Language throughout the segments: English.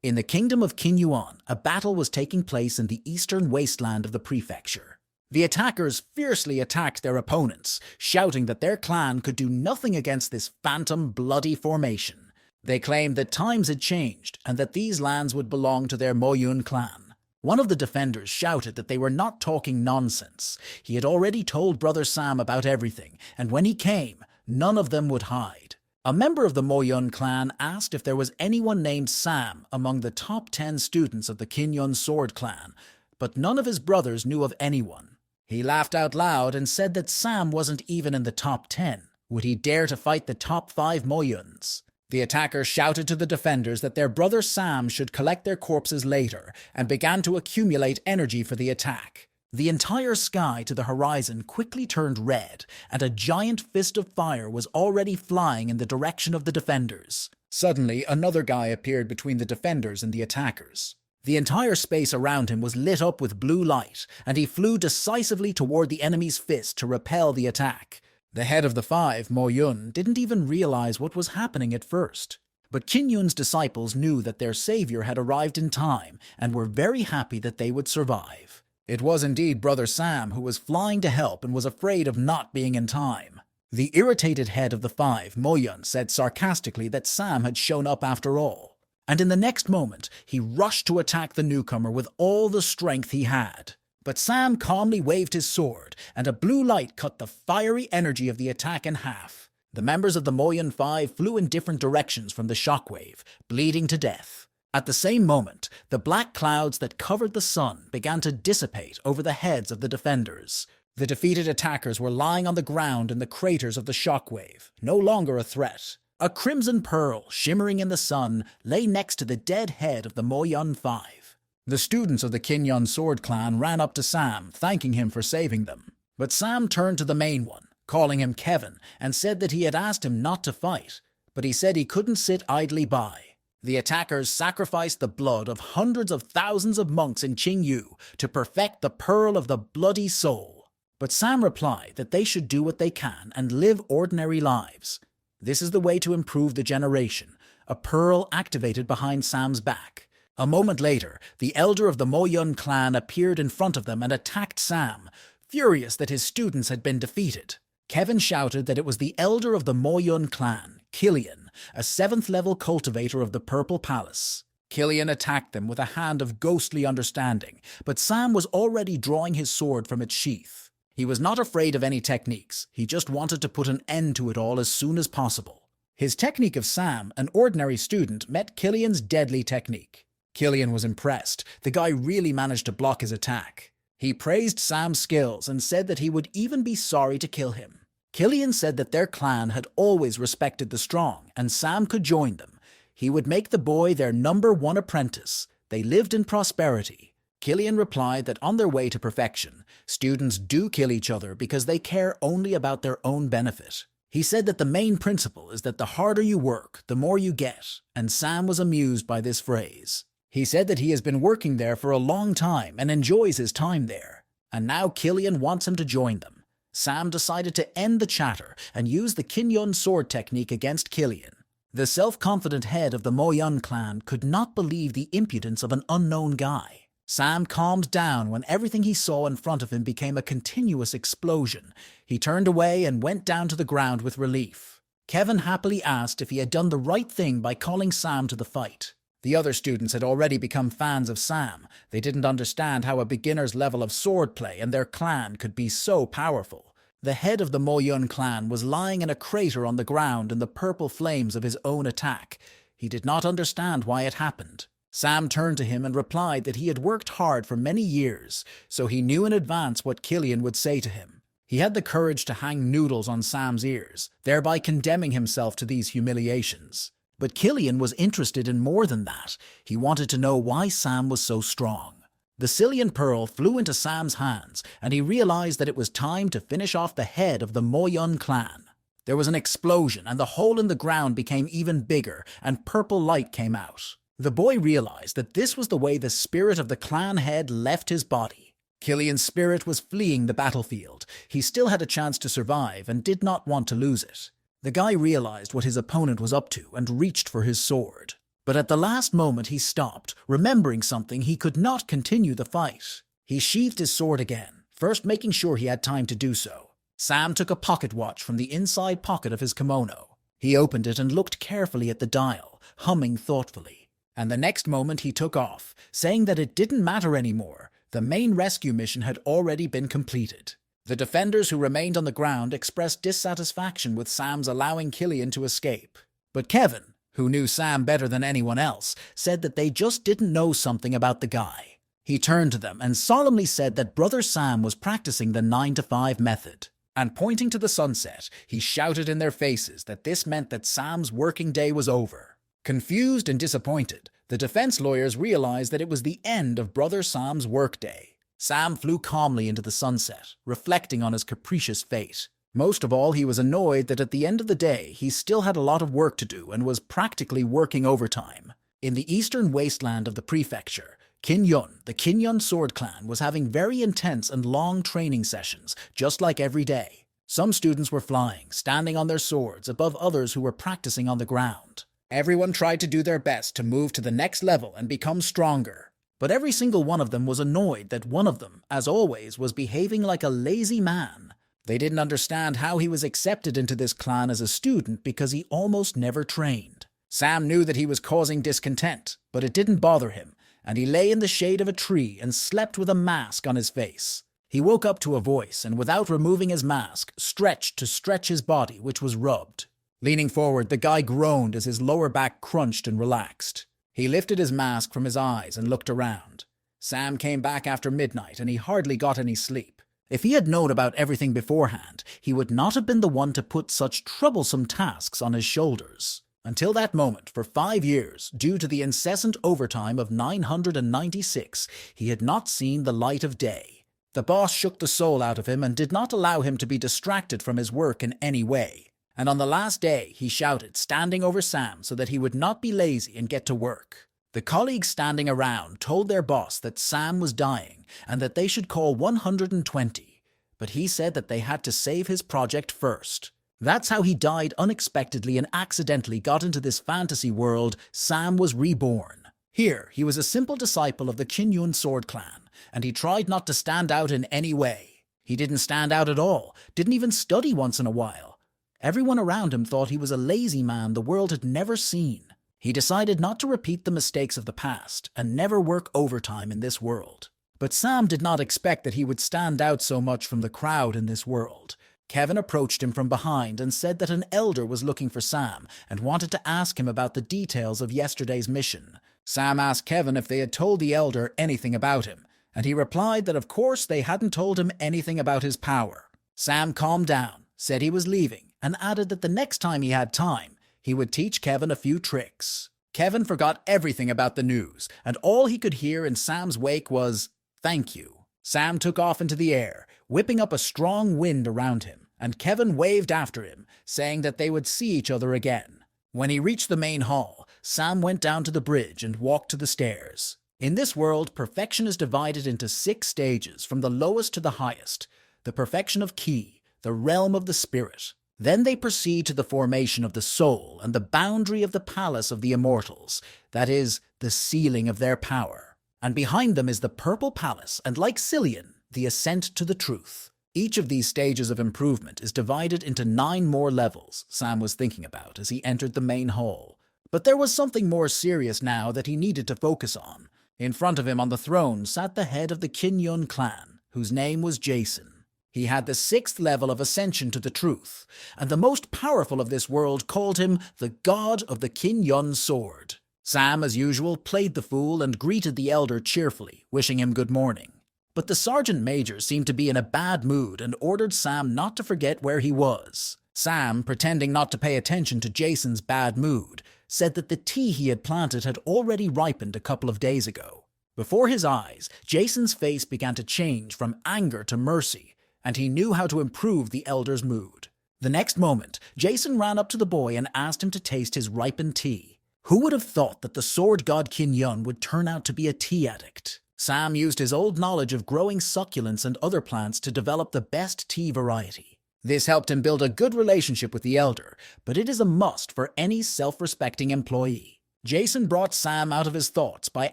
In the kingdom of Qinyuan, a battle was taking place in the eastern wasteland of the prefecture. The attackers fiercely attacked their opponents, shouting that their clan could do nothing against this phantom, bloody formation. They claimed that times had changed and that these lands would belong to their Moyun clan. One of the defenders shouted that they were not talking nonsense. He had already told Brother Sam about everything, and when he came, none of them would hide. A member of the Moyun clan asked if there was anyone named Sam among the top 10 students of the Qinyun Sword clan, but none of his brothers knew of anyone. He laughed out loud and said that Sam wasn't even in the top 10. Would he dare to fight the top 5 Moyuns? The attackers shouted to the defenders that their brother Sam should collect their corpses later and began to accumulate energy for the attack. The entire sky to the horizon quickly turned red, and a giant fist of fire was already flying in the direction of the defenders. Suddenly, another guy appeared between the defenders and the attackers. The entire space around him was lit up with blue light, and he flew decisively toward the enemy's fist to repel the attack. The head of the 5, Moyun, didn't even realize what was happening at first. But Qinyun's disciples knew that their savior had arrived in time and were very happy that they would survive. It was indeed Brother Sam who was flying to help and was afraid of not being in time. The irritated head of the 5, Moyun, said sarcastically that Sam had shown up after all. And in the next moment, he rushed to attack the newcomer with all the strength he had. But Sam calmly waved his sword, and a blue light cut the fiery energy of the attack in half. The members of the Moyun 5 flew in different directions from the shockwave, bleeding to death. At the same moment, the black clouds that covered the sun began to dissipate over the heads of the defenders. The defeated attackers were lying on the ground in the craters of the shockwave, no longer a threat. A crimson pearl, shimmering in the sun, lay next to the dead head of the Moyun 5. The students of the Qinyun Sword clan ran up to Sam, thanking him for saving them. But Sam turned to the main one, calling him Kevin, and said that he had asked him not to fight, but he said he couldn't sit idly by. The attackers sacrificed the blood of hundreds of thousands of monks in Qingyu to perfect the Pearl of the Bloody Soul. But Sam replied that they should do what they can and live ordinary lives. This is the way to improve the generation. A pearl activated behind Sam's back. A moment later, the elder of the Moyun clan appeared in front of them and attacked Sam, furious that his students had been defeated. Kevin shouted that it was the elder of the Moyun clan, Killian, a 7th-level cultivator of the Purple Palace. Killian attacked them with a hand of ghostly understanding, but Sam was already drawing his sword from its sheath. He was not afraid of any techniques, he just wanted to put an end to it all as soon as possible. His technique of Sam, an ordinary student, met Killian's deadly technique. Killian was impressed. The guy really managed to block his attack. He praised Sam's skills and said that he would even be sorry to kill him. Killian said that their clan had always respected the strong, and Sam could join them. He would make the boy their #1 apprentice. They lived in prosperity. Killian replied that on their way to perfection, students do kill each other because they care only about their own benefit. He said that the main principle is that the harder you work, the more you get, and Sam was amused by this phrase. He said that he has been working there for a long time and enjoys his time there, and now Killian wants him to join them. Sam decided to end the chatter and use the Qinyun sword technique against Killian. The self-confident head of the Moyun clan could not believe the impudence of an unknown guy. Sam calmed down when everything he saw in front of him became a continuous explosion. He turned away and went down to the ground with relief. Kevin happily asked if he had done the right thing by calling Sam to the fight. The other students had already become fans of Sam. They didn't understand how a beginner's level of swordplay and their clan could be so powerful. The head of the Moyun clan was lying in a crater on the ground in the purple flames of his own attack. He did not understand why it happened. Sam turned to him and replied that he had worked hard for many years, so he knew in advance what Killian would say to him. He had the courage to hang noodles on Sam's ears, thereby condemning himself to these humiliations. But Killian was interested in more than that. He wanted to know why Sam was so strong. The Cillian Pearl flew into Sam's hands, and he realized that it was time to finish off the head of the Moyun clan. There was an explosion, and the hole in the ground became even bigger, and purple light came out. The boy realized that this was the way the spirit of the clan head left his body. Killian's spirit was fleeing the battlefield. He still had a chance to survive and did not want to lose it. The guy realized what his opponent was up to and reached for his sword. But at the last moment he stopped, remembering something. He could not continue the fight. He sheathed his sword again, first making sure he had time to do so. Sam took a pocket watch from the inside pocket of his kimono. He opened it and looked carefully at the dial, humming thoughtfully. And the next moment he took off, saying that it didn't matter anymore. The main rescue mission had already been completed. The defenders who remained on the ground expressed dissatisfaction with Sam's allowing Killian to escape. But Kevin, who knew Sam better than anyone else, said that they just didn't know something about the guy. He turned to them and solemnly said that Brother Sam was practicing the 9-to-5 method. And pointing to the sunset, he shouted in their faces that this meant that Sam's working day was over. Confused and disappointed, the defense lawyers realized that it was the end of Brother Sam's workday. Sam flew calmly into the sunset, reflecting on his capricious fate. Most of all, he was annoyed that at the end of the day, he still had a lot of work to do and was practically working overtime. In the eastern wasteland of the prefecture, Kinyun, the Kinyun sword clan, was having very intense and long training sessions, just like every day. Some students were flying, standing on their swords, above others who were practicing on the ground. Everyone tried to do their best to move to the next level and become stronger. But every single one of them was annoyed that one of them, as always, was behaving like a lazy man. They didn't understand how he was accepted into this clan as a student because he almost never trained. Sam knew that he was causing discontent, but it didn't bother him, and he lay in the shade of a tree and slept with a mask on his face. He woke up to a voice and, without removing his mask, stretched to stretch his body, which was rubbed. Leaning forward, the guy groaned as his lower back crunched and relaxed. He lifted his mask from his eyes and looked around. Sam came back after midnight, and he hardly got any sleep. If he had known about everything beforehand, he would not have been the one to put such troublesome tasks on his shoulders. Until that moment, for 5 years, due to the incessant overtime of 996, he had not seen the light of day. The boss shook the soul out of him and did not allow him to be distracted from his work in any way. And on the last day, he shouted, standing over Sam so that he would not be lazy and get to work. The colleagues standing around told their boss that Sam was dying and that they should call 120, but he said that they had to save his project first. That's how he died unexpectedly and accidentally got into this fantasy world. Sam was reborn. Here, he was a simple disciple of the Kinyun sword clan, and he tried not to stand out in any way. He didn't stand out at all, didn't even study once in a while. Everyone around him thought he was a lazy man the world had never seen. He decided not to repeat the mistakes of the past and never work overtime in this world. But Sam did not expect that he would stand out so much from the crowd in this world. Kevin approached him from behind and said that an elder was looking for Sam and wanted to ask him about the details of yesterday's mission. Sam asked Kevin if they had told the elder anything about him, and he replied that of course they hadn't told him anything about his power. Sam calmed down, said he was leaving, and added that the next time he had time, he would teach Kevin a few tricks. Kevin forgot everything about the news, and all he could hear in Sam's wake was, "Thank you." Sam took off into the air, whipping up a strong wind around him, and Kevin waved after him, saying that they would see each other again. When he reached the main hall, Sam went down to the bridge and walked to the stairs. In this world, perfection is divided into 6 stages, from the lowest to the highest. The perfection of Ki, the realm of the spirit. Then they proceed to the formation of the soul and the boundary of the palace of the immortals, that is, the ceiling of their power. And behind them is the purple palace, and like Cillian, the ascent to the truth. Each of these stages of improvement is divided into 9 more levels, Sam was thinking about as he entered the main hall. But there was something more serious now that he needed to focus on. In front of him on the throne sat the head of the Kinyun clan, whose name was Jason. He had the 6th level of ascension to the truth, and the most powerful of this world called him the god of the Kinyun sword. Sam, as usual, played the fool and greeted the elder cheerfully, wishing him good morning. But the sergeant major seemed to be in a bad mood and ordered Sam not to forget where he was. Sam, pretending not to pay attention to Jason's bad mood, said that the tea he had planted had already ripened a couple of days ago. Before his eyes, Jason's face began to change from anger to mercy, and he knew how to improve the elder's mood. The next moment, Jason ran up to the boy and asked him to taste his ripened tea. Who would have thought that the sword god Kinyun would turn out to be a tea addict? Sam used his old knowledge of growing succulents and other plants to develop the best tea variety. This helped him build a good relationship with the elder, but it is a must for any self-respecting employee. Jason brought Sam out of his thoughts by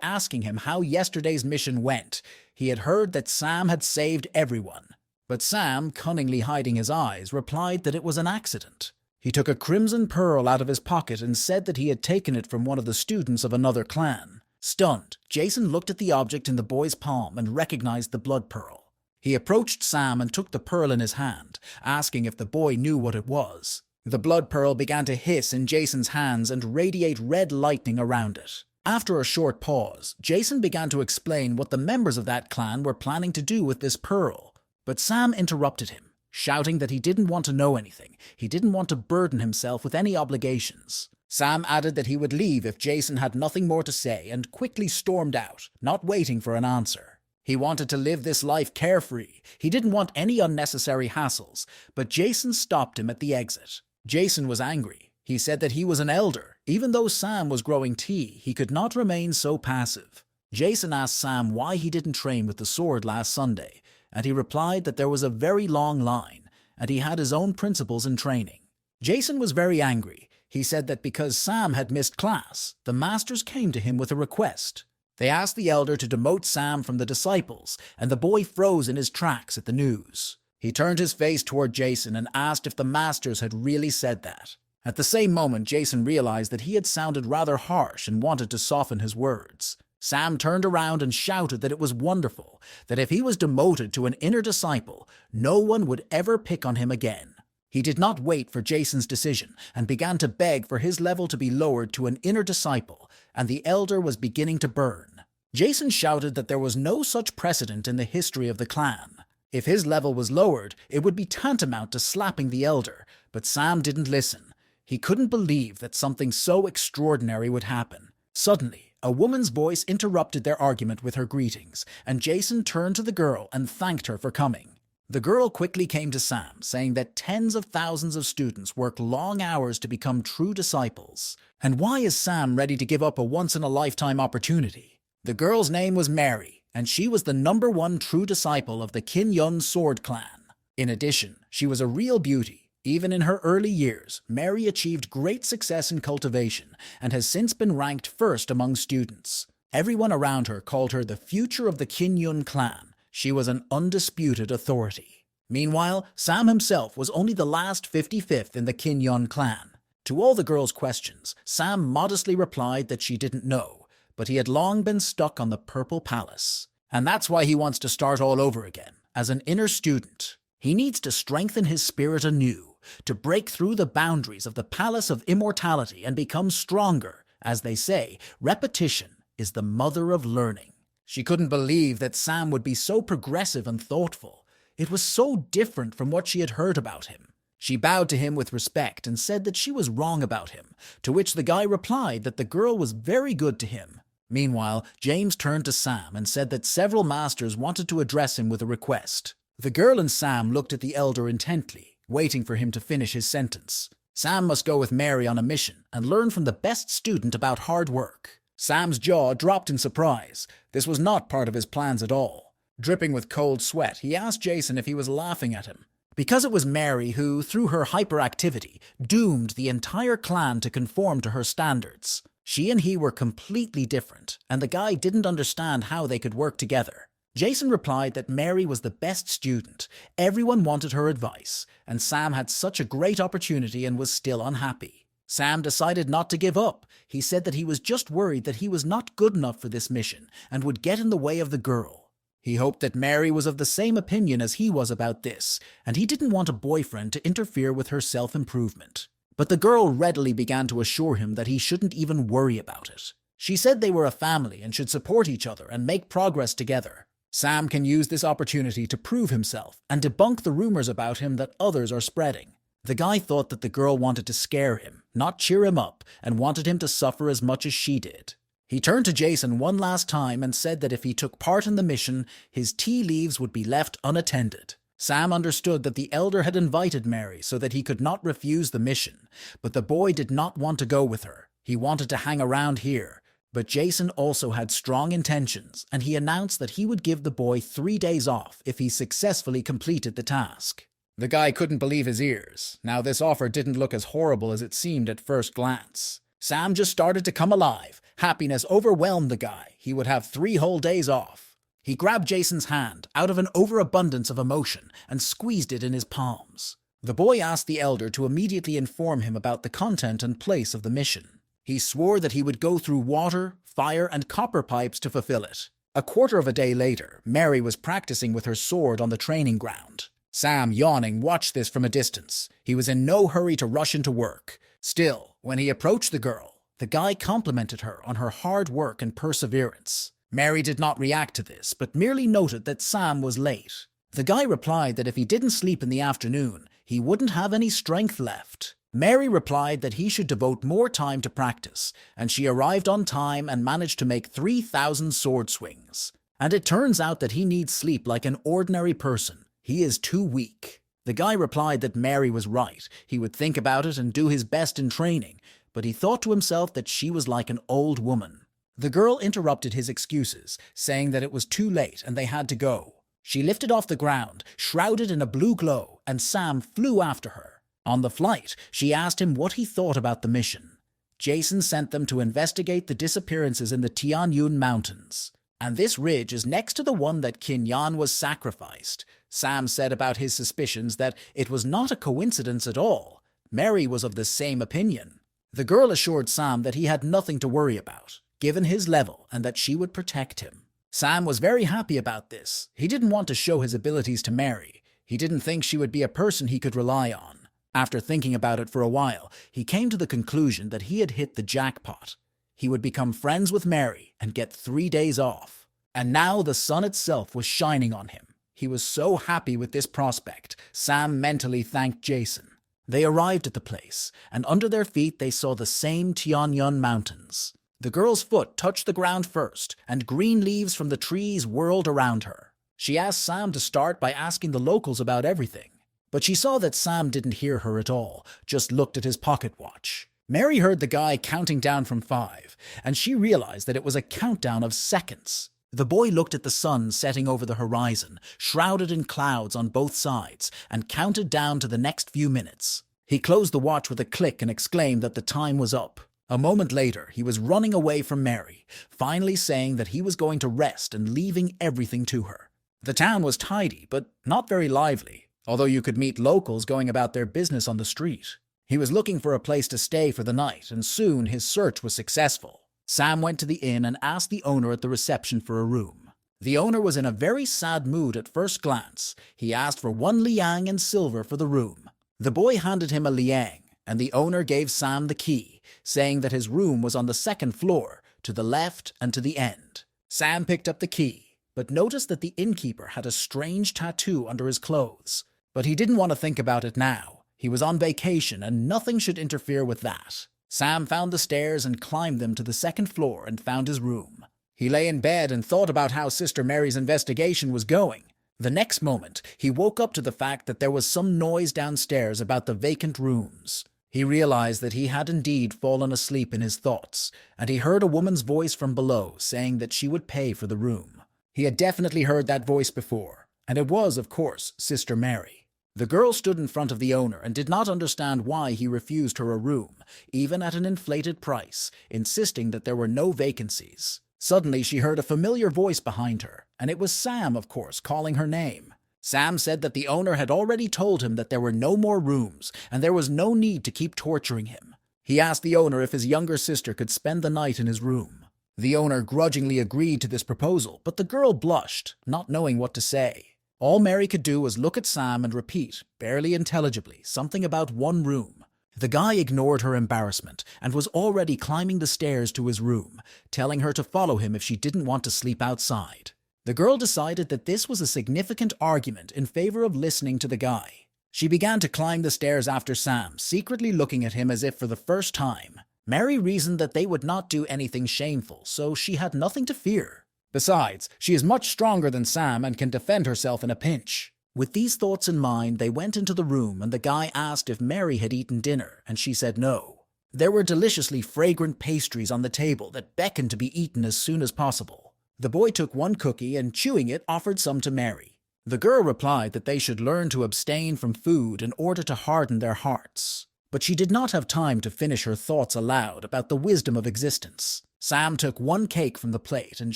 asking him how yesterday's mission went. He had heard that Sam had saved everyone. But Sam, cunningly hiding his eyes, replied that it was an accident. He took a crimson pearl out of his pocket and said that he had taken it from one of the students of another clan. Stunned, Jason looked at the object in the boy's palm and recognized the blood pearl. He approached Sam and took the pearl in his hand, asking if the boy knew what it was. The blood pearl began to hiss in Jason's hands and radiate red lightning around it. After a short pause, Jason began to explain what the members of that clan were planning to do with this pearl. But Sam interrupted him, shouting that he didn't want to know anything. He didn't want to burden himself with any obligations. Sam added that he would leave if Jason had nothing more to say and quickly stormed out, not waiting for an answer. He wanted to live this life carefree. He didn't want any unnecessary hassles, but Jason stopped him at the exit. Jason was angry. He said that he was an elder. Even though Sam was growing tea, he could not remain so passive. Jason asked Sam why he didn't train with the sword last Sunday, and he replied that there was a very long line, and he had his own principles in training. Jason was very angry. He said that because Sam had missed class, the masters came to him with a request. They asked the elder to demote Sam from the disciples, and the boy froze in his tracks at the news. He turned his face toward Jason and asked if the masters had really said that. At the same moment, Jason realized that he had sounded rather harsh and wanted to soften his words. Sam turned around and shouted that it was wonderful, that if he was demoted to an inner disciple, no one would ever pick on him again. He did not wait for Jason's decision and began to beg for his level to be lowered to an inner disciple, and the elder was beginning to burn. Jason shouted that there was no such precedent in the history of the clan. If his level was lowered, it would be tantamount to slapping the elder, but Sam didn't listen. He couldn't believe that something so extraordinary would happen. Suddenly, a woman's voice interrupted their argument with her greetings, and Jason turned to the girl and thanked her for coming. The girl quickly came to Sam, saying that tens of thousands of students work long hours to become true disciples. And why is Sam ready to give up a once-in-a-lifetime opportunity? The girl's name was Mary, and she was the #1 true disciple of the Kin-Yun sword clan. In addition, she was a real beauty. Even in her early years, Mary achieved great success in cultivation and has since been ranked first among students. Everyone around her called her the future of the Kin-Yun clan. She was an undisputed authority. Meanwhile, Sam himself was only the last 55th in the Kin-Yun clan. To all the girl's questions, Sam modestly replied that she didn't know, but he had long been stuck on the Purple Palace. And that's why he wants to start all over again, as an inner student. He needs to strengthen his spirit anew, to break through the boundaries of the Palace of Immortality and become stronger. As they say, repetition is the mother of learning. She couldn't believe that Sam would be so progressive and thoughtful. It was so different from what she had heard about him. She bowed to him with respect and said that she was wrong about him, to which the guy replied that the girl was very good to him. Meanwhile, James turned to Sam and said that several masters wanted to address him with a request. The girl and Sam looked at the elder intently, waiting for him to finish his sentence. Sam must go with Mary on a mission and learn from the best student about hard work. Sam's jaw dropped in surprise. This was not part of his plans at all. Dripping with cold sweat, he asked Jason if he was laughing at him. Because it was Mary who, through her hyperactivity, doomed the entire clan to conform to her standards. She and he were completely different, and the guy didn't understand how they could work together. Jason replied that Mary was the best student. Everyone wanted her advice, and Sam had such a great opportunity and was still unhappy. Sam decided not to give up. He said that he was just worried that he was not good enough for this mission and would get in the way of the girl. He hoped that Mary was of the same opinion as he was about this, and he didn't want a boyfriend to interfere with her self-improvement. But the girl readily began to assure him that he shouldn't even worry about it. She said they were a family and should support each other and make progress together. Sam can use this opportunity to prove himself and debunk the rumors about him that others are spreading. The guy thought that the girl wanted to scare him, not cheer him up, and wanted him to suffer as much as she did. He turned to Jason one last time and said that if he took part in the mission, his tea leaves would be left unattended. Sam understood that the elder had invited Mary so that he could not refuse the mission, but the boy did not want to go with her. He wanted to hang around here. But Jason also had strong intentions, and he announced that he would give the boy 3 days off if he successfully completed the task. The guy couldn't believe his ears. Now this offer didn't look as horrible as it seemed at first glance. Sam just started to come alive. Happiness overwhelmed the guy. He would have 3 whole days off. He grabbed Jason's hand out of an overabundance of emotion and squeezed it in his palms. The boy asked the elder to immediately inform him about the content and place of the mission. He swore that he would go through water, fire, and copper pipes to fulfill it. A quarter of a day later, Mary was practicing with her sword on the training ground. Sam, yawning, watched this from a distance. He was in no hurry to rush into work. Still, when he approached the girl, the guy complimented her on her hard work and perseverance. Mary did not react to this, but merely noted that Sam was late. The guy replied that if he didn't sleep in the afternoon, he wouldn't have any strength left. Mary replied that he should devote more time to practice, and she arrived on time and managed to make 3,000 sword swings. And it turns out that he needs sleep like an ordinary person. He is too weak. The guy replied that Mary was right. He would think about it and do his best in training, but he thought to himself that she was like an old woman. The girl interrupted his excuses, saying that it was too late and they had to go. She lifted off the ground, shrouded in a blue glow, and Sam flew after her. On the flight, she asked him what he thought about the mission. Jason sent them to investigate the disappearances in the Tianyun Mountains. And this ridge is next to the one that Kinyan was sacrificed. Sam said about his suspicions that it was not a coincidence at all. Mary was of the same opinion. The girl assured Sam that he had nothing to worry about, given his level, and that she would protect him. Sam was very happy about this. He didn't want to show his abilities to Mary. He didn't think she would be a person he could rely on. After thinking about it for a while, he came to the conclusion that he had hit the jackpot. He would become friends with Mary and get 3 days off. And now the sun itself was shining on him. He was so happy with this prospect. Sam mentally thanked Jason. They arrived at the place, and under their feet they saw the same Tianyun Mountains. The girl's foot touched the ground first, and green leaves from the trees whirled around her. She asked Sam to start by asking the locals about everything. But she saw that Sam didn't hear her at all, just looked at his pocket watch. Mary heard the guy counting down from 5, and she realized that it was a countdown of seconds. The boy looked at the sun setting over the horizon, shrouded in clouds on both sides, and counted down to the next few minutes. He closed the watch with a click and exclaimed that the time was up. A moment later, he was running away from Mary, finally saying that he was going to rest and leaving everything to her. The town was tidy, but not very lively, although you could meet locals going about their business on the street. He was looking for a place to stay for the night, and soon his search was successful. Sam went to the inn and asked the owner at the reception for a room. The owner was in a very sad mood at first glance. He asked for 1 liang in silver for the room. The boy handed him a liang, and the owner gave Sam the key, saying that his room was on the 2nd floor, to the left and to the end. Sam picked up the key, but noticed that the innkeeper had a strange tattoo under his clothes. But he didn't want to think about it now. He was on vacation, and nothing should interfere with that. Sam found the stairs and climbed them to the 2nd floor and found his room. He lay in bed and thought about how Sister Mary's investigation was going. The next moment, he woke up to the fact that there was some noise downstairs about the vacant rooms. He realized that he had indeed fallen asleep in his thoughts, and he heard a woman's voice from below saying that she would pay for the room. He had definitely heard that voice before, and it was, of course, Sister Mary. The girl stood in front of the owner and did not understand why he refused her a room, even at an inflated price, insisting that there were no vacancies. Suddenly she heard a familiar voice behind her, and it was Sam, of course, calling her name. Sam said that the owner had already told him that there were no more rooms, and there was no need to keep torturing him. He asked the owner if his younger sister could spend the night in his room. The owner grudgingly agreed to this proposal, but the girl blushed, not knowing what to say. All Mary could do was look at Sam and repeat, barely intelligibly, something about 1 room. The guy ignored her embarrassment and was already climbing the stairs to his room, telling her to follow him if she didn't want to sleep outside. The girl decided that this was a significant argument in favor of listening to the guy. She began to climb the stairs after Sam, secretly looking at him as if for the first time. Mary reasoned that they would not do anything shameful, so she had nothing to fear. Besides, she is much stronger than Sam and can defend herself in a pinch. With these thoughts in mind, they went into the room and the guy asked if Mary had eaten dinner, and she said no. There were deliciously fragrant pastries on the table that beckoned to be eaten as soon as possible. The boy took 1 cookie and, chewing it, offered some to Mary. The girl replied that they should learn to abstain from food in order to harden their hearts. But she did not have time to finish her thoughts aloud about the wisdom of existence. Sam took one cake from the plate and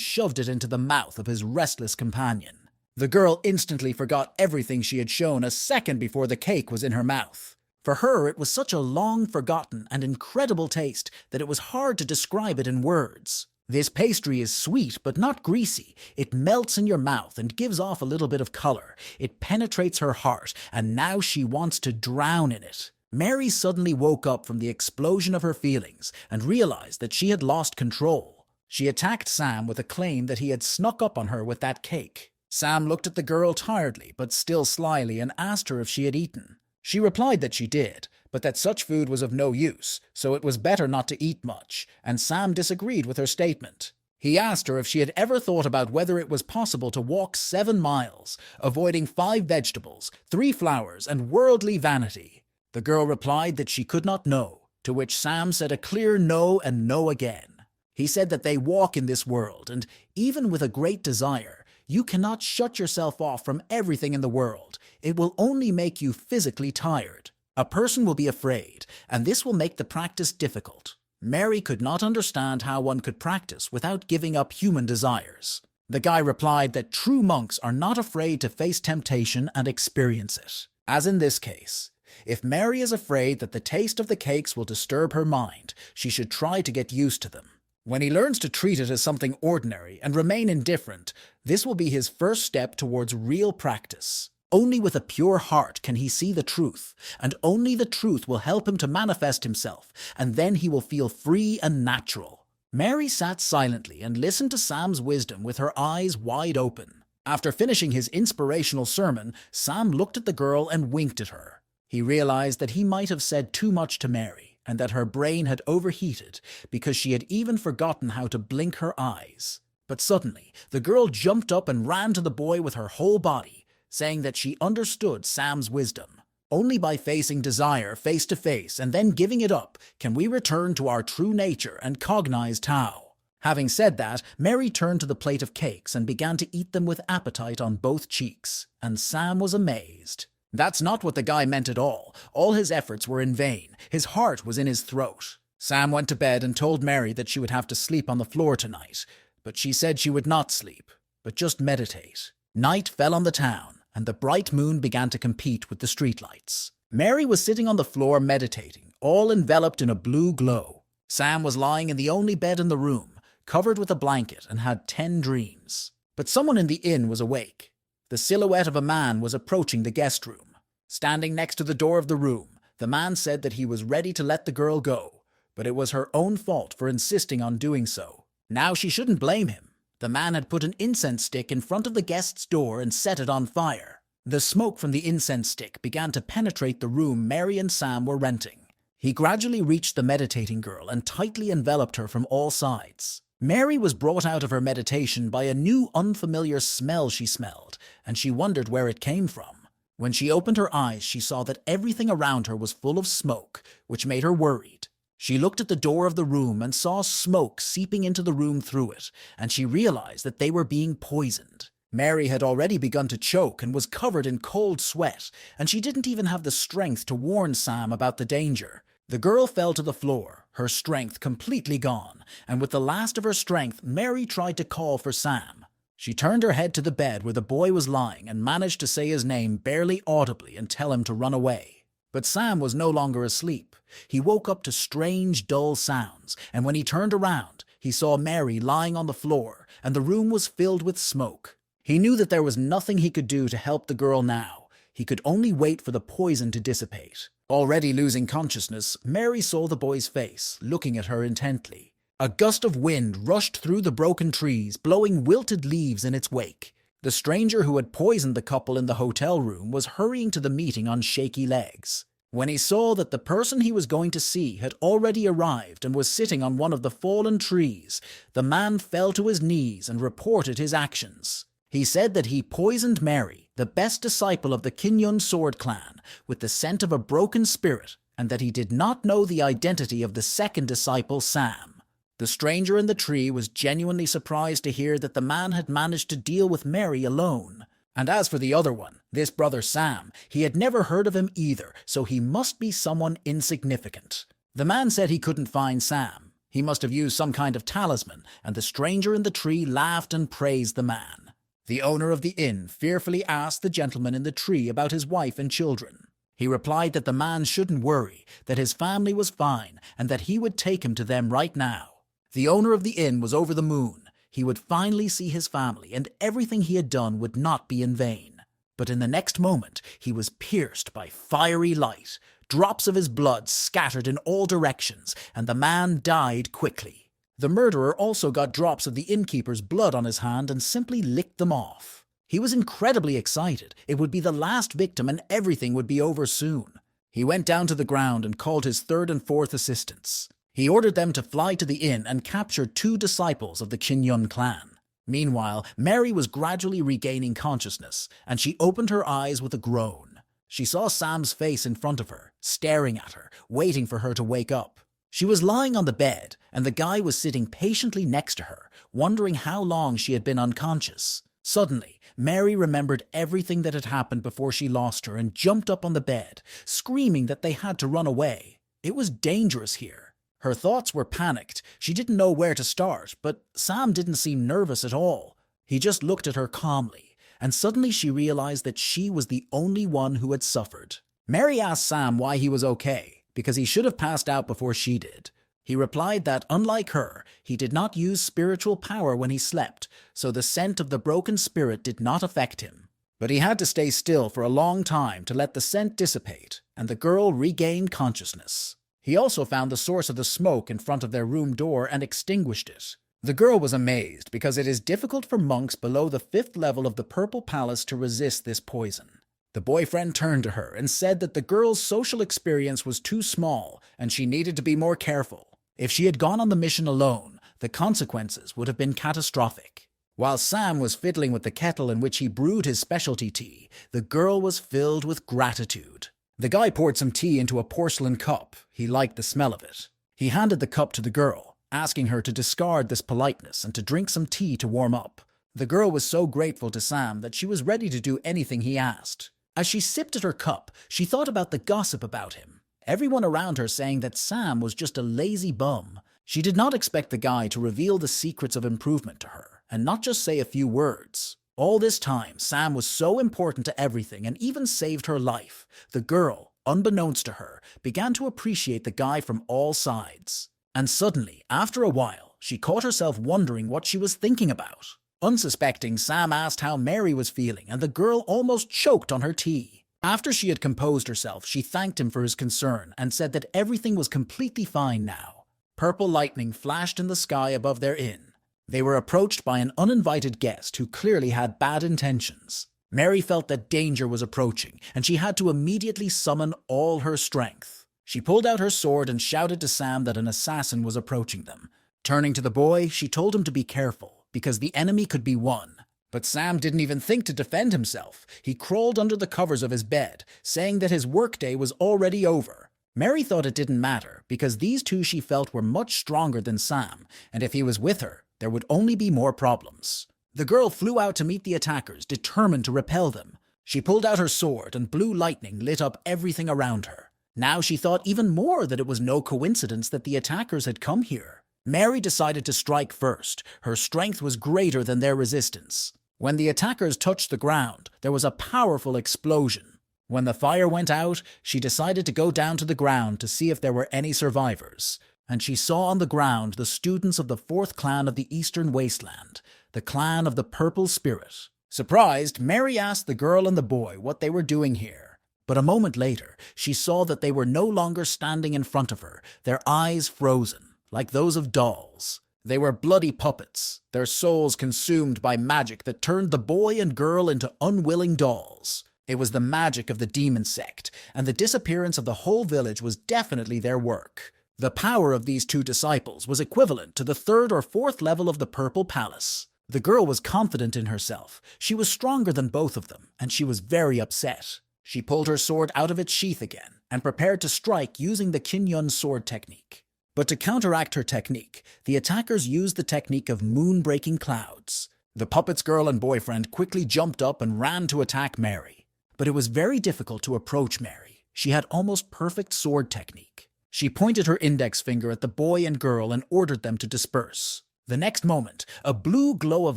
shoved it into the mouth of his restless companion. The girl instantly forgot everything she had shown a second before the cake was in her mouth. For her, it was such a long-forgotten and incredible taste that it was hard to describe it in words. This pastry is sweet but not greasy. It melts in your mouth and gives off a little bit of color. It penetrates her heart, and now she wants to drown in it. Mary suddenly woke up from the explosion of her feelings and realized that she had lost control. She attacked Sam with a claim that he had snuck up on her with that cake. Sam looked at the girl tiredly but still slyly and asked her if she had eaten. She replied that she did, but that such food was of no use, so it was better not to eat much, and Sam disagreed with her statement. He asked her if she had ever thought about whether it was possible to walk 7 miles, avoiding 5 vegetables, 3 flowers, and worldly vanity. The girl replied that she could not know, to which Sam said a clear no and no again. He said that they walk in this world, and even with a great desire, you cannot shut yourself off from everything in the world. It will only make you physically tired. A person will be afraid, and this will make the practice difficult. Mary could not understand how one could practice without giving up human desires. The guy replied that true monks are not afraid to face temptation and experience it. As in this case, if Mary is afraid that the taste of the cakes will disturb her mind, she should try to get used to them. When he learns to treat it as something ordinary and remain indifferent, this will be his first step towards real practice. Only with a pure heart can he see the truth, and only the truth will help him to manifest himself, and then he will feel free and natural. Mary sat silently and listened to Sam's wisdom with her eyes wide open. After finishing his inspirational sermon, Sam looked at the girl and winked at her. He realized that he might have said too much to Mary, and that her brain had overheated because she had even forgotten how to blink her eyes. But suddenly, the girl jumped up and ran to the boy with her whole body, saying that she understood Sam's wisdom. Only by facing desire face to face and then giving it up can we return to our true nature and cognize Tao. Having said that, Mary turned to the plate of cakes and began to eat them with appetite on both cheeks, and Sam was amazed. That's not what the guy meant at all. All his efforts were in vain. His heart was in his throat. Sam went to bed and told Mary that she would have to sleep on the floor tonight, but she said she would not sleep, but just meditate. Night fell on the town, and the bright moon began to compete with the streetlights. Mary was sitting on the floor meditating, all enveloped in a blue glow. Sam was lying in the only bed in the room, covered with a blanket, and had 10 dreams. But someone in the inn was awake. The silhouette of a man was approaching the guest room. Standing next to the door of the room, the man said that he was ready to let the girl go, but it was her own fault for insisting on doing so. Now she shouldn't blame him. The man had put an incense stick in front of the guest's door and set it on fire. The smoke from the incense stick began to penetrate the room Mary and Sam were renting. He gradually reached the meditating girl and tightly enveloped her from all sides. Mary was brought out of her meditation by a new unfamiliar smell she smelled, and she wondered where it came from. When she opened her eyes, she saw that everything around her was full of smoke, which made her worried. She looked at the door of the room and saw smoke seeping into the room through it, and she realized that they were being poisoned. Mary had already begun to choke and was covered in cold sweat, and she didn't even have the strength to warn Sam about the danger. The girl fell to the floor, her strength completely gone, and with the last of her strength, Mary tried to call for Sam. She turned her head to the bed where the boy was lying and managed to say his name barely audibly and tell him to run away. But Sam was no longer asleep. He woke up to strange, dull sounds, and when he turned around, he saw Mary lying on the floor, and the room was filled with smoke. He knew that there was nothing he could do to help the girl now. He could only wait for the poison to dissipate. Already losing consciousness, Mary saw the boy's face, looking at her intently. A gust of wind rushed through the broken trees, blowing wilted leaves in its wake. The stranger who had poisoned the couple in the hotel room was hurrying to the meeting on shaky legs. When he saw that the person he was going to see had already arrived and was sitting on one of the fallen trees, the man fell to his knees and reported his actions. He said that he poisoned Mary, the best disciple of the Kinyun sword clan, with the scent of a broken spirit, and that he did not know the identity of the second disciple, Sam. The stranger in the tree was genuinely surprised to hear that the man had managed to deal with Mary alone. And as for the other one, this brother Sam, he had never heard of him either, so he must be someone insignificant. The man said he couldn't find Sam. He must have used some kind of talisman, and the stranger in the tree laughed and praised the man. The owner of the inn fearfully asked the gentleman in the tree about his wife and children. He replied that the man shouldn't worry, that his family was fine, and that he would take him to them right now. The owner of the inn was over the moon. He would finally see his family, and everything he had done would not be in vain. But in the next moment, he was pierced by fiery light. Drops of his blood scattered in all directions, and the man died quickly. The murderer also got drops of the innkeeper's blood on his hand and simply licked them off. He was incredibly excited. It would be the last victim and everything would be over soon. He went down to the ground and called his third and fourth assistants. He ordered them to fly to the inn and capture 2 disciples of the Qin clan. Meanwhile, Mary was gradually regaining consciousness, and she opened her eyes with a groan. She saw Sam's face in front of her, staring at her, waiting for her to wake up. She was lying on the bed, and the guy was sitting patiently next to her, wondering how long she had been unconscious. Suddenly, Mary remembered everything that had happened before she lost her and jumped up on the bed, screaming that they had to run away. It was dangerous here. Her thoughts were panicked. She didn't know where to start, but Sam didn't seem nervous at all. He just looked at her calmly, and suddenly she realized that she was the only one who had suffered. Mary asked Sam why he was okay, because he should have passed out before she did. He replied that, unlike her, he did not use spiritual power when he slept, so the scent of the broken spirit did not affect him. But he had to stay still for a long time to let the scent dissipate, and the girl regained consciousness. He also found the source of the smoke in front of their room door and extinguished it. The girl was amazed because it is difficult for monks below the 5th level of the Purple Palace to resist this poison. The boyfriend turned to her and said that the girl's social experience was too small and she needed to be more careful. If she had gone on the mission alone, the consequences would have been catastrophic. While Sam was fiddling with the kettle in which he brewed his specialty tea, the girl was filled with gratitude. The guy poured some tea into a porcelain cup. He liked the smell of it. He handed the cup to the girl, asking her to discard this politeness and to drink some tea to warm up. The girl was so grateful to Sam that she was ready to do anything he asked. As she sipped at her cup, she thought about the gossip about him. Everyone around her saying that Sam was just a lazy bum. She did not expect the guy to reveal the secrets of improvement to her, and not just say a few words. All this time, Sam was so important to everything and even saved her life. The girl, unbeknownst to her, began to appreciate the guy from all sides. And suddenly, after a while, she caught herself wondering what she was thinking about. Unsuspecting, Sam asked how Mary was feeling, and the girl almost choked on her tea. After she had composed herself, she thanked him for his concern and said that everything was completely fine now. Purple lightning flashed in the sky above their inn. They were approached by an uninvited guest who clearly had bad intentions. Mary felt that danger was approaching, and she had to immediately summon all her strength. She pulled out her sword and shouted to Sam that an assassin was approaching them. Turning to the boy, she told him to be careful, because the enemy could be won. But Sam didn't even think to defend himself. He crawled under the covers of his bed, saying that his workday was already over. Mary thought it didn't matter, because these two she felt were much stronger than Sam, and if he was with her, there would only be more problems. The girl flew out to meet the attackers, determined to repel them. She pulled out her sword, and blue lightning lit up everything around her. Now she thought even more that it was no coincidence that the attackers had come here. Mary decided to strike first. Her strength was greater than their resistance. When the attackers touched the ground, there was a powerful explosion. When the fire went out, she decided to go down to the ground to see if there were any survivors. And she saw on the ground the students of the 4th clan of the Eastern Wasteland, the clan of the Purple Spirit. Surprised, Mary asked the girl and the boy what they were doing here. But a moment later, she saw that they were no longer standing in front of her, their eyes frozen, like those of dolls. They were bloody puppets, their souls consumed by magic that turned the boy and girl into unwilling dolls. It was the magic of the demon sect, and the disappearance of the whole village was definitely their work. The power of these 2 disciples was equivalent to the 3rd or 4th level of the Purple Palace. The girl was confident in herself. She was stronger than both of them, and she was very upset. She pulled her sword out of its sheath again, and prepared to strike using the Qin sword technique. But to counteract her technique, the attackers used the technique of moon-breaking clouds. The puppet's girl and boyfriend quickly jumped up and ran to attack Mary. But it was very difficult to approach Mary. She had almost perfect sword technique. She pointed her index finger at the boy and girl and ordered them to disperse. The next moment, a blue glow of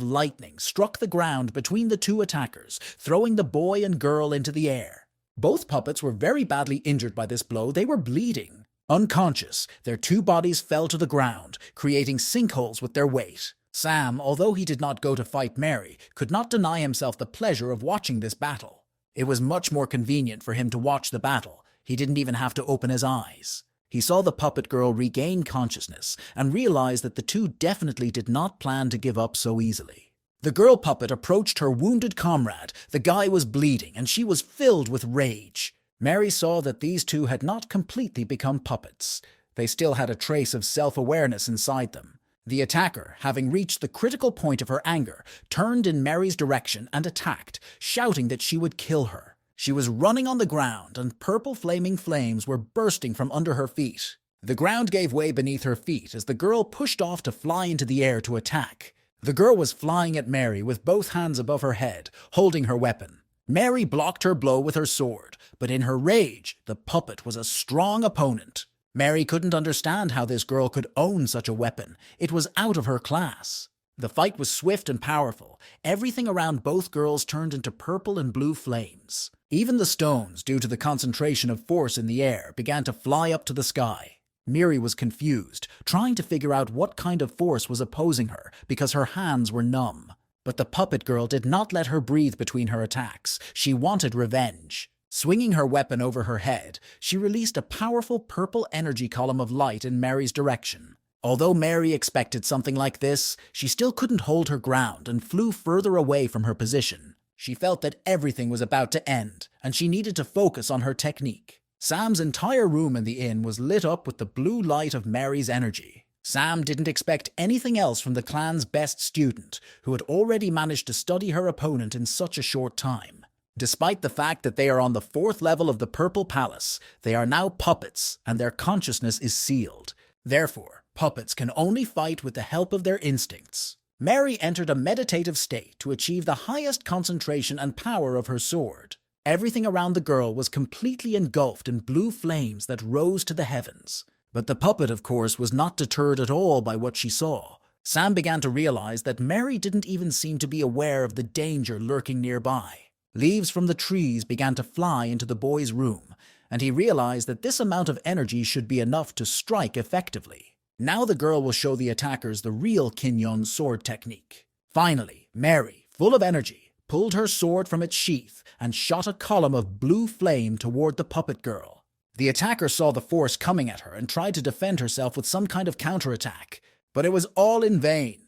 lightning struck the ground between the two attackers, throwing the boy and girl into the air. Both puppets were very badly injured by this blow. They were bleeding. Unconscious, their two bodies fell to the ground, creating sinkholes with their weight. Sam, although he did not go to fight Mary, could not deny himself the pleasure of watching this battle. It was much more convenient for him to watch the battle. He didn't even have to open his eyes. He saw the puppet girl regain consciousness and realized that the two definitely did not plan to give up so easily. The girl puppet approached her wounded comrade. The guy was bleeding and she was filled with rage. Mary saw that these two had not completely become puppets. They still had a trace of self-awareness inside them. The attacker, having reached the critical point of her anger, turned in Mary's direction and attacked, shouting that she would kill her. She was running on the ground, and purple flaming flames were bursting from under her feet. The ground gave way beneath her feet as the girl pushed off to fly into the air to attack. The girl was flying at Mary with both hands above her head, holding her weapon. Mary blocked her blow with her sword, but in her rage, the puppet was a strong opponent. Mary couldn't understand how this girl could own such a weapon. It was out of her class. The fight was swift and powerful. Everything around both girls turned into purple and blue flames. Even the stones, due to the concentration of force in the air, began to fly up to the sky. Mary was confused, trying to figure out what kind of force was opposing her because her hands were numb. But the puppet girl did not let her breathe between her attacks. She wanted revenge. Swinging her weapon over her head, she released a powerful purple energy column of light in Mary's direction. Although Mary expected something like this, she still couldn't hold her ground and flew further away from her position. She felt that everything was about to end, and she needed to focus on her technique. Sam's entire room in the inn was lit up with the blue light of Mary's energy. Sam didn't expect anything else from the clan's best student, who had already managed to study her opponent in such a short time. Despite the fact that they are on the 4th level of the Purple Palace, they are now puppets, and their consciousness is sealed. Therefore, puppets can only fight with the help of their instincts. Mary entered a meditative state to achieve the highest concentration and power of her sword. Everything around the girl was completely engulfed in blue flames that rose to the heavens. But the puppet, of course, was not deterred at all by what she saw. Sam began to realize that Mary didn't even seem to be aware of the danger lurking nearby. Leaves from the trees began to fly into the boy's room, and he realized that this amount of energy should be enough to strike effectively. Now the girl will show the attackers the real Kinyon sword technique. Finally, Mary, full of energy, pulled her sword from its sheath and shot a column of blue flame toward the puppet girl. The attacker saw the force coming at her and tried to defend herself with some kind of counterattack, but it was all in vain.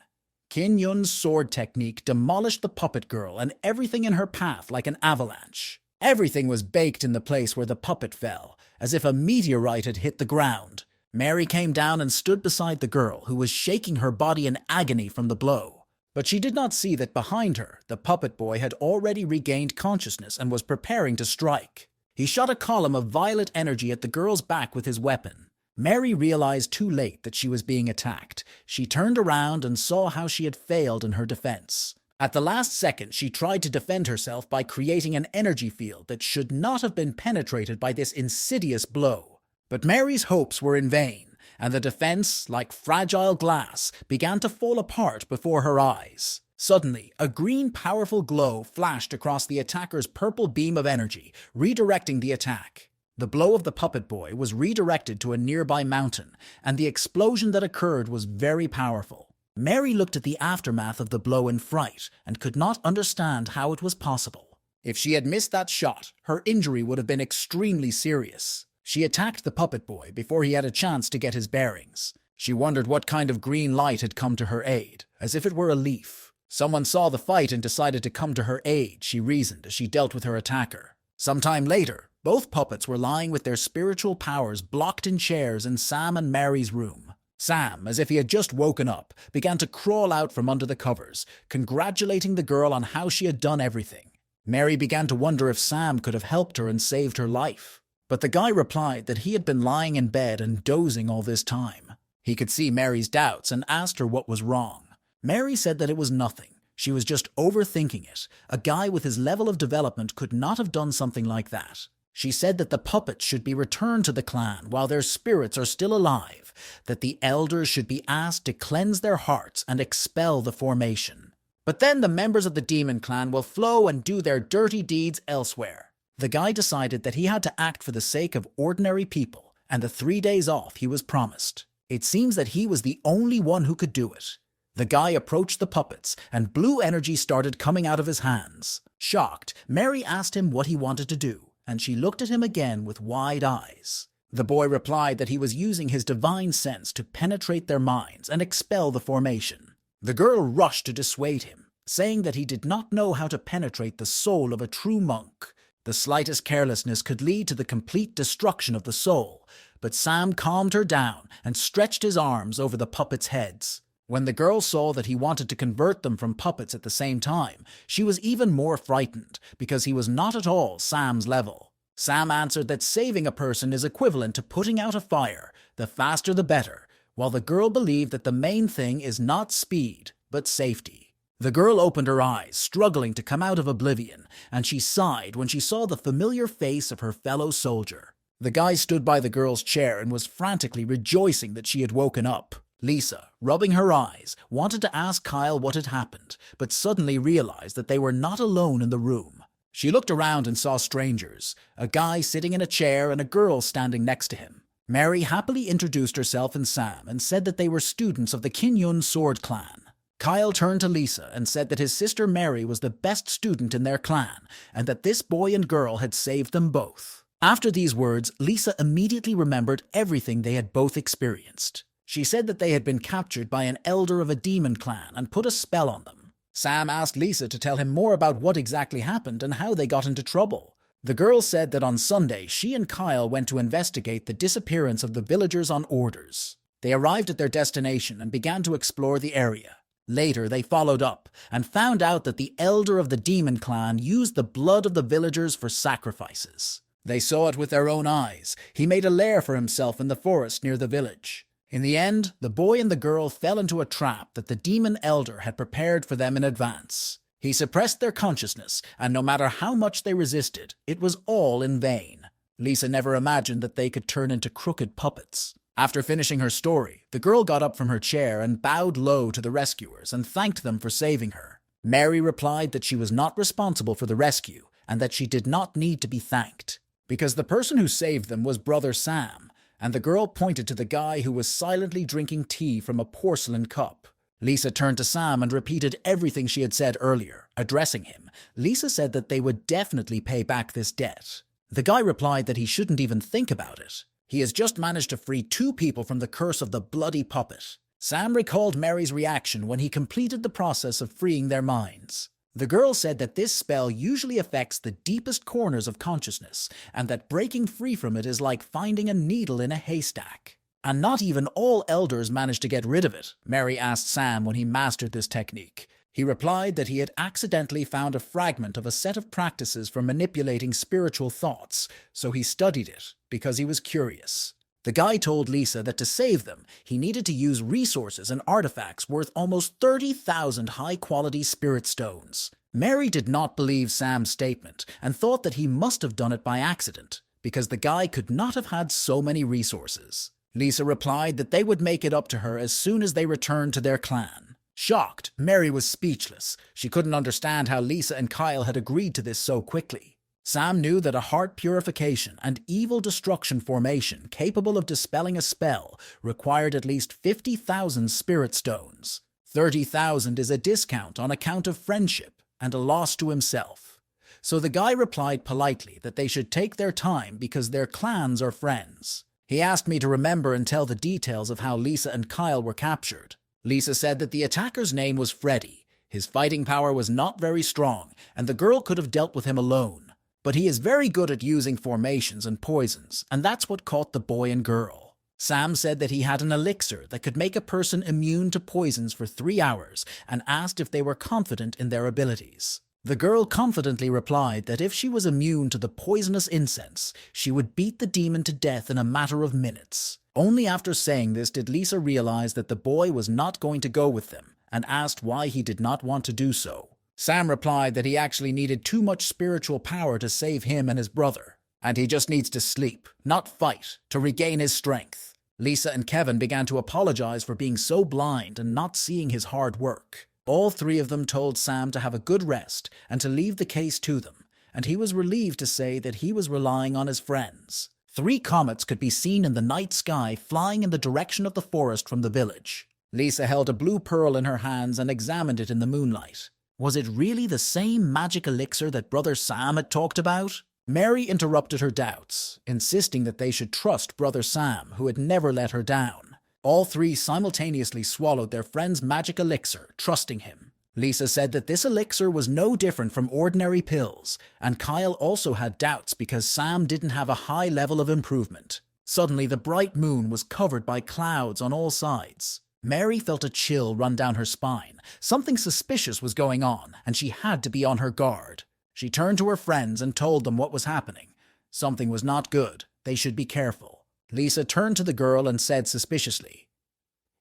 Kinyun's sword technique demolished the puppet girl and everything in her path like an avalanche. Everything was baked in the place where the puppet fell, as if a meteorite had hit the ground. Mary came down and stood beside the girl, who was shaking her body in agony from the blow. But she did not see that behind her, the puppet boy had already regained consciousness and was preparing to strike. He shot a column of violet energy at the girl's back with his weapon. Mary realized too late that she was being attacked. She turned around and saw how she had failed in her defense. At the last second, she tried to defend herself by creating an energy field that should not have been penetrated by this insidious blow. But Mary's hopes were in vain, and the defense, like fragile glass, began to fall apart before her eyes. Suddenly, a green powerful glow flashed across the attacker's purple beam of energy, redirecting the attack. The blow of the puppet boy was redirected to a nearby mountain, and the explosion that occurred was very powerful. Mary looked at the aftermath of the blow in fright and could not understand how it was possible. If she had missed that shot, her injury would have been extremely serious. She attacked the puppet boy before he had a chance to get his bearings. She wondered what kind of green light had come to her aid, as if it were a leaf. Someone saw the fight and decided to come to her aid, she reasoned as she dealt with her attacker. Sometime later, both puppets were lying with their spiritual powers blocked in chairs in Sam and Mary's room. Sam, as if he had just woken up, began to crawl out from under the covers, congratulating the girl on how she had done everything. Mary began to wonder if Sam could have helped her and saved her life. But the guy replied that he had been lying in bed and dozing all this time. He could see Mary's doubts and asked her what was wrong. Mary said that it was nothing. She was just overthinking it. A guy with his level of development could not have done something like that. She said that the puppets should be returned to the clan while their spirits are still alive, that the elders should be asked to cleanse their hearts and expel the formation. But then the members of the demon clan will flow and do their dirty deeds elsewhere. The guy decided that he had to act for the sake of ordinary people and the 3 days off he was promised. It seems that he was the only one who could do it. The guy approached the puppets, and blue energy started coming out of his hands. Shocked, Mary asked him what he wanted to do, and she looked at him again with wide eyes. The boy replied that he was using his divine sense to penetrate their minds and expel the formation. The girl rushed to dissuade him, saying that he did not know how to penetrate the soul of a true monk. The slightest carelessness could lead to the complete destruction of the soul, but Sam calmed her down and stretched his arms over the puppets' heads. When the girl saw that he wanted to convert them from puppets at the same time, she was even more frightened because he was not at all Sam's level. Sam answered that saving a person is equivalent to putting out a fire, the faster the better, while the girl believed that the main thing is not speed, but safety. The girl opened her eyes, struggling to come out of oblivion, and she sighed when she saw the familiar face of her fellow soldier. The guy stood by the girl's chair and was frantically rejoicing that she had woken up. Lisa, rubbing her eyes, wanted to ask Kyle what had happened, but suddenly realized that they were not alone in the room. She looked around and saw strangers, a guy sitting in a chair and a girl standing next to him. Mary happily introduced herself and Sam and said that they were students of the Kinyun Sword Clan. Kyle turned to Lisa and said that his sister Mary was the best student in their clan and that this boy and girl had saved them both. After these words, Lisa immediately remembered everything they had both experienced. She said that they had been captured by an elder of a demon clan and put a spell on them. Sam asked Lisa to tell him more about what exactly happened and how they got into trouble. The girl said that on Sunday she and Kyle went to investigate the disappearance of the villagers on orders. They arrived at their destination and began to explore the area. Later they followed up and found out that the elder of the demon clan used the blood of the villagers for sacrifices. They saw it with their own eyes. He made a lair for himself in the forest near the village. In the end, the boy and the girl fell into a trap that the demon elder had prepared for them in advance. He suppressed their consciousness, and no matter how much they resisted, it was all in vain. Lisa never imagined that they could turn into crooked puppets. After finishing her story, the girl got up from her chair and bowed low to the rescuers and thanked them for saving her. Mary replied that she was not responsible for the rescue and that she did not need to be thanked, because the person who saved them was Brother Sam, and the girl pointed to the guy who was silently drinking tea from a porcelain cup. Lisa turned to Sam and repeated everything she had said earlier. Addressing him, Lisa said that they would definitely pay back this debt. The guy replied that he shouldn't even think about it. He has just managed to free 2 people from the curse of the bloody puppet. Sam recalled Mary's reaction when he completed the process of freeing their minds. The girl said that this spell usually affects the deepest corners of consciousness, and that breaking free from it is like finding a needle in a haystack. And not even all elders managed to get rid of it, Mary asked Sam when he mastered this technique. He replied that he had accidentally found a fragment of a set of practices for manipulating spiritual thoughts, so he studied it because he was curious. The guy told Lisa that to save them, he needed to use resources and artifacts worth almost 30,000 high-quality spirit stones. Mary did not believe Sam's statement and thought that he must have done it by accident, because the guy could not have had so many resources. Lisa replied that they would make it up to her as soon as they returned to their clan. Shocked, Mary was speechless. She couldn't understand how Lisa and Kyle had agreed to this so quickly. Sam knew that a heart purification and evil destruction formation capable of dispelling a spell required at least 50,000 spirit stones. 30,000 is a discount on account of friendship and a loss to himself. So the guy replied politely that they should take their time because their clans are friends. He asked me to remember and tell the details of how Lisa and Kyle were captured. Lisa said that the attacker's name was Freddy. His fighting power was not very strong, and the girl could have dealt with him alone. But he is very good at using formations and poisons, and that's what caught the boy and girl. Sam said that he had an elixir that could make a person immune to poisons for 3 hours and asked if they were confident in their abilities. The girl confidently replied that if she was immune to the poisonous incense, she would beat the demon to death in a matter of minutes. Only after saying this did Lisa realize that the boy was not going to go with them, and asked why he did not want to do so. Sam replied that he actually needed too much spiritual power to save him and his brother, and he just needs to sleep, not fight, to regain his strength. Lisa and Kevin began to apologize for being so blind and not seeing his hard work. All three of them told Sam to have a good rest and to leave the case to them, and he was relieved to say that he was relying on his friends. 3 comets could be seen in the night sky flying in the direction of the forest from the village. Lisa held a blue pearl in her hands and examined it in the moonlight. Was it really the same magic elixir that Brother Sam had talked about? Mary interrupted her doubts, insisting that they should trust Brother Sam, who had never let her down. All 3 simultaneously swallowed their friend's magic elixir, trusting him. Lisa said that this elixir was no different from ordinary pills, and Kyle also had doubts because Sam didn't have a high level of improvement. Suddenly, the bright moon was covered by clouds on all sides. Mary felt a chill run down her spine. Something suspicious was going on, and she had to be on her guard. She turned to her friends and told them what was happening. Something was not good. They should be careful. Lisa turned to the girl and said suspiciously,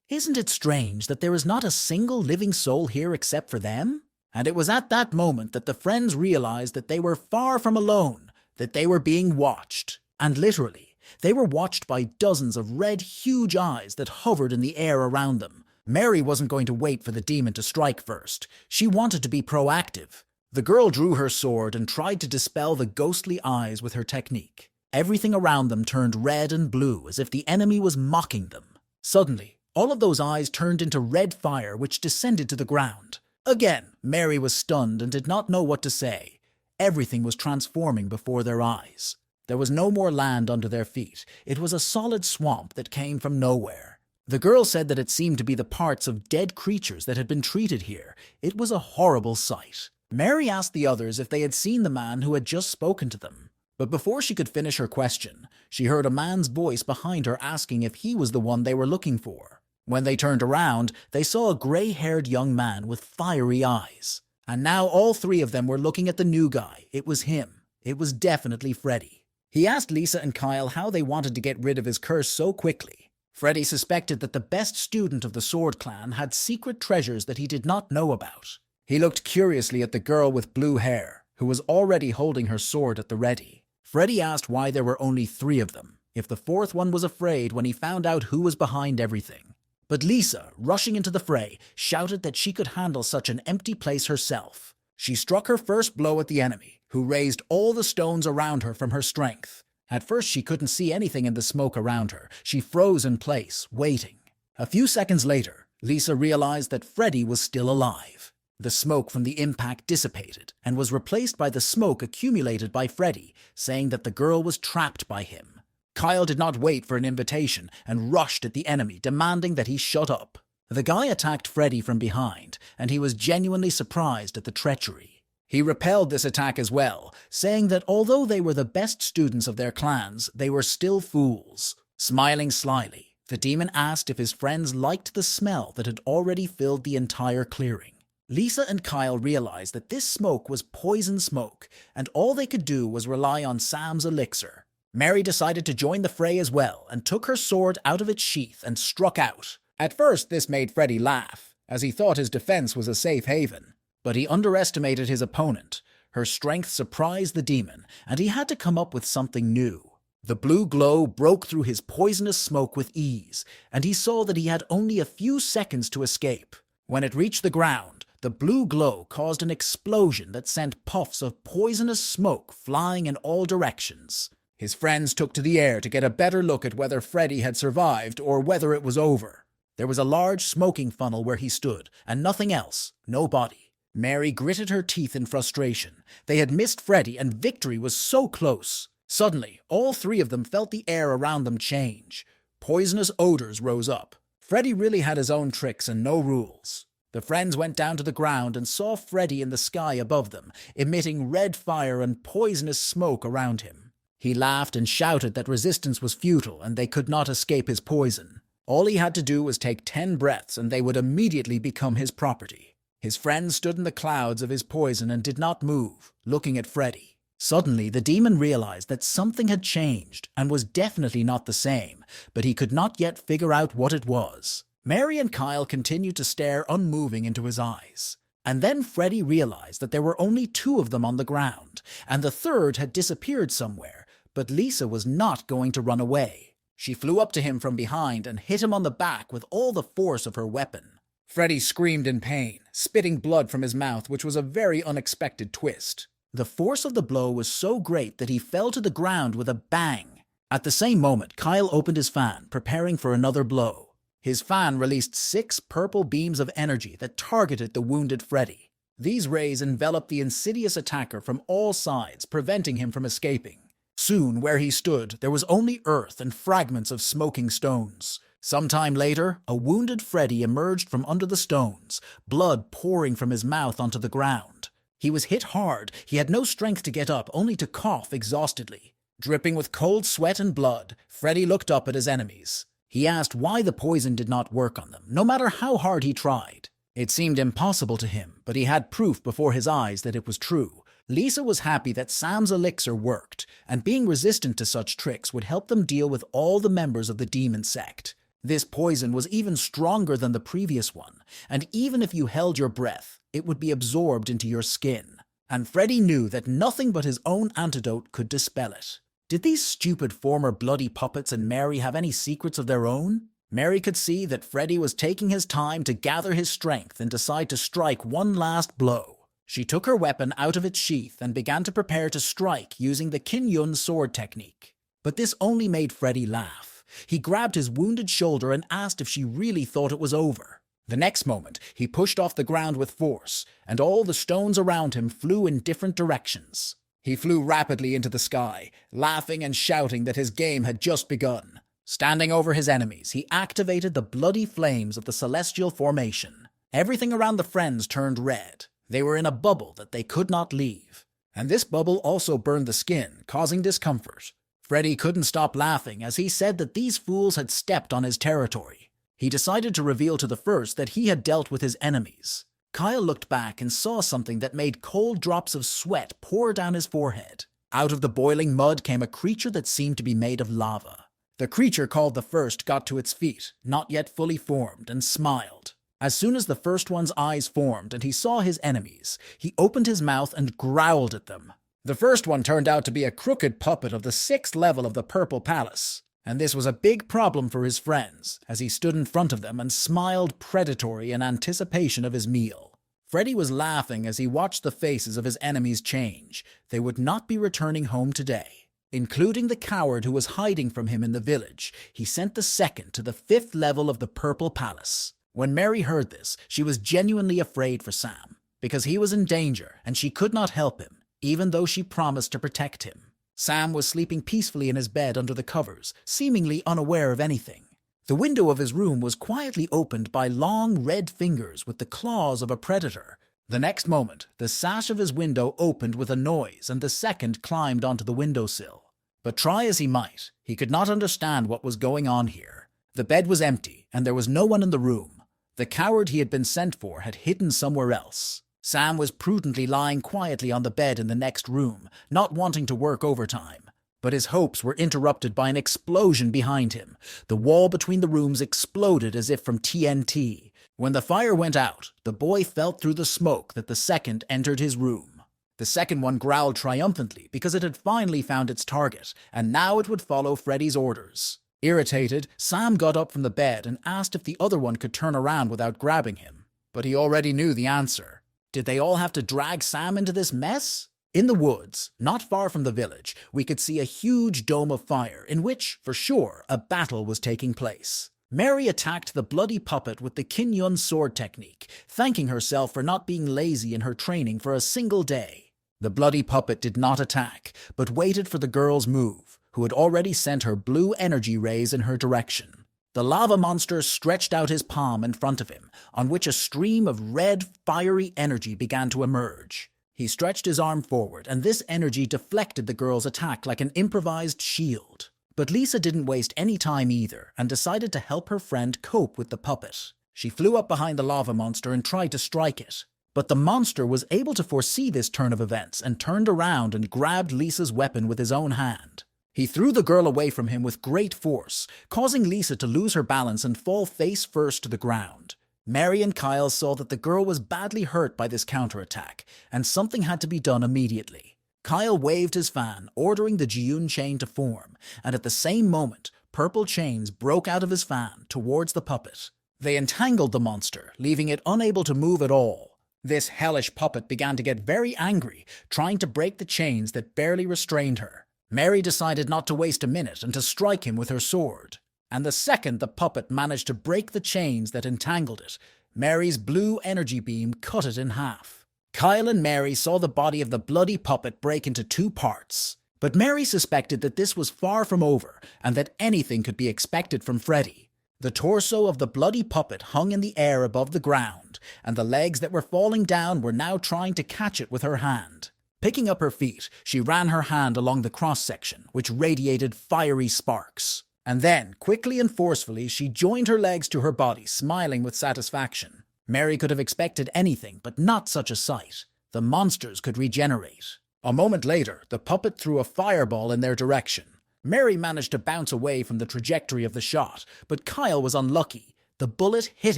"Isn't it strange that there is not a single living soul here except for them?" And it was at that moment that the friends realized that they were far from alone, that they were being watched. And literally, they were watched by dozens of red, huge eyes that hovered in the air around them. Mary wasn't going to wait for the demon to strike first. She wanted to be proactive. The girl drew her sword and tried to dispel the ghostly eyes with her technique. Everything around them turned red and blue as if the enemy was mocking them. Suddenly, all of those eyes turned into red fire which descended to the ground. Again, Mary was stunned and did not know what to say. Everything was transforming before their eyes. There was no more land under their feet. It was a solid swamp that came from nowhere. The girl said that it seemed to be the parts of dead creatures that had been treated here. It was a horrible sight. Mary asked the others if they had seen the man who had just spoken to them. But before she could finish her question, she heard a man's voice behind her asking if he was the one they were looking for. When they turned around, they saw a gray-haired young man with fiery eyes. And now all 3 of them were looking at the new guy. It was him. It was definitely Freddy. He asked Lisa and Kyle how they wanted to get rid of his curse so quickly. Freddy suspected that the best student of the Sword Clan had secret treasures that he did not know about. He looked curiously at the girl with blue hair, who was already holding her sword at the ready. Freddy asked why there were only 3 of them, if the 4th one was afraid when he found out who was behind everything. But Lisa, rushing into the fray, shouted that she could handle such an empty place herself. She struck her first blow at the enemy, who raised all the stones around her from her strength. At first she couldn't see anything in the smoke around her. She froze in place, waiting. A few seconds later, Lisa realized that Freddy was still alive. The smoke from the impact dissipated and was replaced by the smoke accumulated by Freddy, saying that the girl was trapped by him. Kyle did not wait for an invitation and rushed at the enemy, demanding that he shut up. The guy attacked Freddy from behind, and he was genuinely surprised at the treachery. He repelled this attack as well, saying that although they were the best students of their clans, they were still fools. Smiling slyly, the demon asked if his friends liked the smell that had already filled the entire clearing. Lisa and Kyle realized that this smoke was poison smoke, and all they could do was rely on Sam's elixir. Mary decided to join the fray as well, and took her sword out of its sheath and struck out. At first, this made Freddy laugh, as he thought his defense was a safe haven. But he underestimated his opponent. Her strength surprised the demon, and he had to come up with something new. The blue glow broke through his poisonous smoke with ease, and he saw that he had only a few seconds to escape. When it reached the ground, the blue glow caused an explosion that sent puffs of poisonous smoke flying in all directions. His friends took to the air to get a better look at whether Freddy had survived or whether it was over. There was a large smoking funnel where he stood, and nothing else, no body. Mary gritted her teeth in frustration. They had missed Freddy, and victory was so close. Suddenly, all 3 of them felt the air around them change. Poisonous odors rose up. Freddy really had his own tricks and no rules. The friends went down to the ground and saw Freddy in the sky above them, emitting red fire and poisonous smoke around him. He laughed and shouted that resistance was futile and they could not escape his poison. All he had to do was take 10 breaths and they would immediately become his property. His friends stood in the clouds of his poison and did not move, looking at Freddy. Suddenly, the demon realized that something had changed and was definitely not the same, but he could not yet figure out what it was. Mary and Kyle continued to stare unmoving into his eyes. And then Freddy realized that there were only two of them on the ground, and the third had disappeared somewhere, but Lisa was not going to run away. She flew up to him from behind and hit him on the back with all the force of her weapon. Freddy screamed in pain, spitting blood from his mouth, which was a very unexpected twist. The force of the blow was so great that he fell to the ground with a bang. At the same moment, Kyle opened his fan, preparing for another blow. His fan released 6 purple beams of energy that targeted the wounded Freddy. These rays enveloped the insidious attacker from all sides, preventing him from escaping. Soon, where he stood, there was only earth and fragments of smoking stones. Sometime later, a wounded Freddy emerged from under the stones, blood pouring from his mouth onto the ground. He was hit hard. He had no strength to get up, only to cough exhaustedly. Dripping with cold sweat and blood, Freddy looked up at his enemies. He asked why the poison did not work on them, no matter how hard he tried. It seemed impossible to him, but he had proof before his eyes that it was true. Lisa was happy that Sam's elixir worked, and being resistant to such tricks would help them deal with all the members of the demon sect. This poison was even stronger than the previous one, and even if you held your breath, it would be absorbed into your skin. And Freddy knew that nothing but his own antidote could dispel it. Did these stupid former bloody puppets and Mary have any secrets of their own? Mary could see that Freddy was taking his time to gather his strength and decide to strike one last blow. She took her weapon out of its sheath and began to prepare to strike using the Kinyun sword technique. But this only made Freddy laugh. He grabbed his wounded shoulder and asked if she really thought it was over. The next moment, he pushed off the ground with force, and all the stones around him flew in different directions. He flew rapidly into the sky, laughing and shouting that his game had just begun. Standing over his enemies, he activated the bloody flames of the celestial formation. Everything around the friends turned red. They were in a bubble that they could not leave. And this bubble also burned the skin, causing discomfort. Freddy couldn't stop laughing as he said that these fools had stepped on his territory. He decided to reveal to the first that he had dealt with his enemies. Kyle looked back and saw something that made cold drops of sweat pour down his forehead. Out of the boiling mud came a creature that seemed to be made of lava. The creature called the first got to its feet, not yet fully formed, and smiled. As soon as the first one's eyes formed and he saw his enemies, he opened his mouth and growled at them. The first one turned out to be a crooked puppet of the 6th level of the Purple Palace, and this was a big problem for his friends, as he stood in front of them and smiled predatory in anticipation of his meal. Freddy was laughing as he watched the faces of his enemies change. They would not be returning home today. Including the coward who was hiding from him in the village, he sent the second to the 5th level of the Purple Palace. When Mary heard this, she was genuinely afraid for Sam, because he was in danger and she could not help him, even though she promised to protect him. Sam was sleeping peacefully in his bed under the covers, seemingly unaware of anything. The window of his room was quietly opened by long red fingers with the claws of a predator. The next moment, the sash of his window opened with a noise and the second climbed onto the windowsill. But try as he might, he could not understand what was going on here. The bed was empty and there was no one in the room. The coward he had been sent for had hidden somewhere else. Sam was prudently lying quietly on the bed in the next room, not wanting to work overtime. But his hopes were interrupted by an explosion behind him. The wall between the rooms exploded as if from TNT. When the fire went out, the boy felt through the smoke that the second entered his room. The second one growled triumphantly because it had finally found its target, and now it would follow Freddy's orders. Irritated, Sam got up from the bed and asked if the other one could turn around without grabbing him. But he already knew the answer. Did they all have to drag Sam into this mess? In the woods, not far from the village, we could see a huge dome of fire in which, for sure, a battle was taking place. Mary attacked the bloody puppet with the Kinyun sword technique, thanking herself for not being lazy in her training for a single day. The bloody puppet did not attack, but waited for the girl's move, who had already sent her blue energy rays in her direction. The lava monster stretched out his palm in front of him, on which a stream of red, fiery energy began to emerge. He stretched his arm forward, and this energy deflected the girl's attack like an improvised shield. But Lisa didn't waste any time either, and decided to help her friend cope with the puppet. She flew up behind the lava monster and tried to strike it. But the monster was able to foresee this turn of events and turned around and grabbed Lisa's weapon with his own hand. He threw the girl away from him with great force, causing Lisa to lose her balance and fall face first to the ground. Mary and Kyle saw that the girl was badly hurt by this counterattack, and something had to be done immediately. Kyle waved his fan, ordering the Ji-Yun chain to form, and at the same moment, purple chains broke out of his fan towards the puppet. They entangled the monster, leaving it unable to move at all. This hellish puppet began to get very angry, trying to break the chains that barely restrained her. Mary decided not to waste a minute and to strike him with her sword. And the second the puppet managed to break the chains that entangled it, Mary's blue energy beam cut it in half. Kyle and Mary saw the body of the bloody puppet break into 2 parts. But Mary suspected that this was far from over and that anything could be expected from Freddy. The torso of the bloody puppet hung in the air above the ground, and the legs that were falling down were now trying to catch it with her hand. Picking up her feet, she ran her hand along the cross-section, which radiated fiery sparks. And then, quickly and forcefully, she joined her legs to her body, smiling with satisfaction. Mary could have expected anything, but not such a sight. The monsters could regenerate. A moment later, the puppet threw a fireball in their direction. Mary managed to bounce away from the trajectory of the shot, but Kyle was unlucky. The bullet hit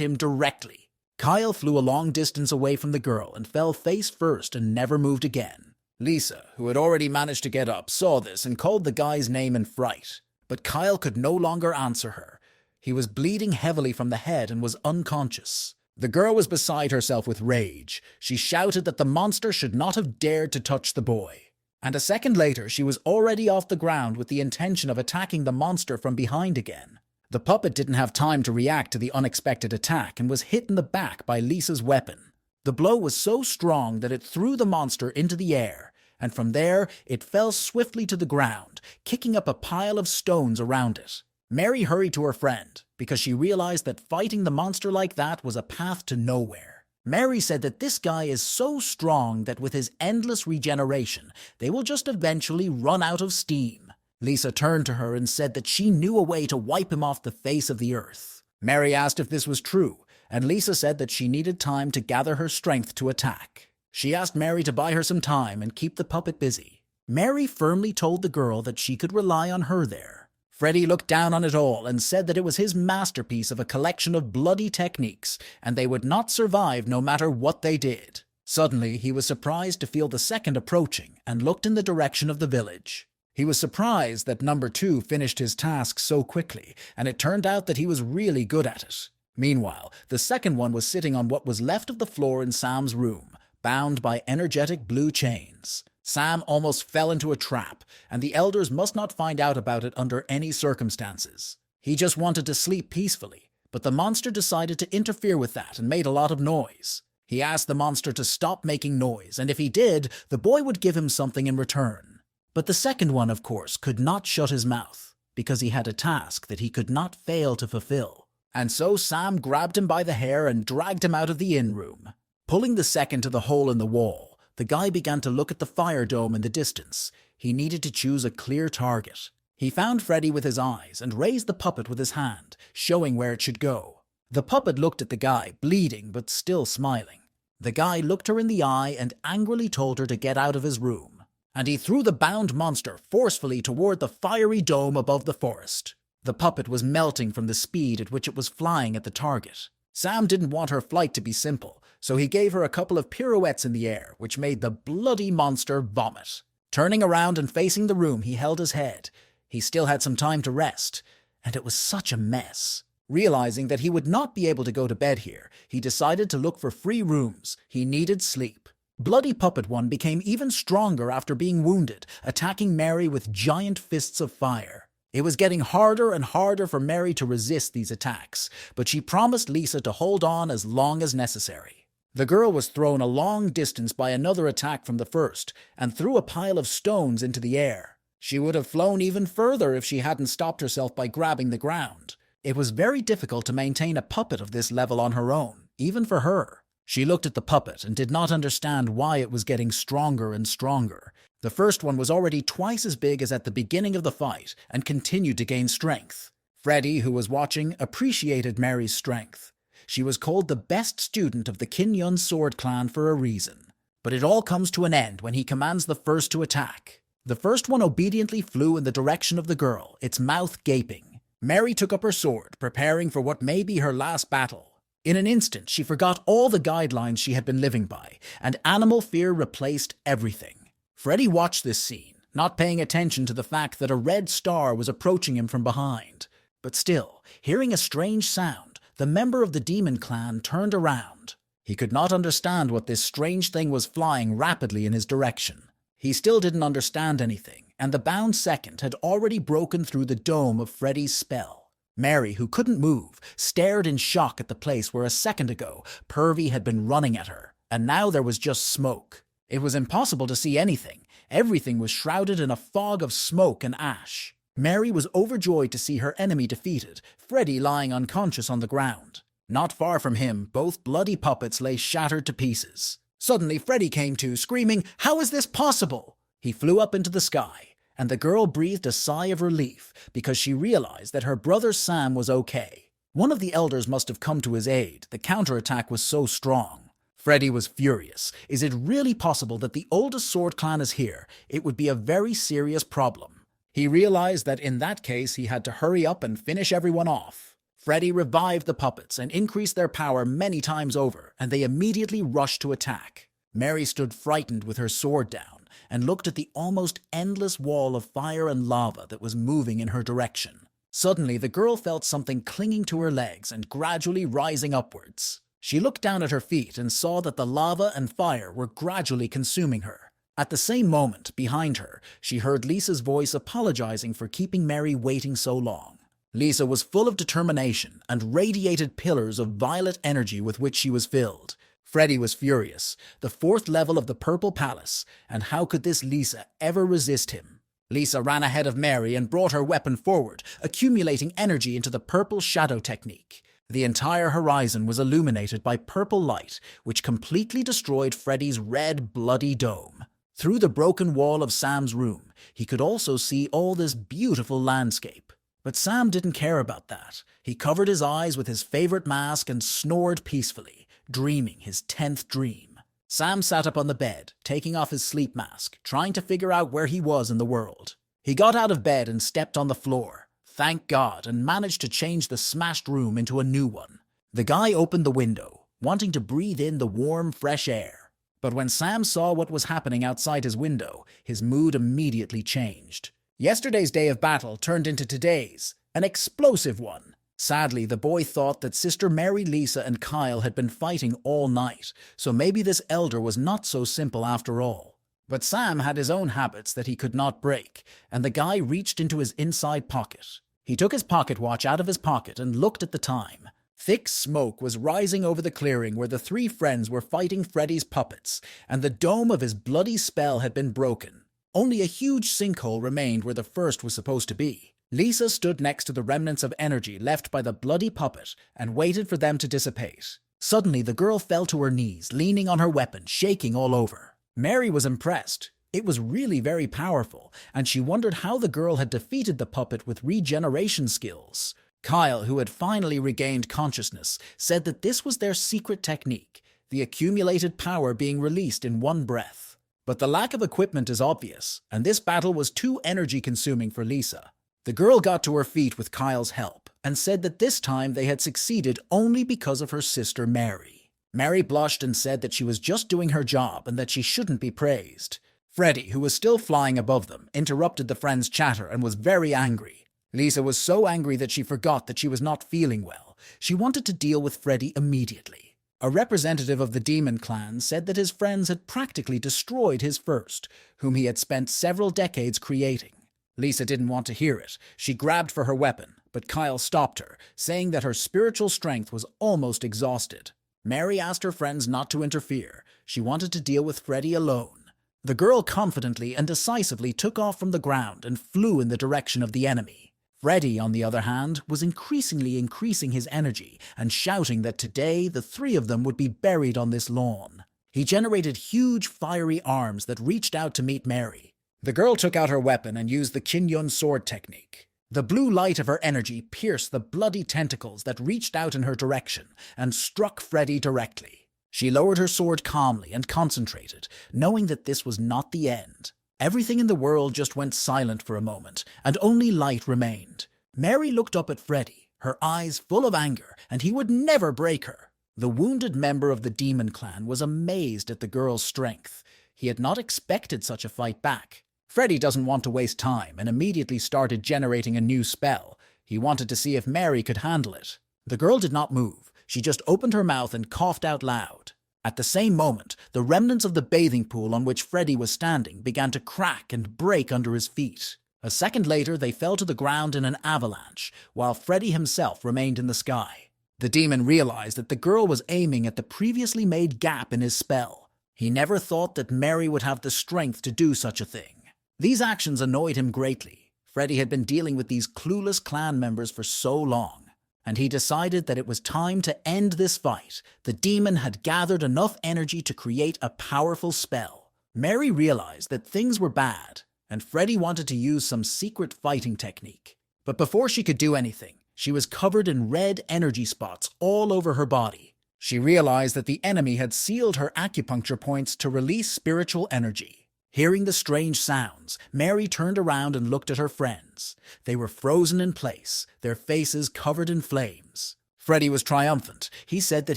him directly. Kyle flew a long distance away from the girl and fell face first and never moved again. Lisa, who had already managed to get up, saw this and called the guy's name in fright. But Kyle could no longer answer her. He was bleeding heavily from the head and was unconscious. The girl was beside herself with rage. She shouted that the monster should not have dared to touch the boy. And a second later, she was already off the ground with the intention of attacking the monster from behind again. The puppet didn't have time to react to the unexpected attack and was hit in the back by Lisa's weapon. The blow was so strong that it threw the monster into the air, and from there it fell swiftly to the ground, kicking up a pile of stones around it. Mary hurried to her friend, because she realized that fighting the monster like that was a path to nowhere. Mary said that this guy is so strong that with his endless regeneration, they will just eventually run out of steam. Lisa turned to her and said that she knew a way to wipe him off the face of the earth. Mary asked if this was true, and Lisa said that she needed time to gather her strength to attack. She asked Mary to buy her some time and keep the puppet busy. Mary firmly told the girl that she could rely on her there. Freddy looked down on it all and said that it was his masterpiece of a collection of bloody techniques, and they would not survive no matter what they did. Suddenly, he was surprised to feel the second approaching and looked in the direction of the village. He was surprised that number 2 finished his task so quickly, and it turned out that he was really good at it. Meanwhile, the second one was sitting on what was left of the floor in Sam's room, bound by energetic blue chains. Sam almost fell into a trap, and the elders must not find out about it under any circumstances. He just wanted to sleep peacefully, but the monster decided to interfere with that and made a lot of noise. He asked the monster to stop making noise, and if he did, the boy would give him something in return. But the second one, of course, could not shut his mouth, because he had a task that he could not fail to fulfill. And so Sam grabbed him by the hair and dragged him out of the inn room. Pulling the second to the hole in the wall, the guy began to look at the fire dome in the distance. He needed to choose a clear target. He found Freddy with his eyes and raised the puppet with his hand, showing where it should go. The puppet looked at the guy, bleeding but still smiling. The guy looked her in the eye and angrily told her to get out of his room. And he threw the bound monster forcefully toward the fiery dome above the forest. The puppet was melting from the speed at which it was flying at the target. Sam didn't want her flight to be simple, so he gave her a couple of pirouettes in the air, which made the bloody monster vomit. Turning around and facing the room, he held his head. He still had some time to rest, and it was such a mess. Realizing that he would not be able to go to bed here, he decided to look for free rooms. He needed sleep. Bloody Puppet 1 became even stronger after being wounded, attacking Mary with giant fists of fire. It was getting harder and harder for Mary to resist these attacks, but she promised Lisa to hold on as long as necessary. The girl was thrown a long distance by another attack from the first, and threw a pile of stones into the air. She would have flown even further if she hadn't stopped herself by grabbing the ground. It was very difficult to maintain a puppet of this level on her own, even for her. She looked at the puppet and did not understand why it was getting stronger and stronger. The first one was already twice as big as at the beginning of the fight and continued to gain strength. Freddy, who was watching, appreciated Mary's strength. She was called the best student of the Kin-Yun sword clan for a reason. But it all comes to an end when he commands the first to attack. The first one obediently flew in the direction of the girl, its mouth gaping. Mary took up her sword, preparing for what may be her last battle. In an instant, she forgot all the guidelines she had been living by, and animal fear replaced everything. Freddy watched this scene, not paying attention to the fact that a red star was approaching him from behind. But still, hearing a strange sound, the member of the demon clan turned around. He could not understand what this strange thing was flying rapidly in his direction. He still didn't understand anything, and the bound second had already broken through the dome of Freddy's spell. Mary, who couldn't move, stared in shock at the place where a second ago Pervy had been running at her, and now there was just smoke. It was impossible to see anything. Everything was shrouded in a fog of smoke and ash. Mary was overjoyed to see her enemy defeated, Freddy lying unconscious on the ground. Not far from him, both bloody puppets lay shattered to pieces. Suddenly, Freddy came to, screaming, "How is this possible?" He flew up into the sky, and the girl breathed a sigh of relief because she realized that her brother Sam was okay. One of the elders must have come to his aid. The counterattack was so strong. Freddy was furious. Is it really possible that the oldest sword clan is here? It would be a very serious problem. He realized that in that case he had to hurry up and finish everyone off. Freddy revived the puppets and increased their power many times over, and they immediately rushed to attack. Mary stood frightened with her sword down and looked at the almost endless wall of fire and lava that was moving in her direction. Suddenly, the girl felt something clinging to her legs and gradually rising upwards. She looked down at her feet and saw that the lava and fire were gradually consuming her. At the same moment, behind her, she heard Lisa's voice apologizing for keeping Mary waiting so long. Lisa was full of determination and radiated pillars of violet energy with which she was filled. Freddy was furious, the fourth level of the Purple Palace, and how could this Lisa ever resist him? Lisa ran ahead of Mary and brought her weapon forward, accumulating energy into the purple shadow technique. The entire horizon was illuminated by purple light, which completely destroyed Freddy's red, bloody dome. Through the broken wall of Sam's room, he could also see all this beautiful landscape. But Sam didn't care about that. He covered his eyes with his favorite mask and snored peacefully, dreaming his 10th dream. Sam sat up on the bed, taking off his sleep mask, trying to figure out where he was in the world. He got out of bed and stepped on the floor, thank God, and managed to change the smashed room into a new one. The guy opened the window, wanting to breathe in the warm, fresh air. But when Sam saw what was happening outside his window, his mood immediately changed. Yesterday's day of battle turned into today's, an explosive one. Sadly, the boy thought that Sister Mary, Lisa, and Kyle had been fighting all night, so maybe this elder was not so simple after all. But Sam had his own habits that he could not break, and the guy reached into his inside pocket. He took his pocket watch out of his pocket and looked at the time. Thick smoke was rising over the clearing where the three friends were fighting Freddy's puppets, and the dome of his bloody spell had been broken. Only a huge sinkhole remained where the first was supposed to be. Lisa stood next to the remnants of energy left by the bloody puppet and waited for them to dissipate. Suddenly, the girl fell to her knees, leaning on her weapon, shaking all over. Mary was impressed. It was really very powerful, and she wondered how the girl had defeated the puppet with regeneration skills. Kyle, who had finally regained consciousness, said that this was their secret technique, the accumulated power being released in one breath. But the lack of equipment is obvious, and this battle was too energy-consuming for Lisa. The girl got to her feet with Kyle's help, and said that this time they had succeeded only because of her sister Mary. Mary blushed and said that she was just doing her job and that she shouldn't be praised. Freddy, who was still flying above them, interrupted the friends' chatter and was very angry. Lisa was so angry that she forgot that she was not feeling well. She wanted to deal with Freddy immediately. A representative of the demon clan said that his friends had practically destroyed his first, whom he had spent several decades creating. Lisa didn't want to hear it. She grabbed for her weapon, but Kyle stopped her, saying that her spiritual strength was almost exhausted. Mary asked her friends not to interfere. She wanted to deal with Freddy alone. The girl confidently and decisively took off from the ground and flew in the direction of the enemy. Freddy, on the other hand, was increasingly increasing his energy and shouting that today the three of them would be buried on this lawn. He generated huge fiery arms that reached out to meet Mary. The girl took out her weapon and used the Kinyun sword technique. The blue light of her energy pierced the bloody tentacles that reached out in her direction and struck Freddy directly. She lowered her sword calmly and concentrated, knowing that this was not the end. Everything in the world just went silent for a moment, and only light remained. Mary looked up at Freddy, her eyes full of anger, and he would never break her. The wounded member of the demon clan was amazed at the girl's strength. He had not expected such a fight back. Freddy doesn't want to waste time and immediately started generating a new spell. He wanted to see if Mary could handle it. The girl did not move. She just opened her mouth and coughed out loud. At the same moment, the remnants of the bathing pool on which Freddy was standing began to crack and break under his feet. A second later, they fell to the ground in an avalanche, while Freddy himself remained in the sky. The demon realized that the girl was aiming at the previously made gap in his spell. He never thought that Mary would have the strength to do such a thing. These actions annoyed him greatly. Freddy had been dealing with these clueless clan members for so long, and he decided that it was time to end this fight. The demon had gathered enough energy to create a powerful spell. Mary realized that things were bad, and Freddy wanted to use some secret fighting technique. But before she could do anything, she was covered in red energy spots all over her body. She realized that the enemy had sealed her acupuncture points to release spiritual energy. Hearing the strange sounds, Mary turned around and looked at her friends. They were frozen in place, their faces covered in flames. Freddy was triumphant. He said that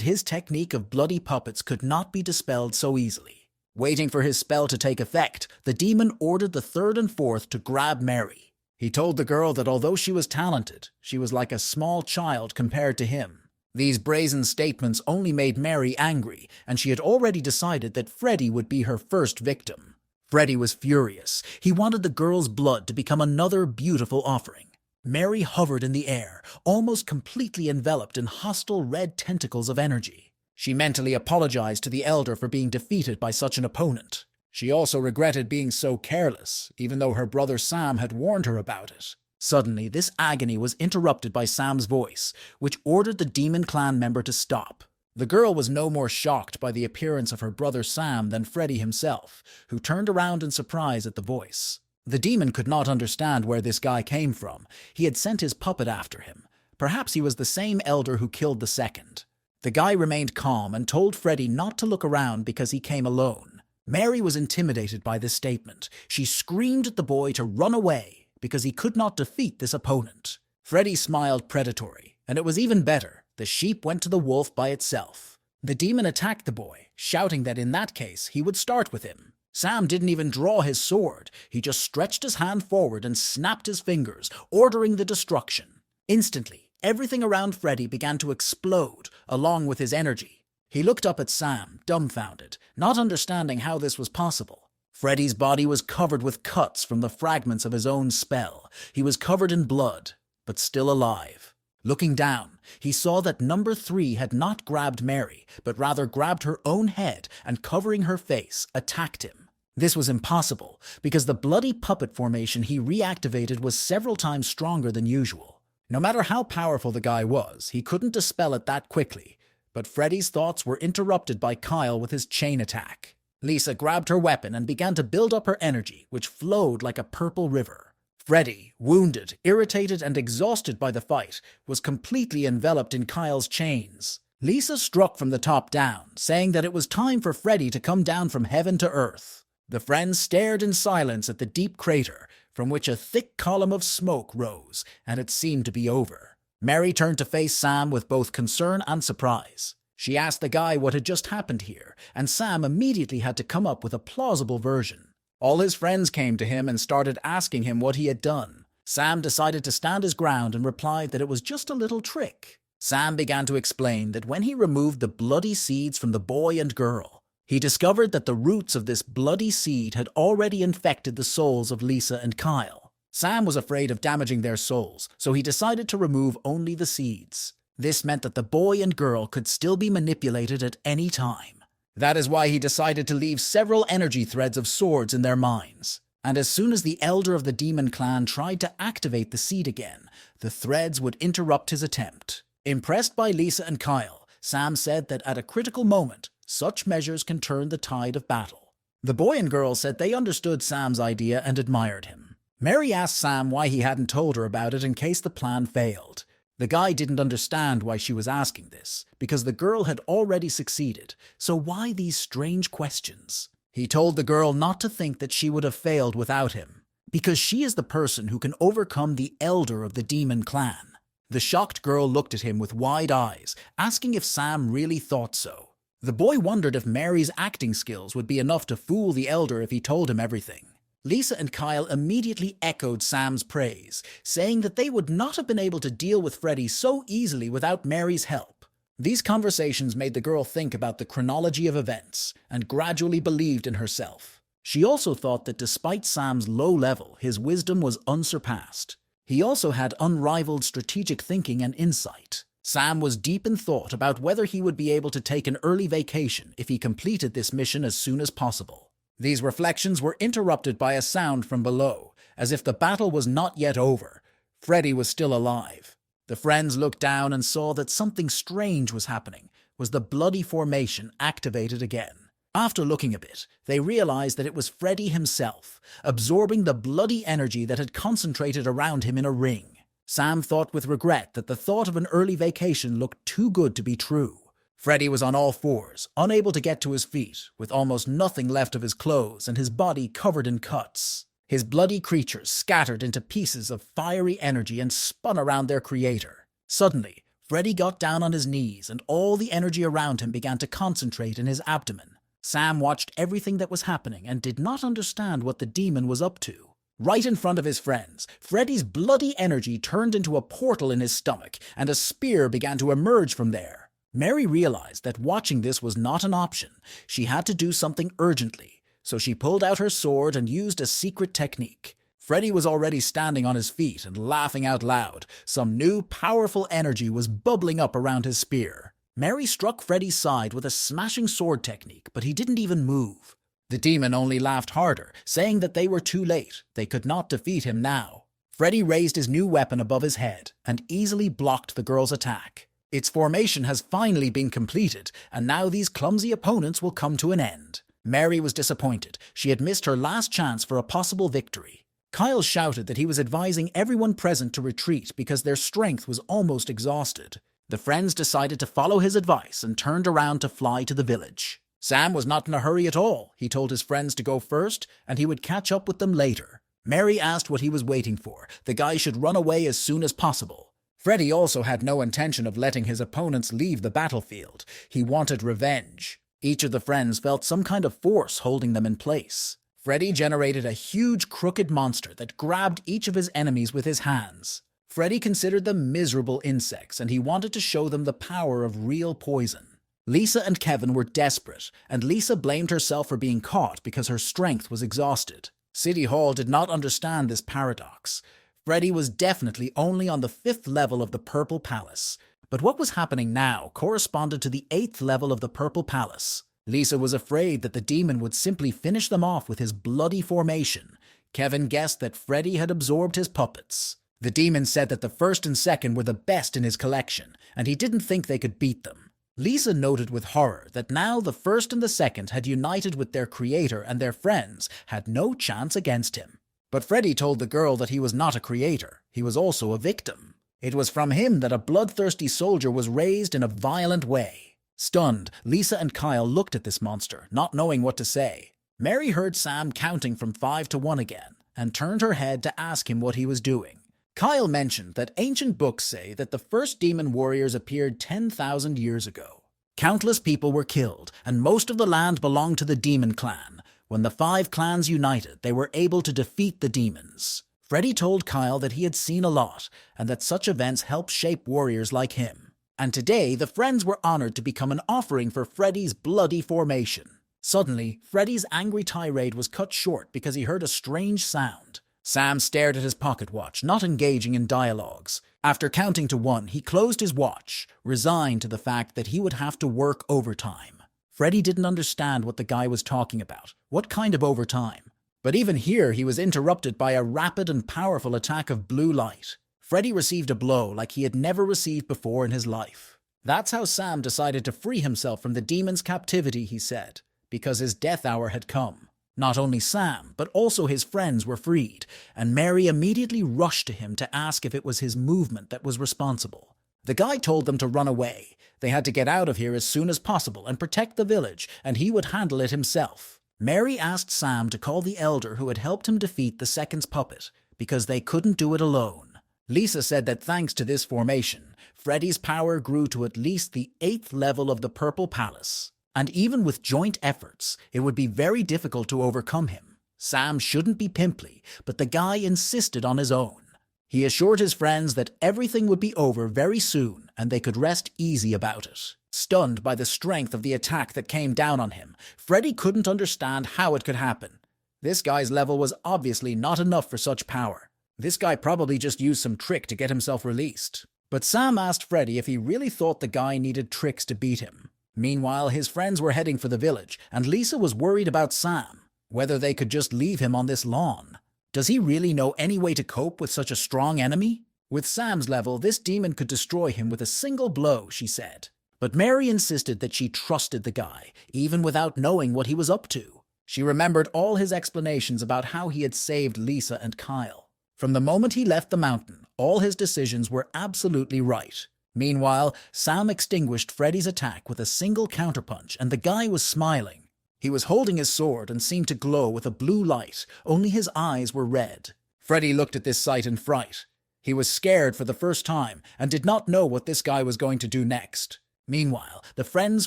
his technique of bloody puppets could not be dispelled so easily. Waiting for his spell to take effect, the demon ordered the third and fourth to grab Mary. He told the girl that although she was talented, she was like a small child compared to him. These brazen statements only made Mary angry, and she had already decided that Freddy would be her first victim. Freddy was furious. He wanted the girl's blood to become another beautiful offering. Mary hovered in the air, almost completely enveloped in hostile red tentacles of energy. She mentally apologized to the elder for being defeated by such an opponent. She also regretted being so careless, even though her brother Sam had warned her about it. Suddenly, this agony was interrupted by Sam's voice, which ordered the demon clan member to stop. The girl was no more shocked by the appearance of her brother Sam than Freddy himself, who turned around in surprise at the voice. The demon could not understand where this guy came from. He had sent his puppet after him. Perhaps he was the same elder who killed the second. The guy remained calm and told Freddy not to look around because he came alone. Mary was intimidated by this statement. She screamed at the boy to run away because he could not defeat this opponent. Freddy smiled predatory, and it was even better. The sheep went to the wolf by itself. The demon attacked the boy, shouting that in that case he would start with him. Sam didn't even draw his sword. He just stretched his hand forward and snapped his fingers, ordering the destruction. Instantly, everything around Freddy began to explode, along with his energy. He looked up at Sam, dumbfounded, not understanding how this was possible. Freddy's body was covered with cuts from the fragments of his own spell. He was covered in blood, but still alive. Looking down, he saw that number 3 had not grabbed Mary, but rather grabbed her own head and, covering her face, attacked him. This was impossible, because the bloody puppet formation he reactivated was several times stronger than usual. No matter how powerful the guy was, he couldn't dispel it that quickly. But Freddy's thoughts were interrupted by Kyle with his chain attack. Lisa grabbed her weapon and began to build up her energy, which flowed like a purple river. Freddy, wounded, irritated, and exhausted by the fight, was completely enveloped in Kyle's chains. Lisa struck from the top down, saying that it was time for Freddy to come down from heaven to earth. The friends stared in silence at the deep crater, from which a thick column of smoke rose, and it seemed to be over. Mary turned to face Sam with both concern and surprise. She asked the guy what had just happened here, and Sam immediately had to come up with a plausible version. All his friends came to him and started asking him what he had done. Sam decided to stand his ground and replied that it was just a little trick. Sam began to explain that when he removed the bloody seeds from the boy and girl, he discovered that the roots of this bloody seed had already infected the souls of Lisa and Kyle. Sam was afraid of damaging their souls, so he decided to remove only the seeds. This meant that the boy and girl could still be manipulated at any time. That is why he decided to leave several energy threads of swords in their minds. And as soon as the elder of the demon clan tried to activate the seed again, the threads would interrupt his attempt. Impressed by Lisa and Kyle, Sam said that at a critical moment, such measures can turn the tide of battle. The boy and girl said they understood Sam's idea and admired him. Mary asked Sam why he hadn't told her about it in case the plan failed. The guy didn't understand why she was asking this, because the girl had already succeeded, so why these strange questions? He told the girl not to think that she would have failed without him, because she is the person who can overcome the elder of the demon clan. The shocked girl looked at him with wide eyes, asking if Sam really thought so. The boy wondered if Mary's acting skills would be enough to fool the elder if he told him everything. Lisa and Kyle immediately echoed Sam's praise, saying that they would not have been able to deal with Freddy so easily without Mary's help. These conversations made the girl think about the chronology of events and gradually believed in herself. She also thought that despite Sam's low level, his wisdom was unsurpassed. He also had unrivaled strategic thinking and insight. Sam was deep in thought about whether he would be able to take an early vacation if he completed this mission as soon as possible. These reflections were interrupted by a sound from below, as if the battle was not yet over. Freddy was still alive. The friends looked down and saw that something strange was happening. Was the bloody formation activated again? After looking a bit, they realized that it was Freddy himself, absorbing the bloody energy that had concentrated around him in a ring. Sam thought with regret that the thought of an early vacation looked too good to be true. Freddy was on all fours, unable to get to his feet, with almost nothing left of his clothes and his body covered in cuts. His bloody creatures scattered into pieces of fiery energy and spun around their creator. Suddenly, Freddy got down on his knees and all the energy around him began to concentrate in his abdomen. Sam watched everything that was happening and did not understand what the demon was up to. Right in front of his friends, Freddy's bloody energy turned into a portal in his stomach and a spear began to emerge from there. Mary realized that watching this was not an option. She had to do something urgently, so she pulled out her sword and used a secret technique. Freddy was already standing on his feet and laughing out loud. Some new, powerful energy was bubbling up around his spear. Mary struck Freddy's side with a smashing sword technique, but he didn't even move. The demon only laughed harder, saying that they were too late. They could not defeat him now. Freddy raised his new weapon above his head and easily blocked the girl's attack. Its formation has finally been completed, and now these clumsy opponents will come to an end. Mary was disappointed. She had missed her last chance for a possible victory. Kyle shouted that he was advising everyone present to retreat because their strength was almost exhausted. The friends decided to follow his advice and turned around to fly to the village. Sam was not in a hurry at all. He told his friends to go first, and he would catch up with them later. Mary asked what he was waiting for. The guy should run away as soon as possible. Freddy also had no intention of letting his opponents leave the battlefield. He wanted revenge. Each of the friends felt some kind of force holding them in place. Freddy generated a huge crooked monster that grabbed each of his enemies with his hands. Freddy considered them miserable insects, and he wanted to show them the power of real poison. Lisa and Kevin were desperate, and Lisa blamed herself for being caught because her strength was exhausted. City Hall did not understand this paradox. Freddy was definitely only on the 5th level of the Purple Palace, but what was happening now corresponded to the 8th level of the Purple Palace. Lisa was afraid that the demon would simply finish them off with his bloody formation. Kevin guessed that Freddy had absorbed his puppets. The demon said that the 1st and 2nd were the best in his collection, and he didn't think they could beat them. Lisa noted with horror that now the 1st and the 2nd had united with their creator and their friends had no chance against him. But Freddy told the girl that he was not a creator, he was also a victim. It was from him that a bloodthirsty soldier was raised in a violent way. Stunned, Lisa and Kyle looked at this monster, not knowing what to say. Mary heard Sam counting from 5 to 1 again, and turned her head to ask him what he was doing. Kyle mentioned that ancient books say that the first demon warriors appeared 10,000 years ago. Countless people were killed, and most of the land belonged to the demon clan. When the 5 clans united, they were able to defeat the demons. Freddy told Kyle that he had seen a lot, and that such events helped shape warriors like him. And today, the friends were honored to become an offering for Freddy's bloody formation. Suddenly, Freddy's angry tirade was cut short because he heard a strange sound. Sam stared at his pocket watch, not engaging in dialogues. After counting to 1, he closed his watch, resigned to the fact that he would have to work overtime. Freddy didn't understand what the guy was talking about. What kind of overtime? But even here, he was interrupted by a rapid and powerful attack of blue light. Freddy received a blow like he had never received before in his life. That's how Sam decided to free himself from the demon's captivity, he said, because his death hour had come. Not only Sam, but also his friends were freed, and Mary immediately rushed to him to ask if it was his movement that was responsible. The guy told them to run away. They had to get out of here as soon as possible and protect the village, and he would handle it himself. Mary asked Sam to call the elder who had helped him defeat the second's puppet, because they couldn't do it alone. Lisa said that thanks to this formation, Freddy's power grew to at least the 8th level of the Purple Palace. And even with joint efforts, it would be very difficult to overcome him. Sam shouldn't be pimply, but the guy insisted on his own. He assured his friends that everything would be over very soon and they could rest easy about it. Stunned by the strength of the attack that came down on him, Freddy couldn't understand how it could happen. This guy's level was obviously not enough for such power. This guy probably just used some trick to get himself released. But Sam asked Freddy if he really thought the guy needed tricks to beat him. Meanwhile, his friends were heading for the village, and Lisa was worried about Sam, whether they could just leave him on this lawn. Does he really know any way to cope with such a strong enemy? With Sam's level, this demon could destroy him with a single blow, she said. But Mary insisted that she trusted the guy, even without knowing what he was up to. She remembered all his explanations about how he had saved Lisa and Kyle. From the moment he left the mountain, all his decisions were absolutely right. Meanwhile, Sam extinguished Freddy's attack with a single counterpunch, and the guy was smiling. He was holding his sword and seemed to glow with a blue light, only his eyes were red. Freddy looked at this sight in fright. He was scared for the first time and did not know what this guy was going to do next. Meanwhile, the friends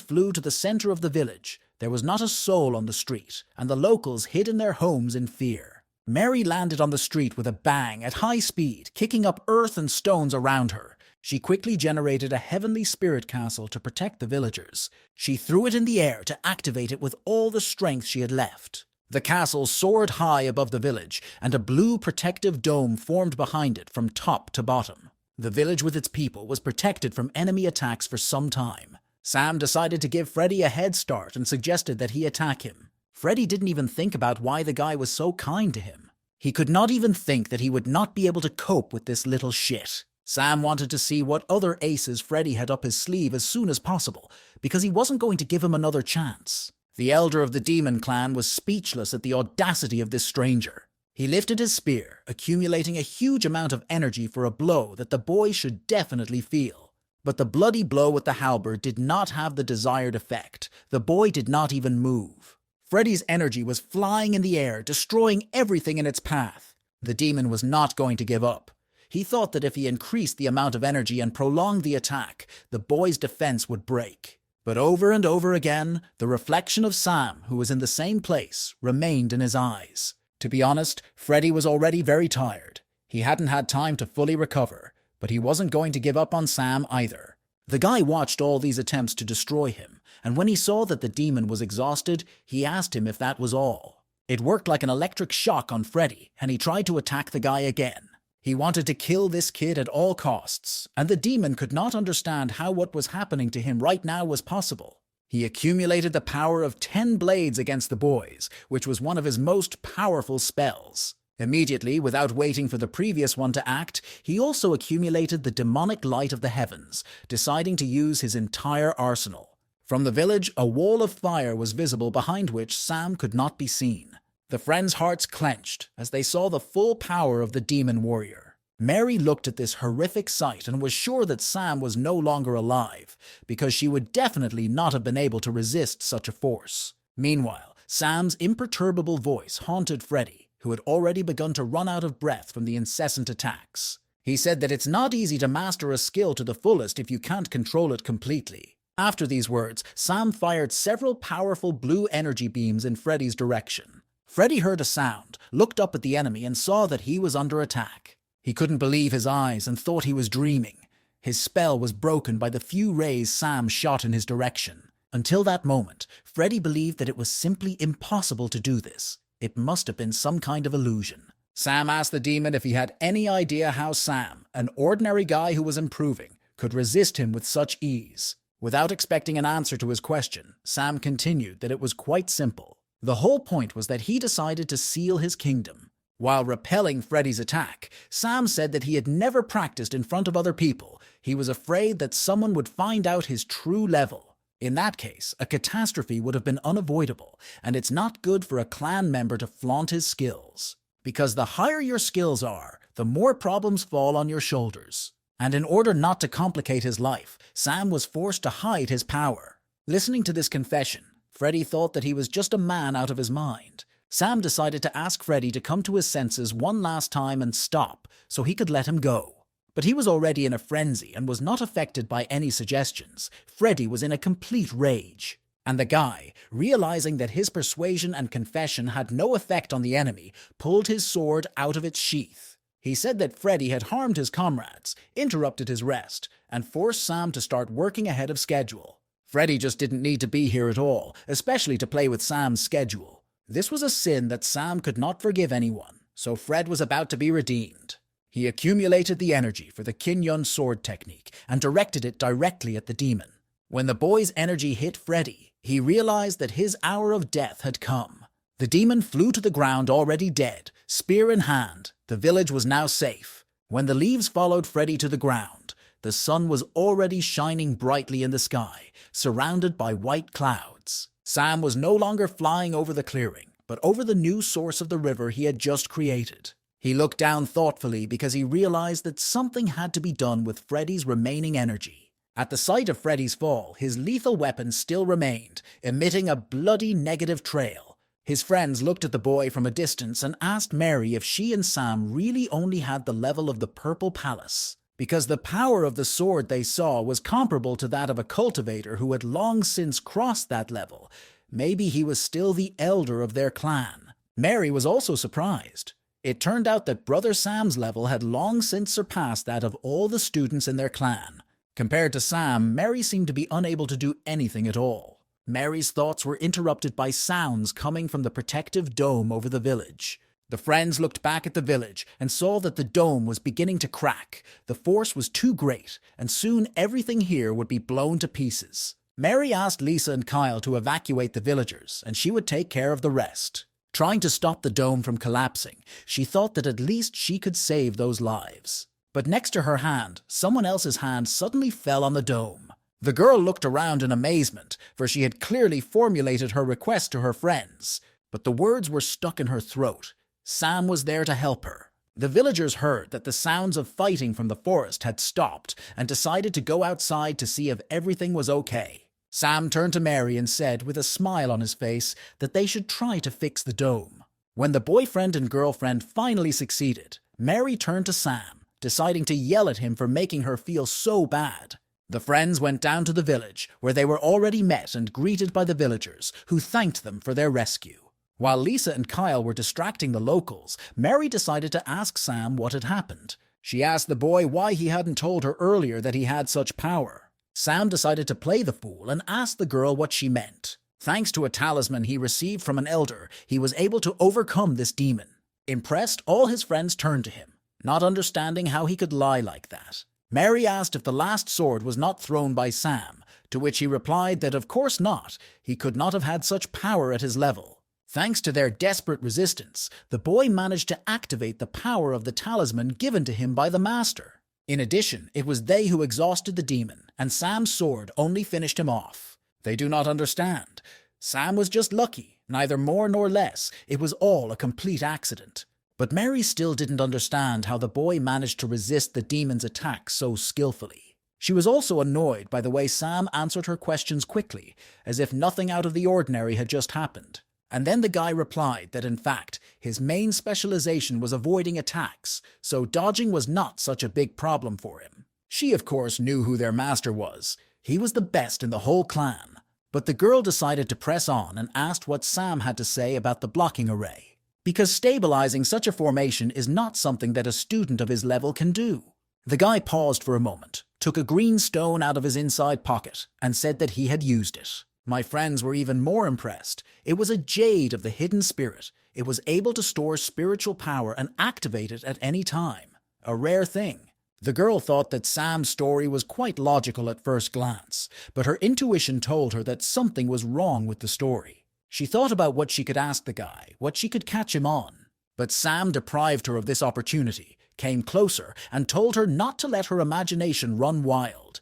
flew to the center of the village. There was not a soul on the street, and the locals hid in their homes in fear. Mary landed on the street with a bang at high speed, kicking up earth and stones around her. She quickly generated a heavenly spirit castle to protect the villagers. She threw it in the air to activate it with all the strength she had left. The castle soared high above the village, and a blue protective dome formed behind it from top to bottom. The village with its people was protected from enemy attacks for some time. Sam decided to give Freddy a head start and suggested that he attack him. Freddy didn't even think about why the guy was so kind to him. He could not even think that he would not be able to cope with this little shit. Sam wanted to see what other aces Freddy had up his sleeve as soon as possible, because he wasn't going to give him another chance. The elder of the demon clan was speechless at the audacity of this stranger. He lifted his spear, accumulating a huge amount of energy for a blow that the boy should definitely feel. But the bloody blow with the halberd did not have the desired effect. The boy did not even move. Freddy's energy was flying in the air, destroying everything in its path. The demon was not going to give up. He thought that if he increased the amount of energy and prolonged the attack, the boy's defense would break. But over and over again, the reflection of Sam, who was in the same place, remained in his eyes. To be honest, Freddy was already very tired. He hadn't had time to fully recover, but he wasn't going to give up on Sam either. The guy watched all these attempts to destroy him, and when he saw that the demon was exhausted, he asked him if that was all. It worked like an electric shock on Freddy, and he tried to attack the guy again. He wanted to kill this kid at all costs, and the demon could not understand how what was happening to him right now was possible. He accumulated the power of 10 blades against the boys, which was one of his most powerful spells. Immediately, without waiting for the previous one to act, he also accumulated the demonic light of the heavens, deciding to use his entire arsenal. From the village, a wall of fire was visible behind which Sam could not be seen. The friends' hearts clenched as they saw the full power of the demon warrior. Mary looked at this horrific sight and was sure that Sam was no longer alive, because she would definitely not have been able to resist such a force. Meanwhile, Sam's imperturbable voice haunted Freddy, who had already begun to run out of breath from the incessant attacks. He said that it's not easy to master a skill to the fullest if you can't control it completely. After these words, Sam fired several powerful blue energy beams in Freddy's direction. Freddy heard a sound, looked up at the enemy, and saw that he was under attack. He couldn't believe his eyes and thought he was dreaming. His spell was broken by the few rays Sam shot in his direction. Until that moment, Freddy believed that it was simply impossible to do this. It must have been some kind of illusion. Sam asked the demon if he had any idea how Sam, an ordinary guy who was improving, could resist him with such ease. Without expecting an answer to his question, Sam continued that it was quite simple. The whole point was that he decided to seal his kingdom. While repelling Freddy's attack, Sam said that he had never practiced in front of other people. He was afraid that someone would find out his true level. In that case, a catastrophe would have been unavoidable, and it's not good for a clan member to flaunt his skills. Because the higher your skills are, the more problems fall on your shoulders. And in order not to complicate his life, Sam was forced to hide his power. Listening to this confession, Freddy thought that he was just a man out of his mind. Sam decided to ask Freddy to come to his senses one last time and stop, so he could let him go. But he was already in a frenzy and was not affected by any suggestions. Freddy was in a complete rage. And the guy, realizing that his persuasion and confession had no effect on the enemy, pulled his sword out of its sheath. He said that Freddy had harmed his comrades, interrupted his rest, and forced Sam to start working ahead of schedule. Freddy just didn't need to be here at all, especially to play with Sam's schedule. This was a sin that Sam could not forgive anyone, so Fred was about to be redeemed. He accumulated the energy for the Kinyun sword technique and directed it directly at the demon. When the boy's energy hit Freddy, he realized that his hour of death had come. The demon flew to the ground already dead, spear in hand. The village was now safe. When the leaves followed Freddy to the ground, the sun was already shining brightly in the sky, surrounded by white clouds. Sam was no longer flying over the clearing, but over the new source of the river he had just created. He looked down thoughtfully because he realized that something had to be done with Freddy's remaining energy. At the sight of Freddy's fall, his lethal weapon still remained, emitting a bloody negative trail. His friends looked at the boy from a distance and asked Mary if she and Sam really only had the level of the Purple Palace, because the power of the sword they saw was comparable to that of a cultivator who had long since crossed that level. Maybe he was still the elder of their clan. Mary was also surprised. It turned out that Brother Sam's level had long since surpassed that of all the students in their clan. Compared to Sam, Mary seemed to be unable to do anything at all. Mary's thoughts were interrupted by sounds coming from the protective dome over the village. The friends looked back at the village and saw that the dome was beginning to crack. The force was too great, and soon everything here would be blown to pieces. Mary asked Lisa and Kyle to evacuate the villagers, and she would take care of the rest. Trying to stop the dome from collapsing, she thought that at least she could save those lives. But next to her hand, someone else's hand suddenly fell on the dome. The girl looked around in amazement, for she had clearly formulated her request to her friends. But the words were stuck in her throat. Sam was there to help her. The villagers heard that the sounds of fighting from the forest had stopped and decided to go outside to see if everything was okay. Sam turned to Mary and said, with a smile on his face, that they should try to fix the dome. When the boyfriend and girlfriend finally succeeded, Mary turned to Sam, deciding to yell at him for making her feel so bad. The friends went down to the village, where they were already met and greeted by the villagers, who thanked them for their rescue. While Lisa and Kyle were distracting the locals, Mary decided to ask Sam what had happened. She asked the boy why he hadn't told her earlier that he had such power. Sam decided to play the fool and asked the girl what she meant. Thanks to a talisman he received from an elder, he was able to overcome this demon. Impressed, all his friends turned to him, not understanding how he could lie like that. Mary asked if the last sword was not thrown by Sam, to which he replied that of course not, he could not have had such power at his level. Thanks to their desperate resistance, the boy managed to activate the power of the talisman given to him by the master. In addition, it was they who exhausted the demon, and Sam's sword only finished him off. They do not understand. Sam was just lucky, neither more nor less. It was all a complete accident. But Mary still didn't understand how the boy managed to resist the demon's attack so skillfully. She was also annoyed by the way Sam answered her questions quickly, as if nothing out of the ordinary had just happened. And then the guy replied that in fact, his main specialization was avoiding attacks, so dodging was not such a big problem for him. She, of course, knew who their master was. He was the best in the whole clan. But the girl decided to press on and asked what Sam had to say about the blocking array. Because stabilizing such a formation is not something that a student of his level can do. The guy paused for a moment, took a green stone out of his inside pocket, and said that he had used it. My friends were even more impressed. It was a jade of the hidden spirit. It was able to store spiritual power and activate it at any time. A rare thing. The girl thought that Sam's story was quite logical at first glance, but her intuition told her that something was wrong with the story. She thought about what she could ask the guy, what she could catch him on. But Sam deprived her of this opportunity, came closer, and told her not to let her imagination run wild.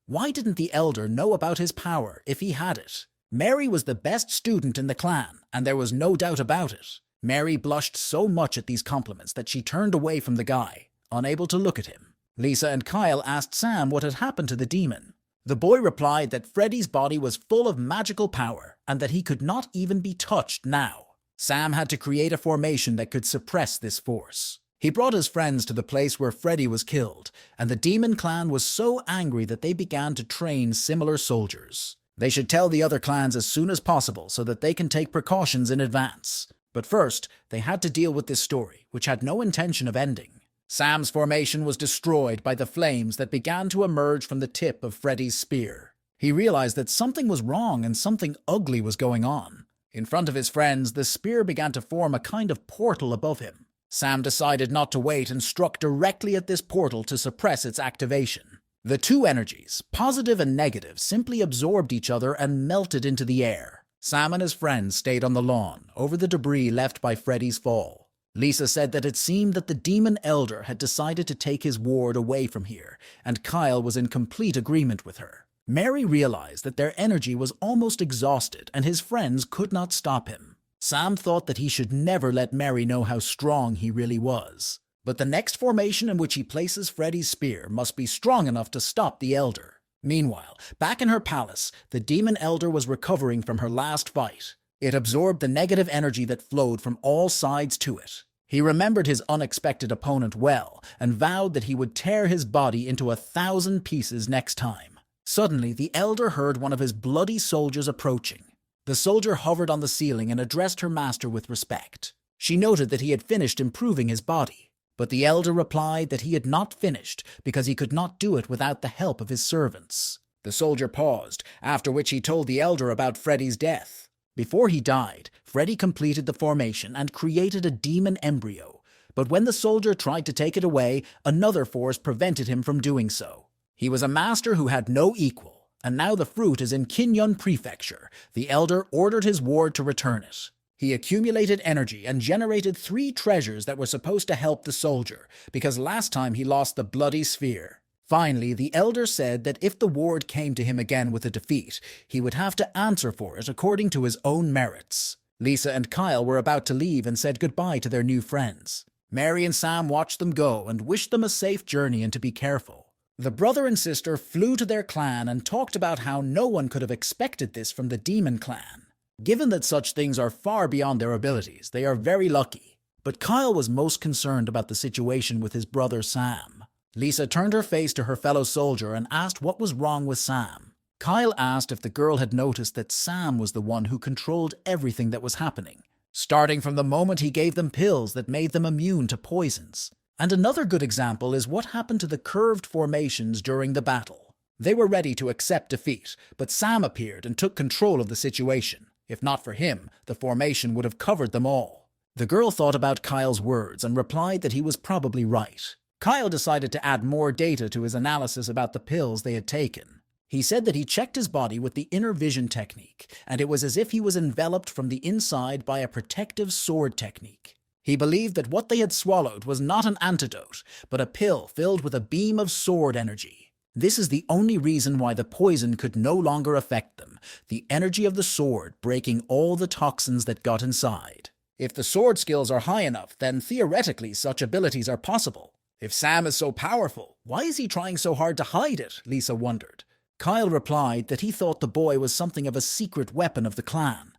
Why didn't the elder know about his power if he had it? Mary was the best student in the clan, and there was no doubt about it. Mary blushed so much at these compliments that she turned away from the guy, unable to look at him. Lisa and Kyle asked Sam what had happened to the demon. The boy replied that Freddy's body was full of magical power, and that he could not even be touched now. Sam had to create a formation that could suppress this force. He brought his friends to the place where Freddy was killed, and the demon clan was so angry that they began to train similar soldiers. They should tell the other clans as soon as possible so that they can take precautions in advance. But first, they had to deal with this story, which had no intention of ending. Sam's formation was destroyed by the flames that began to emerge from the tip of Freddy's spear. He realized that something was wrong and something ugly was going on. In front of his friends, the spear began to form a kind of portal above him. Sam decided not to wait and struck directly at this portal to suppress its activation. The two energies, positive and negative, simply absorbed each other and melted into the air. Sam and his friends stayed on the lawn, over the debris left by Freddy's fall. Lisa said that it seemed that the demon elder had decided to take his ward away from here, and Kyle was in complete agreement with her. Mary realized that their energy was almost exhausted and his friends could not stop him. Sam thought that he should never let Mary know how strong he really was. But the next formation in which he places Freddy's spear must be strong enough to stop the elder. Meanwhile, back in her palace, the demon elder was recovering from her last fight. It absorbed the negative energy that flowed from all sides to it. He remembered his unexpected opponent well and vowed that he would tear his body into 1,000 pieces next time. Suddenly, the elder heard one of his bloody soldiers approaching. The soldier hovered on the ceiling and addressed her master with respect. She noted that he had finished improving his body, but the elder replied that he had not finished because he could not do it without the help of his servants. The soldier paused, after which he told the elder about Freddy's death. Before he died, Freddy completed the formation and created a demon embryo, but when the soldier tried to take it away, another force prevented him from doing so. He was a master who had no equal, and now the fruit is in Kinyon Prefecture. The elder ordered his ward to return it. He accumulated energy and generated 3 treasures that were supposed to help the soldier, because last time he lost the bloody sphere. Finally, the elder said that if the ward came to him again with a defeat, he would have to answer for it according to his own merits. Lisa and Kyle were about to leave and said goodbye to their new friends. Mary and Sam watched them go and wished them a safe journey and to be careful. The brother and sister flew to their clan and talked about how no one could have expected this from the demon clan. Given that such things are far beyond their abilities, they are very lucky. But Kyle was most concerned about the situation with his brother Sam. Lisa turned her face to her fellow soldier and asked what was wrong with Sam. Kyle asked if the girl had noticed that Sam was the one who controlled everything that was happening, starting from the moment he gave them pills that made them immune to poisons. And another good example is what happened to the curved formations during the battle. They were ready to accept defeat, but Sam appeared and took control of the situation. If not for him, the formation would have covered them all. The girl thought about Kyle's words and replied that he was probably right. Kyle decided to add more data to his analysis about the pills they had taken. He said that he checked his body with the inner vision technique, and it was as if he was enveloped from the inside by a protective sword technique. He believed that what they had swallowed was not an antidote, but a pill filled with a beam of sword energy. This is the only reason why the poison could no longer affect them, the energy of the sword breaking all the toxins that got inside. If the sword skills are high enough, then theoretically such abilities are possible. If Sam is so powerful, why is he trying so hard to hide it? Lisa wondered. Kyle replied that he thought the boy was something of a secret weapon of the clan,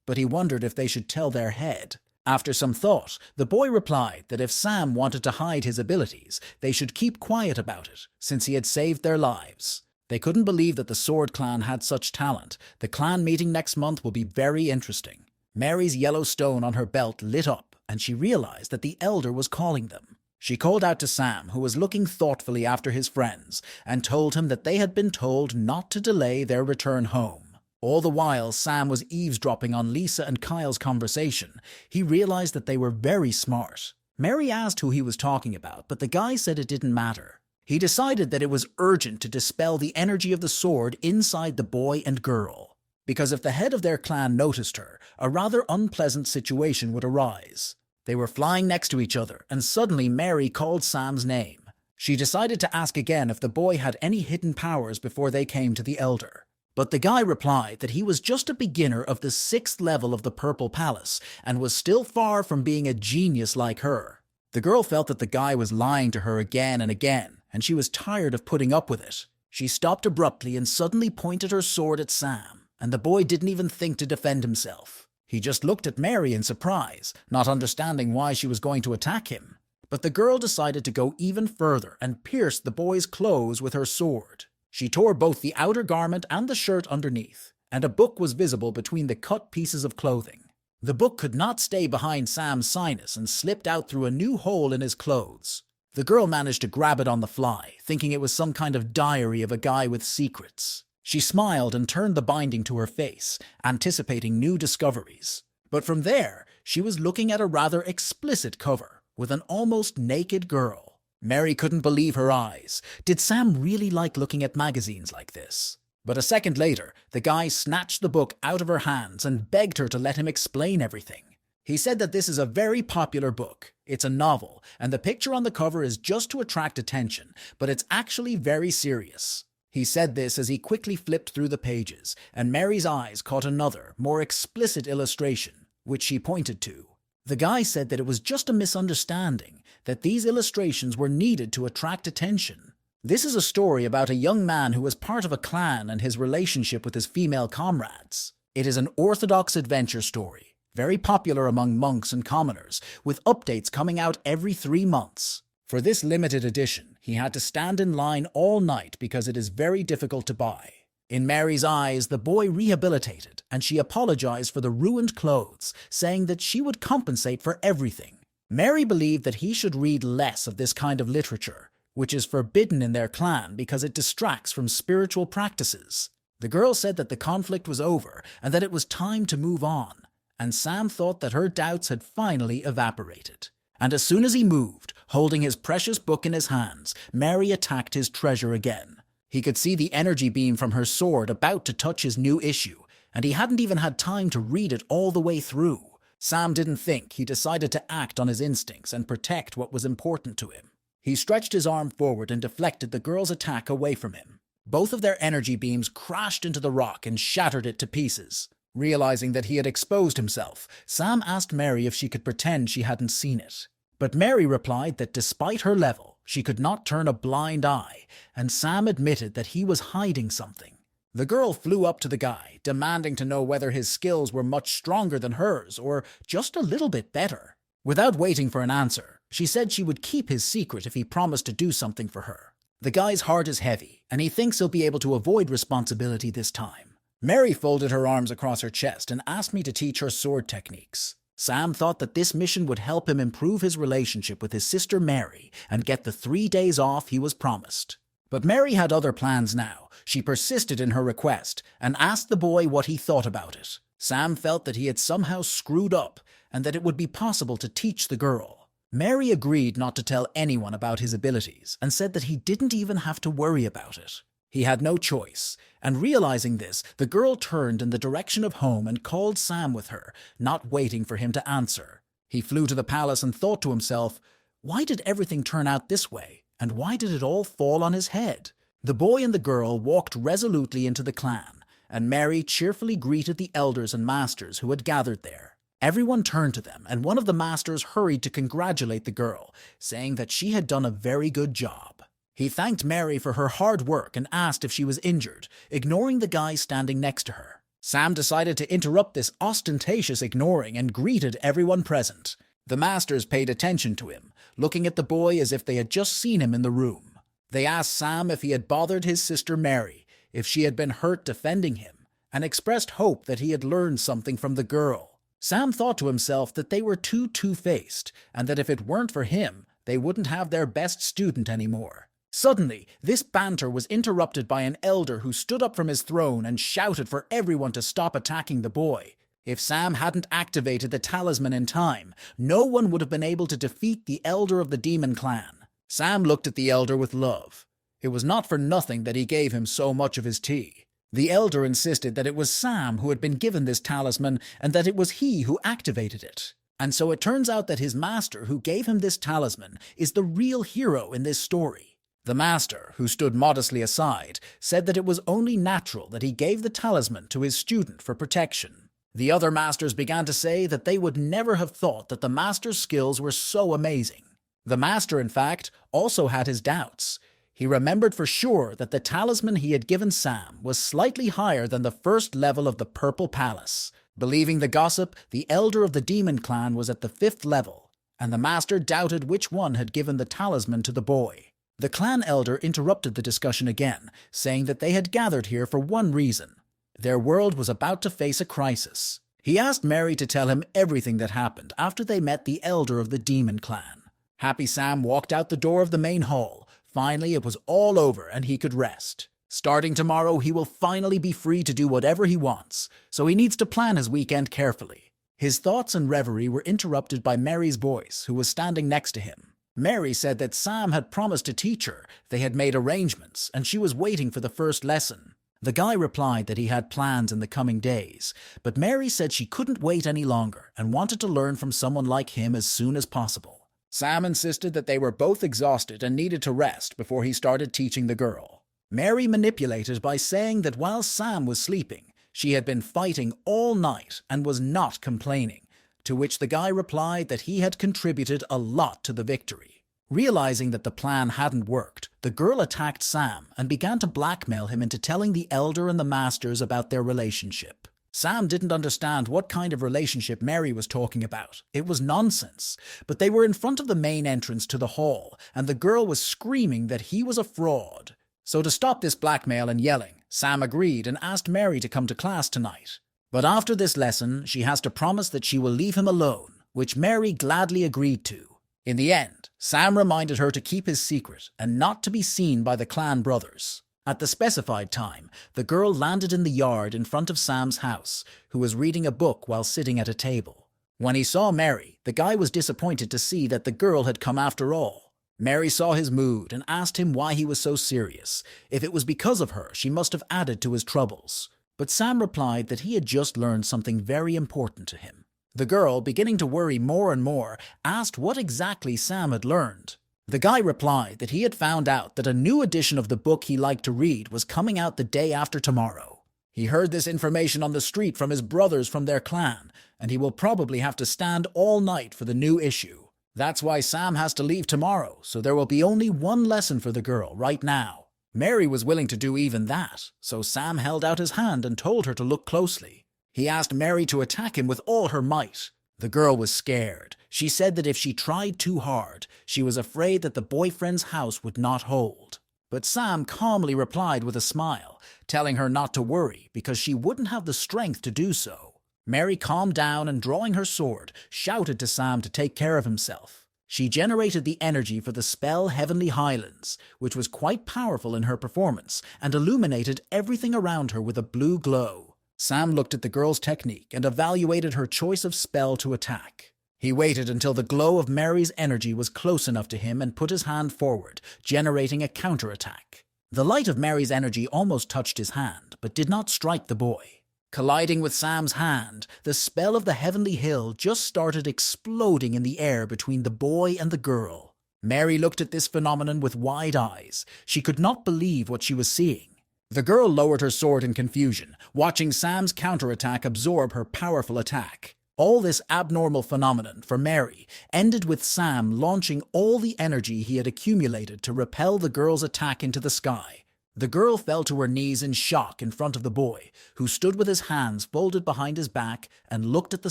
but he wondered if they should tell their head. After some thought, the boy replied that if Sam wanted to hide his abilities, they should keep quiet about it, since he had saved their lives. They couldn't believe that the Sword Clan had such talent. The clan meeting next month will be very interesting. Mary's yellow stone on her belt lit up, and she realized that the elder was calling them. She called out to Sam, who was looking thoughtfully after his friends, and told him that they had been told not to delay their return home. All the while, Sam was eavesdropping on Lisa and Kyle's conversation. He realized that they were very smart. Mary asked who he was talking about, but the guy said it didn't matter. He decided that it was urgent to dispel the energy of the sword inside the boy and girl, because if the head of their clan noticed her, a rather unpleasant situation would arise. They were flying next to each other, and suddenly Mary called Sam's name. She decided to ask again if the boy had any hidden powers before they came to the elder. But the guy replied that he was just a beginner of the 6th level of the Purple Palace and was still far from being a genius like her. The girl felt that the guy was lying to her again and again, and she was tired of putting up with it. She stopped abruptly and suddenly pointed her sword at Sam, and the boy didn't even think to defend himself. He just looked at Mary in surprise, not understanding why she was going to attack him. But the girl decided to go even further and pierced the boy's clothes with her sword. She tore both the outer garment and the shirt underneath, and a book was visible between the cut pieces of clothing. The book could not stay behind Sam's sinus and slipped out through a new hole in his clothes. The girl managed to grab it on the fly, thinking it was some kind of diary of a guy with secrets. She smiled and turned the binding to her face, anticipating new discoveries. But from there, she was looking at a rather explicit cover, with an almost naked girl. Mary couldn't believe her eyes. Did Sam really like looking at magazines like this? But a second later, the guy snatched the book out of her hands and begged her to let him explain everything. He said that this is a very popular book. It's a novel, and the picture on the cover is just to attract attention, but it's actually very serious. He said this as he quickly flipped through the pages, and Mary's eyes caught another, more explicit illustration, which she pointed to. The guy said that it was just a misunderstanding, that these illustrations were needed to attract attention. This is a story about a young man who was part of a clan and his relationship with his female comrades. It is an orthodox adventure story, very popular among monks and commoners, with updates coming out every 3 months. For this limited edition, he had to stand in line all night because it is very difficult to buy. In Mary's eyes, the boy rehabilitated, and she apologized for the ruined clothes, saying that she would compensate for everything. Mary believed that he should read less of this kind of literature, which is forbidden in their clan because it distracts from spiritual practices. The girl said that the conflict was over and that it was time to move on, and Sam thought that her doubts had finally evaporated. And as soon as he moved, holding his precious book in his hands, Mary attacked his treasure again. He could see the energy beam from her sword about to touch his new issue, and he hadn't even had time to read it all the way through. Sam didn't think. He decided to act on his instincts and protect what was important to him. He stretched his arm forward and deflected the girl's attack away from him. Both of their energy beams crashed into the rock and shattered it to pieces. Realizing that he had exposed himself, Sam asked Mary if she could pretend she hadn't seen it. But Mary replied that despite her level, she could not turn a blind eye, and Sam admitted that he was hiding something. The girl flew up to the guy, demanding to know whether his skills were much stronger than hers or just a little bit better. Without waiting for an answer, she said she would keep his secret if he promised to do something for her. The guy's heart is heavy, and he thinks he'll be able to avoid responsibility this time. Mary folded her arms across her chest and asked me to teach her sword techniques. Sam thought that this mission would help him improve his relationship with his sister Mary and get the 3 days off he was promised. But Mary had other plans now. She persisted in her request and asked the boy what he thought about it. Sam felt that he had somehow screwed up and that it would be possible to teach the girl. Mary agreed not to tell anyone about his abilities and said that he didn't even have to worry about it. He had no choice, and realizing this, the girl turned in the direction of home and called Sam with her, not waiting for him to answer. He flew to the palace and thought to himself, why did everything turn out this way, and why did it all fall on his head? The boy and the girl walked resolutely into the clan, and Mary cheerfully greeted the elders and masters who had gathered there. Everyone turned to them, and one of the masters hurried to congratulate the girl, saying that she had done a very good job. He thanked Mary for her hard work and asked if she was injured, ignoring the guy standing next to her. Sam decided to interrupt this ostentatious ignoring and greeted everyone present. The masters paid attention to him, looking at the boy as if they had just seen him in the room. They asked Sam if he had bothered his sister Mary, if she had been hurt defending him, and expressed hope that he had learned something from the girl. Sam thought to himself that they were too two-faced, and that if it weren't for him, they wouldn't have their best student anymore. Suddenly, this banter was interrupted by an elder who stood up from his throne and shouted for everyone to stop attacking the boy. If Sam hadn't activated the talisman in time, no one would have been able to defeat the elder of the demon clan. Sam looked at the elder with love. It was not for nothing that he gave him so much of his tea. The elder insisted that it was Sam who had been given this talisman and that it was he who activated it. And so it turns out that his master who gave him this talisman is the real hero in this story. The master, who stood modestly aside, said that it was only natural that he gave the talisman to his student for protection. The other masters began to say that they would never have thought that the master's skills were so amazing. The master, in fact, also had his doubts. He remembered for sure that the talisman he had given Sam was slightly higher than the first level of the Purple Palace. Believing the gossip, the elder of the demon clan was at the 5th level, and the master doubted which one had given the talisman to the boy. The clan elder interrupted the discussion again, saying that they had gathered here for one reason. Their world was about to face a crisis. He asked Mary to tell him everything that happened after they met the elder of the demon clan. Happy Sam walked out the door of the main hall. Finally, it was all over and he could rest. Starting tomorrow, he will finally be free to do whatever he wants, so he needs to plan his weekend carefully. His thoughts and reverie were interrupted by Mary's voice, who was standing next to him. Mary said that Sam had promised to teach her, they had made arrangements, and she was waiting for the first lesson. The guy replied that he had plans in the coming days, but Mary said she couldn't wait any longer and wanted to learn from someone like him as soon as possible. Sam insisted that they were both exhausted and needed to rest before he started teaching the girl. Mary manipulated by saying that while Sam was sleeping, she had been fighting all night and was not complaining, to which the guy replied that he had contributed a lot to the victory. Realizing that the plan hadn't worked, the girl attacked Sam and began to blackmail him into telling the elder and the masters about their relationship. Sam didn't understand what kind of relationship Mary was talking about. It was nonsense. But they were in front of the main entrance to the hall, and the girl was screaming that he was a fraud. So to stop this blackmail and yelling, Sam agreed and asked Mary to come to class tonight. But after this lesson, she has to promise that she will leave him alone, which Mary gladly agreed to. In the end, Sam reminded her to keep his secret and not to be seen by the clan brothers. At the specified time, the girl landed in the yard in front of Sam's house, who was reading a book while sitting at a table. When he saw Mary, the guy was disappointed to see that the girl had come after all. Mary saw his mood and asked him why he was so serious. If it was because of her, she must have added to his troubles. But Sam replied that he had just learned something very important to him. The girl, beginning to worry more and more, asked what exactly Sam had learned. The guy replied that he had found out that a new edition of the book he liked to read was coming out the day after tomorrow. He heard this information on the street from his brothers from their clan, and he will probably have to stand all night for the new issue. That's why Sam has to leave tomorrow, so there will be only one lesson for the girl right now. Mary was willing to do even that, so Sam held out his hand and told her to look closely. He asked Mary to attack him with all her might. The girl was scared. She said that if she tried too hard, she was afraid that the boyfriend's house would not hold. But Sam calmly replied with a smile, telling her not to worry because she wouldn't have the strength to do so. Mary calmed down and, drawing her sword, shouted to Sam to take care of himself. She generated the energy for the spell Heavenly Highlands, which was quite powerful in her performance and illuminated everything around her with a blue glow. Sam looked at the girl's technique and evaluated her choice of spell to attack. He waited until the glow of Mary's energy was close enough to him and put his hand forward, generating a counterattack. The light of Mary's energy almost touched his hand, but did not strike the boy. Colliding with Sam's hand, the spell of the Heavenly Hill just started exploding in the air between the boy and the girl. Mary looked at this phenomenon with wide eyes. She could not believe what she was seeing. The girl lowered her sword in confusion, watching Sam's counterattack absorb her powerful attack. All this abnormal phenomenon for Mary ended with Sam launching all the energy he had accumulated to repel the girl's attack into the sky. The girl fell to her knees in shock in front of the boy, who stood with his hands folded behind his back and looked at the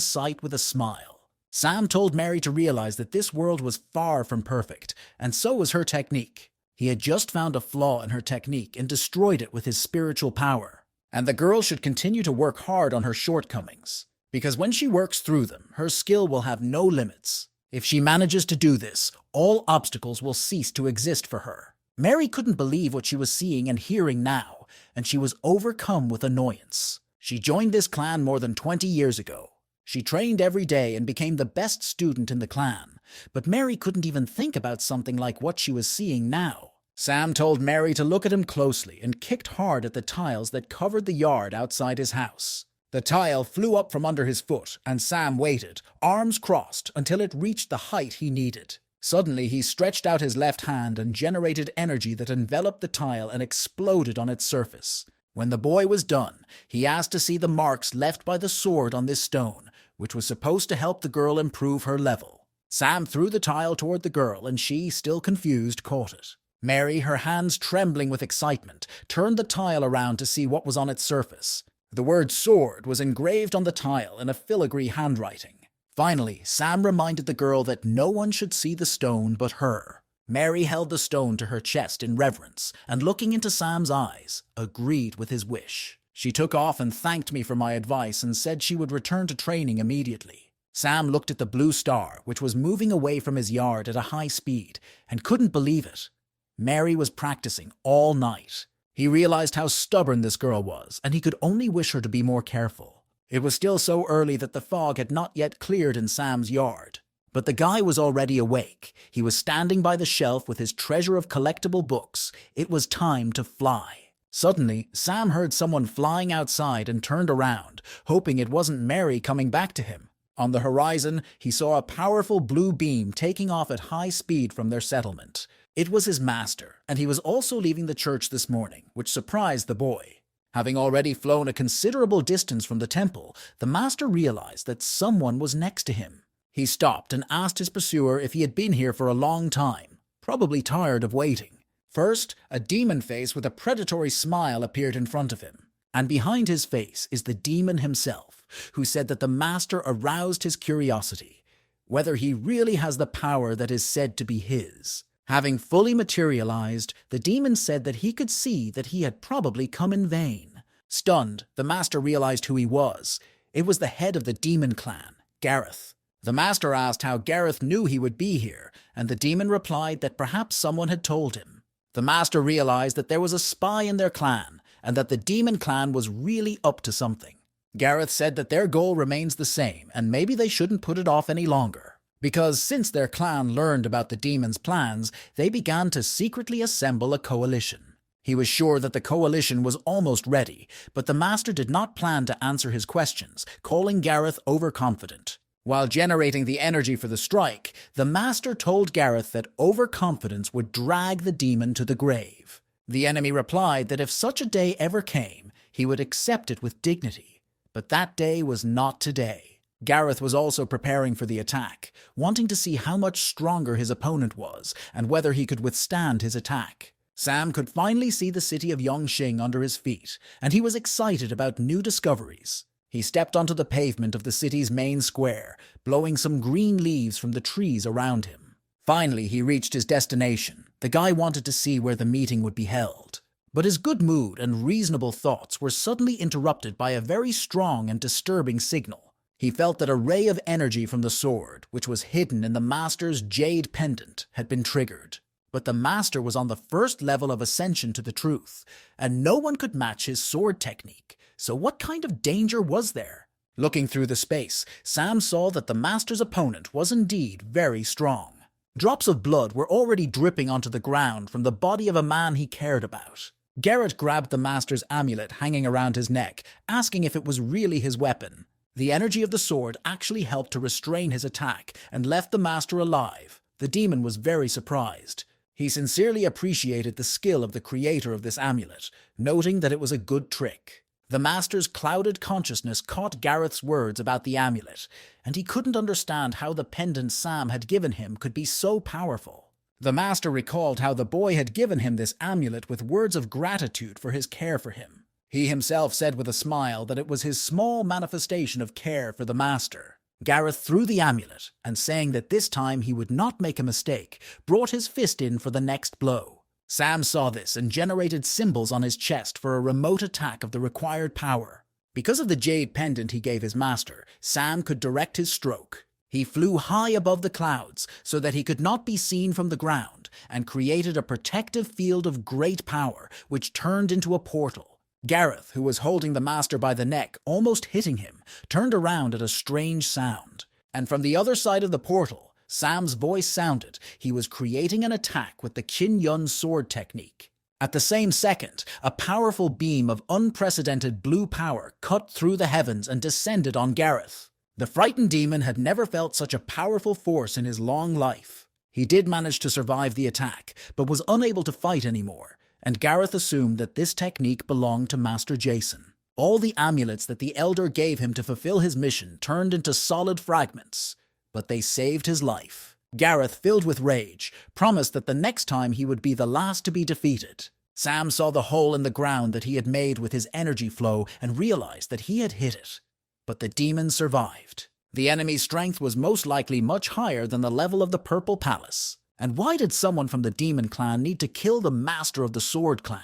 sight with a smile. Sam told Mary to realize that this world was far from perfect, and so was her technique. He had just found a flaw in her technique and destroyed it with his spiritual power. And the girl should continue to work hard on her shortcomings, because when she works through them, her skill will have no limits. If she manages to do this, all obstacles will cease to exist for her. Mary couldn't believe what she was seeing and hearing now, and she was overcome with annoyance. She joined this clan more than 20 years ago. She trained every day and became the best student in the clan, but Mary couldn't even think about something like what she was seeing now. Sam told Mary to look at him closely and kicked hard at the tiles that covered the yard outside his house. The tile flew up from under his foot, and Sam waited, arms crossed, until it reached the height he needed. Suddenly, he stretched out his left hand and generated energy that enveloped the tile and exploded on its surface. When the boy was done, he asked to see the marks left by the sword on this stone, which was supposed to help the girl improve her level. Sam threw the tile toward the girl, and she, still confused, caught it. Mary, her hands trembling with excitement, turned the tile around to see what was on its surface. The word sword was engraved on the tile in a filigree handwriting. Finally, Sam reminded the girl that no one should see the stone but her. Mary held the stone to her chest in reverence, and looking into Sam's eyes, agreed with his wish. She took off and thanked me for my advice and said she would return to training immediately. Sam looked at the blue star, which was moving away from his yard at a high speed, and couldn't believe it. Mary was practicing all night. He realized how stubborn this girl was, and he could only wish her to be more careful. It was still so early that the fog had not yet cleared in Sam's yard. But the guy was already awake. He was standing by the shelf with his treasure of collectible books. It was time to fly. Suddenly, Sam heard someone flying outside and turned around, hoping it wasn't Mary coming back to him. On the horizon, he saw a powerful blue beam taking off at high speed from their settlement. It was his master, and he was also leaving the church this morning, which surprised the boy. Having already flown a considerable distance from the temple, the master realized that someone was next to him. He stopped and asked his pursuer if he had been here for a long time, probably tired of waiting. First, a demon face with a predatory smile appeared in front of him, and behind his face is the demon himself, who said that the master aroused his curiosity, whether he really has the power that is said to be his. Having fully materialized, the demon said that he could see that he had probably come in vain. Stunned, the master realized who he was. It was the head of the demon clan, Gareth. The master asked how Gareth knew he would be here, and the demon replied that perhaps someone had told him. The master realized that there was a spy in their clan, and that the demon clan was really up to something. Gareth said that their goal remains the same, and maybe they shouldn't put it off any longer. Because since their clan learned about the demon's plans, they began to secretly assemble a coalition. He was sure that the coalition was almost ready, but the master did not plan to answer his questions, calling Gareth overconfident. While generating the energy for the strike, the master told Gareth that overconfidence would drag the demon to the grave. The enemy replied that if such a day ever came, he would accept it with dignity. But that day was not today. Gareth was also preparing for the attack, wanting to see how much stronger his opponent was and whether he could withstand his attack. Sam could finally see the city of Yongxing under his feet, and he was excited about new discoveries. He stepped onto the pavement of the city's main square, blowing some green leaves from the trees around him. Finally, he reached his destination. The guy wanted to see where the meeting would be held. But his good mood and reasonable thoughts were suddenly interrupted by a very strong and disturbing signal. He felt that a ray of energy from the sword, which was hidden in the master's jade pendant, had been triggered. But the master was on the first level of ascension to the truth, and no one could match his sword technique. So what kind of danger was there? Looking through the space, Sam saw that the master's opponent was indeed very strong. Drops of blood were already dripping onto the ground from the body of a man he cared about. Garrett grabbed the master's amulet hanging around his neck, asking if it was really his weapon. The energy of the sword actually helped to restrain his attack and left the master alive. The demon was very surprised. He sincerely appreciated the skill of the creator of this amulet, noting that it was a good trick. The master's clouded consciousness caught Gareth's words about the amulet, and he couldn't understand how the pendant Sam had given him could be so powerful. The master recalled how the boy had given him this amulet with words of gratitude for his care for him. He himself said with a smile that it was his small manifestation of care for the master. Gareth threw the amulet, and saying that this time he would not make a mistake, brought his fist in for the next blow. Sam saw this and generated symbols on his chest for a remote attack of the required power. Because of the jade pendant he gave his master, Sam could direct his stroke. He flew high above the clouds so that he could not be seen from the ground, and created a protective field of great power, which turned into a portal. Gareth, who was holding the master by the neck, almost hitting him, turned around at a strange sound. And from the other side of the portal, Sam's voice sounded. He was creating an attack with the Qin Yun sword technique. At the same second, a powerful beam of unprecedented blue power cut through the heavens and descended on Gareth. The frightened demon had never felt such a powerful force in his long life. He did manage to survive the attack, but was unable to fight anymore, and Gareth assumed that this technique belonged to Master Jason. All the amulets that the Elder gave him to fulfill his mission turned into solid fragments, but they saved his life. Gareth, filled with rage, promised that the next time he would be the last to be defeated. Sam saw the hole in the ground that he had made with his energy flow and realized that he had hit it. But the demon survived. The enemy's strength was most likely much higher than the level of the Purple Palace. And why did someone from the demon clan need to kill the master of the sword clan?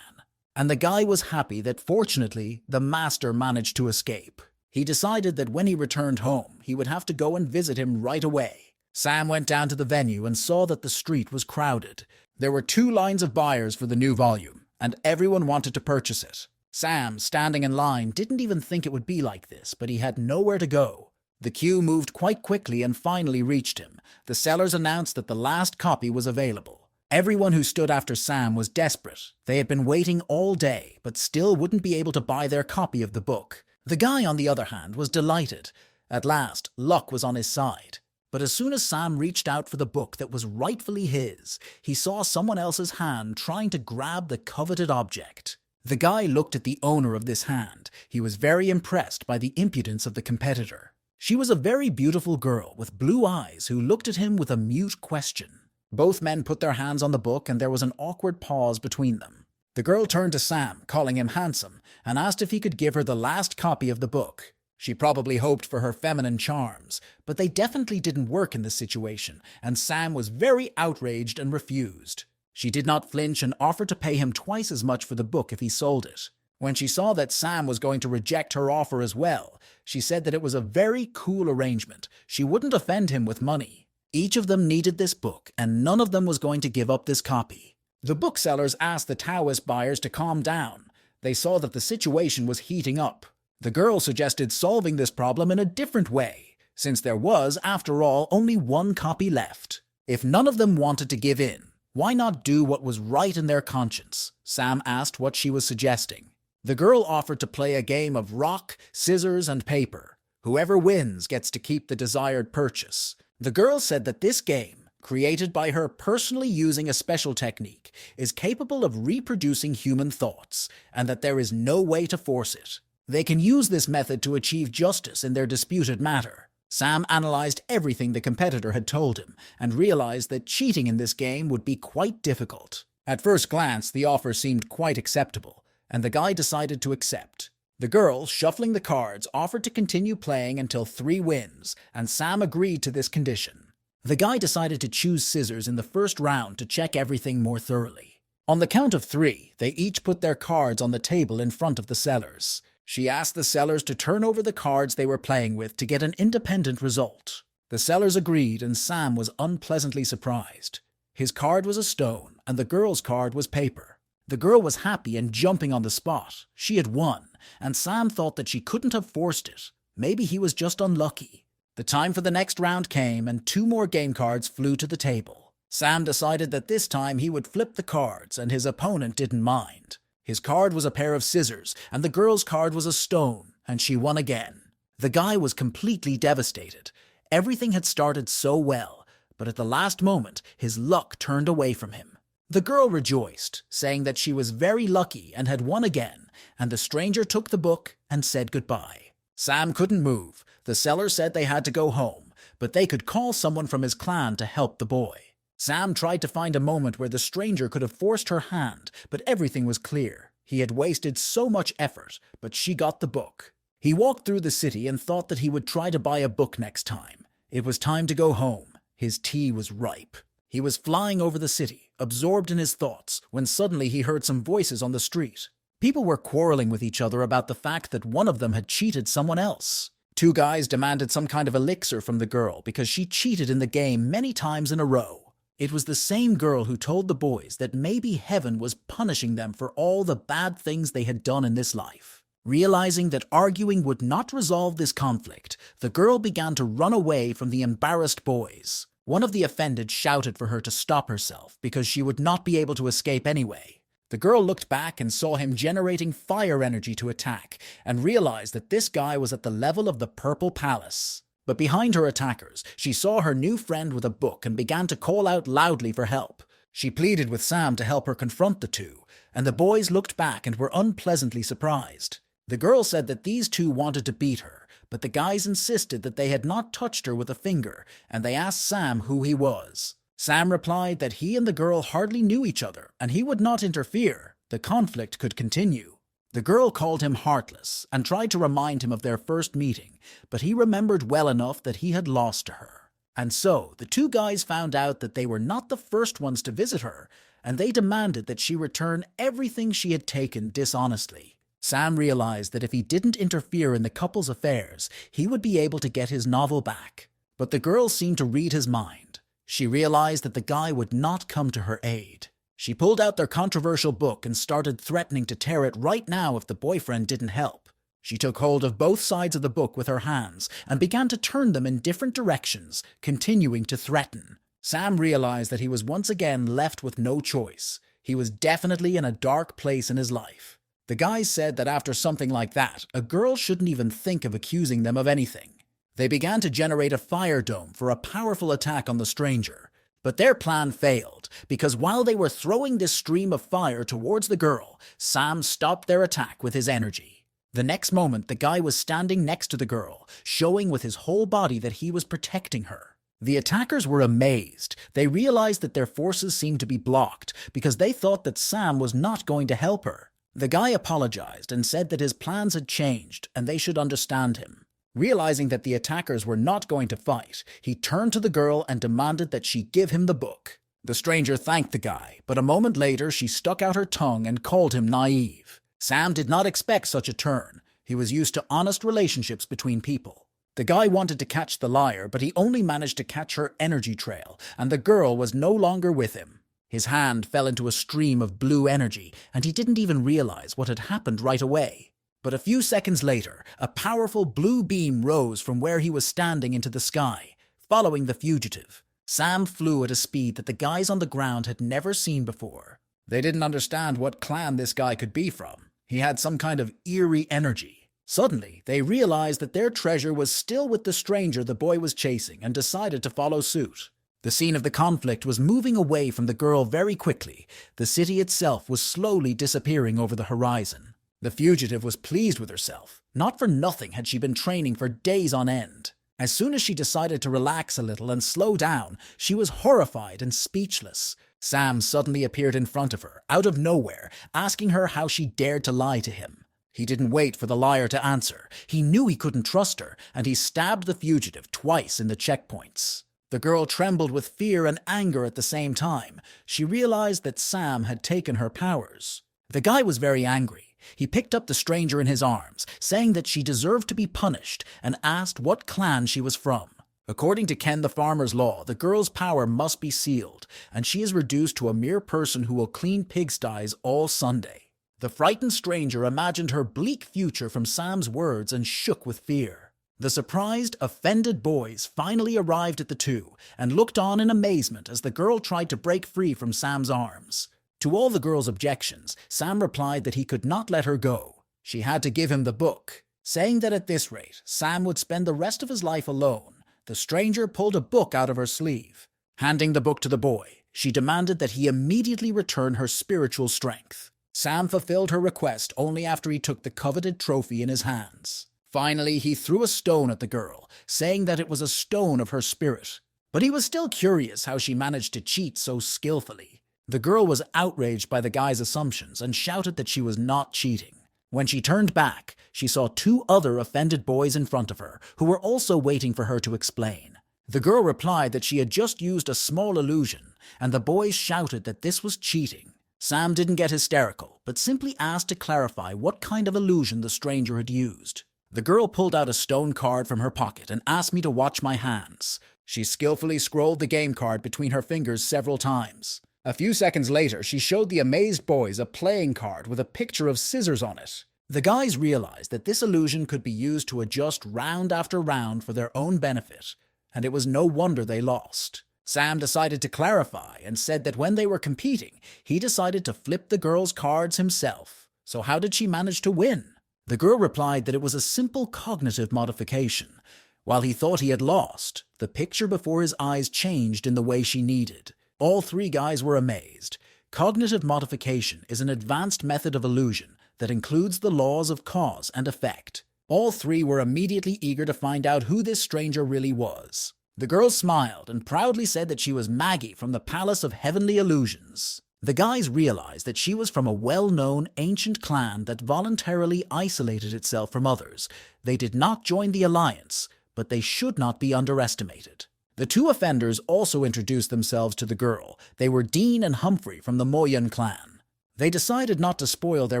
And the guy was happy that fortunately the master managed to escape. He decided that when he returned home, he would have to go and visit him right away. Sam went down to the venue and saw that the street was crowded. There were 2 lines of buyers for the new volume, and everyone wanted to purchase it. Sam, standing in line, didn't even think it would be like this, but he had nowhere to go. The queue moved quite quickly and finally reached him. The sellers announced that the last copy was available. Everyone who stood after Sam was desperate. They had been waiting all day, but still wouldn't be able to buy their copy of the book. The guy, on the other hand, was delighted. At last, luck was on his side. But as soon as Sam reached out for the book that was rightfully his, he saw someone else's hand trying to grab the coveted object. The guy looked at the owner of this hand. He was very impressed by the impudence of the competitor. She was a very beautiful girl with blue eyes who looked at him with a mute question. Both men put their hands on the book and there was an awkward pause between them. The girl turned to Sam, calling him handsome, and asked if he could give her the last copy of the book. She probably hoped for her feminine charms, but they definitely didn't work in this situation, and Sam was very outraged and refused. She did not flinch and offered to pay him twice as much for the book if he sold it. When she saw that Sam was going to reject her offer as well, she said that it was a very cool arrangement. She wouldn't offend him with money. Each of them needed this book, and none of them was going to give up this copy. The booksellers asked the Taoist buyers to calm down. They saw that the situation was heating up. The girl suggested solving this problem in a different way, since there was, after all, only 1 copy left. If none of them wanted to give in, why not do what was right in their conscience? Sam asked what she was suggesting. The girl offered to play a game of rock, scissors, and paper. Whoever wins gets to keep the desired purchase. The girl said that this game, created by her personally using a special technique, is capable of reproducing human thoughts, and that there is no way to force it. They can use this method to achieve justice in their disputed matter. Sam analyzed everything the competitor had told him, and realized that cheating in this game would be quite difficult. At first glance, the offer seemed quite acceptable, and the guy decided to accept. The girl, shuffling the cards, offered to continue playing until 3 wins, and Sam agreed to this condition. The guy decided to choose scissors in the first round to check everything more thoroughly. On the count of 3, they each put their cards on the table in front of the sellers. She asked the sellers to turn over the cards they were playing with to get an independent result. The sellers agreed, and Sam was unpleasantly surprised. His card was a stone, and the girl's card was paper. The girl was happy and jumping on the spot. She had won, and Sam thought that she couldn't have forced it. Maybe he was just unlucky. The time for the next round came, and 2 more game cards flew to the table. Sam decided that this time he would flip the cards, and his opponent didn't mind. His card was a pair of scissors, and the girl's card was a stone, and she won again. The guy was completely devastated. Everything had started so well, but at the last moment, his luck turned away from him. The girl rejoiced, saying that she was very lucky and had won again, and the stranger took the book and said goodbye. Sam couldn't move. The seller said they had to go home, but they could call someone from his clan to help the boy. Sam tried to find a moment where the stranger could have forced her hand, but everything was clear. He had wasted so much effort, but she got the book. He walked through the city and thought that he would try to buy a book next time. It was time to go home. His tea was ripe. He was flying over the city, absorbed in his thoughts, when suddenly he heard some voices on the street. People were quarreling with each other about the fact that one of them had cheated someone else. 2 guys demanded some kind of elixir from the girl because she cheated in the game many times in a row. It was the same girl who told the boys that maybe heaven was punishing them for all the bad things they had done in this life. Realizing that arguing would not resolve this conflict, the girl began to run away from the embarrassed boys. One of the offended shouted for her to stop herself because she would not be able to escape anyway. The girl looked back and saw him generating fire energy to attack, and realized that this guy was at the level of the Purple Palace. But behind her attackers, she saw her new friend with a book and began to call out loudly for help. She pleaded with Sam to help her confront the 2, and the boys looked back and were unpleasantly surprised. The girl said that these 2 wanted to beat her, but the guys insisted that they had not touched her with a finger, and they asked Sam who he was. Sam replied that he and the girl hardly knew each other, and he would not interfere. The conflict could continue. The girl called him heartless and tried to remind him of their first meeting, but he remembered well enough that he had lost to her. And so, the two guys found out that they were not the first ones to visit her, and they demanded that she return everything she had taken dishonestly. Sam realized that if he didn't interfere in the couple's affairs, he would be able to get his novel back. But the girl seemed to read his mind. She realized that the guy would not come to her aid. She pulled out their controversial book and started threatening to tear it right now if the boyfriend didn't help. She took hold of both sides of the book with her hands and began to turn them in different directions, continuing to threaten. Sam realized that he was once again left with no choice. He was definitely in a dark place in his life. The guys said that after something like that, a girl shouldn't even think of accusing them of anything. They began to generate a fire dome for a powerful attack on the stranger. But their plan failed, because while they were throwing this stream of fire towards the girl, Sam stopped their attack with his energy. The next moment, the guy was standing next to the girl, showing with his whole body that he was protecting her. The attackers were amazed. They realized that their forces seemed to be blocked, because they thought that Sam was not going to help her. The guy apologized and said that his plans had changed, and they should understand him. Realizing that the attackers were not going to fight, he turned to the girl and demanded that she give him the book. The stranger thanked the guy, but a moment later she stuck out her tongue and called him naive. Sam did not expect such a turn. He was used to honest relationships between people. The guy wanted to catch the liar, but he only managed to catch her energy trail, and the girl was no longer with him. His hand fell into a stream of blue energy, and he didn't even realize what had happened right away. But a few seconds later, a powerful blue beam rose from where he was standing into the sky, following the fugitive. Sam flew at a speed that the guys on the ground had never seen before. They didn't understand what clan this guy could be from. He had some kind of eerie energy. Suddenly, they realized that their treasure was still with the stranger the boy was chasing and decided to follow suit. The scene of the conflict was moving away from the girl very quickly. The city itself was slowly disappearing over the horizon. The fugitive was pleased with herself. Not for nothing had she been training for days on end. As soon as she decided to relax a little and slow down, she was horrified and speechless. Sam suddenly appeared in front of her, out of nowhere, asking her how she dared to lie to him. He didn't wait for the liar to answer. He knew he couldn't trust her, and he stabbed the fugitive twice in the checkpoints. The girl trembled with fear and anger at the same time. She realized that Sam had taken her powers. The guy was very angry. He picked up the stranger in his arms, saying that she deserved to be punished, and asked what clan she was from. According to Ken the farmer's law, the girl's power must be sealed, and she is reduced to a mere person who will clean pigsties all Sunday. The frightened stranger imagined her bleak future from Sam's words and shook with fear. The surprised, offended boys finally arrived at the two and looked on in amazement as the girl tried to break free from Sam's arms. To all the girl's objections, Sam replied that he could not let her go. She had to give him the book. Saying that at this rate, Sam would spend the rest of his life alone, the stranger pulled a book out of her sleeve. Handing the book to the boy, she demanded that he immediately return her spiritual strength. Sam fulfilled her request only after he took the coveted trophy in his hands. Finally, he threw a stone at the girl, saying that it was a stone of her spirit. But he was still curious how she managed to cheat so skillfully. The girl was outraged by the guy's assumptions and shouted that she was not cheating. When she turned back, she saw two other offended boys in front of her, who were also waiting for her to explain. The girl replied that she had just used a small illusion, and the boys shouted that this was cheating. Sam didn't get hysterical, but simply asked to clarify what kind of illusion the stranger had used. The girl pulled out a stone card from her pocket and asked me to watch my hands. She skillfully scrolled the game card between her fingers several times. A few seconds later, she showed the amazed boys a playing card with a picture of scissors on it. The guys realized that this illusion could be used to adjust round after round for their own benefit, and it was no wonder they lost. Sam decided to clarify and said that when they were competing, he decided to flip the girl's cards himself. So how did she manage to win? The girl replied that it was a simple cognitive modification. While he thought he had lost, the picture before his eyes changed in the way she needed. All three guys were amazed. Cognitive modification is an advanced method of illusion that includes the laws of cause and effect. All three were immediately eager to find out who this stranger really was. The girl smiled and proudly said that she was Maggie from the Palace of Heavenly Illusions. The guys realized that she was from a well-known ancient clan that voluntarily isolated itself from others. They did not join the alliance, but they should not be underestimated. The two offenders also introduced themselves to the girl. They were Dean and Humphrey from the Moyan clan. They decided not to spoil their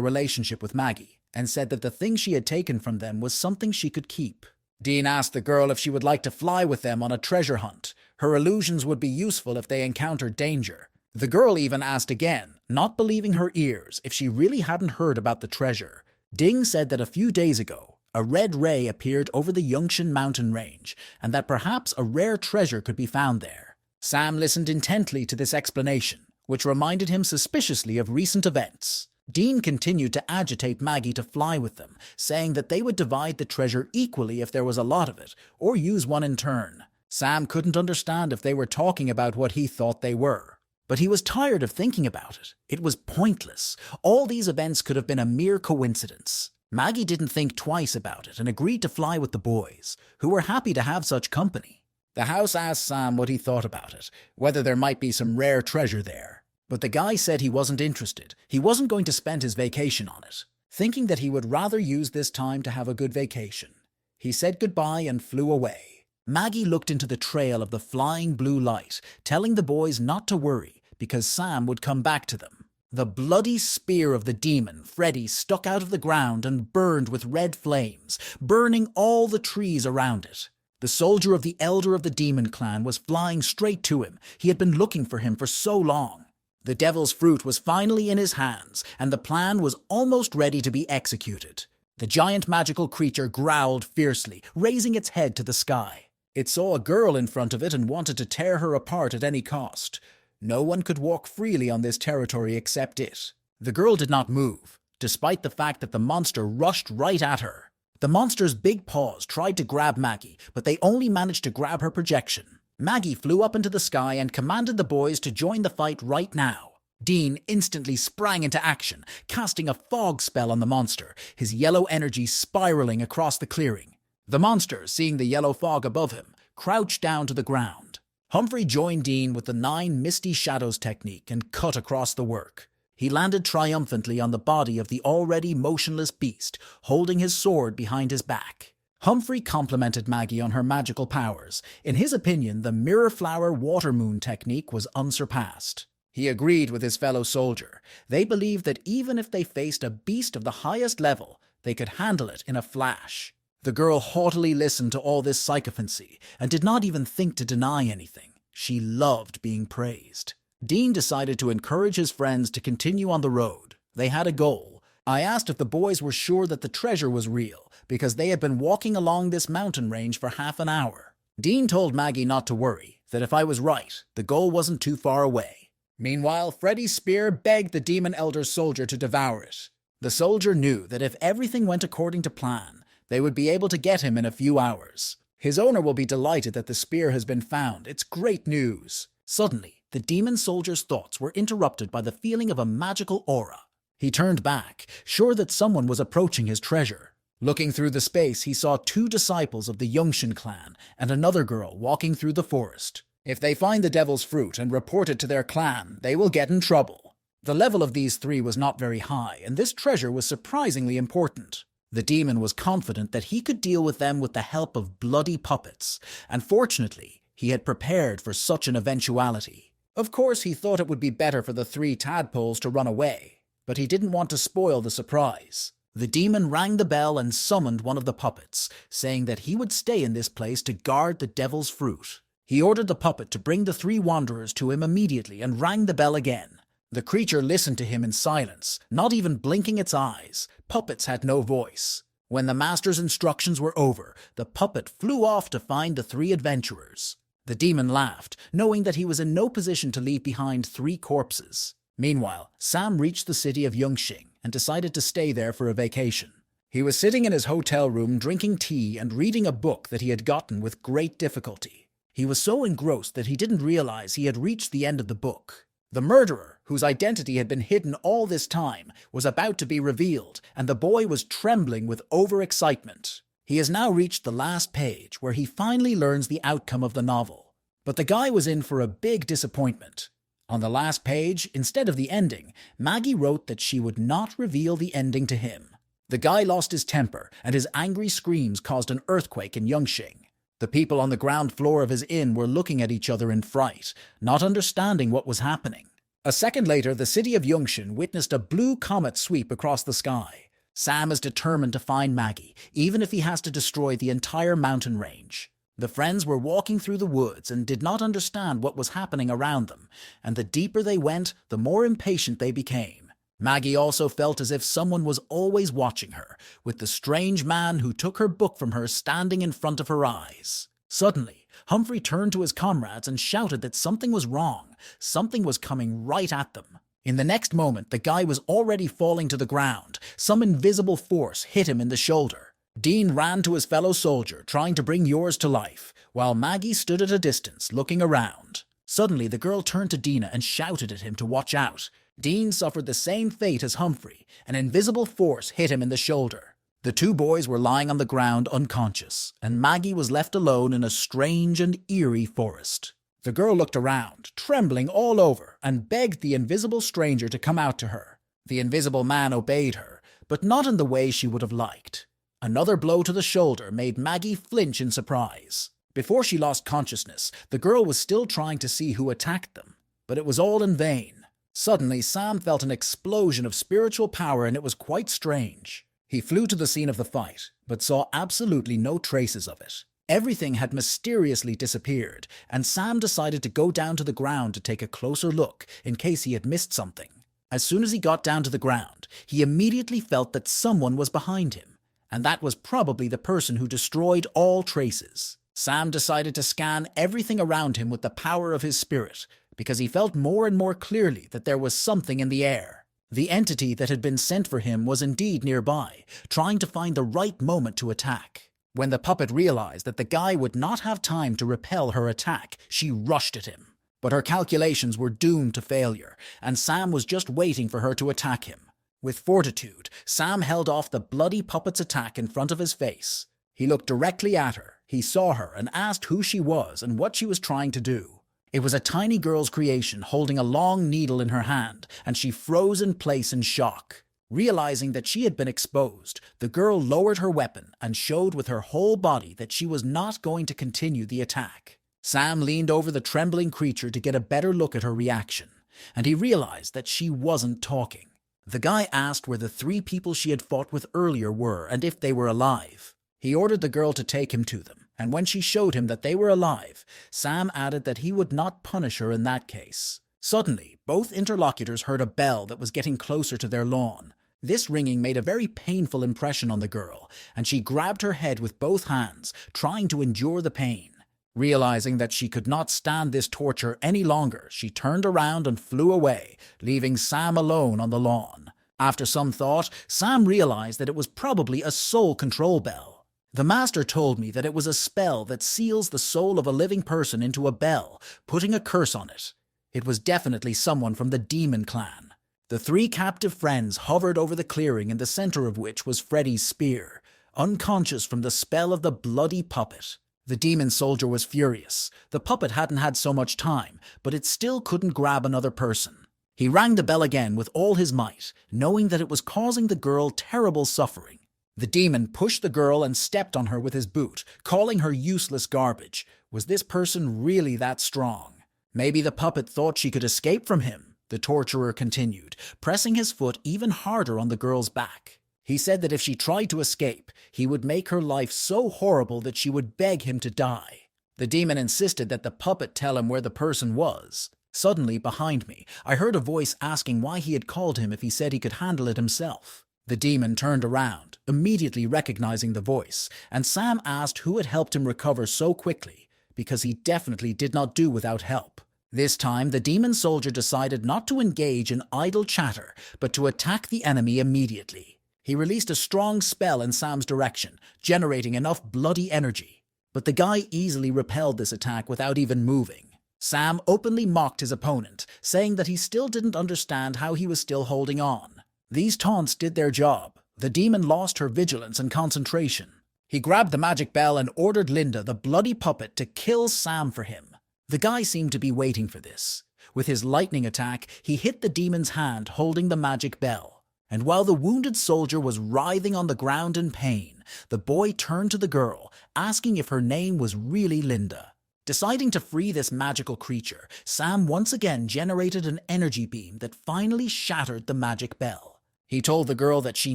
relationship with Maggie and said that the thing she had taken from them was something she could keep. Dean asked the girl if she would like to fly with them on a treasure hunt. Her illusions would be useful if they encountered danger. The girl even asked again, not believing her ears, if she really hadn't heard about the treasure. Ding said that a few days ago, a red ray appeared over the Yungshan mountain range, and that perhaps a rare treasure could be found there. Sam listened intently to this explanation, which reminded him suspiciously of recent events. Dean continued to agitate Maggie to fly with them, saying that they would divide the treasure equally if there was a lot of it, or use one in turn. Sam couldn't understand if they were talking about what he thought they were. But he was tired of thinking about it. It was pointless. All these events could have been a mere coincidence. Maggie didn't think twice about it and agreed to fly with the boys, who were happy to have such company. The house asked Sam what he thought about it, whether there might be some rare treasure there. But the guy said he wasn't interested. He wasn't going to spend his vacation on it, thinking that he would rather use this time to have a good vacation. He said goodbye and flew away. Maggie looked into the trail of the flying blue light, telling the boys not to worry, because Sam would come back to them. The bloody spear of the demon, Freddy, stuck out of the ground and burned with red flames, burning all the trees around it. The soldier of the elder of the demon clan was flying straight to him. He had been looking for him for so long. The devil's fruit was finally in his hands, and the plan was almost ready to be executed. The giant magical creature growled fiercely, raising its head to the sky. It saw a girl in front of it and wanted to tear her apart at any cost. No one could walk freely on this territory except it. The girl did not move, despite the fact that the monster rushed right at her. The monster's big paws tried to grab Maggie, but they only managed to grab her projection. Maggie flew up into the sky and commanded the boys to join the fight right now. Dean instantly sprang into action, casting a fog spell on the monster, his yellow energy spiraling across the clearing. The monster, seeing the yellow fog above him, crouched down to the ground. Humphrey joined Dean with the 9 Misty Shadows technique and cut across the work. He landed triumphantly on the body of the already motionless beast, holding his sword behind his back. Humphrey complimented Maggie on her magical powers. In his opinion, the Mirror Flower Water Moon technique was unsurpassed. He agreed with his fellow soldier. They believed that even if they faced a beast of the highest level, they could handle it in a flash. The girl haughtily listened to all this sycophancy and did not even think to deny anything. She loved being praised. Dean decided to encourage his friends to continue on the road. They had a goal. I asked if the boys were sure that the treasure was real, because they had been walking along this mountain range for half an hour. Dean told Maggie not to worry, that if I was right, the goal wasn't too far away. Meanwhile, Freddy's spear begged the demon elder's soldier to devour it. The soldier knew that if everything went according to plan, they would be able to get him in a few hours. His owner will be delighted that the spear has been found. It's great news. Suddenly, the demon soldier's thoughts were interrupted by the feeling of a magical aura. He turned back, sure that someone was approaching his treasure. Looking through the space, he saw 2 disciples of the Yungshan clan and another girl walking through the forest. If they find the devil's fruit and report it to their clan, they will get in trouble. The level of these 3 was not very high, and this treasure was surprisingly important. The demon was confident that he could deal with them with the help of bloody puppets, and fortunately, he had prepared for such an eventuality. Of course, he thought it would be better for the 3 tadpoles to run away, but he didn't want to spoil the surprise. The demon rang the bell and summoned one of the puppets, saying that he would stay in this place to guard the devil's fruit. He ordered the puppet to bring the 3 wanderers to him immediately and rang the bell again. The creature listened to him in silence, not even blinking its eyes. Puppets had no voice. When the master's instructions were over, the puppet flew off to find the 3 adventurers. The demon laughed, knowing that he was in no position to leave behind 3 corpses. Meanwhile, Sam reached the city of Yungxing and decided to stay there for a vacation. He was sitting in his hotel room drinking tea and reading a book that he had gotten with great difficulty. He was so engrossed that he didn't realize he had reached the end of the book. The murderer, whose identity had been hidden all this time, was about to be revealed, and the boy was trembling with overexcitement. He has now reached the last page, where he finally learns the outcome of the novel. But the guy was in for a big disappointment. On the last page, instead of the ending, Maggie wrote that she would not reveal the ending to him. The guy lost his temper, and his angry screams caused an earthquake in Yongxing. The people on the ground floor of his inn were looking at each other in fright, not understanding what was happening. A second later, the city of Yongxin witnessed a blue comet sweep across the sky. Sam is determined to find Maggie, even if he has to destroy the entire mountain range. The friends were walking through the woods and did not understand what was happening around them, and the deeper they went, the more impatient they became. Maggie also felt as if someone was always watching her, with the strange man who took her book from her standing in front of her eyes. Suddenly, Humphrey turned to his comrades and shouted that something was wrong. Something was coming right at them. In the next moment, the guy was already falling to the ground. Some invisible force hit him in the shoulder. Dean ran to his fellow soldier, trying to bring yours to life, while Maggie stood at a distance, looking around. Suddenly, the girl turned to Dina and shouted at him to watch out. Dean suffered the same fate as Humphrey. An invisible force hit him in the shoulder. The two boys were lying on the ground unconscious, and Maggie was left alone in a strange and eerie forest. The girl looked around, trembling all over, and begged the invisible stranger to come out to her. The invisible man obeyed her, but not in the way she would have liked. Another blow to the shoulder made Maggie flinch in surprise. Before she lost consciousness, the girl was still trying to see who attacked them, but it was all in vain. Suddenly, Sam felt an explosion of spiritual power, and it was quite strange. He flew to the scene of the fight, but saw absolutely no traces of it. Everything had mysteriously disappeared, and Sam decided to go down to the ground to take a closer look in case he had missed something. As soon as he got down to the ground, he immediately felt that someone was behind him, and that was probably the person who destroyed all traces. Sam decided to scan everything around him with the power of his spirit, because he felt more and more clearly that there was something in the air. The entity that had been sent for him was indeed nearby, trying to find the right moment to attack. When the puppet realized that the guy would not have time to repel her attack, she rushed at him. But her calculations were doomed to failure, and Sam was just waiting for her to attack him. With fortitude, Sam held off the bloody puppet's attack in front of his face. He looked directly at her, he saw her, and asked who she was and what she was trying to do. It was a tiny girl's creation holding a long needle in her hand, and she froze in place in shock. Realizing that she had been exposed, the girl lowered her weapon and showed with her whole body that she was not going to continue the attack. Sam leaned over the trembling creature to get a better look at her reaction, and he realized that she wasn't talking. The guy asked where the 3 people she had fought with earlier were and if they were alive. He ordered the girl to take him to them, and when she showed him that they were alive, Sam added that he would not punish her in that case. Suddenly, both interlocutors heard a bell that was getting closer to their lawn. This ringing made a very painful impression on the girl, and she grabbed her head with both hands, trying to endure the pain. Realizing that she could not stand this torture any longer, she turned around and flew away, leaving Sam alone on the lawn. After some thought, Sam realized that it was probably a soul control bell. The master told me that it was a spell that seals the soul of a living person into a bell, putting a curse on it. It was definitely someone from the demon clan. The 3 captive friends hovered over the clearing, in the center of which was Freddy's spear, unconscious from the spell of the bloody puppet. The demon soldier was furious. The puppet hadn't had so much time, but it still couldn't grab another person. He rang the bell again with all his might, knowing that it was causing the girl terrible suffering. The demon pushed the girl and stepped on her with his boot, calling her useless garbage. Was this person really that strong? Maybe the puppet thought she could escape from him, the torturer continued, pressing his foot even harder on the girl's back. He said that if she tried to escape, he would make her life so horrible that she would beg him to die. The demon insisted that the puppet tell him where the person was. Suddenly, behind me, I heard a voice asking why he had called him if he said he could handle it himself. The demon turned around, immediately recognizing the voice, and Sam asked who had helped him recover so quickly, because he definitely did not do without help. This time, the demon soldier decided not to engage in idle chatter, but to attack the enemy immediately. He released a strong spell in Sam's direction, generating enough bloody energy. But the guy easily repelled this attack without even moving. Sam openly mocked his opponent, saying that he still didn't understand how he was still holding on. These taunts did their job. The demon lost her vigilance and concentration. He grabbed the magic bell and ordered Linda, the bloody puppet, to kill Sam for him. The guy seemed to be waiting for this. With his lightning attack, he hit the demon's hand holding the magic bell. And while the wounded soldier was writhing on the ground in pain, the boy turned to the girl, asking if her name was really Linda. Deciding to free this magical creature, Sam once again generated an energy beam that finally shattered the magic bell. He told the girl that she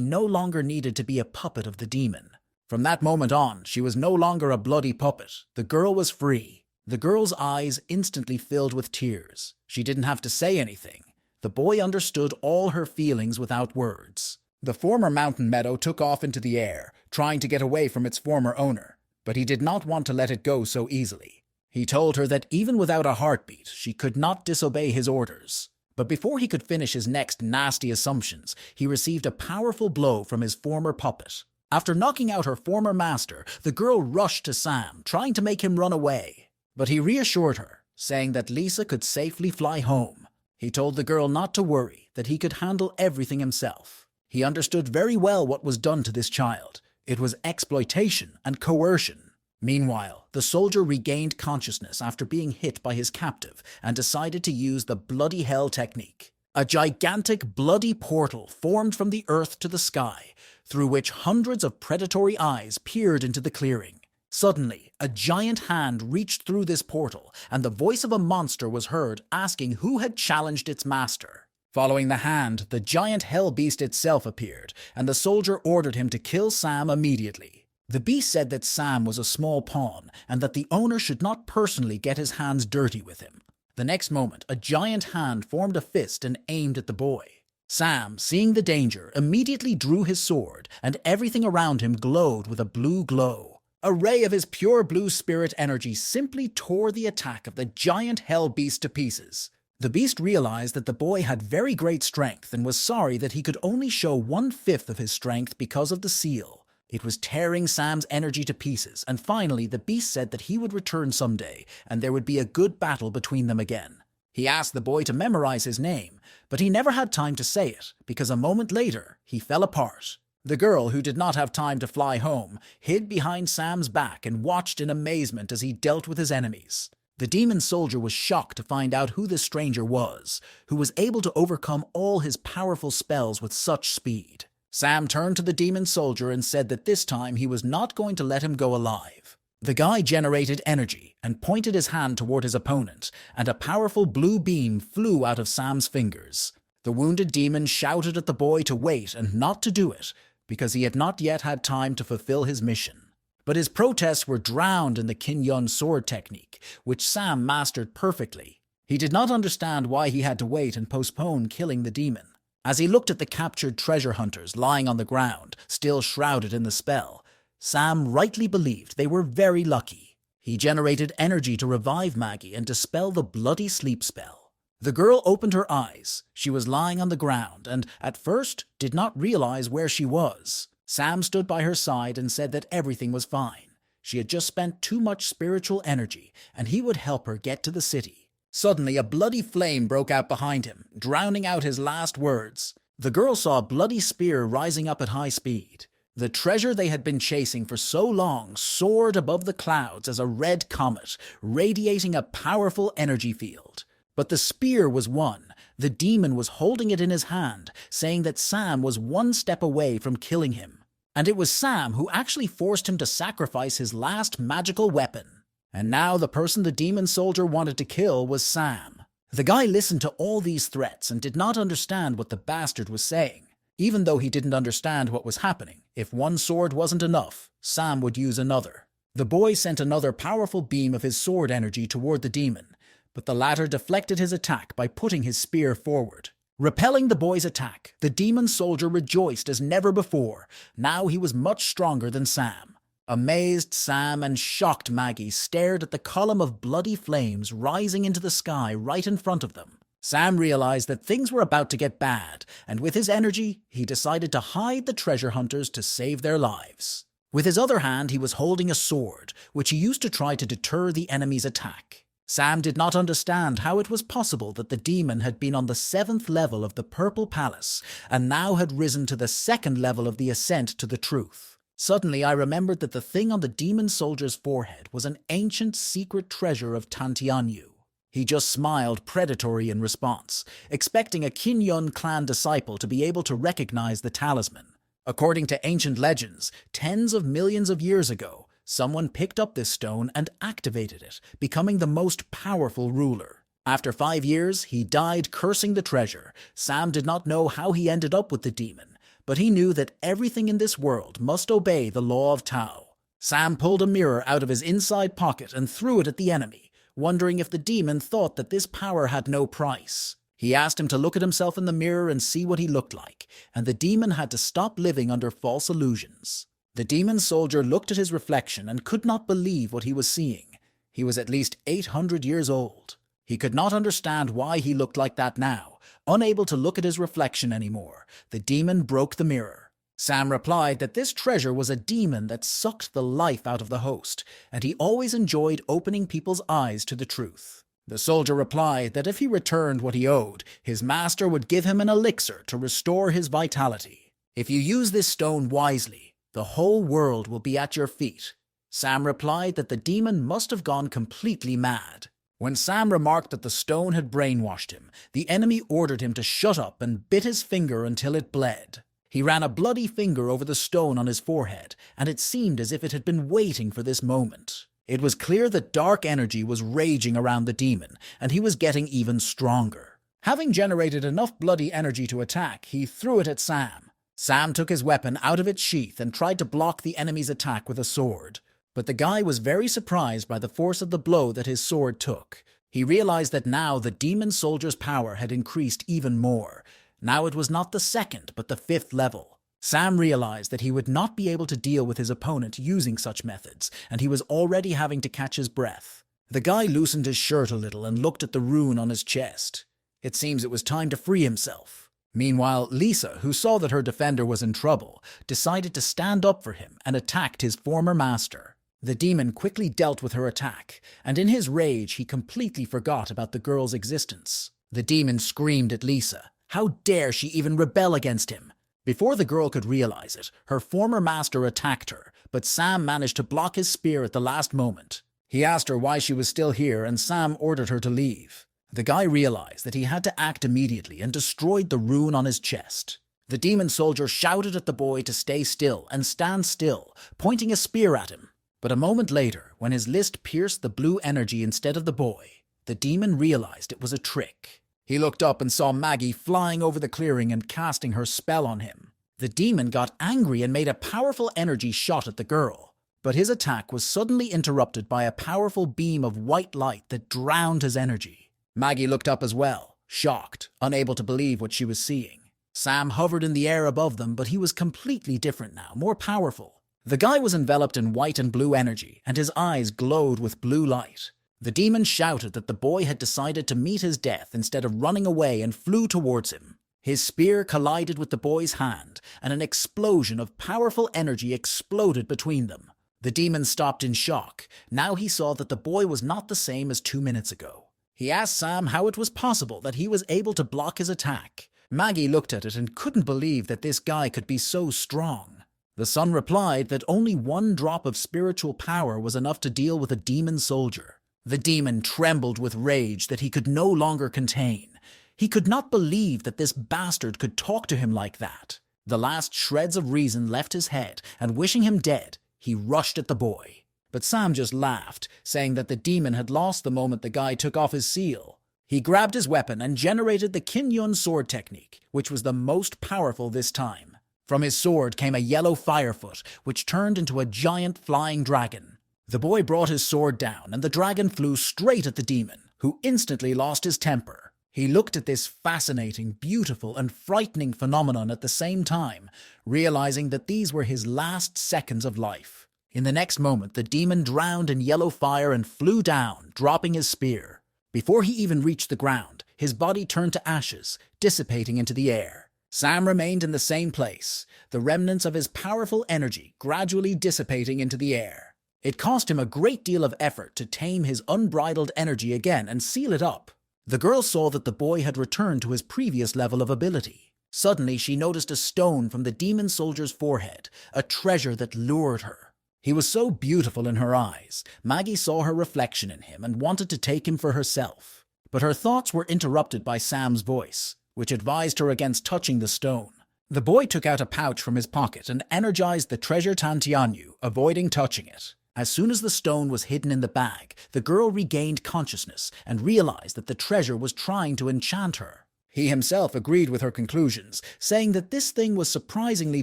no longer needed to be a puppet of the demon. From that moment on, she was no longer a bloody puppet. The girl was free. The girl's eyes instantly filled with tears. She didn't have to say anything. The boy understood all her feelings without words. The former mountain meadow took off into the air, trying to get away from its former owner, but he did not want to let it go so easily. He told her that even without a heartbeat, she could not disobey his orders. But before he could finish his next nasty assumptions, he received a powerful blow from his former puppet. After knocking out her former master, the girl rushed to Sam, trying to make him run away. But he reassured her, saying that Lisa could safely fly home. He told the girl not to worry, that he could handle everything himself. He understood very well what was done to this child. It was exploitation and coercion. Meanwhile, the soldier regained consciousness after being hit by his captive and decided to use the bloody hell technique. A gigantic bloody portal formed from the earth to the sky, through which hundreds of predatory eyes peered into the clearing. Suddenly, a giant hand reached through this portal, and the voice of a monster was heard asking who had challenged its master. Following the hand, the giant hell beast itself appeared, and the soldier ordered him to kill Sam immediately. The beast said that Sam was a small pawn, and that the owner should not personally get his hands dirty with him. The next moment, a giant hand formed a fist and aimed at the boy. Sam, seeing the danger, immediately drew his sword, and everything around him glowed with a blue glow. A ray of his pure blue spirit energy simply tore the attack of the giant hell beast to pieces. The beast realized that the boy had very great strength and was sorry that he could only show 1/5 of his strength because of the seal. It was tearing Sam's energy to pieces, and finally the beast said that he would return someday, and there would be a good battle between them again. He asked the boy to memorize his name, but he never had time to say it, because a moment later, he fell apart. The girl, who did not have time to fly home, hid behind Sam's back and watched in amazement as he dealt with his enemies. The demon soldier was shocked to find out who this stranger was, who was able to overcome all his powerful spells with such speed. Sam turned to the demon soldier and said that this time he was not going to let him go alive. The guy generated energy and pointed his hand toward his opponent, and a powerful blue beam flew out of Sam's fingers. The wounded demon shouted at the boy to wait and not to do it, because he had not yet had time to fulfill his mission. But his protests were drowned in the Kin-Yun sword technique, which Sam mastered perfectly. He did not understand why he had to wait and postpone killing the demon. As he looked at the captured treasure hunters lying on the ground, still shrouded in the spell, Sam rightly believed they were very lucky. He generated energy to revive Maggie and dispel the bloody sleep spell. The girl opened her eyes. She was lying on the ground and, at first, did not realize where she was. Sam stood by her side and said that everything was fine. She had just spent too much spiritual energy, and he would help her get to the city. Suddenly, a bloody flame broke out behind him, drowning out his last words. The girl saw a bloody spear rising up at high speed. The treasure they had been chasing for so long soared above the clouds as a red comet, radiating a powerful energy field. But the spear was won. The demon was holding it in his hand, saying that Sam was one step away from killing him. And it was Sam who actually forced him to sacrifice his last magical weapon. And now the person the demon soldier wanted to kill was Sam. The guy listened to all these threats and did not understand what the bastard was saying. Even though he didn't understand what was happening, if one sword wasn't enough, Sam would use another. The boy sent another powerful beam of his sword energy toward the demon, but the latter deflected his attack by putting his spear forward. Repelling the boy's attack, the demon soldier rejoiced as never before. Now he was much stronger than Sam. Amazed Sam and shocked Maggie stared at the column of bloody flames rising into the sky right in front of them. Sam realized that things were about to get bad, and with his energy, he decided to hide the treasure hunters to save their lives. With his other hand, he was holding a sword, which he used to try to deter the enemy's attack. Sam did not understand how it was possible that the demon had been on the 7th level of the Purple Palace and now had risen to the 2nd level of the ascent to the truth. Suddenly I remembered that the thing on the demon soldier's forehead was an ancient secret treasure of Tantianyu. He just smiled predatory in response, expecting a Kinyun clan disciple to be able to recognize the talisman. According to ancient legends, tens of millions of years ago, someone picked up this stone and activated it, becoming the most powerful ruler. After 5 years, he died cursing the treasure. Sam did not know how he ended up with the demon, but he knew that everything in this world must obey the law of Tao. Sam pulled a mirror out of his inside pocket and threw it at the enemy, wondering if the demon thought that this power had no price. He asked him to look at himself in the mirror and see what he looked like, and the demon had to stop living under false illusions. The demon soldier looked at his reflection and could not believe what he was seeing. He was at least 800 years old. He could not understand why he looked like that now. Unable to look at his reflection anymore, the demon broke the mirror. Sam replied that this treasure was a demon that sucked the life out of the host, and he always enjoyed opening people's eyes to the truth. The soldier replied that if he returned what he owed, his master would give him an elixir to restore his vitality. If you use this stone wisely, the whole world will be at your feet. Sam replied that the demon must have gone completely mad. When Sam remarked that the stone had brainwashed him, the enemy ordered him to shut up and bit his finger until it bled. He ran a bloody finger over the stone on his forehead, and it seemed as if it had been waiting for this moment. It was clear that dark energy was raging around the demon, and he was getting even stronger. Having generated enough bloody energy to attack, he threw it at Sam. Sam took his weapon out of its sheath and tried to block the enemy's attack with a sword. But the guy was very surprised by the force of the blow that his sword took. He realized that now the demon soldier's power had increased even more. Now it was not the 2nd, but the 5th level. Sam realized that he would not be able to deal with his opponent using such methods, and he was already having to catch his breath. The guy loosened his shirt a little and looked at the rune on his chest. It seems it was time to free himself. Meanwhile, Lisa, who saw that her defender was in trouble, decided to stand up for him and attacked his former master. The demon quickly dealt with her attack, and in his rage he completely forgot about the girl's existence. The demon screamed at Lisa. How dare she even rebel against him? Before the girl could realize it, her former master attacked her, but Sam managed to block his spear at the last moment. He asked her why she was still here, and Sam ordered her to leave. The guy realized that he had to act immediately and destroyed the rune on his chest. The demon soldier shouted at the boy to stay still and stand still, pointing a spear at him. But a moment later, when his list pierced the blue energy instead of the boy, the demon realized it was a trick. He looked up and saw Maggie flying over the clearing and casting her spell on him. The demon got angry and made a powerful energy shot at the girl. But his attack was suddenly interrupted by a powerful beam of white light that drowned his energy. Maggie looked up as well, shocked, unable to believe what she was seeing. Sam hovered in the air above them, but he was completely different now, more powerful. The guy was enveloped in white and blue energy, and his eyes glowed with blue light. The demon shouted that the boy had decided to meet his death instead of running away and flew towards him. His spear collided with the boy's hand, and an explosion of powerful energy exploded between them. The demon stopped in shock. Now he saw that the boy was not the same as 2 minutes ago. He asked Sam how it was possible that he was able to block his attack. Maggie looked at it and couldn't believe that this guy could be so strong. The son replied that only 1 drop of spiritual power was enough to deal with a demon soldier. The demon trembled with rage that he could no longer contain. He could not believe that this bastard could talk to him like that. The last shreds of reason left his head, and wishing him dead, he rushed at the boy. But Sam just laughed, saying that the demon had lost the moment the guy took off his seal. He grabbed his weapon and generated the Kinyun sword technique, which was the most powerful this time. From his sword came a yellow firefoot, which turned into a giant flying dragon. The boy brought his sword down, and the dragon flew straight at the demon, who instantly lost his temper. He looked at this fascinating, beautiful, and frightening phenomenon at the same time, realizing that these were his last seconds of life. In the next moment, the demon drowned in yellow fire and flew down, dropping his spear. Before he even reached the ground, his body turned to ashes, dissipating into the air. Sam remained in the same place, the remnants of his powerful energy gradually dissipating into the air. It cost him a great deal of effort to tame his unbridled energy again and seal it up. The girl saw that the boy had returned to his previous level of ability. Suddenly, she noticed a stone from the demon soldier's forehead, a treasure that lured her. He was so beautiful in her eyes. Maggie saw her reflection in him and wanted to take him for herself. But her thoughts were interrupted by Sam's voice, which advised her against touching the stone. The boy took out a pouch from his pocket and energized the treasure Tantianyu, avoiding touching it. As soon as the stone was hidden in the bag, the girl regained consciousness and realized that the treasure was trying to enchant her. He himself agreed with her conclusions, saying that this thing was surprisingly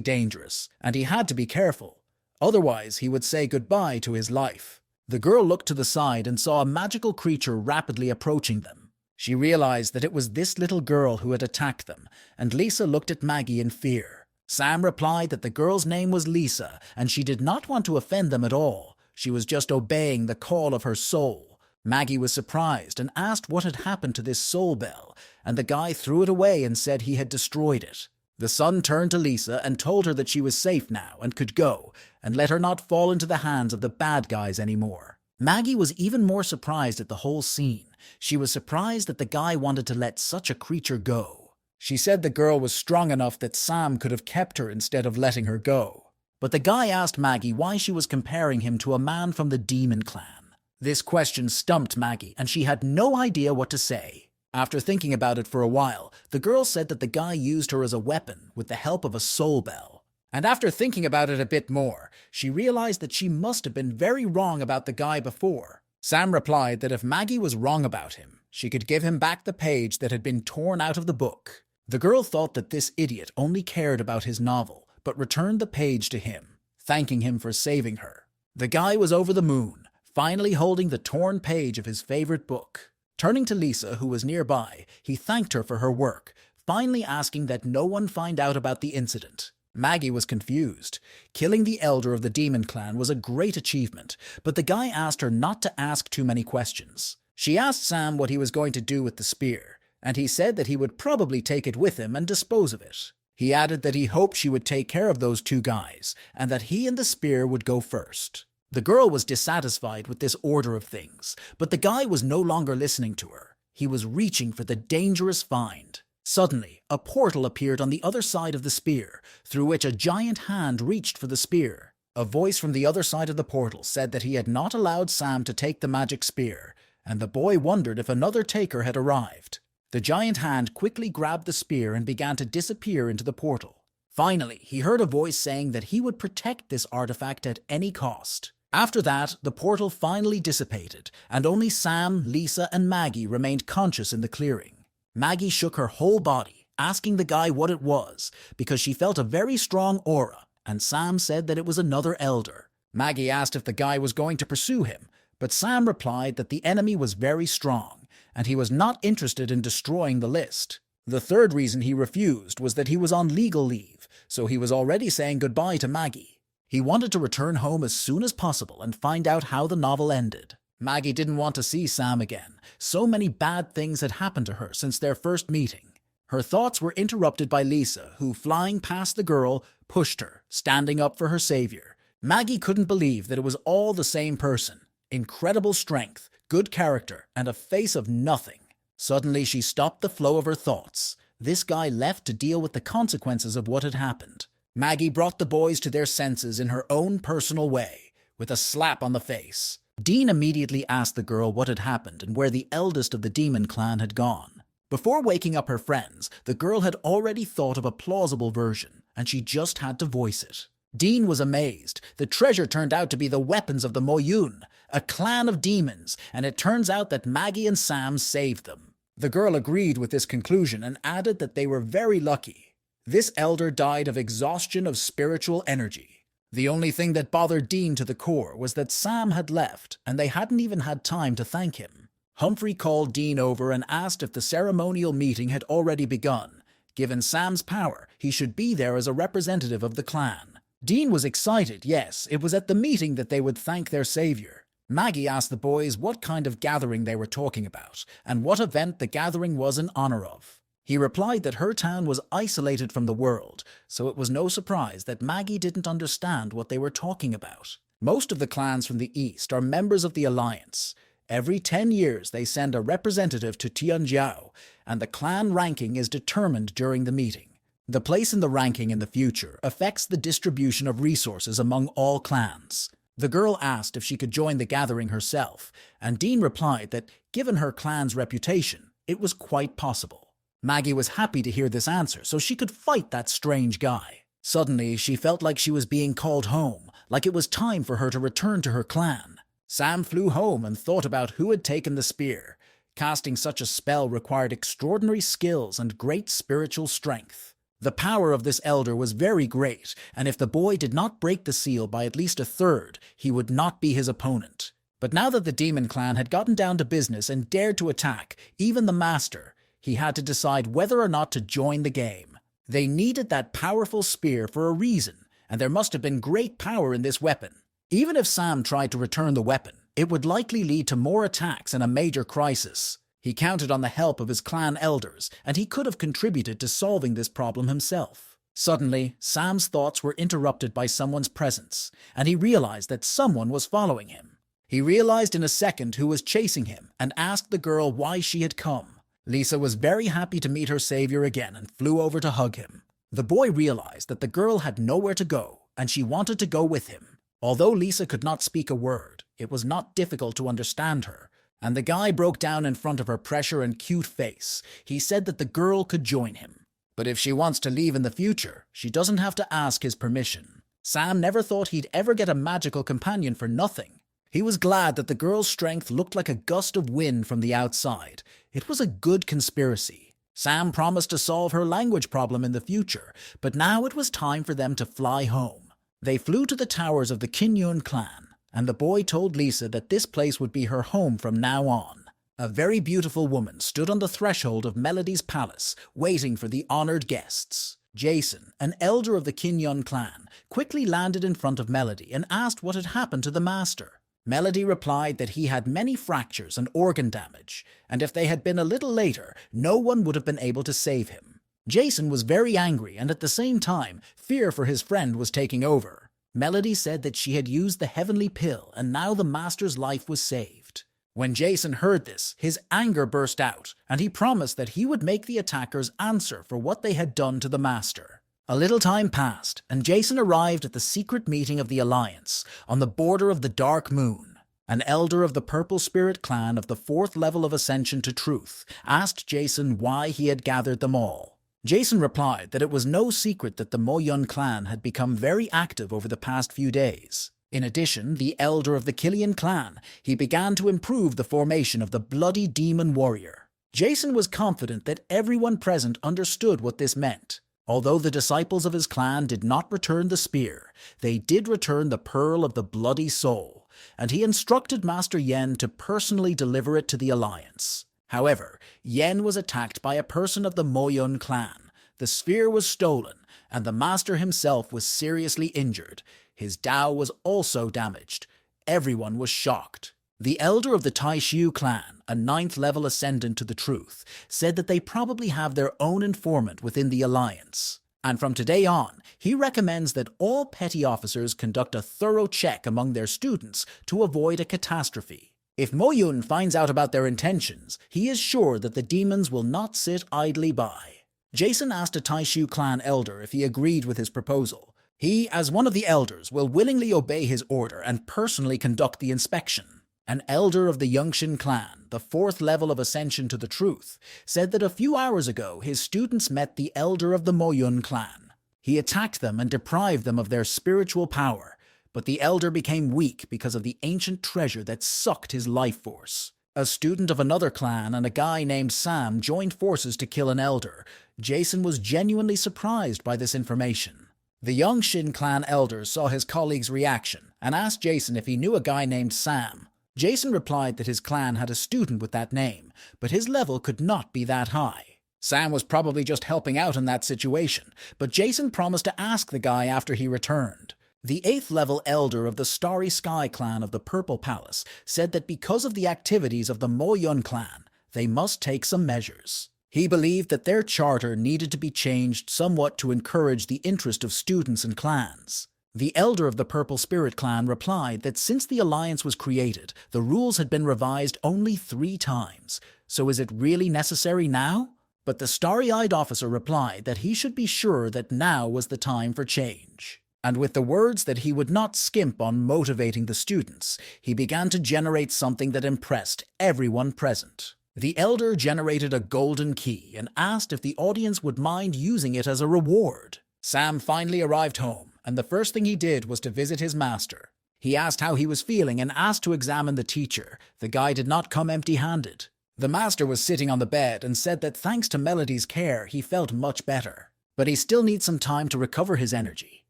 dangerous, and he had to be careful. Otherwise, he would say goodbye to his life. The girl looked to the side and saw a magical creature rapidly approaching them. She realized that it was this little girl who had attacked them, and Lisa looked at Maggie in fear. Sam replied that the girl's name was Lisa, and she did not want to offend them at all. She was just obeying the call of her soul. Maggie was surprised and asked what had happened to this soul bell, and the guy threw it away and said he had destroyed it. The son turned to Lisa and told her that she was safe now and could go, and let her not fall into the hands of the bad guys anymore. Maggie was even more surprised at the whole scene. She was surprised that the guy wanted to let such a creature go. She said the girl was strong enough that Sam could have kept her instead of letting her go. But the guy asked Maggie why she was comparing him to a man from the demon clan. This question stumped Maggie, and she had no idea what to say. After thinking about it for a while, the girl said that the guy used her as a weapon with the help of a soul bell. And after thinking about it a bit more, she realized that she must have been very wrong about the guy before. Sam replied that if Maggie was wrong about him, she could give him back the page that had been torn out of the book. The girl thought that this idiot only cared about his novel, but returned the page to him, thanking him for saving her. The guy was over the moon, finally holding the torn page of his favorite book. Turning to Lisa, who was nearby, he thanked her for her work, finally asking that no one find out about the incident. Maggie was confused. Killing the elder of the demon clan was a great achievement, but the guy asked her not to ask too many questions. She asked Sam what he was going to do with the spear, and he said that he would probably take it with him and dispose of it. He added that he hoped she would take care of those two guys, and that he and the spear would go first. The girl was dissatisfied with this order of things, but the guy was no longer listening to her. He was reaching for the dangerous find. Suddenly, a portal appeared on the other side of the spear, through which a giant hand reached for the spear. A voice from the other side of the portal said that he had not allowed Sam to take the magic spear, and the boy wondered if another taker had arrived. The giant hand quickly grabbed the spear and began to disappear into the portal. Finally, he heard a voice saying that he would protect this artifact at any cost. After that, the portal finally dissipated, and only Sam, Lisa, and Maggie remained conscious in the clearing. Maggie shook her whole body, asking the guy what it was, because she felt a very strong aura, and Sam said that it was another elder. Maggie asked if the guy was going to pursue him, but Sam replied that the enemy was very strong, and he was not interested in destroying the list. The third reason he refused was that he was on legal leave, so he was already saying goodbye to Maggie. He wanted to return home as soon as possible and find out how the novel ended. Maggie didn't want to see Sam again. So many bad things had happened to her since their first meeting. Her thoughts were interrupted by Lisa, who, flying past the girl, pushed her, standing up for her savior. Maggie couldn't believe that it was all the same person. Incredible strength, good character, and a face of nothing. Suddenly she stopped the flow of her thoughts. This guy left to deal with the consequences of what had happened. Maggie brought the boys to their senses in her own personal way, with a slap on the face. Dean immediately asked the girl what had happened and where the eldest of the demon clan had gone. Before waking up her friends, the girl had already thought of a plausible version, and she just had to voice it. Dean was amazed. The treasure turned out to be the weapons of the Moyun, a clan of demons, and it turns out that Maggie and Sam saved them. The girl agreed with this conclusion and added that they were very lucky. This elder died of exhaustion of spiritual energy. The only thing that bothered Dean to the core was that Sam had left, and they hadn't even had time to thank him. Humphrey called Dean over and asked if the ceremonial meeting had already begun. Given Sam's power, he should be there as a representative of the clan. Dean was excited, yes, it was at the meeting that they would thank their savior. Maggie asked the boys what kind of gathering they were talking about, and what event the gathering was in honor of. He replied that her town was isolated from the world, so it was no surprise that Maggie didn't understand what they were talking about. Most of the clans from the east are members of the Alliance. Every 10 years they send a representative to Tianjiao, and the clan ranking is determined during the meeting. The place in the ranking in the future affects the distribution of resources among all clans. The girl asked if she could join the gathering herself, and Dean replied that, given her clan's reputation, it was quite possible. Maggie was happy to hear this answer so she could fight that strange guy. Suddenly, she felt like she was being called home, like it was time for her to return to her clan. Sam flew home and thought about who had taken the spear. Casting such a spell required extraordinary skills and great spiritual strength. The power of this elder was very great, and if the boy did not break the seal by at least a third, he would not be his opponent. But now that the demon clan had gotten down to business and dared to attack, even the master, he had to decide whether or not to join the game. They needed that powerful spear for a reason, and there must have been great power in this weapon. Even if Sam tried to return the weapon, it would likely lead to more attacks and a major crisis. He counted on the help of his clan elders, and he could have contributed to solving this problem himself. Suddenly, Sam's thoughts were interrupted by someone's presence, and he realized that someone was following him. He realized in a second who was chasing him and asked the girl why she had come. Lisa was very happy to meet her savior again and flew over to hug him. The boy realized that the girl had nowhere to go, and she wanted to go with him. Although Lisa could not speak a word, it was not difficult to understand her, and the guy broke down in front of her pressure and cute face. He said that the girl could join him. But if she wants to leave in the future, she doesn't have to ask his permission. Sam never thought he'd ever get a magical companion for nothing. He was glad that the girl's strength looked like a gust of wind from the outside. It was a good conspiracy. Sam promised to solve her language problem in the future, but now it was time for them to fly home. They flew to the towers of the Qinyun clan, and the boy told Lisa that this place would be her home from now on. A very beautiful woman stood on the threshold of Melody's palace, waiting for the honored guests. Jason, an elder of the Qinyun clan, quickly landed in front of Melody and asked what had happened to the master. Melody replied that he had many fractures and organ damage, and if they had been a little later, no one would have been able to save him. Jason was very angry, and at the same time, fear for his friend was taking over. Melody said that she had used the heavenly pill, and now the master's life was saved. When Jason heard this, his anger burst out, and he promised that he would make the attackers answer for what they had done to the master. A little time passed, and Jason arrived at the secret meeting of the Alliance, on the border of the Dark Moon. An elder of the Purple Spirit clan of the 4th level of Ascension to Truth asked Jason why he had gathered them all. Jason replied that it was no secret that the Moyun clan had become very active over the past few days. In addition, the elder of the Killian clan, he began to improve the formation of the Bloody Demon Warrior. Jason was confident that everyone present understood what this meant. Although the disciples of his clan did not return the spear, they did return the Pearl of the Bloody Soul, and he instructed Master Yen to personally deliver it to the Alliance. However, Yen was attacked by a person of the Moyun clan. The sphere was stolen, and the master himself was seriously injured. His Dao was also damaged. Everyone was shocked. The elder of the Taishu clan, a 9th level ascendant to the truth, said that they probably have their own informant within the Alliance. And from today on, he recommends that all petty officers conduct a thorough check among their students to avoid a catastrophe. If Moyun finds out about their intentions, he is sure that the demons will not sit idly by. Jason asked a Taishu clan elder if he agreed with his proposal. He, as one of the elders, will willingly obey his order and personally conduct the inspection. An elder of the Yongxin clan, the 4th level of Ascension to the Truth, said that a few hours ago his students met the elder of the Moyun clan. He attacked them and deprived them of their spiritual power, but the elder became weak because of the ancient treasure that sucked his life force. A student of another clan and a guy named Sam joined forces to kill an elder. Jason was genuinely surprised by this information. The Yongxin clan elder saw his colleague's reaction and asked Jason if he knew a guy named Sam. Jason replied that his clan had a student with that name, but his level could not be that high. Sam was probably just helping out in that situation, but Jason promised to ask the guy after he returned. The 8th level elder of the Starry Sky clan of the Purple Palace said that because of the activities of the Moyun clan, they must take some measures. He believed that their charter needed to be changed somewhat to encourage the interest of students and clans. The elder of the Purple Spirit clan replied that since the alliance was created, the rules had been revised only 3 times. So is it really necessary now? But the starry-eyed officer replied that he should be sure that now was the time for change. And with the words that he would not skimp on motivating the students, he began to generate something that impressed everyone present. The elder generated a golden key and asked if the audience would mind using it as a reward. Sam finally arrived home, and the first thing he did was to visit his master. He asked how he was feeling and asked to examine the teacher. The guy did not come empty-handed. The master was sitting on the bed and said that thanks to Melody's care, he felt much better. But he still needs some time to recover his energy.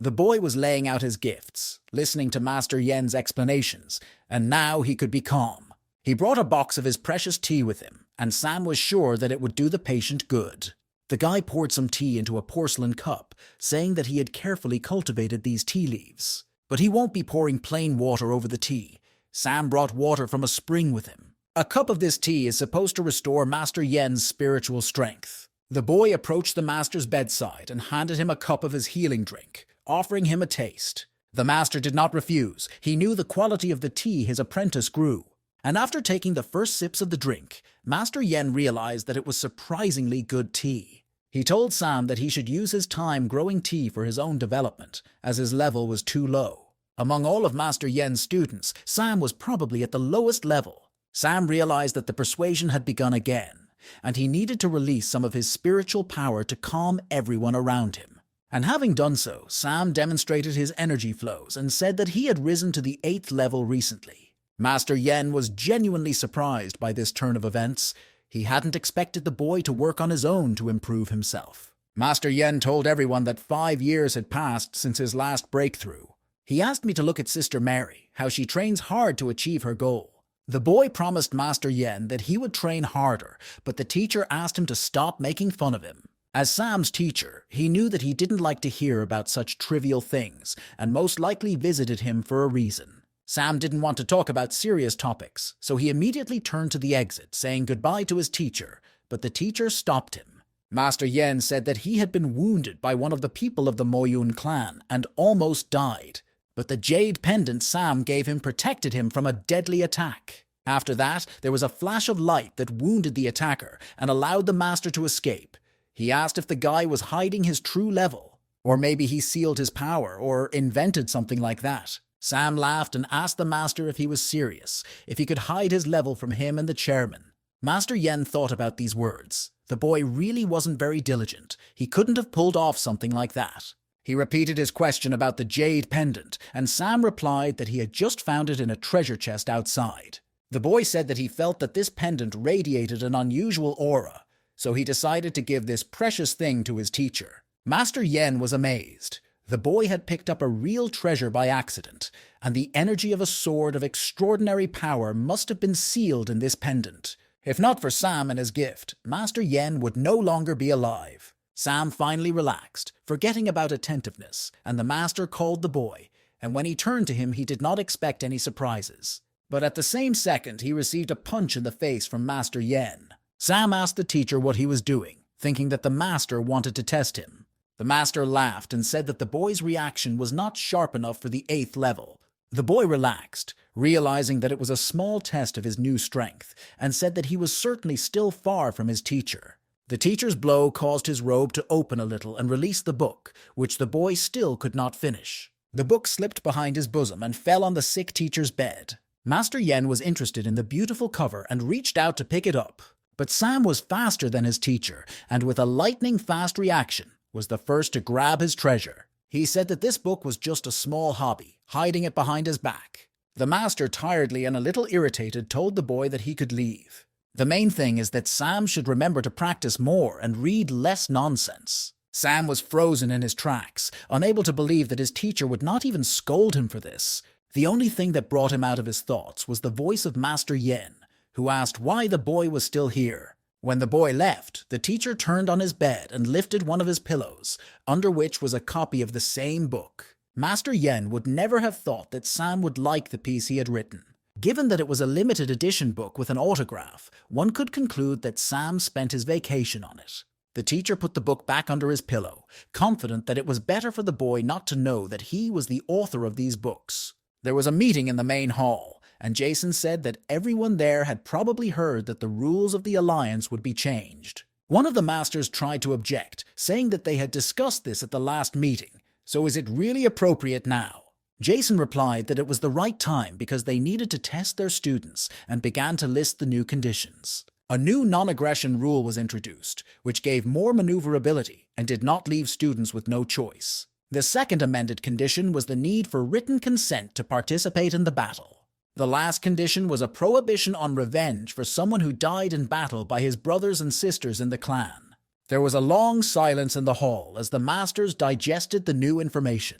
The boy was laying out his gifts, listening to Master Yen's explanations, and now he could be calm. He brought a box of his precious tea with him, and Sam was sure that it would do the patient good. The guy poured some tea into a porcelain cup, saying that he had carefully cultivated these tea leaves. But he won't be pouring plain water over the tea. Sam brought water from a spring with him. A cup of this tea is supposed to restore Master Yen's spiritual strength. The boy approached the master's bedside and handed him a cup of his healing drink, offering him a taste. The master did not refuse. He knew the quality of the tea his apprentice grew. And after taking the first sips of the drink, Master Yen realized that it was surprisingly good tea. He told Sam that he should use his time growing tea for his own development, as his level was too low. Among all of Master Yen's students, Sam was probably at the lowest level. Sam realized that the persuasion had begun again, and he needed to release some of his spiritual power to calm everyone around him. And having done so, Sam demonstrated his energy flows and said that he had risen to the 8th level recently. Master Yen was genuinely surprised by this turn of events. He hadn't expected the boy to work on his own to improve himself. Master Yen told everyone that 5 years had passed since his last breakthrough. He asked me to look at Sister Mary, how she trains hard to achieve her goal. The boy promised Master Yen that he would train harder, but the teacher asked him to stop making fun of him. As Sam's teacher, he knew that he didn't like to hear about such trivial things, and most likely visited him for a reason. Sam didn't want to talk about serious topics, so he immediately turned to the exit, saying goodbye to his teacher, but the teacher stopped him. Master Yen said that he had been wounded by one of the people of the Moyun clan and almost died. But the jade pendant Sam gave him protected him from a deadly attack. After that, there was a flash of light that wounded the attacker and allowed the master to escape. He asked if the guy was hiding his true level, or maybe he sealed his power or invented something like that. Sam laughed and asked the master if he was serious, if he could hide his level from him and the chairman. Master Yen thought about these words. The boy really wasn't very diligent. He couldn't have pulled off something like that. He repeated his question about the jade pendant, and Sam replied that he had just found it in a treasure chest outside. The boy said that he felt that this pendant radiated an unusual aura, so he decided to give this precious thing to his teacher. Master Yen was amazed. The boy had picked up a real treasure by accident, and the energy of a sword of extraordinary power must have been sealed in this pendant. If not for Sam and his gift, Master Yen would no longer be alive. Sam finally relaxed, forgetting about attentiveness, and the master called the boy, and when he turned to him he did not expect any surprises. But at the same second he received a punch in the face from Master Yen. Sam asked the teacher what he was doing, thinking that the master wanted to test him. The master laughed and said that the boy's reaction was not sharp enough for the 8th level. The boy relaxed, realizing that it was a small test of his new strength, and said that he was certainly still far from his teacher. The teacher's blow caused his robe to open a little and release the book, which the boy still could not finish. The book slipped behind his bosom and fell on the sick teacher's bed. Master Yen was interested in the beautiful cover and reached out to pick it up. But Sam was faster than his teacher, and with a lightning-fast reaction, was the first to grab his treasure. He said that this book was just a small hobby, hiding it behind his back. The master, tiredly and a little irritated, told the boy that he could leave. The main thing is that Sam should remember to practice more and read less nonsense. Sam was frozen in his tracks, unable to believe that his teacher would not even scold him for this. The only thing that brought him out of his thoughts was the voice of Master Yen, who asked why the boy was still here. When the boy left, the teacher turned on his bed and lifted one of his pillows, under which was a copy of the same book. Master Yen would never have thought that Sam would like the piece he had written. Given that it was a limited edition book with an autograph, one could conclude that Sam spent his vacation on it. The teacher put the book back under his pillow, confident that it was better for the boy not to know that he was the author of these books. There was a meeting in the main hall, and Jason said that everyone there had probably heard that the rules of the Alliance would be changed. One of the masters tried to object, saying that they had discussed this at the last meeting, so is it really appropriate now? Jason replied that it was the right time because they needed to test their students and began to list the new conditions. A new non-aggression rule was introduced, which gave more maneuverability and did not leave students with no choice. The second amended condition was the need for written consent to participate in the battle. The last condition was a prohibition on revenge for someone who died in battle by his brothers and sisters in the clan. There was a long silence in the hall as the masters digested the new information.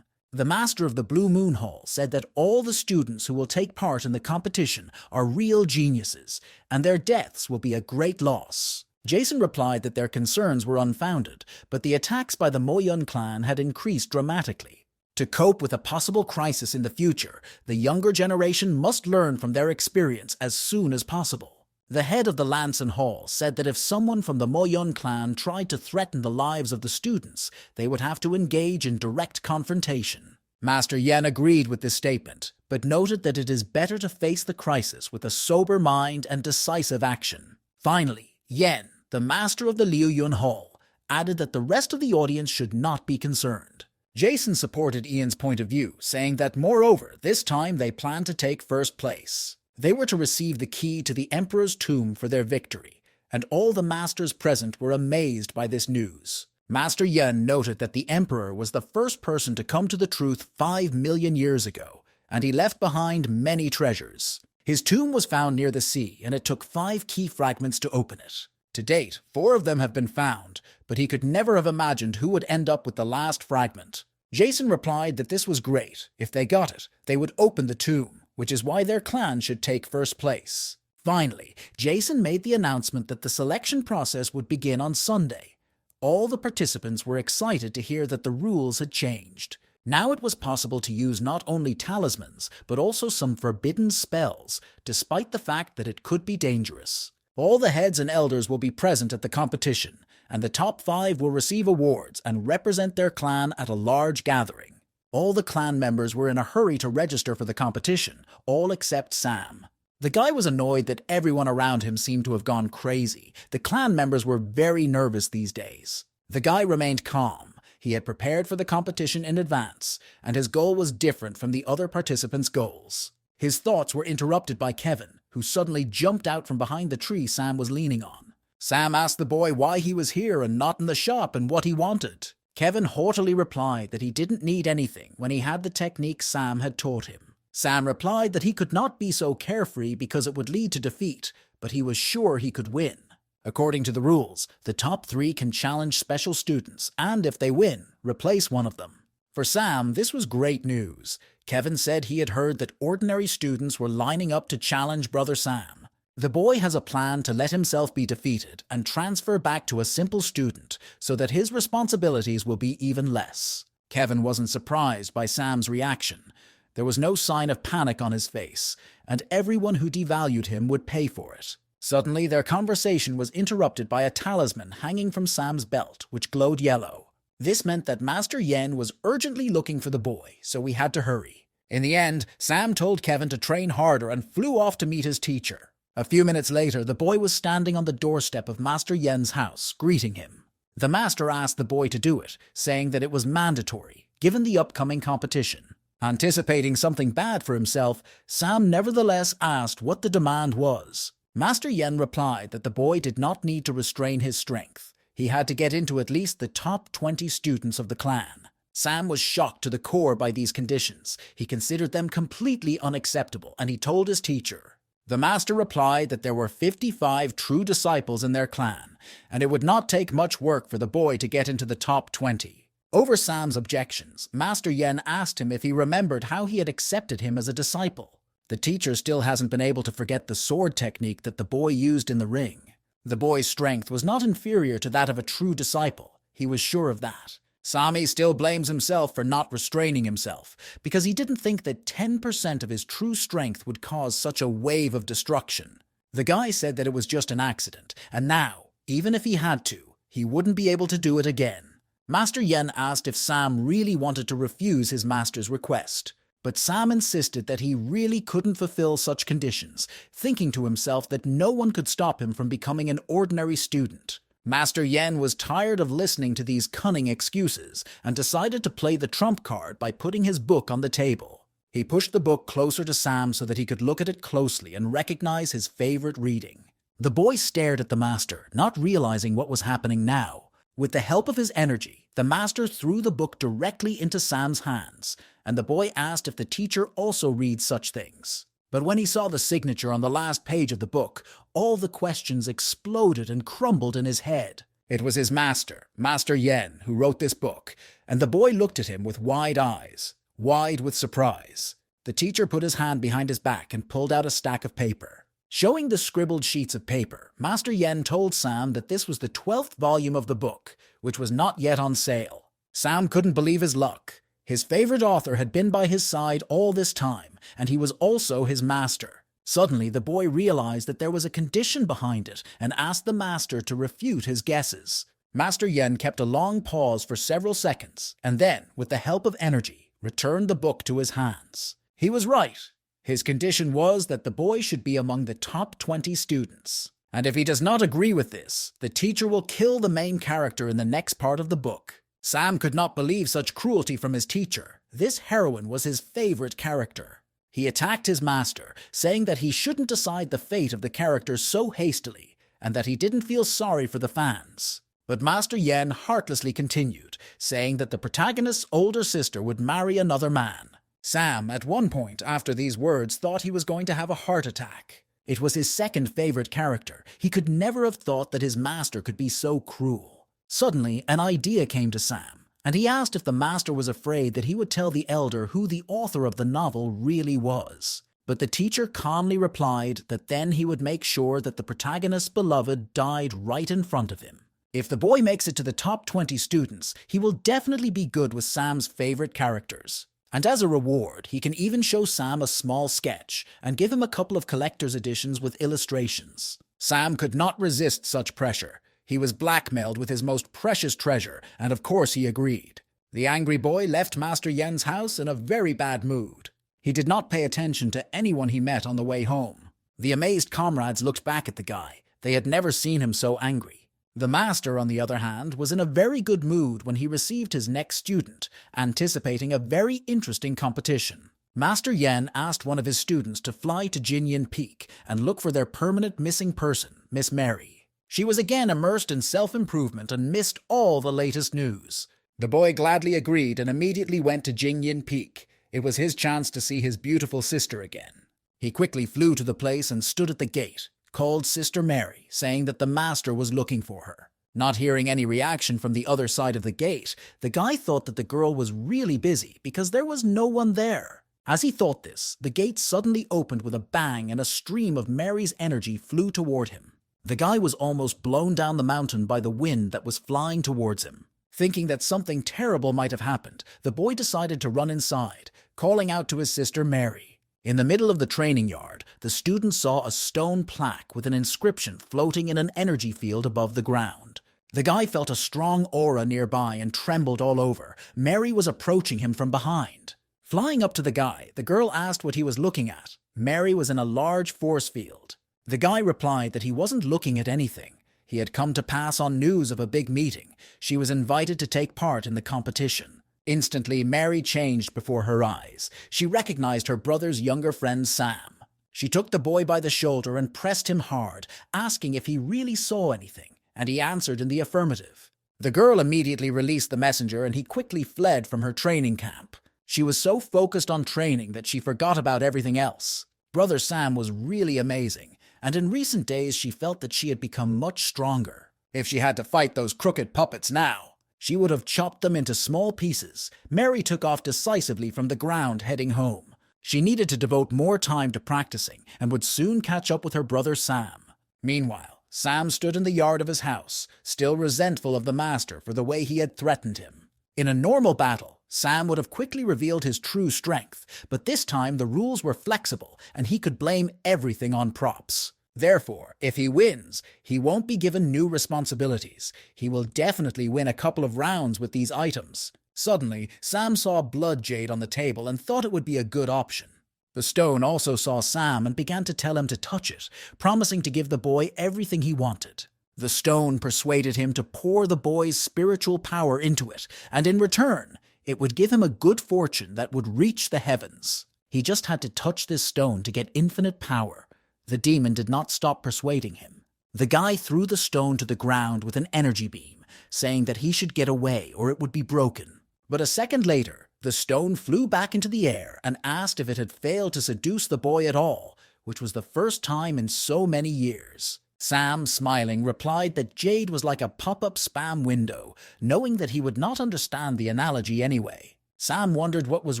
The master of the Blue Moon Hall said that all the students who will take part in the competition are real geniuses, and their deaths will be a great loss. Jason replied that their concerns were unfounded, but the attacks by the Moyun clan had increased dramatically. To cope with a possible crisis in the future, the younger generation must learn from their experience as soon as possible. The head of the Lanson Hall said that if someone from the Moyun clan tried to threaten the lives of the students, they would have to engage in direct confrontation. Master Yen agreed with this statement, but noted that it is better to face the crisis with a sober mind and decisive action. Finally, Yen, the master of the Liuyun Hall, added that the rest of the audience should not be concerned. Jason supported Ian's point of view, saying that moreover, this time they planned to take first place. They were to receive the key to the Emperor's tomb for their victory, and all the masters present were amazed by this news. Master Yen noted that the Emperor was the first person to come to the truth 5 million years ago, and he left behind many treasures. His tomb was found near the sea, and it took 5 key fragments to open it. To date, 4 of them have been found, but he could never have imagined who would end up with the last fragment. Jason replied that this was great. If they got it, they would open the tomb, which is why their clan should take first place. Finally, Jason made the announcement that the selection process would begin on Sunday. All the participants were excited to hear that the rules had changed. Now it was possible to use not only talismans, but also some forbidden spells, despite the fact that it could be dangerous. All the heads and elders will be present at the competition, and the top 5 will receive awards and represent their clan at a large gathering. All the clan members were in a hurry to register for the competition, all except Sam. The guy was annoyed that everyone around him seemed to have gone crazy. The clan members were very nervous these days. The guy remained calm. He had prepared for the competition in advance, and his goal was different from the other participants' goals. His thoughts were interrupted by Kevin, who suddenly jumped out from behind the tree Sam was leaning on. Sam asked the boy why he was here and not in the shop and what he wanted. Kevin haughtily replied that he didn't need anything when he had the technique Sam had taught him. Sam replied that he could not be so carefree because it would lead to defeat, but he was sure he could win. According to the rules, the top 3 can challenge special students and, if they win, replace one of them. For Sam, this was great news. Kevin said he had heard that ordinary students were lining up to challenge Brother Sam. The boy has a plan to let himself be defeated and transfer back to a simple student so that his responsibilities will be even less. Kevin wasn't surprised by Sam's reaction. There was no sign of panic on his face, and everyone who devalued him would pay for it. Suddenly, their conversation was interrupted by a talisman hanging from Sam's belt, which glowed yellow. This meant that Master Yen was urgently looking for the boy, so he had to hurry. In the end, Sam told Kevin to train harder and flew off to meet his teacher. A few minutes later, the boy was standing on the doorstep of Master Yen's house, greeting him. The master asked the boy to do it, saying that it was mandatory, given the upcoming competition. Anticipating something bad for himself, Sam nevertheless asked what the demand was. Master Yen replied that the boy did not need to restrain his strength. He had to get into at least the top 20 students of the clan. Sam was shocked to the core by these conditions. He considered them completely unacceptable, and he told his teacher. The master replied that there were 55 true disciples in their clan, and it would not take much work for the boy to get into the top 20. Over Sam's objections, Master Yen asked him if he remembered how he had accepted him as a disciple. The teacher still hasn't been able to forget the sword technique that the boy used in the ring. The boy's strength was not inferior to that of a true disciple. He was sure of that. Sami still blames himself for not restraining himself, because he didn't think that 10% of his true strength would cause such a wave of destruction. The guy said that it was just an accident, and now, even if he had to, he wouldn't be able to do it again. Master Yen asked if Sam really wanted to refuse his master's request, but Sam insisted that he really couldn't fulfill such conditions, thinking to himself that no one could stop him from becoming an ordinary student. Master Yen was tired of listening to these cunning excuses and decided to play the trump card by putting his book on the table. He pushed the book closer to Sam so that he could look at it closely and recognize his favorite reading. The boy stared at the master, not realizing what was happening now. With the help of his energy, the master threw the book directly into Sam's hands, and the boy asked if the teacher also reads such things. But when he saw the signature on the last page of the book, all the questions exploded and crumbled in his head. It was his master, Master Yen, who wrote this book, and the boy looked at him with wide eyes, wide with surprise. The teacher put his hand behind his back and pulled out a stack of paper. Showing the scribbled sheets of paper, Master Yen told Sam that this was the 12th volume of the book, which was not yet on sale. Sam couldn't believe his luck. His favorite author had been by his side all this time, and he was also his master. Suddenly, the boy realized that there was a condition behind it and asked the master to refute his guesses. Master Yen kept a long pause for several seconds, and then, with the help of energy, returned the book to his hands. He was right. His condition was that the boy should be among the top 20 students. And if he does not agree with this, the teacher will kill the main character in the next part of the book. Sam could not believe such cruelty from his teacher. This heroine was his favorite character. He attacked his master, saying that he shouldn't decide the fate of the character so hastily, and that he didn't feel sorry for the fans. But Master Yen heartlessly continued, saying that the protagonist's older sister would marry another man. Sam, at one point after these words, thought he was going to have a heart attack. It was his second favorite character. He could never have thought that his master could be so cruel. Suddenly, an idea came to Sam, and he asked if the master was afraid that he would tell the elder who the author of the novel really was. But the teacher calmly replied that then he would make sure that the protagonist's beloved died right in front of him. If the boy makes it to the top 20 students, he will definitely be good with Sam's favorite characters. And as a reward, he can even show Sam a small sketch and give him a couple of collector's editions with illustrations. Sam could not resist such pressure. He was blackmailed with his most precious treasure, and of course he agreed. The angry boy left Master Yen's house in a very bad mood. He did not pay attention to anyone he met on the way home. The amazed comrades looked back at the guy. They had never seen him so angry. The master, on the other hand, was in a very good mood when he received his next student, anticipating a very interesting competition. Master Yen asked one of his students to fly to Jinyin Peak and look for their permanent missing person, Miss Mary. She was again immersed in self-improvement and missed all the latest news. The boy gladly agreed and immediately went to Jinyin Peak. It was his chance to see his beautiful sister again. He quickly flew to the place and stood at the gate, called Sister Mary, saying that the master was looking for her. Not hearing any reaction from the other side of the gate, the guy thought that the girl was really busy because there was no one there. As he thought this, the gate suddenly opened with a bang and a stream of Mary's energy flew toward him. The guy was almost blown down the mountain by the wind that was flying towards him. Thinking that something terrible might have happened, the boy decided to run inside, calling out to his sister Mary. In the middle of the training yard, the students saw a stone plaque with an inscription floating in an energy field above the ground. The guy felt a strong aura nearby and trembled all over. Mary was approaching him from behind. Flying up to the guy, the girl asked what he was looking at. Mary was in a large force field. The guy replied that he wasn't looking at anything. He had come to pass on news of a big meeting. She was invited to take part in the competition. Instantly, Mary changed before her eyes. She recognized her brother's younger friend, Sam. She took the boy by the shoulder and pressed him hard, asking if he really saw anything, and he answered in the affirmative. The girl immediately released the messenger and he quickly fled from her training camp. She was so focused on training that she forgot about everything else. Brother Sam was really amazing, and in recent days she felt that she had become much stronger. If she had to fight those crooked puppets now, she would have chopped them into small pieces. Mary took off decisively from the ground, heading home. She needed to devote more time to practicing and would soon catch up with her brother Sam. Meanwhile, Sam stood in the yard of his house, still resentful of the master for the way he had threatened him. In a normal battle, Sam would have quickly revealed his true strength, but this time the rules were flexible and he could blame everything on props. Therefore, if he wins, he won't be given new responsibilities. He will definitely win a couple of rounds with these items. Suddenly, Sam saw a blood jade on the table and thought it would be a good option. The stone also saw Sam and began to tell him to touch it, promising to give the boy everything he wanted. The stone persuaded him to pour the boy's spiritual power into it, and in return, it would give him a good fortune that would reach the heavens. He just had to touch this stone to get infinite power. The demon did not stop persuading him. The guy threw the stone to the ground with an energy beam, saying that he should get away or it would be broken. But a second later, the stone flew back into the air and asked if it had failed to seduce the boy at all, which was the first time in so many years. Sam, smiling, replied that jade was like a pop-up spam window, knowing that he would not understand the analogy anyway. Sam wondered what was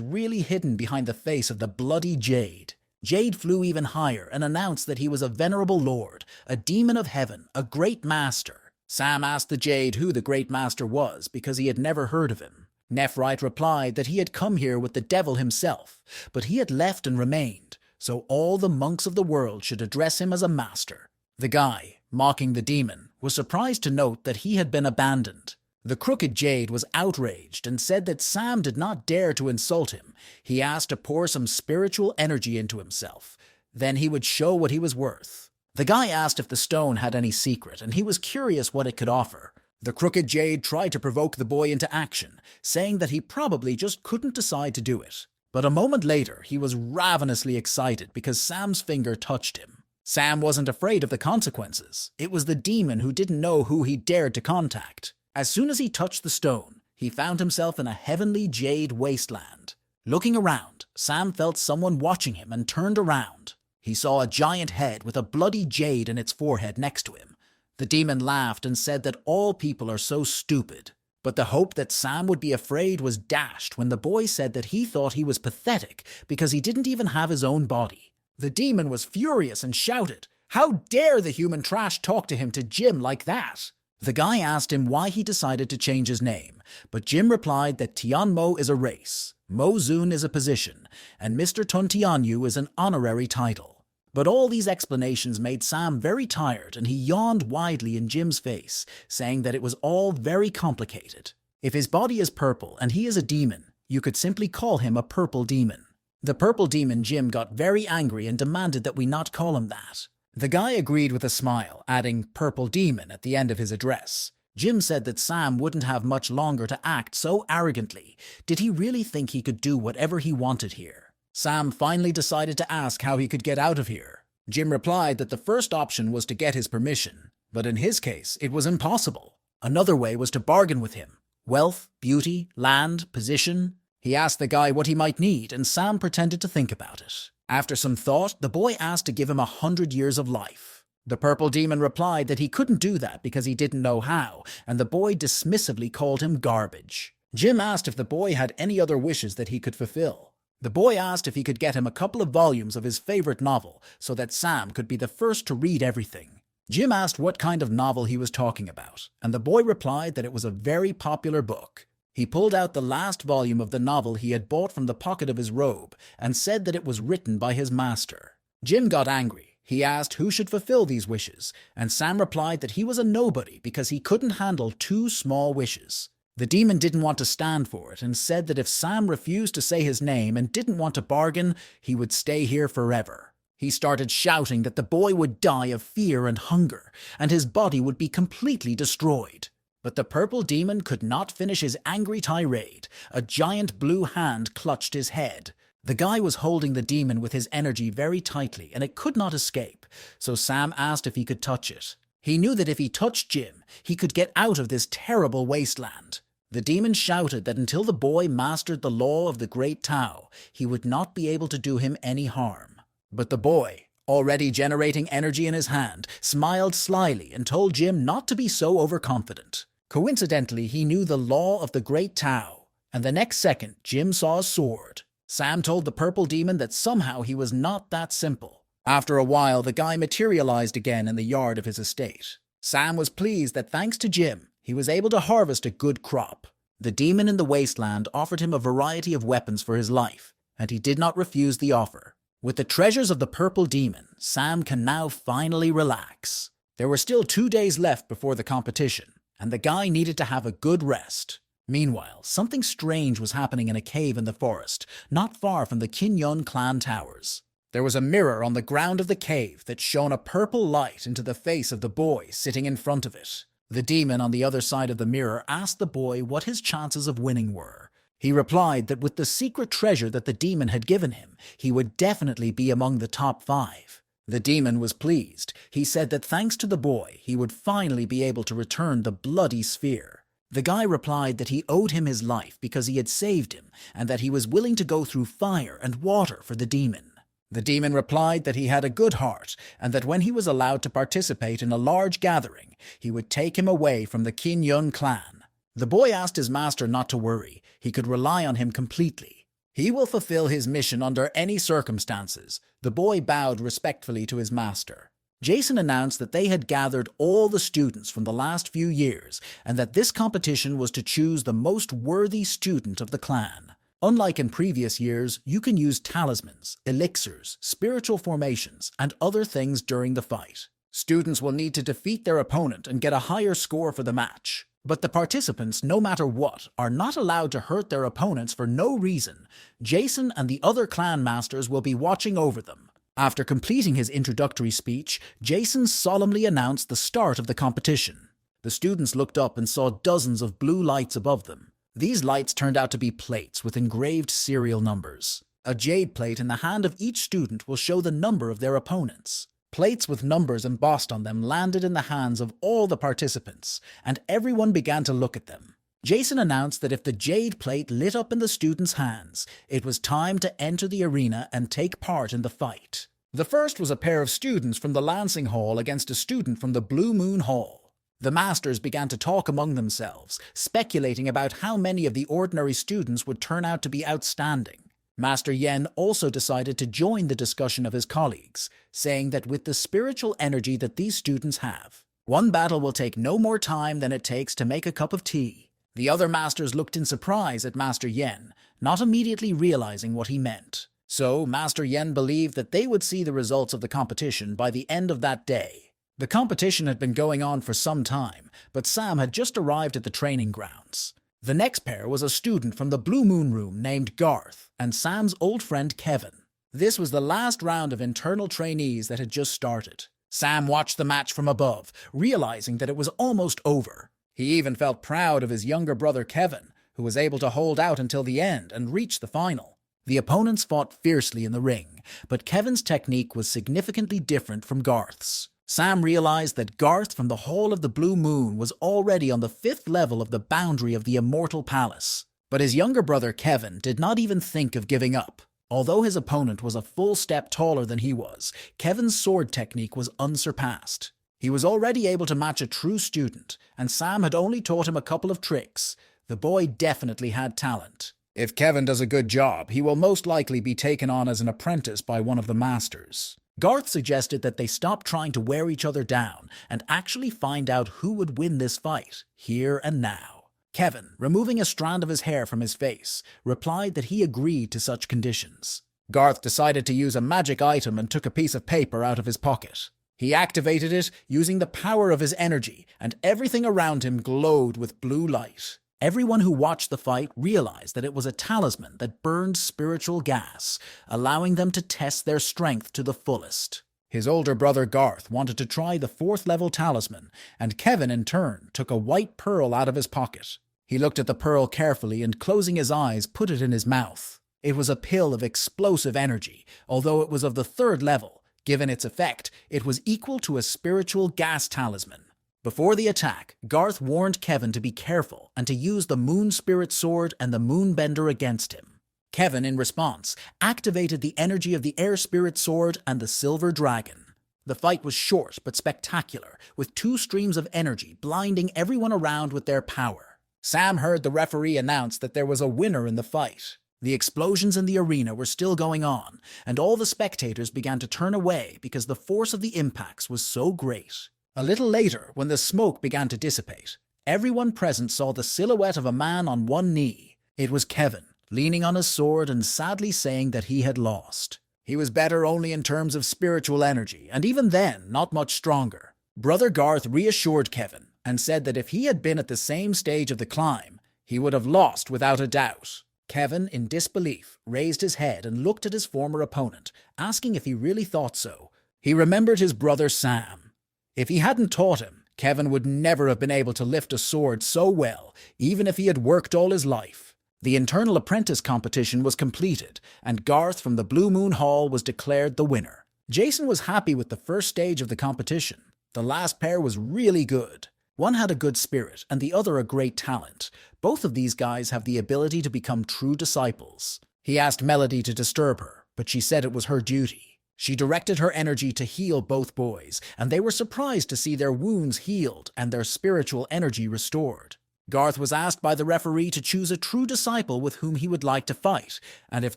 really hidden behind the face of the bloody jade. Jade flew even higher and announced that he was a venerable lord, a demon of heaven, a great master. Sam asked the jade who the great master was because he had never heard of him. Nephrite replied that he had come here with the devil himself, but he had left and remained, so all the monks of the world should address him as a master. The guy, mocking the demon, was surprised to note that he had been abandoned. The crooked jade was outraged and said that Sam did not dare to insult him. He asked to pour some spiritual energy into himself. Then he would show what he was worth. The guy asked if the stone had any secret, and he was curious what it could offer. The crooked jade tried to provoke the boy into action, saying that he probably just couldn't decide to do it. But a moment later, he was ravenously excited because Sam's finger touched him. Sam wasn't afraid of the consequences. It was the demon who didn't know who he dared to contact. As soon as he touched the stone, he found himself in a heavenly jade wasteland. Looking around, Sam felt someone watching him and turned around. He saw a giant head with a bloody jade in its forehead next to him. The demon laughed and said that all people are so stupid. But the hope that Sam would be afraid was dashed when the boy said that he thought he was pathetic because he didn't even have his own body. The demon was furious and shouted, "How dare the human trash talk to him to Jim like that?" The guy asked him why he decided to change his name, but Jim replied that Tianmo is a race, Mozun is a position, and Mr. Tuntianyu is an honorary title. But all these explanations made Sam very tired, and he yawned widely in Jim's face, saying that it was all very complicated. If his body is purple and he is a demon, you could simply call him a purple demon. The purple demon Jim got very angry and demanded that we not call him that. The guy agreed with a smile, adding "purple demon" at the end of his address. Jim said that Sam wouldn't have much longer to act so arrogantly. Did he really think he could do whatever he wanted here? Sam finally decided to ask how he could get out of here. Jim replied that the first option was to get his permission, but in his case, it was impossible. Another way was to bargain with him. Wealth, beauty, land, position. He asked the guy what he might need, and Sam pretended to think about it. After some thought, the boy asked to give him 100 years of life. The purple demon replied that he couldn't do that because he didn't know how, and the boy dismissively called him garbage. Jim asked if the boy had any other wishes that he could fulfill. The boy asked if he could get him a couple of volumes of his favorite novel so that Sam could be the first to read everything. Jim asked what kind of novel he was talking about, and the boy replied that it was a very popular book. He pulled out the last volume of the novel he had bought from the pocket of his robe and said that it was written by his master. Jim got angry. He asked who should fulfill these wishes, and Sam replied that he was a nobody because he couldn't handle 2 small wishes. The demon didn't want to stand for it and said that if Sam refused to say his name and didn't want to bargain, he would stay here forever. He started shouting that the boy would die of fear and hunger, and his body would be completely destroyed. But the purple demon could not finish his angry tirade. A giant blue hand clutched his head. The guy was holding the demon with his energy very tightly, and it could not escape, so Sam asked if he could touch it. He knew that if he touched Jim, he could get out of this terrible wasteland. The demon shouted that until the boy mastered the law of the Great Tao, he would not be able to do him any harm. But the boy, already generating energy in his hand, smiled slyly and told Jim not to be so overconfident. Coincidentally, he knew the law of the Great Tao, and the next second, Jim saw a sword. Sam told the purple demon that somehow he was not that simple. After a while, the guy materialized again in the yard of his estate. Sam was pleased that thanks to Jim, he was able to harvest a good crop. The demon in the wasteland offered him a variety of weapons for his life, and he did not refuse the offer. With the treasures of the purple demon, Sam can now finally relax. There were still 2 days left before the competition, and the guy needed to have a good rest. Meanwhile, something strange was happening in a cave in the forest, not far from the Kinyun clan towers. There was a mirror on the ground of the cave that shone a purple light into the face of the boy sitting in front of it. The demon on the other side of the mirror asked the boy what his chances of winning were. He replied that with the secret treasure that the demon had given him, he would definitely be among the top 5. The demon was pleased. He said that thanks to the boy, he would finally be able to return the bloody sphere. The guy replied that he owed him his life because he had saved him and that he was willing to go through fire and water for the demon. The demon replied that he had a good heart and that when he was allowed to participate in a large gathering, he would take him away from the Kinyun clan. The boy asked his master not to worry. He could rely on him completely. He will fulfill his mission under any circumstances. The boy bowed respectfully to his master. Jason announced that they had gathered all the students from the last few years and that this competition was to choose the most worthy student of the clan. Unlike in previous years, you can use talismans, elixirs, spiritual formations, and other things during the fight. Students will need to defeat their opponent and get a higher score for the match. But the participants, no matter what, are not allowed to hurt their opponents for no reason. Jason and the other clan masters will be watching over them. After completing his introductory speech, Jason solemnly announced the start of the competition. The students looked up and saw dozens of blue lights above them. These lights turned out to be plates with engraved serial numbers. A jade plate in the hand of each student will show the number of their opponents. Plates with numbers embossed on them landed in the hands of all the participants, and everyone began to look at them. Jason announced that if the jade plate lit up in the students' hands, it was time to enter the arena and take part in the fight. The first was a pair of students from the Lancing Hall against a student from the Blue Moon Hall. The masters began to talk among themselves, speculating about how many of the ordinary students would turn out to be outstanding. Master Yen also decided to join the discussion of his colleagues, saying that with the spiritual energy that these students have, one battle will take no more time than it takes to make a cup of tea. The other masters looked in surprise at Master Yen, not immediately realizing what he meant. So, Master Yen believed that they would see the results of the competition by the end of that day. The competition had been going on for some time, but Sam had just arrived at the training grounds. The next pair was a student from the Blue Moon Room named Garth and Sam's old friend Kevin. This was the last round of internal trainees that had just started. Sam watched the match from above, realizing that it was almost over. He even felt proud of his younger brother Kevin, who was able to hold out until the end and reach the final. The opponents fought fiercely in the ring, but Kevin's technique was significantly different from Garth's. Sam realized that Garth from the Hall of the Blue Moon was already on the 5th level of the boundary of the Immortal Palace. But his younger brother Kevin did not even think of giving up. Although his opponent was a full step taller than he was, Kevin's sword technique was unsurpassed. He was already able to match a true student, and Sam had only taught him a couple of tricks. The boy definitely had talent. If Kevin does a good job, he will most likely be taken on as an apprentice by one of the masters. Garth suggested that they stop trying to wear each other down and actually find out who would win this fight, here and now. Kevin, removing a strand of his hair from his face, replied that he agreed to such conditions. Garth decided to use a magic item and took a piece of paper out of his pocket. He activated it using the power of his energy, and everything around him glowed with blue light. Everyone who watched the fight realized that it was a talisman that burned spiritual gas, allowing them to test their strength to the fullest. His older brother Garth wanted to try the 4th level talisman, and Kevin in turn took a white pearl out of his pocket. He looked at the pearl carefully and, closing his eyes, put it in his mouth. It was a pill of explosive energy. Although it was of the 3rd level, given its effect, it was equal to a spiritual gas talisman. Before the attack, Garth warned Kevin to be careful and to use the Moon Spirit Sword and the Moonbender against him. Kevin, in response, activated the energy of the Air Spirit Sword and the Silver Dragon. The fight was short but spectacular, with 2 streams of energy blinding everyone around with their power. Sam heard the referee announce that there was a winner in the fight. The explosions in the arena were still going on, and all the spectators began to turn away because the force of the impacts was so great. A little later, when the smoke began to dissipate, everyone present saw the silhouette of a man on one knee. It was Kevin, leaning on his sword and sadly saying that he had lost. He was better only in terms of spiritual energy, and even then, not much stronger. Brother Garth reassured Kevin and said that if he had been at the same stage of the climb, he would have lost without a doubt. Kevin, in disbelief, raised his head and looked at his former opponent, asking if he really thought so. He remembered his brother Sam. If he hadn't taught him, Kevin would never have been able to lift a sword so well, even if he had worked all his life. The internal apprentice competition was completed, and Garth from the Blue Moon Hall was declared the winner. Jason was happy with the first stage of the competition. The last pair was really good. One had a good spirit, and the other a great talent. Both of these guys have the ability to become true disciples. He asked Melody to disturb her, but she said it was her duty. She directed her energy to heal both boys, and they were surprised to see their wounds healed and their spiritual energy restored. Garth was asked by the referee to choose a true disciple with whom he would like to fight, and if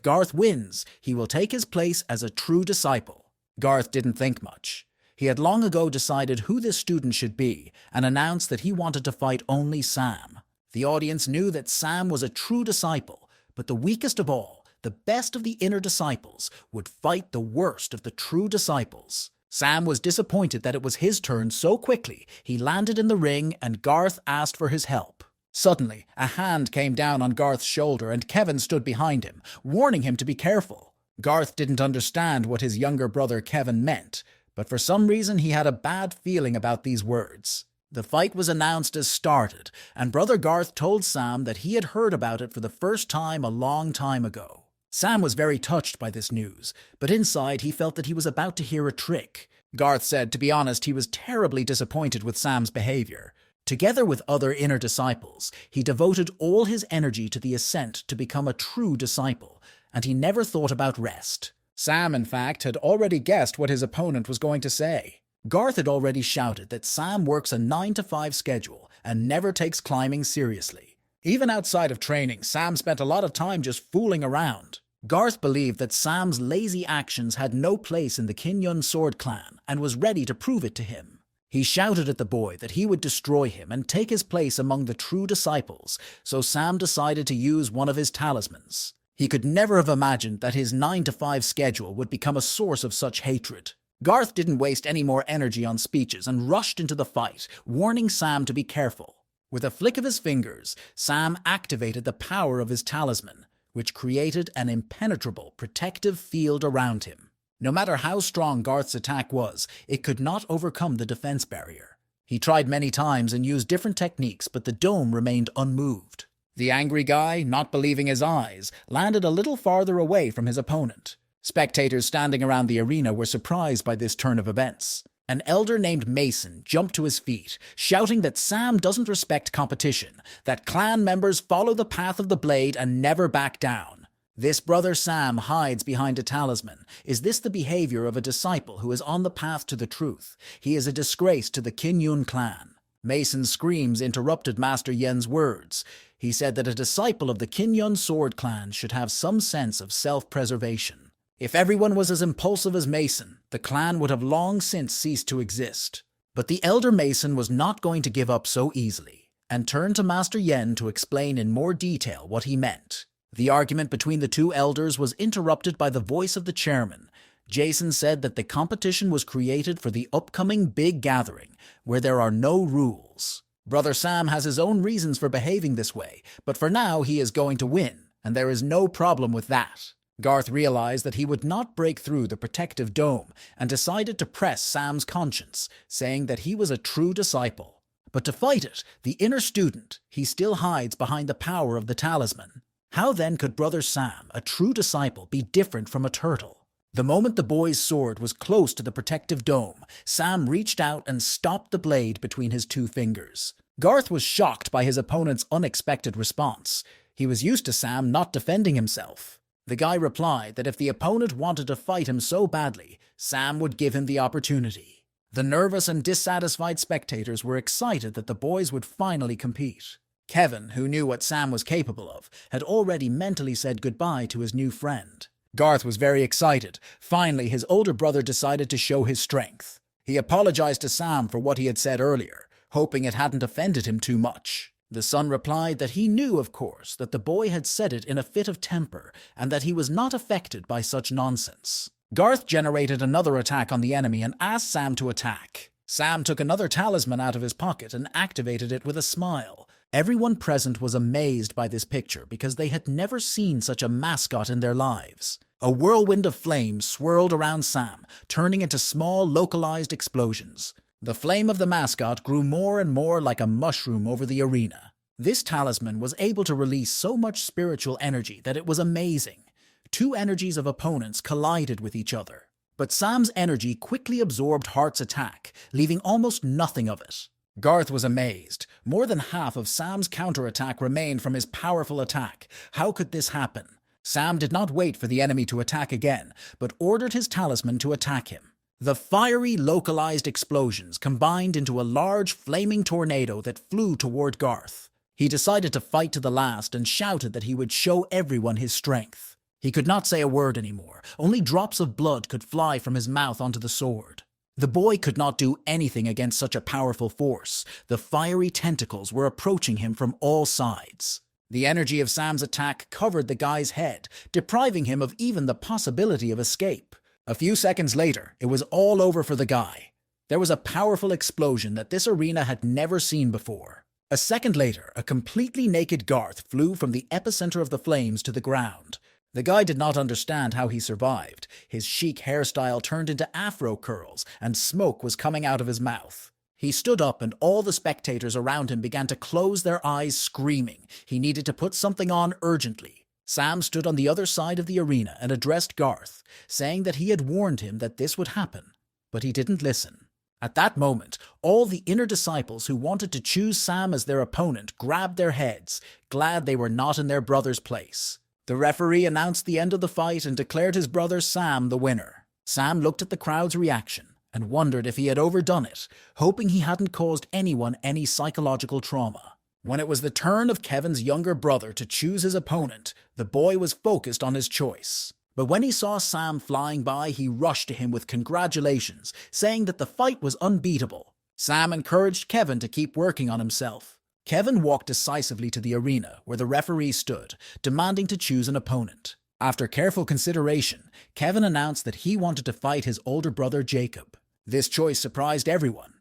Garth wins, he will take his place as a true disciple. Garth didn't think much. He had long ago decided who this student should be and announced that he wanted to fight only Sam. The audience knew that Sam was a true disciple, but the weakest of all, the best of the inner disciples, would fight the worst of the true disciples. Sam was disappointed that it was his turn so quickly. He landed in the ring and Garth asked for his help. Suddenly, a hand came down on Garth's shoulder and Kevin stood behind him, warning him to be careful. Garth didn't understand what his younger brother Kevin meant, but for some reason he had a bad feeling about these words. The fight was announced as started, and Brother Garth told Sam that he had heard about it for the first time a long time ago. Sam was very touched by this news, but inside he felt that he was about to hear a trick. Garth said, to be honest, he was terribly disappointed with Sam's behavior. Together with other inner disciples, he devoted all his energy to the ascent to become a true disciple, and he never thought about rest. Sam, in fact, had already guessed what his opponent was going to say. Garth had already shouted that Sam works a 9-to-5 schedule and never takes climbing seriously. Even outside of training, Sam spent a lot of time just fooling around. Garth believed that Sam's lazy actions had no place in the Kinyun Sword Clan and was ready to prove it to him. He shouted at the boy that he would destroy him and take his place among the true disciples, so Sam decided to use one of his talismans. He could never have imagined that his 9-to-5 schedule would become a source of such hatred. Garth didn't waste any more energy on speeches and rushed into the fight, warning Sam to be careful. With a flick of his fingers, Sam activated the power of his talisman, which created an impenetrable protective field around him. No matter how strong Garth's attack was, it could not overcome the defense barrier. He tried many times and used different techniques, but the dome remained unmoved. The angry guy, not believing his eyes, landed a little farther away from his opponent. Spectators standing around the arena were surprised by this turn of events. An elder named Mason jumped to his feet, shouting that Sam doesn't respect competition, that clan members follow the path of the blade and never back down. This brother Sam hides behind a talisman. Is this the behavior of a disciple who is on the path to the truth? He is a disgrace to the Kinyun clan. Mason's screams interrupted Master Yen's words. He said that a disciple of the Kinyun Sword Clan should have some sense of self-preservation. If everyone was as impulsive as Mason, the clan would have long since ceased to exist. But the elder Mason was not going to give up so easily, and turned to Master Yen to explain in more detail what he meant. The argument between the two elders was interrupted by the voice of the chairman. Jason said that the competition was created for the upcoming big gathering, where there are no rules. Brother Sam has his own reasons for behaving this way, but for now he is going to win, and there is no problem with that. Garth realized that he would not break through the protective dome and decided to press Sam's conscience, saying that he was a true disciple. But to fight it, the inner student, he still hides behind the power of the talisman. How then could Brother Sam, a true disciple, be different from a turtle? The moment the boy's sword was close to the protective dome, Sam reached out and stopped the blade between his two fingers. Garth was shocked by his opponent's unexpected response. He was used to Sam not defending himself. The guy replied that if the opponent wanted to fight him so badly, Sam would give him the opportunity. The nervous and dissatisfied spectators were excited that the boys would finally compete. Kevin, who knew what Sam was capable of, had already mentally said goodbye to his new friend. Garth was very excited. Finally, his older brother decided to show his strength. He apologized to Sam for what he had said earlier, hoping it hadn't offended him too much. The son replied that he knew, of course, that the boy had said it in a fit of temper and that he was not affected by such nonsense. Garth generated another attack on the enemy and asked Sam to attack. Sam took another talisman out of his pocket and activated it with a smile. Everyone present was amazed by this picture because they had never seen such a mascot in their lives. A whirlwind of flames swirled around Sam, turning into small, localized explosions. The flame of the mascot grew more and more like a mushroom over the arena. This talisman was able to release so much spiritual energy that it was amazing. Two energies of opponents collided with each other. But Sam's energy quickly absorbed Heart's attack, leaving almost nothing of it. Garth was amazed. More than half of Sam's counterattack remained from his powerful attack. How could this happen? Sam did not wait for the enemy to attack again, but ordered his talisman to attack him. The fiery, localized explosions combined into a large, flaming tornado that flew toward Garth. He decided to fight to the last and shouted that he would show everyone his strength. He could not say a word anymore. Only drops of blood could fly from his mouth onto the sword. The boy could not do anything against such a powerful force. The fiery tentacles were approaching him from all sides. The energy of Sam's attack covered the guy's head, depriving him of even the possibility of escape. A few seconds later, it was all over for the guy. There was a powerful explosion that this arena had never seen before. A second later, a completely naked Garth flew from the epicenter of the flames to the ground. The guy did not understand how he survived. His chic hairstyle turned into afro curls, and smoke was coming out of his mouth. He stood up and all the spectators around him began to close their eyes, screaming. He needed to put something on urgently. Sam stood on the other side of the arena and addressed Garth, saying that he had warned him that this would happen. But he didn't listen. At that moment, all the inner disciples who wanted to choose Sam as their opponent grabbed their heads, glad they were not in their brother's place. The referee announced the end of the fight and declared his brother Sam the winner. Sam looked at the crowd's reaction and wondered if he had overdone it, hoping he hadn't caused anyone any psychological trauma. When it was the turn of Kevin's younger brother to choose his opponent, the boy was focused on his choice. But when he saw Sam flying by, he rushed to him with congratulations, saying that the fight was unbeatable. Sam encouraged Kevin to keep working on himself. Kevin walked decisively to the arena where the referee stood, demanding to choose an opponent. After careful consideration, Kevin announced that he wanted to fight his older brother Jacob. This choice surprised everyone.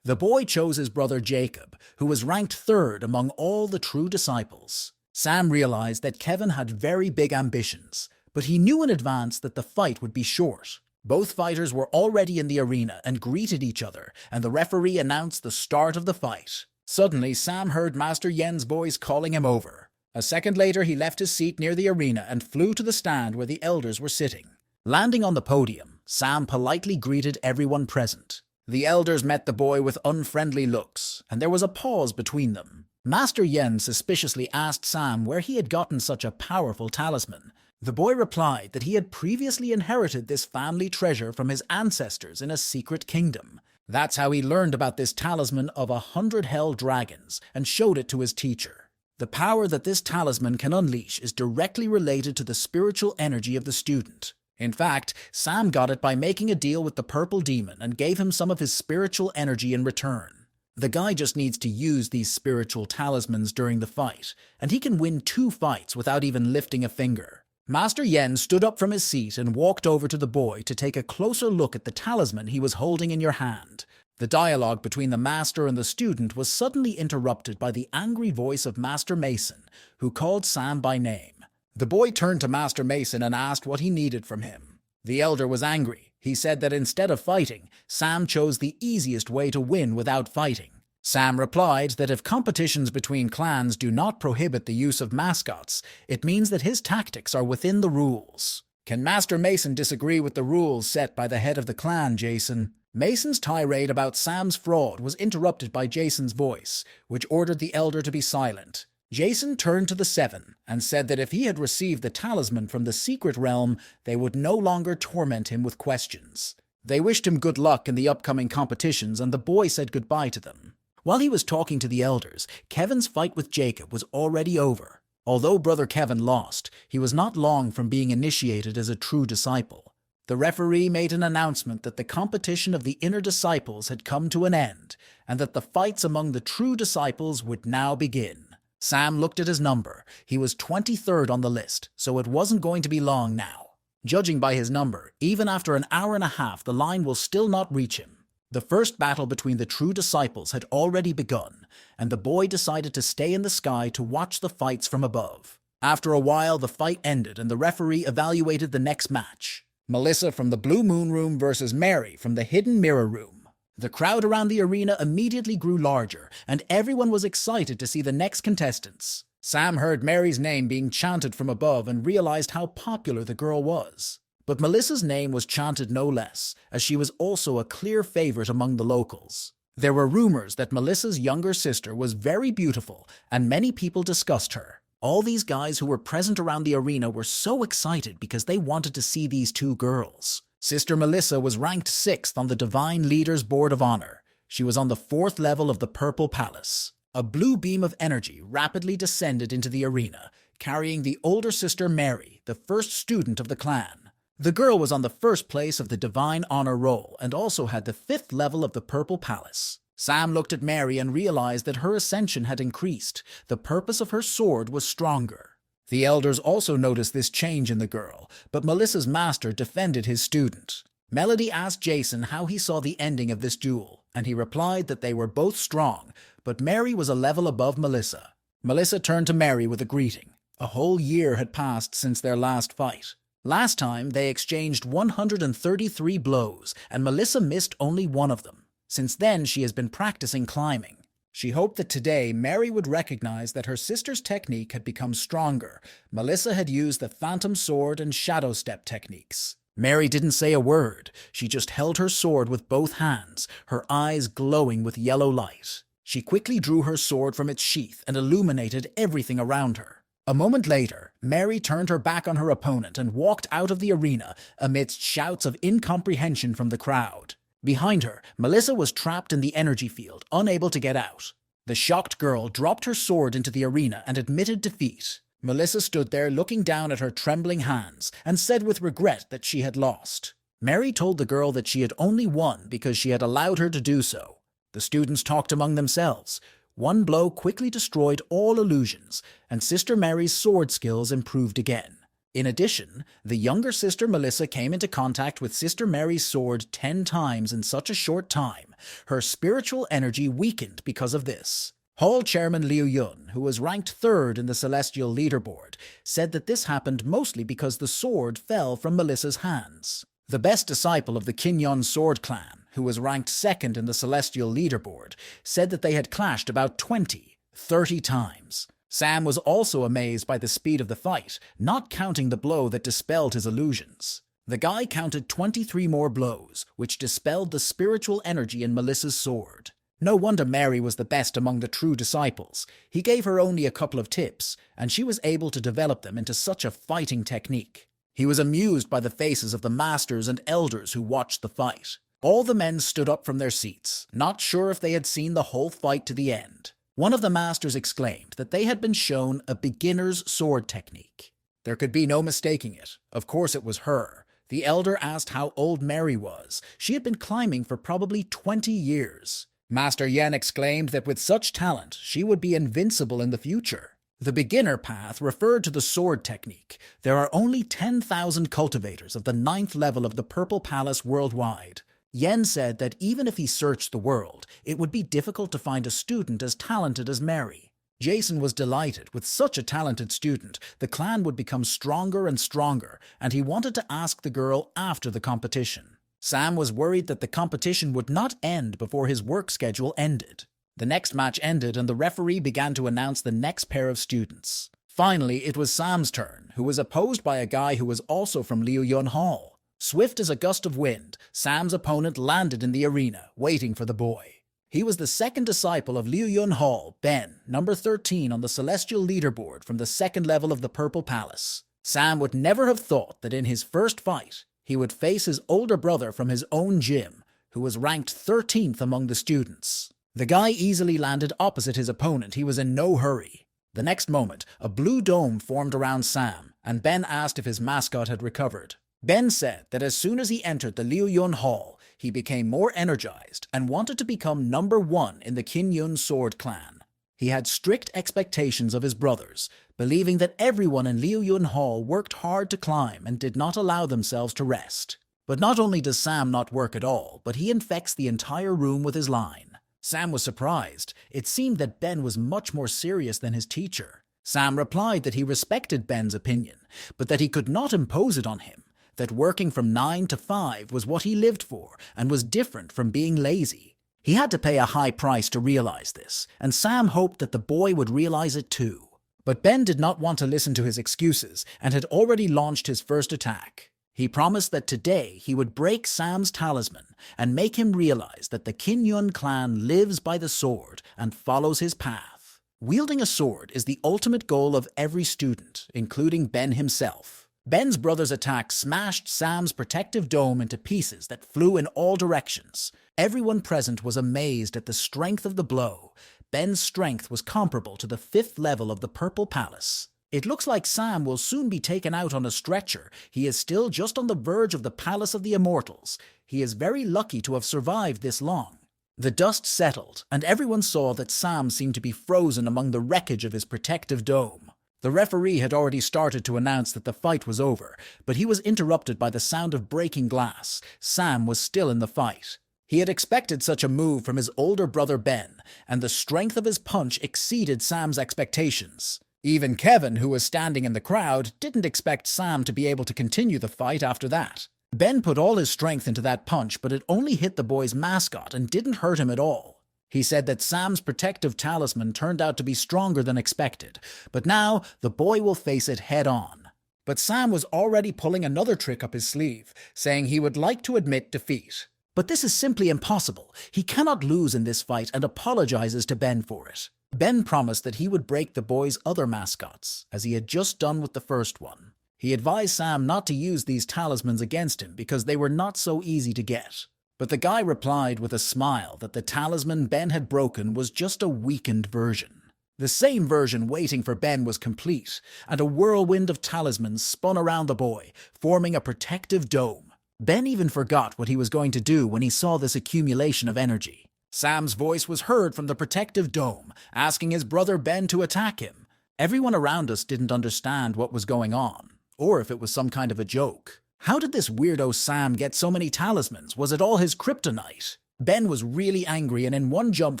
The boy chose his brother Jacob, who was ranked third among all the true disciples. Sam realized that Kevin had very big ambitions, but he knew in advance that the fight would be short. Both fighters were already in the arena and greeted each other, and the referee announced the start of the fight. Suddenly, Sam heard Master Yen's voice calling him over. A second later, he left his seat near the arena and flew to the stand where the elders were sitting. Landing on the podium, Sam politely greeted everyone present. The elders met the boy with unfriendly looks, and there was a pause between them. Master Yen suspiciously asked Sam where he had gotten such a powerful talisman. The boy replied that he had previously inherited this family treasure from his ancestors in a secret kingdom. That's how he learned about this talisman of 100 hell dragons and showed it to his teacher. The power that this talisman can unleash is directly related to the spiritual energy of the student. In fact, Sam got it by making a deal with the purple demon and gave him some of his spiritual energy in return. The guy just needs to use these spiritual talismans during the fight, and he can win 2 fights without even lifting a finger. Master Yen stood up from his seat and walked over to the boy to take a closer look at the talisman he was holding in your hand. The dialogue between the master and the student was suddenly interrupted by the angry voice of Master Mason, who called Sam by name. The boy turned to Master Mason and asked what he needed from him. The elder was angry. He said that instead of fighting, Sam chose the easiest way to win without fighting. Sam replied that if competitions between clans do not prohibit the use of mascots, it means that his tactics are within the rules. Can Master Mason disagree with the rules set by the head of the clan, Jason? Mason's tirade about Sam's fraud was interrupted by Jason's voice, which ordered the elder to be silent. Jason turned to the 7 and said that if he had received the talisman from the secret realm, they would no longer torment him with questions. They wished him good luck in the upcoming competitions, and the boy said goodbye to them. While he was talking to the elders, Kevin's fight with Jacob was already over. Although Brother Kevin lost, he was not long from being initiated as a true disciple. The referee made an announcement that the competition of the inner disciples had come to an end, and that the fights among the true disciples would now begin. Sam looked at his number. He was 23rd on the list, so it wasn't going to be long now. Judging by his number, even after an hour and a half, the line will still not reach him. The first battle between the true disciples had already begun, and the boy decided to stay in the sky to watch the fights from above. After a while, the fight ended and the referee evaluated the next match. Melissa from the Blue Moon Room versus Mary from the Hidden Mirror Room. The crowd around the arena immediately grew larger, and everyone was excited to see the next contestants. Sam heard Mary's name being chanted from above and realized how popular the girl was. But Melissa's name was chanted no less, as she was also a clear favorite among the locals. There were rumors that Melissa's younger sister was very beautiful, and many people discussed her. All these guys who were present around the arena were so excited because they wanted to see these two girls. Sister Melissa was ranked 6th on the Divine Leaders Board of Honor. She was on the 4th level of the Purple Palace. A blue beam of energy rapidly descended into the arena, carrying the older sister Mary, the first student of the clan. The girl was on the 1st place of the Divine Honor Roll and also had the 5th level of the Purple Palace. Sam looked at Mary and realized that her ascension had increased. The purpose of her sword was stronger. The elders also noticed this change in the girl, but Melissa's master defended his student. Melody asked Jason how he saw the ending of this duel, and he replied that they were both strong, but Mary was a level above Melissa. Melissa turned to Mary with a greeting. A whole year had passed since their last fight. Last time, they exchanged 133 blows, and Melissa missed only one of them. Since then, she has been practicing climbing. She hoped that today, Mary would recognize that her sister's technique had become stronger. Melissa had used the Phantom Sword and Shadow Step techniques. Mary didn't say a word. She just held her sword with both hands, her eyes glowing with yellow light. She quickly drew her sword from its sheath and illuminated everything around her. A moment later, Mary turned her back on her opponent and walked out of the arena amidst shouts of incomprehension from the crowd. Behind her, Melissa was trapped in the energy field, unable to get out. The shocked girl dropped her sword into the arena and admitted defeat. Melissa stood there looking down at her trembling hands and said with regret that she had lost. Mary told the girl that she had only won because she had allowed her to do so. The students talked among themselves. One blow quickly destroyed all illusions, and Sister Mary's sword skills improved again. In addition, the younger sister Melissa came into contact with Sister Mary's sword 10 times in such a short time. Her spiritual energy weakened because of this. Hall Chairman Liu Yun, who was ranked 3rd in the Celestial Leaderboard, said that this happened mostly because the sword fell from Melissa's hands. The best disciple of the Kinyon Sword Clan, who was ranked 2nd in the Celestial Leaderboard, said that they had clashed about 30 times. Sam was also amazed by the speed of the fight, not counting the blow that dispelled his illusions. The guy counted 23 more blows, which dispelled the spiritual energy in Melissa's sword. No wonder Mary was the best among the true disciples. He gave her only a couple of tips, and she was able to develop them into such a fighting technique. He was amused by the faces of the masters and elders who watched the fight. All the men stood up from their seats, not sure if they had seen the whole fight to the end. One of the masters exclaimed that they had been shown a beginner's sword technique. There could be no mistaking it. Of course it was her. The elder asked how old Mary was. She had been climbing for probably 20 years. Master Yen exclaimed that with such talent, she would be invincible in the future. The beginner path referred to the sword technique. There are only 10,000 cultivators of the 9th level of the Purple Palace worldwide. Yen said that even if he searched the world, it would be difficult to find a student as talented as Mary. Jason was delighted. With such a talented student, the clan would become stronger and stronger, and he wanted to ask the girl after the competition. Sam was worried that the competition would not end before his work schedule ended. The next match ended and the referee began to announce the next pair of students. Finally, it was Sam's turn, who was opposed by a guy who was also from Liu Yun Hall. Swift as a gust of wind, Sam's opponent landed in the arena, waiting for the boy. He was the 2nd disciple of Liu Yun Hall, Ben, number 13 on the Celestial Leaderboard from the 2nd level of the Purple Palace. Sam would never have thought that in his first fight, he would face his older brother from his own gym, who was ranked 13th among the students. The guy easily landed opposite his opponent. He was in no hurry. The next moment, a blue dome formed around Sam, and Ben asked if his mascot had recovered. Ben said that as soon as he entered the Liu Yun Hall, he became more energized and wanted to become number 1 in the Kinyon Sword Clan. He had strict expectations of his brothers, believing that everyone in Liuyun Hall worked hard to climb and did not allow themselves to rest. But not only does Sam not work at all, but he infects the entire room with his line. Sam was surprised. It seemed that Ben was much more serious than his teacher. Sam replied that he respected Ben's opinion, but that he could not impose it on him, that working from 9 to 5 was what he lived for and was different from being lazy. He had to pay a high price to realize this, and Sam hoped that the boy would realize it too. But Ben did not want to listen to his excuses and had already launched his first attack. He promised that today he would break Sam's talisman and make him realize that the Kinyun clan lives by the sword and follows his path. Wielding a sword is the ultimate goal of every student, including Ben himself. Ben's brother's attack smashed Sam's protective dome into pieces that flew in all directions. Everyone present was amazed at the strength of the blow. Ben's strength was comparable to the 5th level of the Purple Palace. It looks like Sam will soon be taken out on a stretcher. He is still just on the verge of the Palace of the Immortals. He is very lucky to have survived this long. The dust settled, and everyone saw that Sam seemed to be frozen among the wreckage of his protective dome. The referee had already started to announce that the fight was over, but he was interrupted by the sound of breaking glass. Sam was still in the fight. He had expected such a move from his older brother Ben, and the strength of his punch exceeded Sam's expectations. Even Kevin, who was standing in the crowd, didn't expect Sam to be able to continue the fight after that. Ben put all his strength into that punch, but it only hit the boy's mascot and didn't hurt him at all. He said that Sam's protective talisman turned out to be stronger than expected, but now the boy will face it head-on. But Sam was already pulling another trick up his sleeve, saying he would like to admit defeat. But this is simply impossible. He cannot lose in this fight and apologizes to Ben for it. Ben promised that he would break the boy's other mascots, as he had just done with the first one. He advised Sam not to use these talismans against him because they were not so easy to get. But the guy replied with a smile that the talisman Ben had broken was just a weakened version. The same version waiting for Ben was complete, and a whirlwind of talismans spun around the boy, forming a protective dome. Ben even forgot what he was going to do when he saw this accumulation of energy. Sam's voice was heard from the protective dome, asking his brother Ben to attack him. Everyone around us didn't understand what was going on, or if it was some kind of a joke. How did this weirdo Sam get so many talismans? Was it all his kryptonite? Ben was really angry and in one jump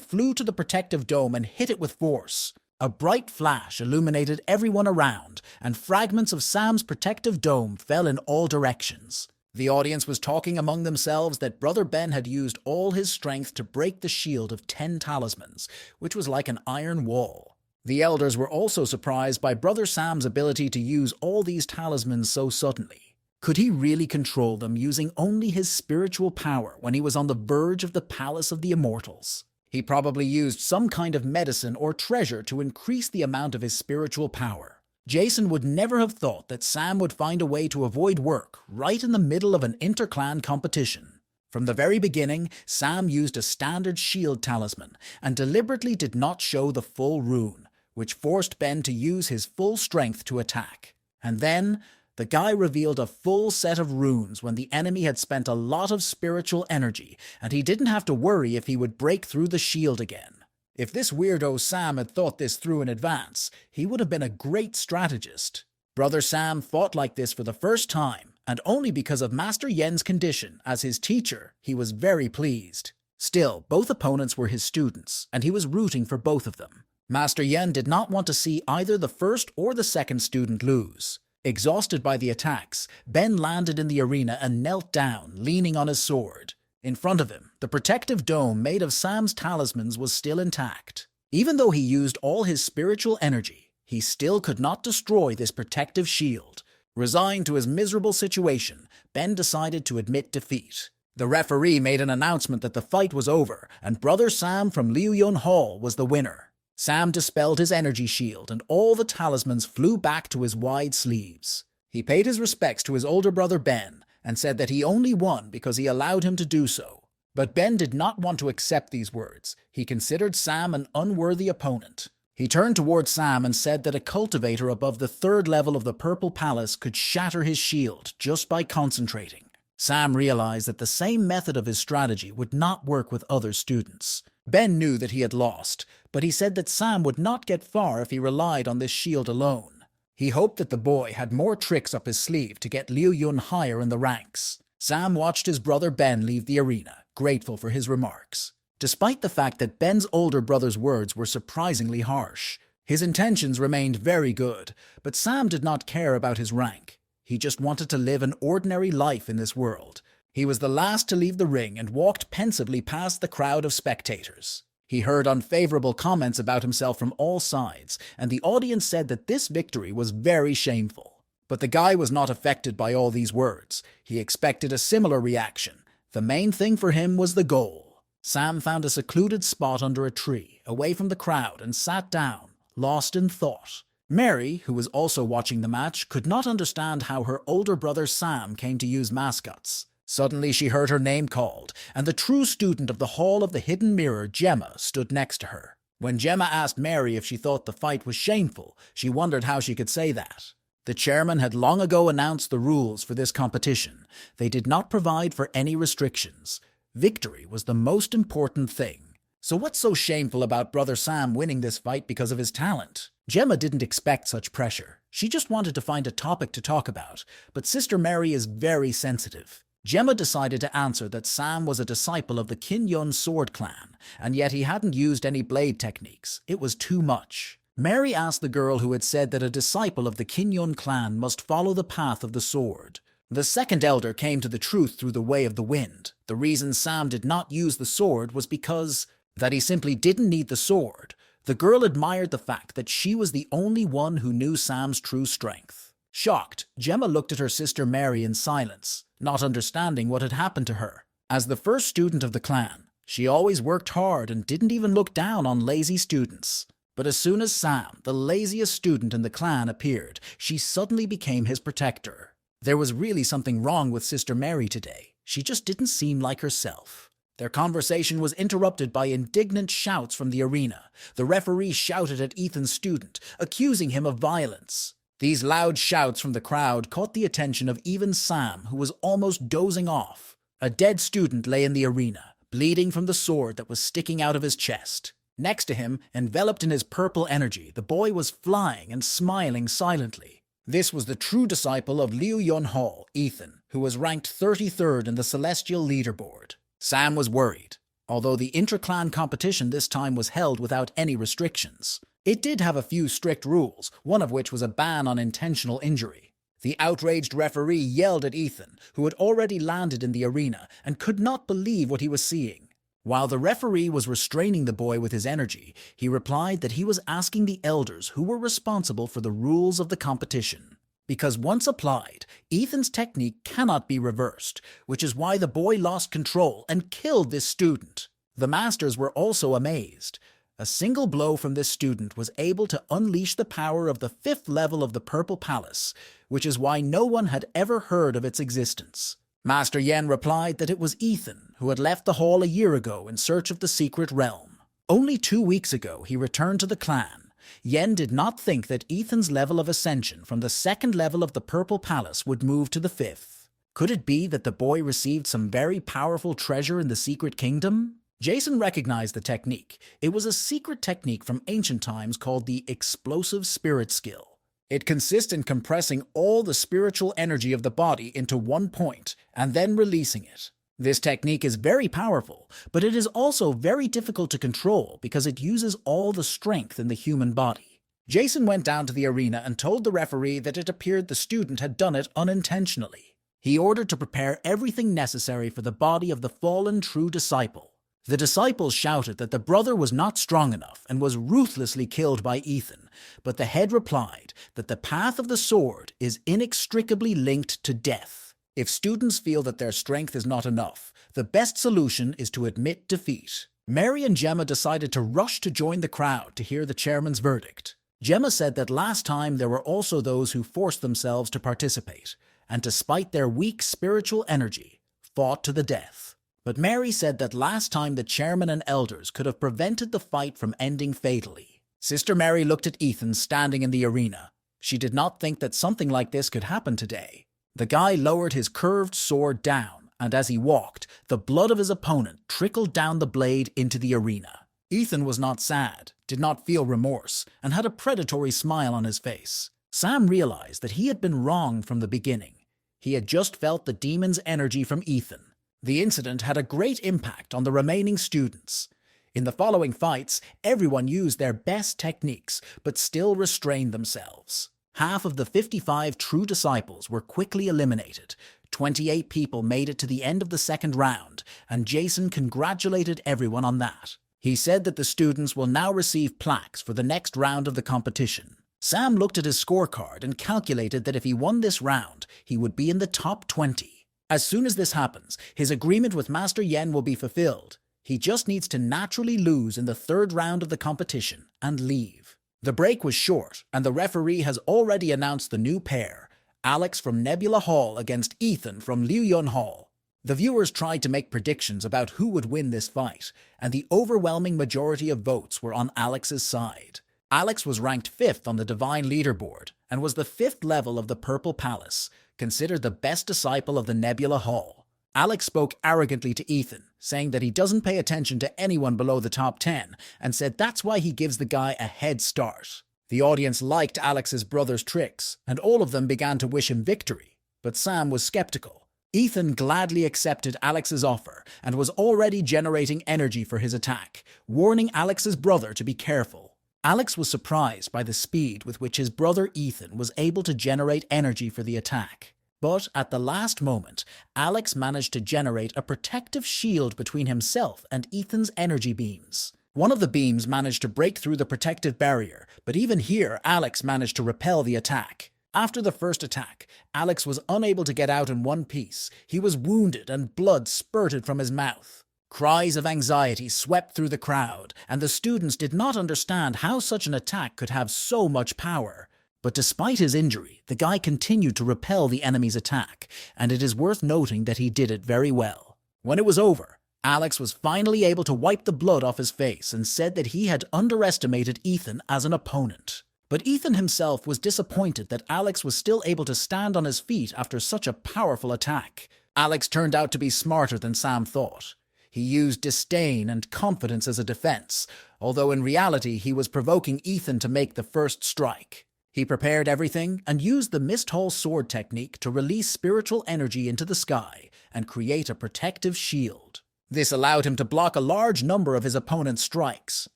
flew to the protective dome and hit it with force. A bright flash illuminated everyone around, and fragments of Sam's protective dome fell in all directions. The audience was talking among themselves that Brother Ben had used all his strength to break the shield of 10 talismans, which was like an iron wall. The elders were also surprised by Brother Sam's ability to use all these talismans so suddenly. Could he really control them using only his spiritual power when he was on the verge of the Palace of the Immortals? He probably used some kind of medicine or treasure to increase the amount of his spiritual power. Jason would never have thought that Sam would find a way to avoid work right in the middle of an inter-clan competition. From the very beginning, Sam used a standard shield talisman and deliberately did not show the full rune, which forced Ben to use his full strength to attack. And then, the guy revealed a full set of runes when the enemy had spent a lot of spiritual energy, and he didn't have to worry if he would break through the shield again. If this weirdo Sam had thought this through in advance, he would have been a great strategist. Brother Sam fought like this for the first time, and only because of Master Yen's condition as his teacher, he was very pleased. Still, both opponents were his students, and he was rooting for both of them. Master Yen did not want to see either the first or the second student lose. Exhausted by the attacks, Ben landed in the arena and knelt down, leaning on his sword. In front of him, the protective dome made of Sam's talismans was still intact. Even though he used all his spiritual energy, he still could not destroy this protective shield. Resigned to his miserable situation, Ben decided to admit defeat. The referee made an announcement that the fight was over, and Brother Sam from Liuyun Hall was the winner. Sam dispelled his energy shield, and all the talismans flew back to his wide sleeves. He paid his respects to his older brother Ben, and said that he only won because he allowed him to do so. But Ben did not want to accept these words. He considered Sam an unworthy opponent. He turned toward Sam and said that a cultivator above the 3rd level of the Purple Palace could shatter his shield just by concentrating. Sam realized that the same method of his strategy would not work with other students. Ben knew that he had lost, but he said that Sam would not get far if he relied on this shield alone. He hoped that the boy had more tricks up his sleeve to get Liu Yun higher in the ranks. Sam watched his brother Ben leave the arena, grateful for his remarks. Despite the fact that Ben's older brother's words were surprisingly harsh, his intentions remained very good, but Sam did not care about his rank. He just wanted to live an ordinary life in this world. He was the last to leave the ring and walked pensively past the crowd of spectators. He heard unfavorable comments about himself from all sides, and the audience said that this victory was very shameful. But the guy was not affected by all these words. He expected a similar reaction. The main thing for him was the goal. Sam found a secluded spot under a tree, away from the crowd, and sat down, lost in thought. Mary, who was also watching the match, could not understand how her older brother Sam came to use mascots. Suddenly she heard her name called, and the true student of the Hall of the Hidden Mirror, Gemma, stood next to her. When Gemma asked Mary if she thought the fight was shameful, she wondered how she could say that. The chairman had long ago announced the rules for this competition. They did not provide for any restrictions. Victory was the most important thing. So what's so shameful about Brother Sam winning this fight because of his talent? Gemma didn't expect such pressure. She just wanted to find a topic to talk about, but Sister Mary is very sensitive. Gemma decided to answer that Sam was a disciple of the Kin Yun sword clan, and yet he hadn't used any blade techniques. It was too much. Mary asked the girl who had said that a disciple of the Kin Yun clan must follow the path of the sword. The second elder came to the truth through the way of the wind. The reason Sam did not use the sword was because that he simply didn't need the sword. The girl admired the fact that she was the only one who knew Sam's true strength. Shocked, Gemma looked at her sister Mary in silence, not understanding what had happened to her. As the first student of the clan, she always worked hard and didn't even look down on lazy students. But as soon as Sam, the laziest student in the clan, appeared, she suddenly became his protector. There was really something wrong with Sister Mary today. She just didn't seem like herself. Their conversation was interrupted by indignant shouts from the arena. The referee shouted at Ethan's student, accusing him of violence. These loud shouts from the crowd caught the attention of even Sam, who was almost dozing off. A dead student lay in the arena, bleeding from the sword that was sticking out of his chest. Next to him, enveloped in his purple energy, the boy was flying and smiling silently. This was the true disciple of Liu Yun Hall, Ethan, who was ranked 33rd in the Celestial Leaderboard. Sam was worried, although the inter-clan competition this time was held without any restrictions. It did have a few strict rules, one of which was a ban on intentional injury. The outraged referee yelled at Ethan, who had already landed in the arena and could not believe what he was seeing. While the referee was restraining the boy with his energy, he replied that he was asking the elders who were responsible for the rules of the competition. Because once applied, Ethan's technique cannot be reversed, which is why the boy lost control and killed this student. The masters were also amazed. A single blow from this student was able to unleash the power of the 5th level of the Purple Palace, which is why no one had ever heard of its existence. Master Yen replied that it was Ethan, who had left the hall a year ago in search of the secret realm. Only 2 weeks ago he returned to the clan. Yen did not think that Ethan's level of ascension from the 2nd level of the Purple Palace would move to the 5th. Could it be that the boy received some very powerful treasure in the secret kingdom? Jason recognized the technique. It was a secret technique from ancient times called the Explosive Spirit Skill. It consists in compressing all the spiritual energy of the body into one point and then releasing it. This technique is very powerful, but it is also very difficult to control because it uses all the strength in the human body. Jason went down to the arena and told the referee that it appeared the student had done it unintentionally. He ordered to prepare everything necessary for the body of the fallen true disciple. The disciples shouted that the brother was not strong enough and was ruthlessly killed by Ethan, but the head replied that the path of the sword is inextricably linked to death. If students feel that their strength is not enough, the best solution is to admit defeat. Mary and Gemma decided to rush to join the crowd to hear the chairman's verdict. Gemma said that last time there were also those who forced themselves to participate, and despite their weak spiritual energy, fought to the death. But Mary said that last time the chairman and elders could have prevented the fight from ending fatally. Sister Mary looked at Ethan standing in the arena. She did not think that something like this could happen today. The guy lowered his curved sword down, and as he walked, the blood of his opponent trickled down the blade into the arena. Ethan was not sad, did not feel remorse, and had a predatory smile on his face. Sam realized that he had been wrong from the beginning. He had just felt the demon's energy from Ethan. The incident had a great impact on the remaining students. In the following fights, everyone used their best techniques, but still restrained themselves. Half of the 55 true disciples were quickly eliminated. 28 people made it to the end of the second round, and Jason congratulated everyone on that. He said that the students will now receive plaques for the next round of the competition. Sam looked at his scorecard and calculated that if he won this round, he would be in the top 20. As soon as this happens, his agreement with Master Yen will be fulfilled. He just needs to naturally lose in the third round of the competition and leave. The break was short, and the referee has already announced the new pair, Alex from Nebula Hall against Ethan from Liuyun Hall. The viewers tried to make predictions about who would win this fight, and the overwhelming majority of votes were on Alex's side. Alex was ranked 5th on the Divine Leaderboard, and was the 5th level of the Purple Palace, considered the best disciple of the Nebula Hall. Alex spoke arrogantly to Ethan, saying that he doesn't pay attention to anyone below the top 10, and said that's why he gives the guy a head start. The audience liked Alex's brother's tricks, and all of them began to wish him victory, but Sam was skeptical. Ethan gladly accepted Alex's offer, and was already generating energy for his attack, warning Alex's brother to be careful. Alex was surprised by the speed with which his brother Ethan was able to generate energy for the attack. But at the last moment, Alex managed to generate a protective shield between himself and Ethan's energy beams. One of the beams managed to break through the protective barrier, but even here, Alex managed to repel the attack. After the first attack, Alex was unable to get out in one piece. He was wounded and blood spurted from his mouth. Cries of anxiety swept through the crowd, and the students did not understand how such an attack could have so much power. But despite his injury, the guy continued to repel the enemy's attack, and it is worth noting that he did it very well. When it was over, Alex was finally able to wipe the blood off his face and said that he had underestimated Ethan as an opponent. But Ethan himself was disappointed that Alex was still able to stand on his feet after such a powerful attack. Alex turned out to be smarter than Sam thought. He used disdain and confidence as a defense, although in reality he was provoking Ethan to make the first strike. He prepared everything and used the Mist Hall sword technique to release spiritual energy into the sky and create a protective shield. This allowed him to block a large number of his opponent's strikes,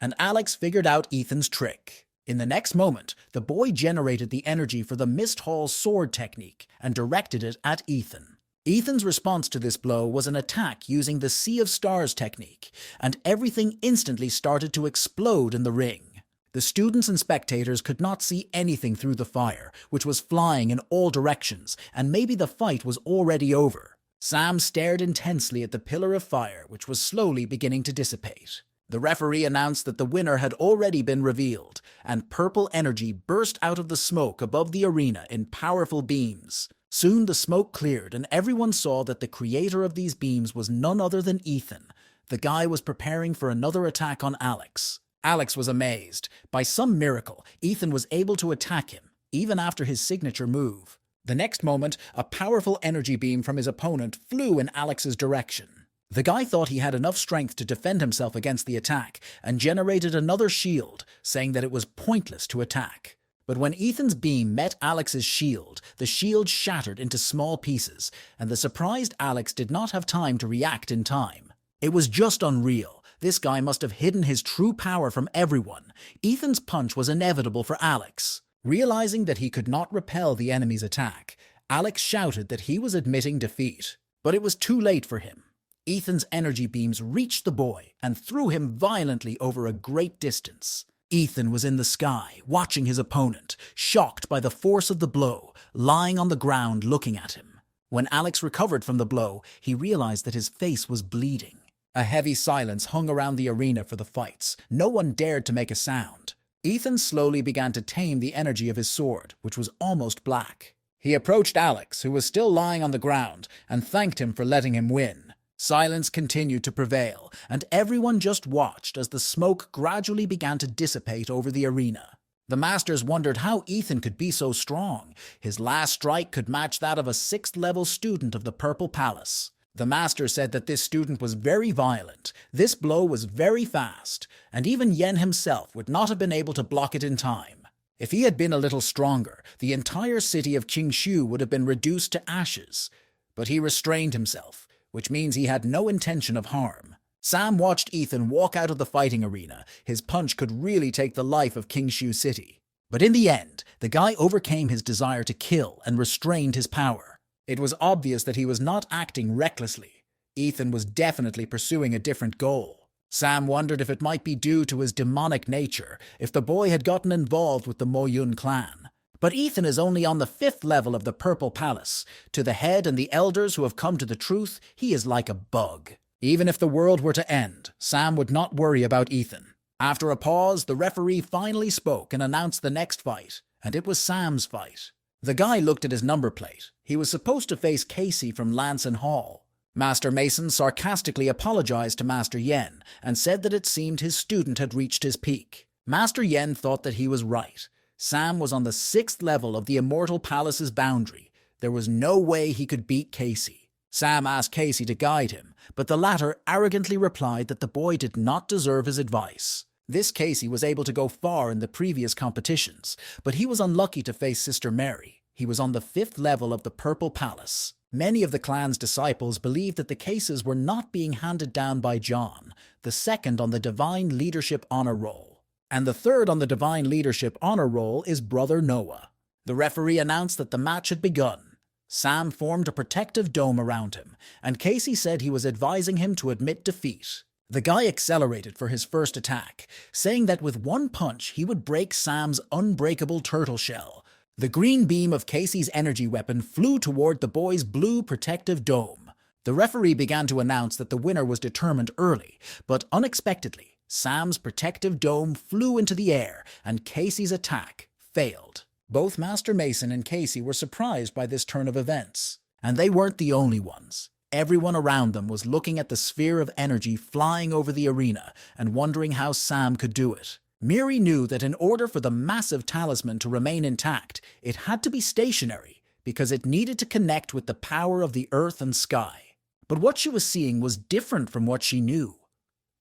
and Alex figured out Ethan's trick. In the next moment, the boy generated the energy for the Mist Hall sword technique and directed it at Ethan. Ethan's response to this blow was an attack using the Sea of Stars technique, and everything instantly started to explode in the ring. The students and spectators could not see anything through the fire, which was flying in all directions, and maybe the fight was already over. Sam stared intensely at the pillar of fire, which was slowly beginning to dissipate. The referee announced that the winner had already been revealed, and purple energy burst out of the smoke above the arena in powerful beams. Soon the smoke cleared, and everyone saw that the creator of these beams was none other than Ethan. The guy was preparing for another attack on Alex. Alex was amazed. By some miracle, Ethan was able to attack him, even after his signature move. The next moment, a powerful energy beam from his opponent flew in Alex's direction. The guy thought he had enough strength to defend himself against the attack, and generated another shield, saying that it was pointless to attack. But when Ethan's beam met Alex's shield, the shield shattered into small pieces, and the surprised Alex did not have time to react in time. It was just unreal. This guy must have hidden his true power from everyone. Ethan's punch was inevitable for Alex. Realizing that he could not repel the enemy's attack, Alex shouted that he was admitting defeat. But it was too late for him. Ethan's energy beams reached the boy and threw him violently over a great distance. Ethan was in the sky, watching his opponent, shocked by the force of the blow, lying on the ground looking at him. When Alex recovered from the blow, he realized that his face was bleeding. A heavy silence hung around the arena for the fights. No one dared to make a sound. Ethan slowly began to tame the energy of his sword, which was almost black. He approached Alex, who was still lying on the ground, and thanked him for letting him win. Silence continued to prevail, and everyone just watched as the smoke gradually began to dissipate over the arena. The masters wondered how Ethan could be so strong. His last strike could match that of a 6th-level student of the Purple Palace. The master said that this student was very violent, this blow was very fast, and even Yen himself would not have been able to block it in time. If he had been a little stronger, the entire city of Qingshu would have been reduced to ashes. But he restrained himself, which means he had no intention of harm. Sam watched Ethan walk out of the fighting arena. His punch could really take the life of Qingshu City. But in the end, the guy overcame his desire to kill and restrained his power. It was obvious that he was not acting recklessly. Ethan was definitely pursuing a different goal. Sam wondered if it might be due to his demonic nature, if the boy had gotten involved with the Moyun clan. But Ethan is only on the 5th level of the Purple Palace. To the head and the elders who have come to the truth, he is like a bug. Even if the world were to end, Sam would not worry about Ethan. After a pause, the referee finally spoke and announced the next fight, and it was Sam's fight. The guy looked at his number plate. He was supposed to face Casey from Lanson Hall. Master Mason sarcastically apologized to Master Yen and said that it seemed his student had reached his peak. Master Yen thought that he was right. Sam was on the 6th level of the Immortal Palace's boundary. There was no way he could beat Casey. Sam asked Casey to guide him, but the latter arrogantly replied that the boy did not deserve his advice. This Casey was able to go far in the previous competitions, but he was unlucky to face Sister Mary. He was on the 5th level of the Purple Palace. Many of the clan's disciples believed that the cases were not being handed down by John, the 2nd on the Divine Leadership Honor Roll. And the 3rd on the Divine Leadership Honor Roll is Brother Noah. The referee announced that the match had begun. Sam formed a protective dome around him, and Casey said he was advising him to admit defeat. The guy accelerated for his first attack, saying that with one punch he would break Sam's unbreakable turtle shell. The green beam of Casey's energy weapon flew toward the boy's blue protective dome. The referee began to announce that the winner was determined early, but unexpectedly, Sam's protective dome flew into the air, and Casey's attack failed. Both Master Mason and Casey were surprised by this turn of events, and they weren't the only ones. Everyone around them was looking at the sphere of energy flying over the arena and wondering how Sam could do it. Miri knew that in order for the massive talisman to remain intact, it had to be stationary because it needed to connect with the power of the earth and sky. But what she was seeing was different from what she knew.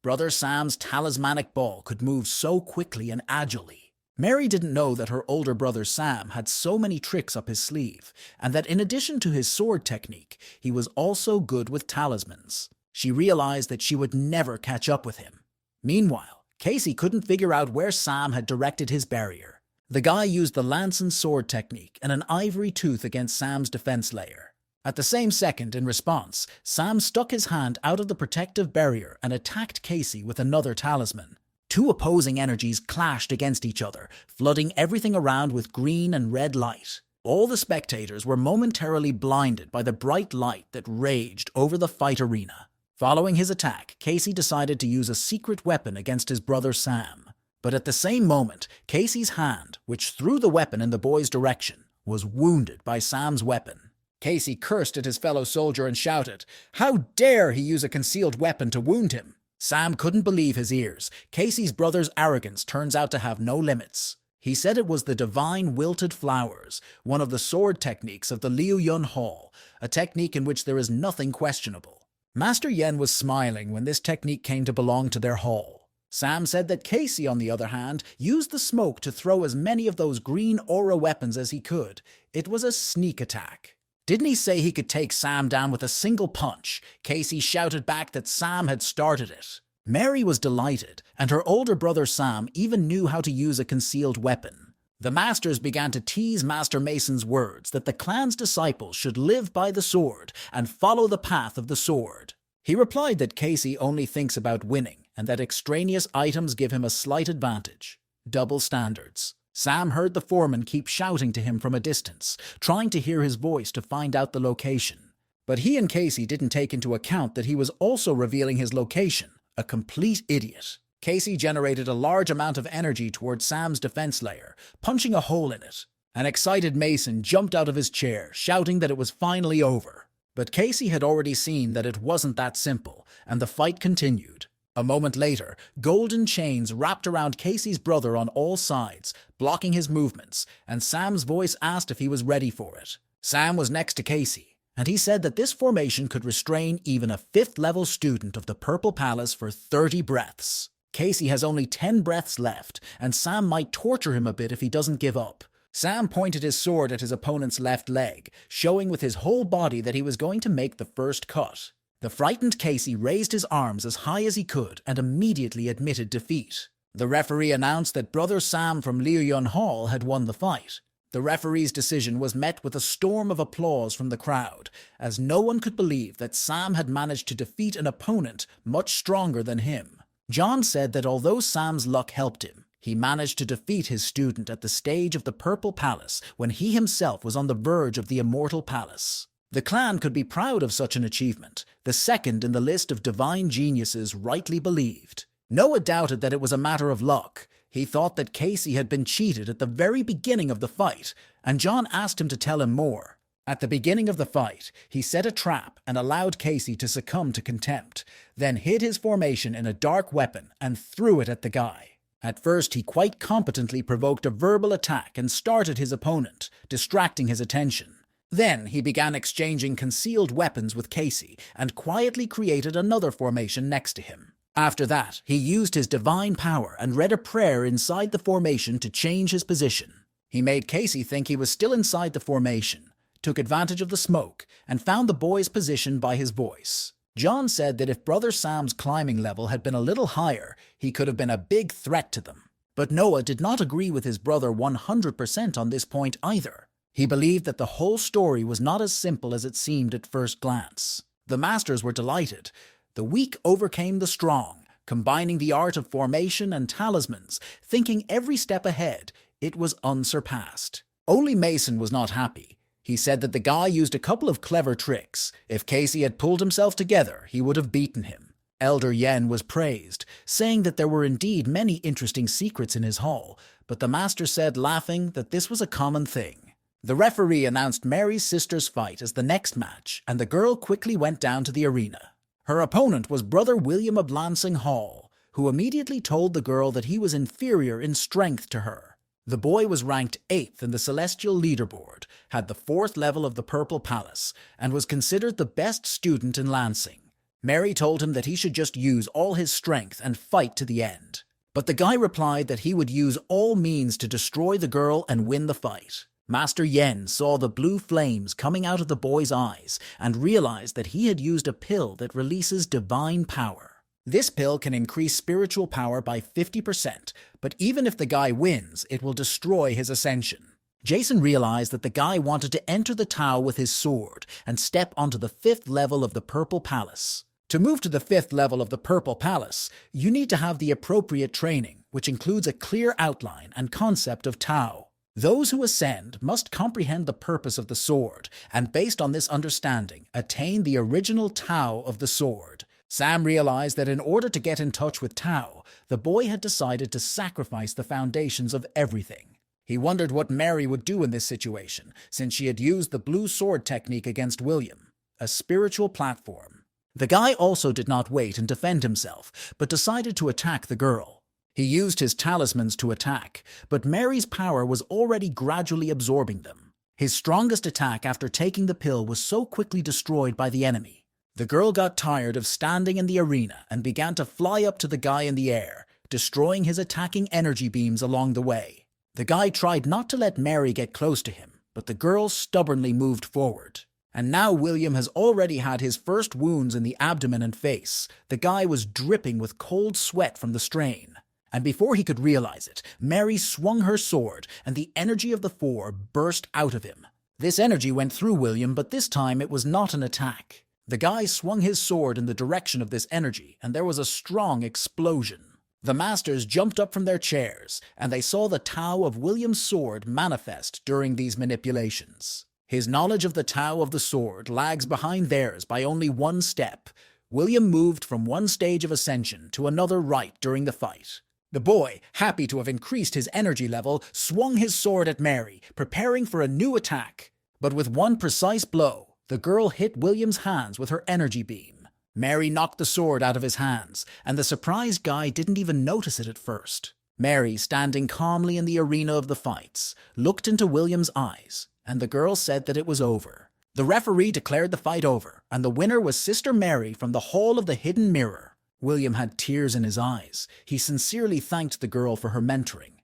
Brother Sam's talismanic ball could move so quickly and agilely. Mary didn't know that her older brother Sam had so many tricks up his sleeve, and that in addition to his sword technique, he was also good with talismans. She realized that she would never catch up with him. Meanwhile, Casey couldn't figure out where Sam had directed his barrier. The guy used the lance and sword technique and an ivory tooth against Sam's defense layer. At the same second, in response, Sam stuck his hand out of the protective barrier and attacked Casey with another talisman. Two opposing energies clashed against each other, flooding everything around with green and red light. All the spectators were momentarily blinded by the bright light that raged over the fight arena. Following his attack, Casey decided to use a secret weapon against his brother Sam. But at the same moment, Casey's hand, which threw the weapon in the boy's direction, was wounded by Sam's weapon. Casey cursed at his fellow soldier and shouted, "How dare he use a concealed weapon to wound him?" Sam couldn't believe his ears. Casey's brother's arrogance turns out to have no limits. He said it was the divine wilted flowers, one of the sword techniques of the Liu Yun Hall, a technique in which there is nothing questionable. Master Yen was smiling when this technique came to belong to their hall. Sam said that Casey, on the other hand, used the smoke to throw as many of those green aura weapons as he could. It was a sneak attack. Didn't he say he could take Sam down with a single punch? Casey shouted back that Sam had started it. Mary was delighted, and her older brother Sam even knew how to use a concealed weapon. The masters began to tease Master Mason's words that the clan's disciples should live by the sword and follow the path of the sword. He replied that Casey only thinks about winning and that extraneous items give him a slight advantage. Double standards. Sam heard the foreman keep shouting to him from a distance, trying to hear his voice to find out the location. But he and Casey didn't take into account that he was also revealing his location, a complete idiot. Casey generated a large amount of energy towards Sam's defense layer, punching a hole in it. An excited Mason jumped out of his chair, shouting that it was finally over. But Casey had already seen that it wasn't that simple, and the fight continued. A moment later, golden chains wrapped around Casey's brother on all sides, blocking his movements, and Sam's voice asked if he was ready for it. Sam was next to Casey. and he said that this formation could restrain even a 5th-level student of the Purple Palace for 30 breaths. Casey has only 10 breaths left, and Sam might torture him a bit if he doesn't give up. Sam pointed his sword at his opponent's left leg, showing with his whole body that he was going to make the first cut. The frightened Casey raised his arms as high as he could and immediately admitted defeat. The referee announced that Brother Sam from Liuyun Hall had won the fight. The referee's decision was met with a storm of applause from the crowd, as no one could believe that Sam had managed to defeat an opponent much stronger than him. John said that although Sam's luck helped him, he managed to defeat his student at the stage of the Purple Palace when he himself was on the verge of the Immortal Palace. The clan could be proud of such an achievement, the second in the list of divine geniuses rightly believed. Noah doubted that it was a matter of luck. He thought that Casey had been cheated at the very beginning of the fight, and John asked him to tell him more. At the beginning of the fight, he set a trap and allowed Casey to succumb to contempt, then hid his formation in a dark weapon and threw it at the guy. At first, he quite competently provoked a verbal attack and started his opponent, distracting his attention. Then he began exchanging concealed weapons with Casey and quietly created another formation next to him. After that, he used his divine power and read a prayer inside the formation to change his position. He made Casey think he was still inside the formation, took advantage of the smoke, and found the boy's position by his voice. John said that if Brother Sam's climbing level had been a little higher, he could have been a big threat to them. But Noah did not agree with his brother 100% on this point either. He believed that the whole story was not as simple as it seemed at first glance. The masters were delighted. The weak overcame the strong, combining the art of formation and talismans, thinking every step ahead. It was unsurpassed. Only Mason was not happy. He said that the guy used a couple of clever tricks. If Casey had pulled himself together, he would have beaten him. Elder Yen was praised, saying that there were indeed many interesting secrets in his hall, but the master said, laughing, that this was a common thing. The referee announced Mary's sister's fight as the next match, and the girl quickly went down to the arena. Her opponent was Brother William of Lansing Hall, who immediately told the girl that he was inferior in strength to her. The boy was ranked 8th in the Celestial Leaderboard, had the 4th level of the Purple Palace, and was considered the best student in Lansing. Mary told him that he should just use all his strength and fight to the end. But the guy replied that he would use all means to destroy the girl and win the fight. Master Yen saw the blue flames coming out of the boy's eyes and realized that he had used a pill that releases divine power. This pill can increase spiritual power by 50%, but even if the guy wins, it will destroy his ascension. Jason realized that the guy wanted to enter the Tao with his sword and step onto the 5th level of the Purple Palace. To move to the 5th level of the Purple Palace, you need to have the appropriate training, which includes a clear outline and concept of Tao. Those who ascend must comprehend the purpose of the sword, and based on this understanding, attain the original Tao of the sword. Sam realized that in order to get in touch with Tao, the boy had decided to sacrifice the foundations of everything. He wondered what Mary would do in this situation, since she had used the blue sword technique against William, a spiritual platform. The guy also did not wait and defend himself, but decided to attack the girl. He used his talismans to attack, but Mary's power was already gradually absorbing them. His strongest attack after taking the pill was so quickly destroyed by the enemy. The girl got tired of standing in the arena and began to fly up to the guy in the air, destroying his attacking energy beams along the way. The guy tried not to let Mary get close to him, but the girl stubbornly moved forward. And now William has already had his first wounds in the abdomen and face. The guy was dripping with cold sweat from the strain. And before he could realize it, Mary swung her sword, and the energy of the four burst out of him. This energy went through William, but this time it was not an attack. The guy swung his sword in the direction of this energy, and there was a strong explosion. The masters jumped up from their chairs, and they saw the Tao of William's sword manifest during these manipulations. His knowledge of the Tao of the sword lags behind theirs by only one step. William moved from one stage of ascension to another right during the fight. The boy, happy to have increased his energy level, swung his sword at Mary, preparing for a new attack. But with one precise blow, the girl hit William's hands with her energy beam. Mary knocked the sword out of his hands, and the surprised guy didn't even notice it at first. Mary, standing calmly in the arena of the fights, looked into William's eyes, and the girl said that it was over. The referee declared the fight over, and the winner was Sister Mary from the Hall of the Hidden Mirror. William had tears in his eyes. He sincerely thanked the girl for her mentoring.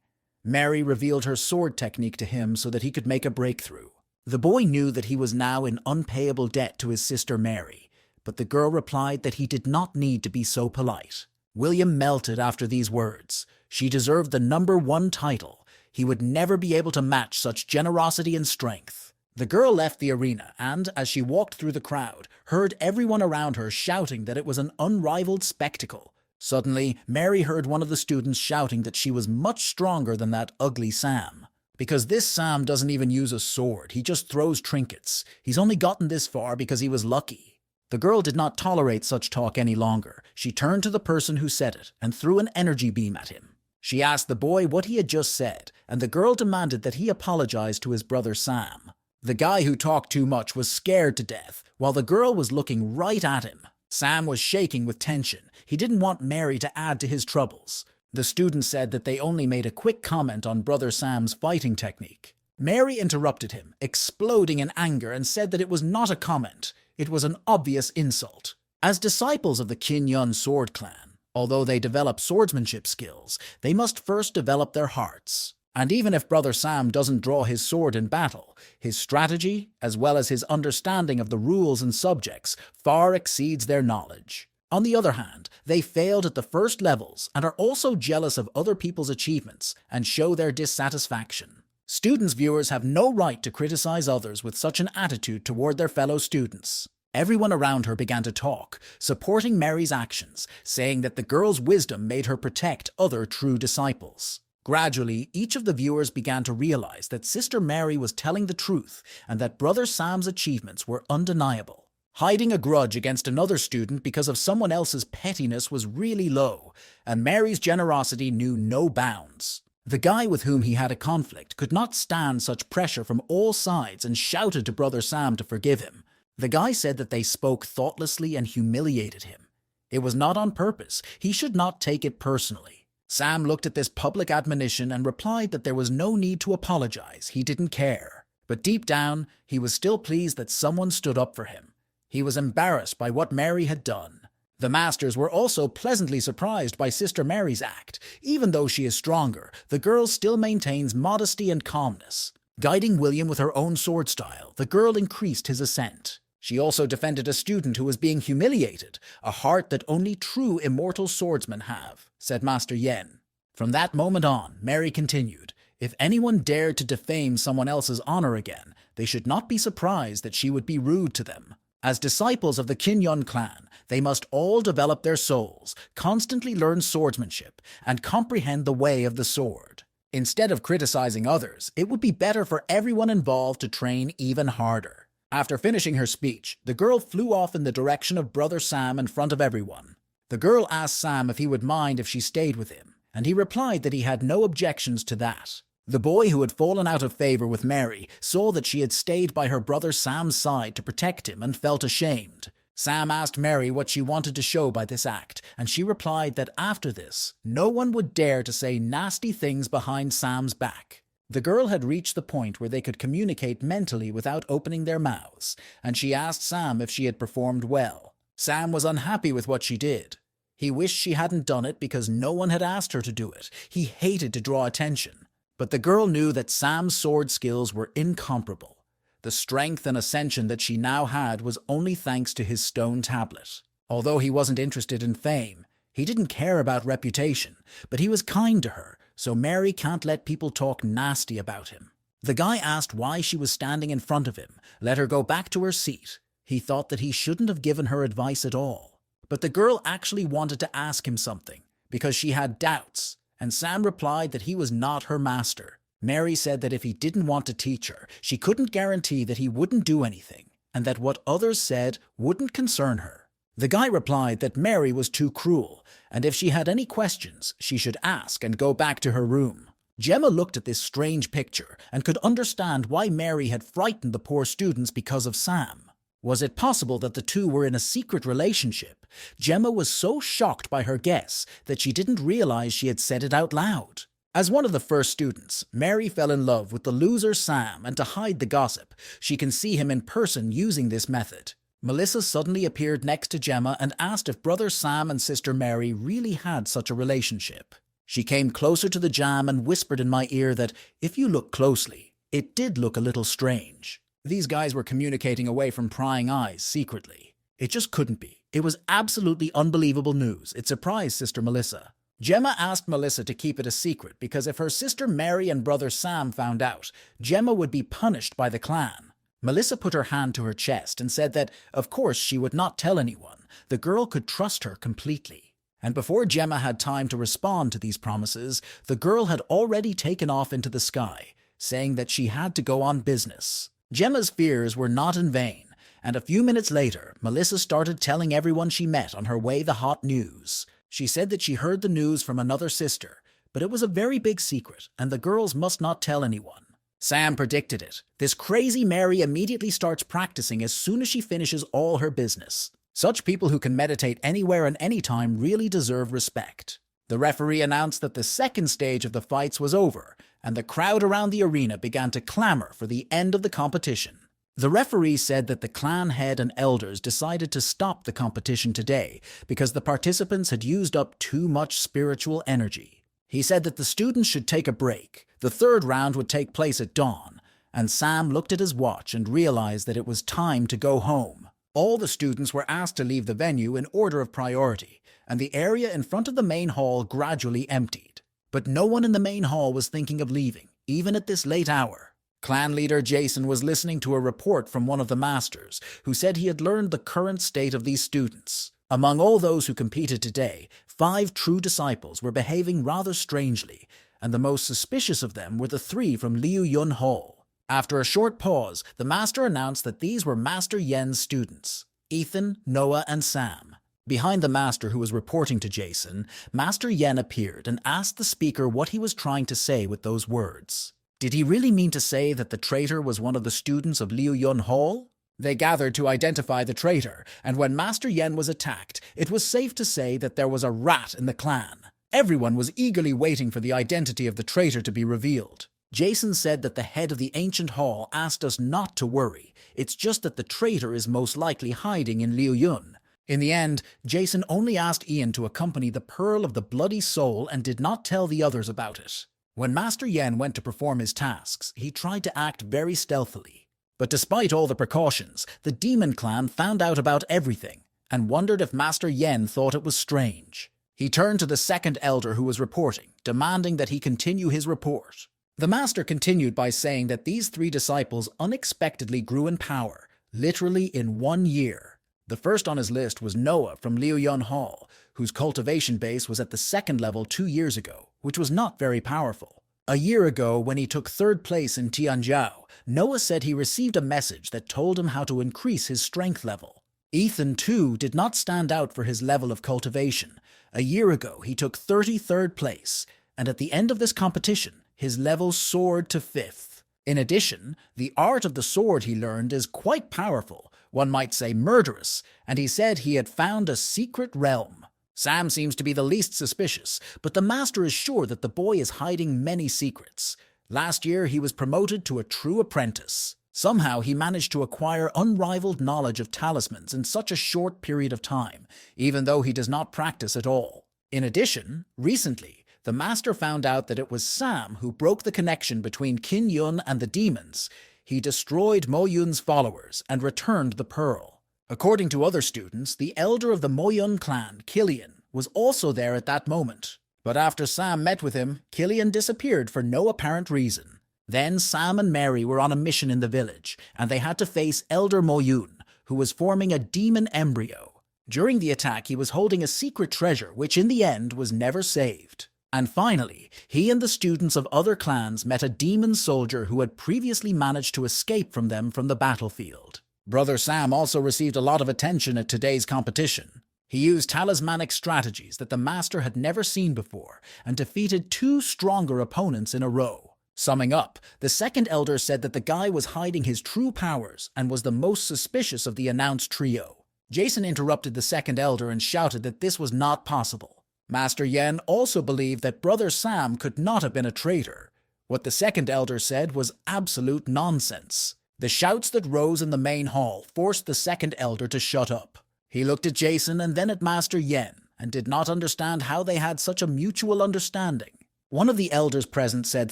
Mary revealed her sword technique to him so that he could make a breakthrough. The boy knew that he was now in unpayable debt to his sister Mary, but the girl replied that he did not need to be so polite. William melted after these words. She deserved the #1 title. He would never be able to match such generosity and strength. The girl left the arena and, as she walked through the crowd, heard everyone around her shouting that it was an unrivaled spectacle. Suddenly, Mary heard one of the students shouting that she was much stronger than that ugly Sam. Because this Sam doesn't even use a sword, he just throws trinkets. He's only gotten this far because he was lucky. The girl did not tolerate such talk any longer. She turned to the person who said it and threw an energy beam at him. She asked the boy what he had just said, and the girl demanded that he apologize to his brother Sam. The guy who talked too much was scared to death, while the girl was looking right at him. Sam was shaking with tension. He didn't want Mary to add to his troubles. The student said that they only made a quick comment on Brother Sam's fighting technique. Mary interrupted him, exploding in anger, and said that it was not a comment. It was an obvious insult. As disciples of the Kin Yun sword clan, although they develop swordsmanship skills, they must first develop their hearts. And even if Brother Sam doesn't draw his sword in battle, his strategy, as well as his understanding of the rules and subjects, far exceeds their knowledge. On the other hand, they failed at the first levels and are also jealous of other people's achievements and show their dissatisfaction. Students' viewers have no right to criticize others with such an attitude toward their fellow students. Everyone around her began to talk, supporting Mary's actions, saying that the girl's wisdom made her protect other true disciples. Gradually, each of the viewers began to realize that Sister Mary was telling the truth and that Brother Sam's achievements were undeniable. Hiding a grudge against another student because of someone else's pettiness was really low, and Mary's generosity knew no bounds. The guy with whom he had a conflict could not stand such pressure from all sides and shouted to Brother Sam to forgive him. The guy said that they spoke thoughtlessly and humiliated him. It was not on purpose. He should not take it personally. Sam looked at this public admonition and replied that there was no need to apologize. He didn't care. But deep down, he was still pleased that someone stood up for him. He was embarrassed by what Mary had done. The masters were also pleasantly surprised by Sister Mary's act. Even though she is stronger, the girl still maintains modesty and calmness. Guiding William with her own sword style, the girl increased his ascent. She also defended a student who was being humiliated, a heart that only true immortal swordsmen have, said Master Yen. From that moment on, Mary continued, if anyone dared to defame someone else's honor again, they should not be surprised that she would be rude to them. As disciples of the Kin Yun clan, they must all develop their souls, constantly learn swordsmanship, and comprehend the way of the sword. Instead of criticizing others, it would be better for everyone involved to train even harder. After finishing her speech, the girl flew off in the direction of Brother Sam in front of everyone. The girl asked Sam if he would mind if she stayed with him, and he replied that he had no objections to that. The boy who had fallen out of favor with Mary saw that she had stayed by her brother Sam's side to protect him and felt ashamed. Sam asked Mary what she wanted to show by this act, and she replied that after this, no one would dare to say nasty things behind Sam's back. The girl had reached the point where they could communicate mentally without opening their mouths, and she asked Sam if she had performed well. Sam was unhappy with what she did. He wished she hadn't done it because no one had asked her to do it. He hated to draw attention. But the girl knew that Sam's sword skills were incomparable. The strength and ascension that she now had was only thanks to his stone tablet. Although he wasn't interested in fame, he didn't care about reputation, but he was kind to her, so Mary can't let people talk nasty about him. The guy asked why she was standing in front of him, let her go back to her seat. He thought that he shouldn't have given her advice at all. But the girl actually wanted to ask him something, because she had doubts, and Sam replied that he was not her master. Mary said that if he didn't want to teach her, she couldn't guarantee that he wouldn't do anything, and that what others said wouldn't concern her. The guy replied that Mary was too cruel, and if she had any questions, she should ask and go back to her room. Gemma looked at this strange picture and could understand why Mary had frightened the poor students because of Sam. Was it possible that the two were in a secret relationship? Gemma was so shocked by her guess that she didn't realize she had said it out loud. As one of the first students, Mary fell in love with the loser Sam, and to hide the gossip, she can see him in person using this method. Melissa suddenly appeared next to Gemma and asked if brother Sam and sister Mary really had such a relationship. She came closer to the jam and whispered in my ear that, if you look closely, it did look a little strange. These guys were communicating away from prying eyes secretly. It just couldn't be. It was absolutely unbelievable news. It surprised Sister Melissa. Gemma asked Melissa to keep it a secret because if her sister Mary and brother Sam found out, Gemma would be punished by the clan. Melissa put her hand to her chest and said that, of course, she would not tell anyone. The girl could trust her completely. And before Gemma had time to respond to these promises, the girl had already taken off into the sky, saying that she had to go on business. Gemma's fears were not in vain, and a few minutes later, Melissa started telling everyone she met on her way the hot news. She said that she heard the news from another sister, but it was a very big secret, and the girls must not tell anyone. Sam predicted it. This crazy Mary immediately starts practicing as soon as she finishes all her business. Such people who can meditate anywhere and anytime really deserve respect. The referee announced that the second stage of the fights was over, and the crowd around the arena began to clamor for the end of the competition. The referee said that the clan head and elders decided to stop the competition today because the participants had used up too much spiritual energy. He said that the students should take a break. The third round would take place at dawn, and Sam looked at his watch and realized that it was time to go home. All the students were asked to leave the venue in order of priority, and the area in front of the main hall gradually emptied. But no one in the main hall was thinking of leaving, even at this late hour. Clan leader Jason was listening to a report from one of the masters, who said he had learned the current state of these students. Among all those who competed today, 5 true disciples were behaving rather strangely, and the most suspicious of them were the 3 from Liu Yun Hall. After a short pause, the master announced that these were Master Yen's students, Ethan, Noah, and Sam. Behind the master who was reporting to Jason, Master Yen appeared and asked the speaker what he was trying to say with those words. Did he really mean to say that the traitor was one of the students of Liu Yun Hall? They gathered to identify the traitor, and when Master Yen was attacked, it was safe to say that there was a rat in the clan. Everyone was eagerly waiting for the identity of the traitor to be revealed. Jason said that the head of the ancient hall asked us not to worry. It's just that the traitor is most likely hiding in Liu Yun. In the end, Jason only asked Ian to accompany the Pearl of the Bloody Soul and did not tell the others about it. When Master Yen went to perform his tasks, he tried to act very stealthily. But despite all the precautions, the demon clan found out about everything and wondered if Master Yen thought it was strange. He turned to the second elder who was reporting, demanding that he continue his report. The master continued by saying that these 3 disciples unexpectedly grew in power, literally in 1 year. The first on his list was Noah from Liu Yun Hall, whose cultivation base was at the 2nd level 2 years ago, which was not very powerful. A year ago, when he took 3rd place in Tianjiao, Noah said he received a message that told him how to increase his strength level. Ethan, too, did not stand out for his level of cultivation. A year ago, he took 33rd place, and at the end of this competition, his level soared to 5th. In addition, the art of the sword he learned is quite powerful, one might say murderous, and he said he had found a secret realm. Sam seems to be the least suspicious, but the master is sure that the boy is hiding many secrets. Last year, he was promoted to a true apprentice. Somehow, he managed to acquire unrivaled knowledge of talismans in such a short period of time, even though he does not practice at all. In addition, recently, the master found out that it was Sam who broke the connection between Qin Yun and the demons. He destroyed Mo Yun's followers and returned the pearl. According to other students, the elder of the Mo Yun clan, Killian, was also there at that moment. But after Sam met with him, Killian disappeared for no apparent reason. Then Sam and Mary were on a mission in the village, and they had to face Elder Mo Yun, who was forming a demon embryo. During the attack, he was holding a secret treasure, which in the end was never saved. And finally, he and the students of other clans met a demon soldier who had previously managed to escape from them from the battlefield. Brother Sam also received a lot of attention at today's competition. He used talismanic strategies that the master had never seen before and defeated 2 stronger opponents in a row. Summing up, the second elder said that the guy was hiding his true powers and was the most suspicious of the announced trio. Jason interrupted the second elder and shouted that this was not possible. Master Yen also believed that Brother Sam could not have been a traitor. What the second elder said was absolute nonsense. The shouts that rose in the main hall forced the second elder to shut up. He looked at Jason and then at Master Yen, and did not understand how they had such a mutual understanding. One of the elders present said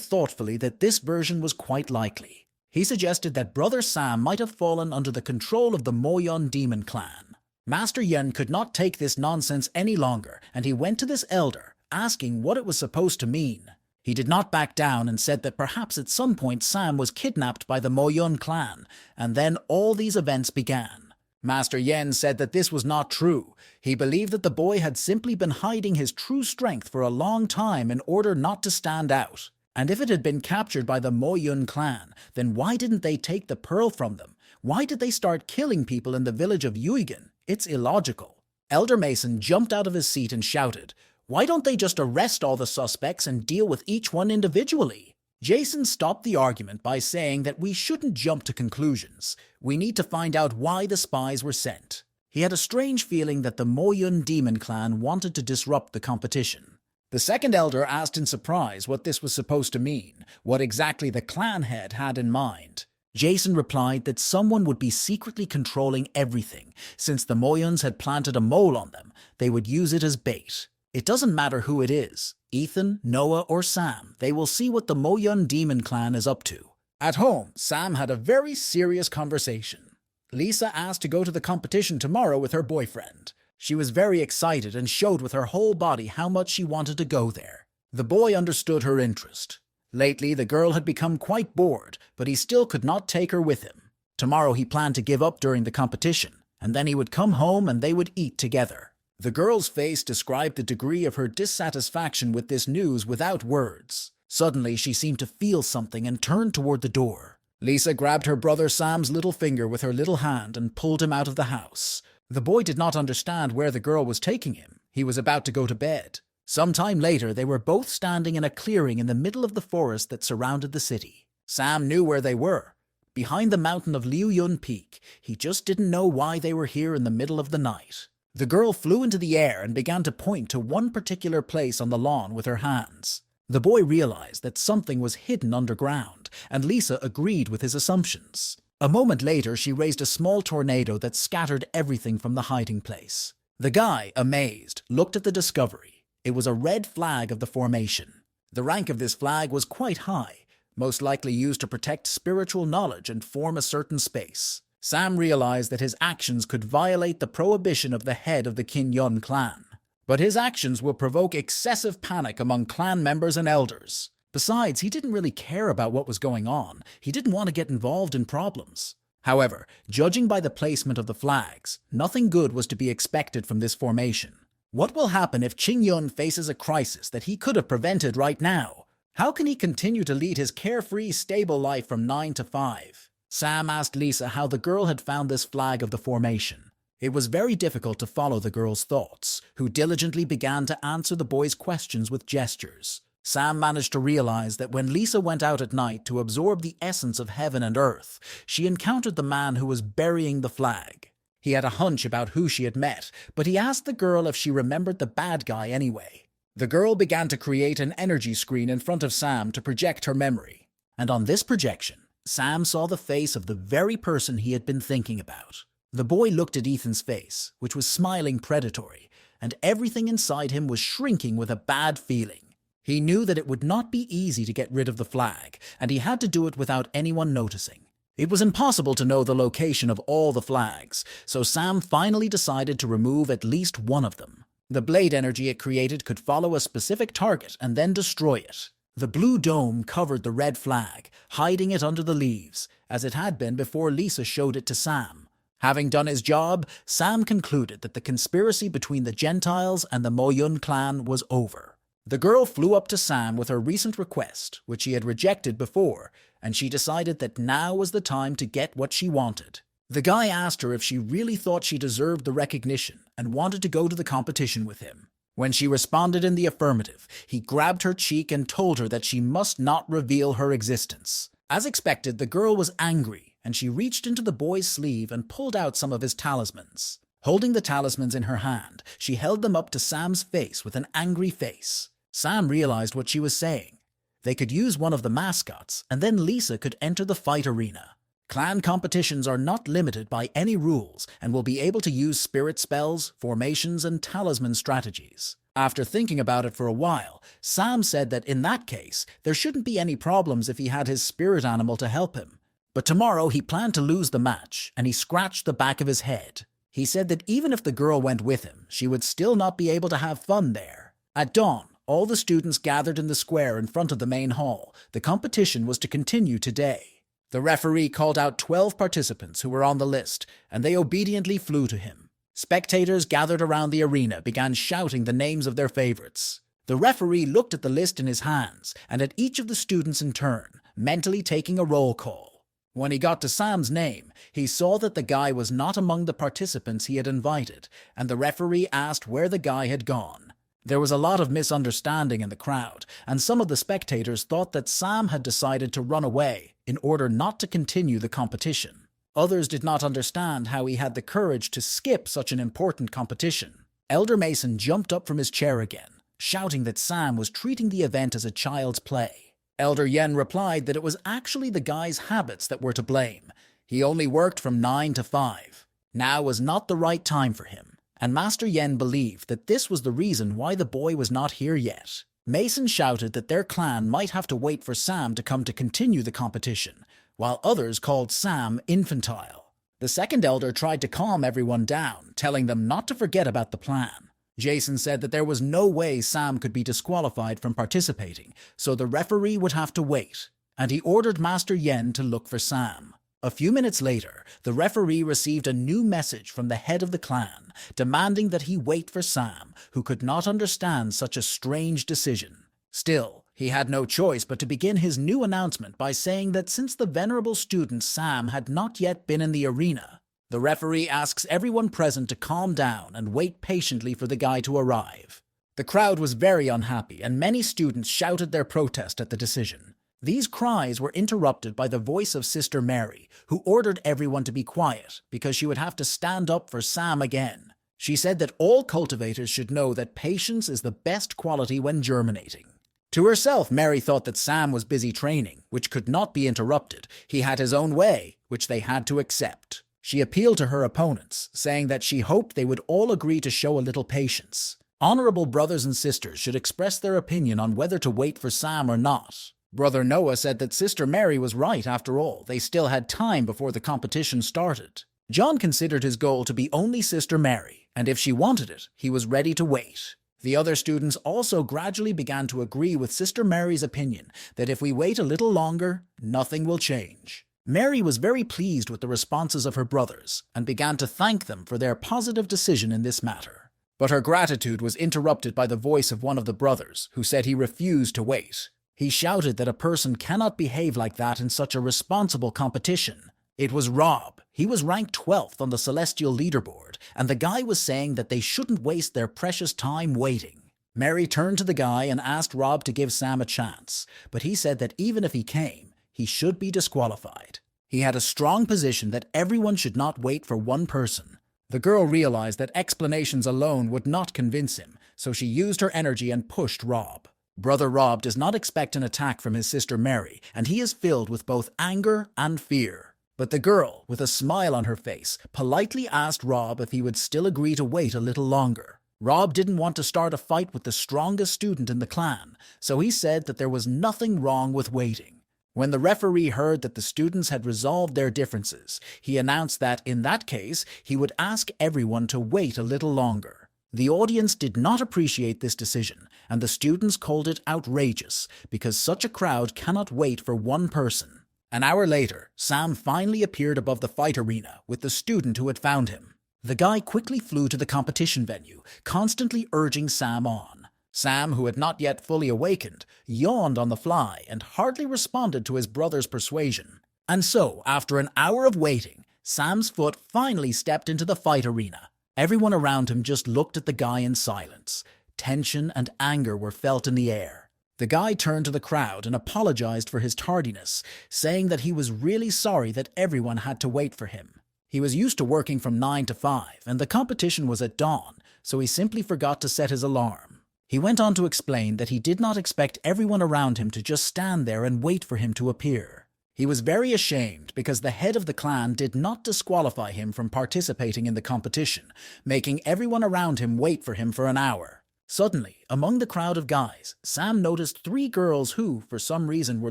thoughtfully that this version was quite likely. He suggested that Brother Sam might have fallen under the control of the Moyun demon clan. Master Yen could not take this nonsense any longer, and he went to this elder, asking what it was supposed to mean. He did not back down and said that perhaps at some point Sam was kidnapped by the Moyun clan, and then all these events began. Master Yen said that this was not true. He believed that the boy had simply been hiding his true strength for a long time in order not to stand out. And if it had been captured by the Moyun clan, then why didn't they take the pearl from them? Why did they start killing people in the village of Yuigan? It's illogical. Elder Mason jumped out of his seat and shouted, "Why don't they just arrest all the suspects and deal with each one individually?" Jason stopped the argument by saying that we shouldn't jump to conclusions. We need to find out why the spies were sent. He had a strange feeling that the Moyun demon clan wanted to disrupt the competition. The second elder asked in surprise what this was supposed to mean, what exactly the clan head had in mind. Jason replied that someone would be secretly controlling everything. Since the Moyuns had planted a mole on them, they would use it as bait. It doesn't matter who it is, Ethan, Noah, or Sam, they will see what the Moyun demon clan is up to. At home, Sam had a very serious conversation. Lisa asked to go to the competition tomorrow with her boyfriend. She was very excited and showed with her whole body how much she wanted to go there. The boy understood her interest. Lately, the girl had become quite bored, but he still could not take her with him. Tomorrow he planned to give up during the competition, and then he would come home and they would eat together. The girl's face described the degree of her dissatisfaction with this news without words. Suddenly, she seemed to feel something and turned toward the door. Lisa grabbed her brother Sam's little finger with her little hand and pulled him out of the house. The boy did not understand where the girl was taking him. He was about to go to bed. Some time later, they were both standing in a clearing in the middle of the forest that surrounded the city. Sam knew where they were. Behind the mountain of Liuyun Peak, he just didn't know why they were here in the middle of the night. The girl flew into the air and began to point to one particular place on the lawn with her hands. The boy realized that something was hidden underground, and Lisa agreed with his assumptions. A moment later, she raised a small tornado that scattered everything from the hiding place. The guy, amazed, looked at the discovery. It was a red flag of the formation. The rank of this flag was quite high, most likely used to protect spiritual knowledge and form a certain space. Sam realized that his actions could violate the prohibition of the head of the Kinyun clan. But his actions will provoke excessive panic among clan members and elders. Besides, he didn't really care about what was going on. He didn't want to get involved in problems. However, judging by the placement of the flags, nothing good was to be expected from this formation. What will happen if Qingyun faces a crisis that he could have prevented right now? How can he continue to lead his carefree, stable life from 9 to 5? Sam asked Lisa how the girl had found this flag of the formation. It was very difficult to follow the girl's thoughts, who diligently began to answer the boy's questions with gestures. Sam managed to realize that when Lisa went out at night to absorb the essence of heaven and earth, she encountered the man who was burying the flag. He had a hunch about who she had met, but he asked the girl if she remembered the bad guy anyway. The girl began to create an energy screen in front of Sam to project her memory. And on this projection, Sam saw the face of the very person he had been thinking about. The boy looked at Ethan's face, which was smiling predatory, and everything inside him was shrinking with a bad feeling. He knew that it would not be easy to get rid of the flag, and he had to do it without anyone noticing. It was impossible to know the location of all the flags, so Sam finally decided to remove at least one of them. The blade energy it created could follow a specific target and then destroy it. The blue dome covered the red flag, hiding it under the leaves, as it had been before Lisa showed it to Sam. Having done his job, Sam concluded that the conspiracy between the Gentiles and the Moyun clan was over. The girl flew up to Sam with her recent request, which she had rejected before, and she decided that now was the time to get what she wanted. The guy asked her if she really thought she deserved the recognition and wanted to go to the competition with him. When she responded in the affirmative, he grabbed her cheek and told her that she must not reveal her existence. As expected, the girl was angry, and she reached into the boy's sleeve and pulled out some of his talismans. Holding the talismans in her hand, she held them up to Sam's face with an angry face. Sam realized what she was saying. They could use one of the mascots, and then Lisa could enter the fight arena. Clan competitions are not limited by any rules and will be able to use spirit spells, formations, and talisman strategies. After thinking about it for a while, Sam said that in that case, there shouldn't be any problems if he had his spirit animal to help him. But tomorrow he planned to lose the match, and he scratched the back of his head. He said that even if the girl went with him, she would still not be able to have fun there. At dawn, all the students gathered in the square in front of the main hall. The competition was to continue today. The referee called out 12 participants who were on the list, and they obediently flew to him. Spectators gathered around the arena began shouting the names of their favorites. The referee looked at the list in his hands and at each of the students in turn, mentally taking a roll call. When he got to Sam's name, he saw that the guy was not among the participants he had invited, and the referee asked where the guy had gone. There was a lot of misunderstanding in the crowd, and some of the spectators thought that Sam had decided to run away in order not to continue the competition. Others did not understand how he had the courage to skip such an important competition. Elder Mason jumped up from his chair again, shouting that Sam was treating the event as a child's play. Elder Yen replied that it was actually the guy's habits that were to blame. He only worked from 9 to 5. Now was not the right time for him, and Master Yen believed that this was the reason why the boy was not here yet. Mason shouted that their clan might have to wait for Sam to come to continue the competition, while others called Sam infantile. The second elder tried to calm everyone down, telling them not to forget about the plan. Jason said that there was no way Sam could be disqualified from participating, so the referee would have to wait, and he ordered Master Yen to look for Sam. A few minutes later, the referee received a new message from the head of the clan, demanding that he wait for Sam, who could not understand such a strange decision. Still, he had no choice but to begin his new announcement by saying that since the venerable student Sam had not yet been in the arena, the referee asks everyone present to calm down and wait patiently for the guy to arrive. The crowd was very unhappy, and many students shouted their protest at the decision. These cries were interrupted by the voice of Sister Mary, who ordered everyone to be quiet because she would have to stand up for Sam again. She said that all cultivators should know that patience is the best quality when germinating. To herself, Mary thought that Sam was busy training, which could not be interrupted. He had his own way, which they had to accept. She appealed to her opponents, saying that she hoped they would all agree to show a little patience. Honorable brothers and sisters should express their opinion on whether to wait for Sam or not. Brother Noah said that Sister Mary was right after all. They still had time before the competition started. John considered his goal to be only Sister Mary, and if she wanted it, he was ready to wait. The other students also gradually began to agree with Sister Mary's opinion that if we wait a little longer, nothing will change. Mary was very pleased with the responses of her brothers and began to thank them for their positive decision in this matter. But her gratitude was interrupted by the voice of one of the brothers, who said he refused to wait. He shouted that a person cannot behave like that in such a responsible competition. It was Rob. He was ranked 12th on the Celestial leaderboard, and the guy was saying that they shouldn't waste their precious time waiting. Mary turned to the guy and asked Rob to give Sam a chance, but he said that even if he came, he should be disqualified. He had a strong position that everyone should not wait for one person. The girl realized that explanations alone would not convince him, so she used her energy and pushed Rob. Brother Rob does not expect an attack from his sister Mary, and he is filled with both anger and fear. But the girl, with a smile on her face, politely asked Rob if he would still agree to wait a little longer. Rob didn't want to start a fight with the strongest student in the clan, so he said that there was nothing wrong with waiting. When the referee heard that the students had resolved their differences, he announced that, in that case, he would ask everyone to wait a little longer. The audience did not appreciate this decision, and the students called it outrageous, because such a crowd cannot wait for one person. An hour later, Sam finally appeared above the fight arena with the student who had found him. The guy quickly flew to the competition venue, constantly urging Sam on. Sam, who had not yet fully awakened, yawned on the fly and hardly responded to his brother's persuasion. And so, after an hour of waiting, Sam's foot finally stepped into the fight arena. Everyone around him just looked at the guy in silence. Tension and anger were felt in the air. The guy turned to the crowd and apologized for his tardiness, saying that he was really sorry that everyone had to wait for him. He was used to working from 9 to 5, and the competition was at dawn, so he simply forgot to set his alarm. He went on to explain that he did not expect everyone around him to just stand there and wait for him to appear. He was very ashamed because the head of the clan did not disqualify him from participating in the competition, making everyone around him wait for him for an hour. Suddenly, among the crowd of guys, Sam noticed 3 girls who, for some reason, were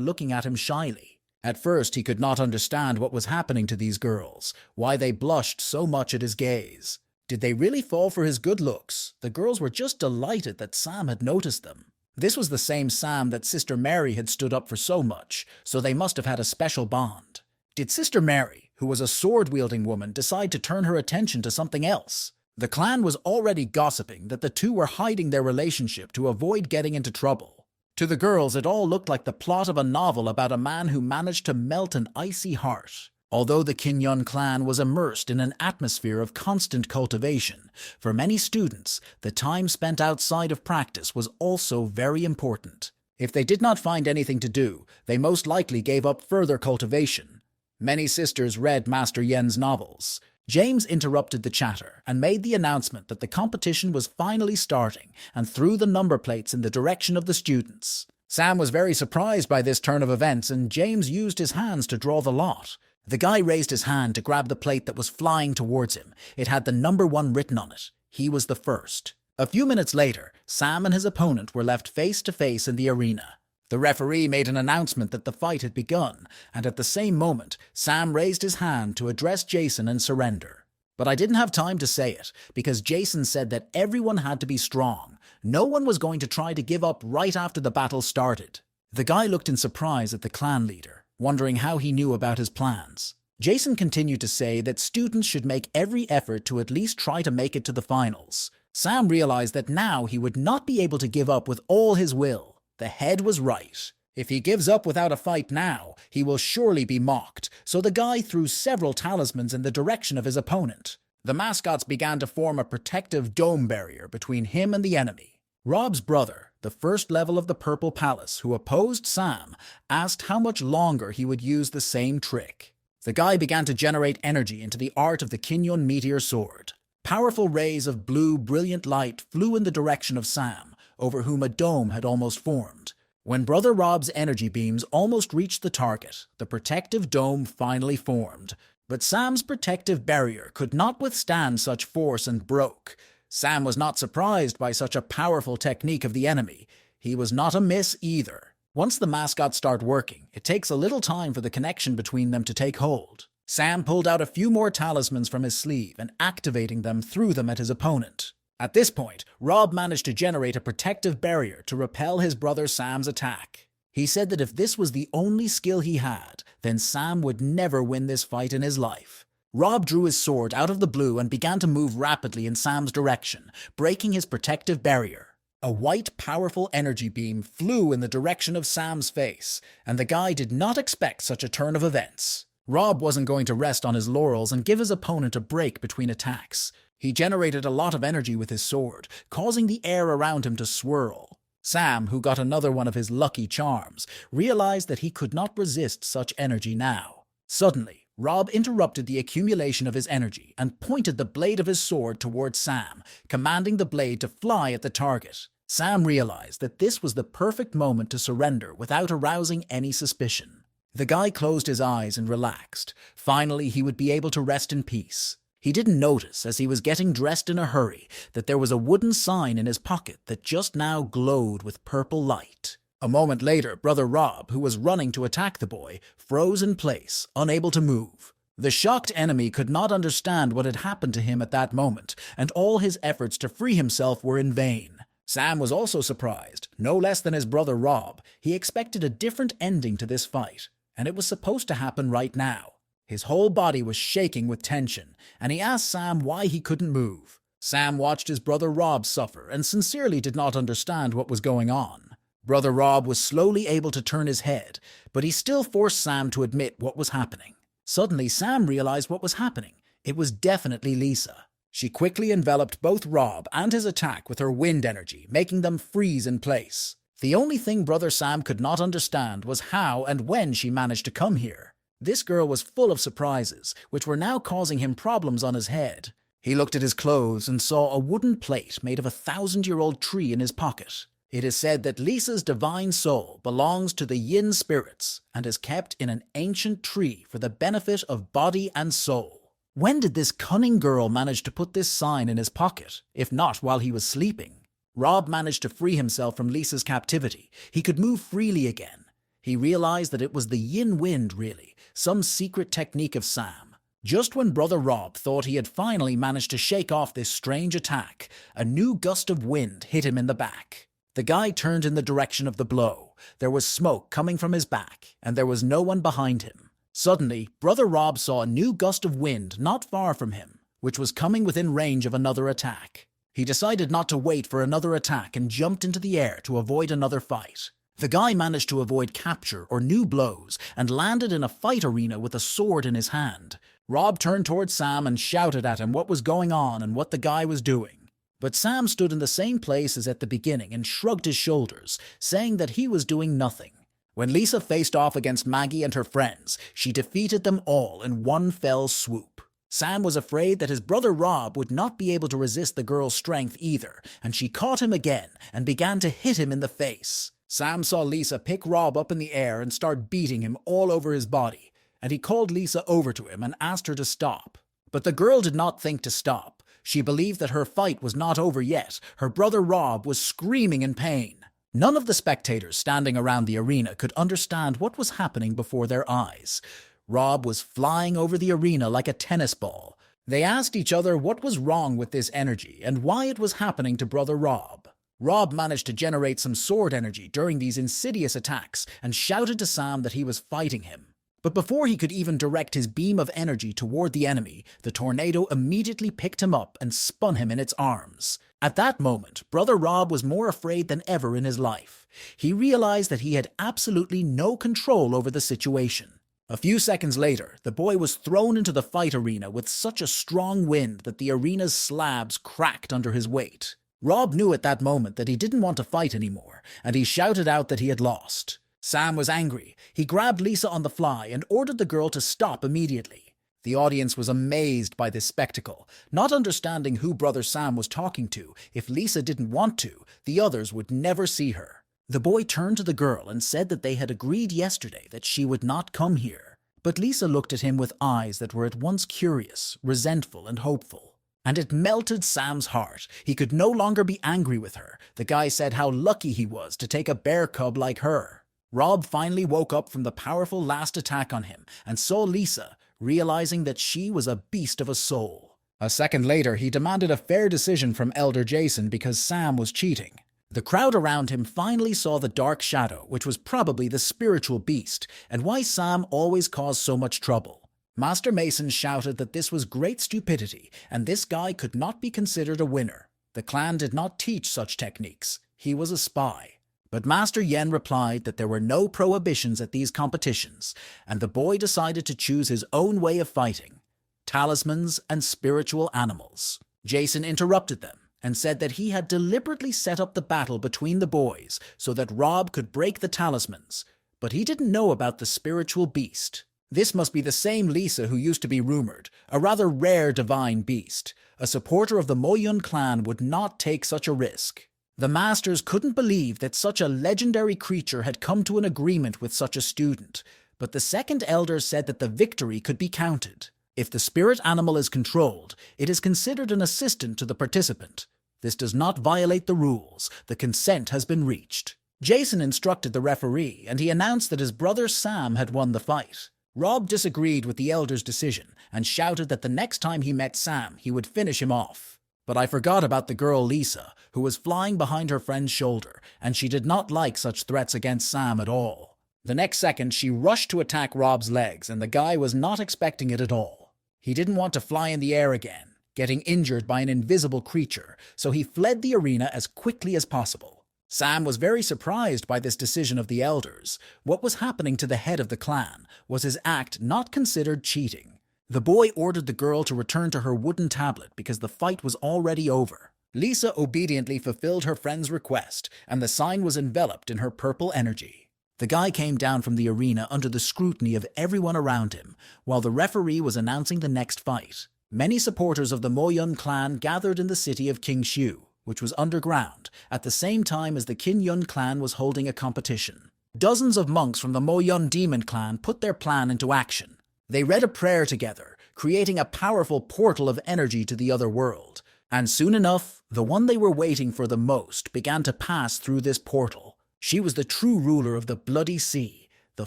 looking at him shyly. At first, he could not understand what was happening to these girls, why they blushed so much at his gaze. Did they really fall for his good looks? The girls were just delighted that Sam had noticed them. This was the same Sam that Sister Mary had stood up for so much, so they must have had a special bond. Did Sister Mary, who was a sword-wielding woman, decide to turn her attention to something else? The clan was already gossiping that the two were hiding their relationship to avoid getting into trouble. To the girls, it all looked like the plot of a novel about a man who managed to melt an icy heart. Although the Kinyon clan was immersed in an atmosphere of constant cultivation, for many students, the time spent outside of practice was also very important. If they did not find anything to do, they most likely gave up further cultivation. Many sisters read Master Yen's novels. James interrupted the chatter and made the announcement that the competition was finally starting and threw the number plates in the direction of the students. Sam was very surprised by this turn of events, and James used his hands to draw the lot. The guy raised his hand to grab the plate that was flying towards him. It had the number 1 written on it. He was the first. A few minutes later, Sam and his opponent were left face to face in the arena. The referee made an announcement that the fight had begun, and at the same moment, Sam raised his hand to address Jason and surrender. But I didn't have time to say it, because Jason said that everyone had to be strong. No one was going to try to give up right after the battle started. The guy looked in surprise at the clan leader, wondering how he knew about his plans. Jason continued to say that students should make every effort to at least try to make it to the finals. Sam realized that now he would not be able to give up with all his will. The head was right. If he gives up without a fight now, he will surely be mocked, so the guy threw several talismans in the direction of his opponent. The mascots began to form a protective dome barrier between him and the enemy. Rob's brother, the first level of the Purple Palace, who opposed Sam, asked how much longer he would use the same trick. The guy began to generate energy into the art of the Kinyon Meteor Sword. Powerful rays of blue, brilliant light flew in the direction of Sam, over whom a dome had almost formed. When Brother Rob's energy beams almost reached the target, the protective dome finally formed. But Sam's protective barrier could not withstand such force and broke. Sam was not surprised by such a powerful technique of the enemy. He was not amiss either. Once the mascots start working, it takes a little time for the connection between them to take hold. Sam pulled out a few more talismans from his sleeve and, activating them, threw them at his opponent. At this point, Rob managed to generate a protective barrier to repel his brother Sam's attack. He said that if this was the only skill he had, then Sam would never win this fight in his life. Rob drew his sword out of the blue and began to move rapidly in Sam's direction, breaking his protective barrier. A white, powerful energy beam flew in the direction of Sam's face, and the guy did not expect such a turn of events. Rob wasn't going to rest on his laurels and give his opponent a break between attacks. He generated a lot of energy with his sword, causing the air around him to swirl. Sam, who got another one of his lucky charms, realized that he could not resist such energy now. Suddenly, Rob interrupted the accumulation of his energy and pointed the blade of his sword towards Sam, commanding the blade to fly at the target. Sam realized that this was the perfect moment to surrender without arousing any suspicion. The guy closed his eyes and relaxed. Finally, he would be able to rest in peace. He didn't notice, as he was getting dressed in a hurry, that there was a wooden sign in his pocket that just now glowed with purple light. A moment later, Brother Rob, who was running to attack the boy, froze in place, unable to move. The shocked enemy could not understand what had happened to him at that moment, and all his efforts to free himself were in vain. Sam was also surprised, no less than his brother Rob. He expected a different ending to this fight, and it was supposed to happen right now. His whole body was shaking with tension, and he asked Sam why he couldn't move. Sam watched his brother Rob suffer and sincerely did not understand what was going on. Brother Rob was slowly able to turn his head, but he still forced Sam to admit what was happening. Suddenly, Sam realized what was happening. It was definitely Lisa. She quickly enveloped both Rob and his attack with her wind energy, making them freeze in place. The only thing Brother Sam could not understand was how and when she managed to come here. This girl was full of surprises, which were now causing him problems on his head. He looked at his clothes and saw a wooden plate made of a 1,000-year-old tree in his pocket. It is said that Lisa's divine soul belongs to the yin spirits and is kept in an ancient tree for the benefit of body and soul. When did this cunning girl manage to put this sign in his pocket, if not while he was sleeping? Rob managed to free himself from Lisa's captivity. He could move freely again. He realized that it was the yin wind, really, some secret technique of Sam. Just when Brother Rob thought he had finally managed to shake off this strange attack, a new gust of wind hit him in the back. The guy turned in the direction of the blow. There was smoke coming from his back, and there was no one behind him. Suddenly, Brother Rob saw a new gust of wind not far from him, which was coming within range of another attack. He decided not to wait for another attack and jumped into the air to avoid another fight. The guy managed to avoid capture or new blows and landed in a fight arena with a sword in his hand. Rob turned towards Sam and shouted at him what was going on and what the guy was doing. But Sam stood in the same place as at the beginning and shrugged his shoulders, saying that he was doing nothing. When Lisa faced off against Maggie and her friends, she defeated them all in one fell swoop. Sam was afraid that his brother Rob would not be able to resist the girl's strength either, and she caught him again and began to hit him in the face. Sam saw Lisa pick Rob up in the air and start beating him all over his body, and he called Lisa over to him and asked her to stop. But the girl did not think to stop. She believed that her fight was not over yet. Her brother Rob was screaming in pain. None of the spectators standing around the arena could understand what was happening before their eyes. Rob was flying over the arena like a tennis ball. They asked each other what was wrong with this energy and why it was happening to Brother Rob. Rob managed to generate some sword energy during these insidious attacks and shouted to Sam that he was fighting him. But before he could even direct his beam of energy toward the enemy, the tornado immediately picked him up and spun him in its arms. At that moment, Brother Rob was more afraid than ever in his life. He realized that he had absolutely no control over the situation. A few seconds later, the boy was thrown into the fight arena with such a strong wind that the arena's slabs cracked under his weight. Rob knew at that moment that he didn't want to fight anymore, and he shouted out that he had lost. Sam was angry. He grabbed Lisa on the fly and ordered the girl to stop immediately. The audience was amazed by this spectacle. Not understanding who Brother Sam was talking to, if Lisa didn't want to, the others would never see her. The boy turned to the girl and said that they had agreed yesterday that she would not come here. But Lisa looked at him with eyes that were at once curious, resentful, and hopeful. And it melted Sam's heart. He could no longer be angry with her. The guy said how lucky he was to take a bear cub like her. Rob finally woke up from the powerful last attack on him and saw Lisa, realizing that she was a beast of a soul. A second later, he demanded a fair decision from Elder Jason because Sam was cheating. The crowd around him finally saw the dark shadow, which was probably the spiritual beast, and why Sam always caused so much trouble. Master Mason shouted that this was great stupidity, and this guy could not be considered a winner. The clan did not teach such techniques. He was a spy. But Master Yen replied that there were no prohibitions at these competitions, and the boy decided to choose his own way of fighting: talismans and spiritual animals. Jason interrupted them and said that he had deliberately set up the battle between the boys so that Rob could break the talismans, but he didn't know about the spiritual beast. This must be the same Lisa who used to be rumored, a rather rare divine beast. A supporter of the Moyun clan would not take such a risk. The masters couldn't believe that such a legendary creature had come to an agreement with such a student, but the second elder said that the victory could be counted. If the spirit animal is controlled, it is considered an assistant to the participant. This does not violate the rules. The consent has been reached. Jason instructed the referee, and he announced that his brother Sam had won the fight. Rob disagreed with the elder's decision and shouted that the next time he met Sam, he would finish him off. But I forgot about the girl Lisa, who was flying behind her friend's shoulder, and she did not like such threats against Sam at all. The next second, she rushed to attack Rob's legs, and the guy was not expecting it at all. He didn't want to fly in the air again, getting injured by an invisible creature, so he fled the arena as quickly as possible. Sam was very surprised by this decision of the elders. What was happening to the head of the clan? Was his act not considered cheating? The boy ordered the girl to return to her wooden tablet because the fight was already over. Lisa obediently fulfilled her friend's request, and the sign was enveloped in her purple energy. The guy came down from the arena under the scrutiny of everyone around him, while the referee was announcing the next fight. Many supporters of the Mo-Yun clan gathered in the city of Qingshu, which was underground, at the same time as the Qin-Yun clan was holding a competition. Dozens of monks from the Mo-Yun demon clan put their plan into action. They read a prayer together, creating a powerful portal of energy to the other world. And soon enough, the one they were waiting for the most began to pass through this portal. She was the true ruler of the Bloody Sea, the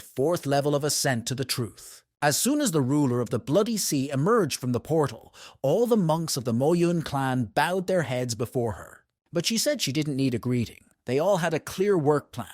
fourth level of ascent to the truth. As soon as the ruler of the Bloody Sea emerged from the portal, all the monks of the Mo-Yun clan bowed their heads before her. But she said she didn't need a greeting. They all had a clear work plan.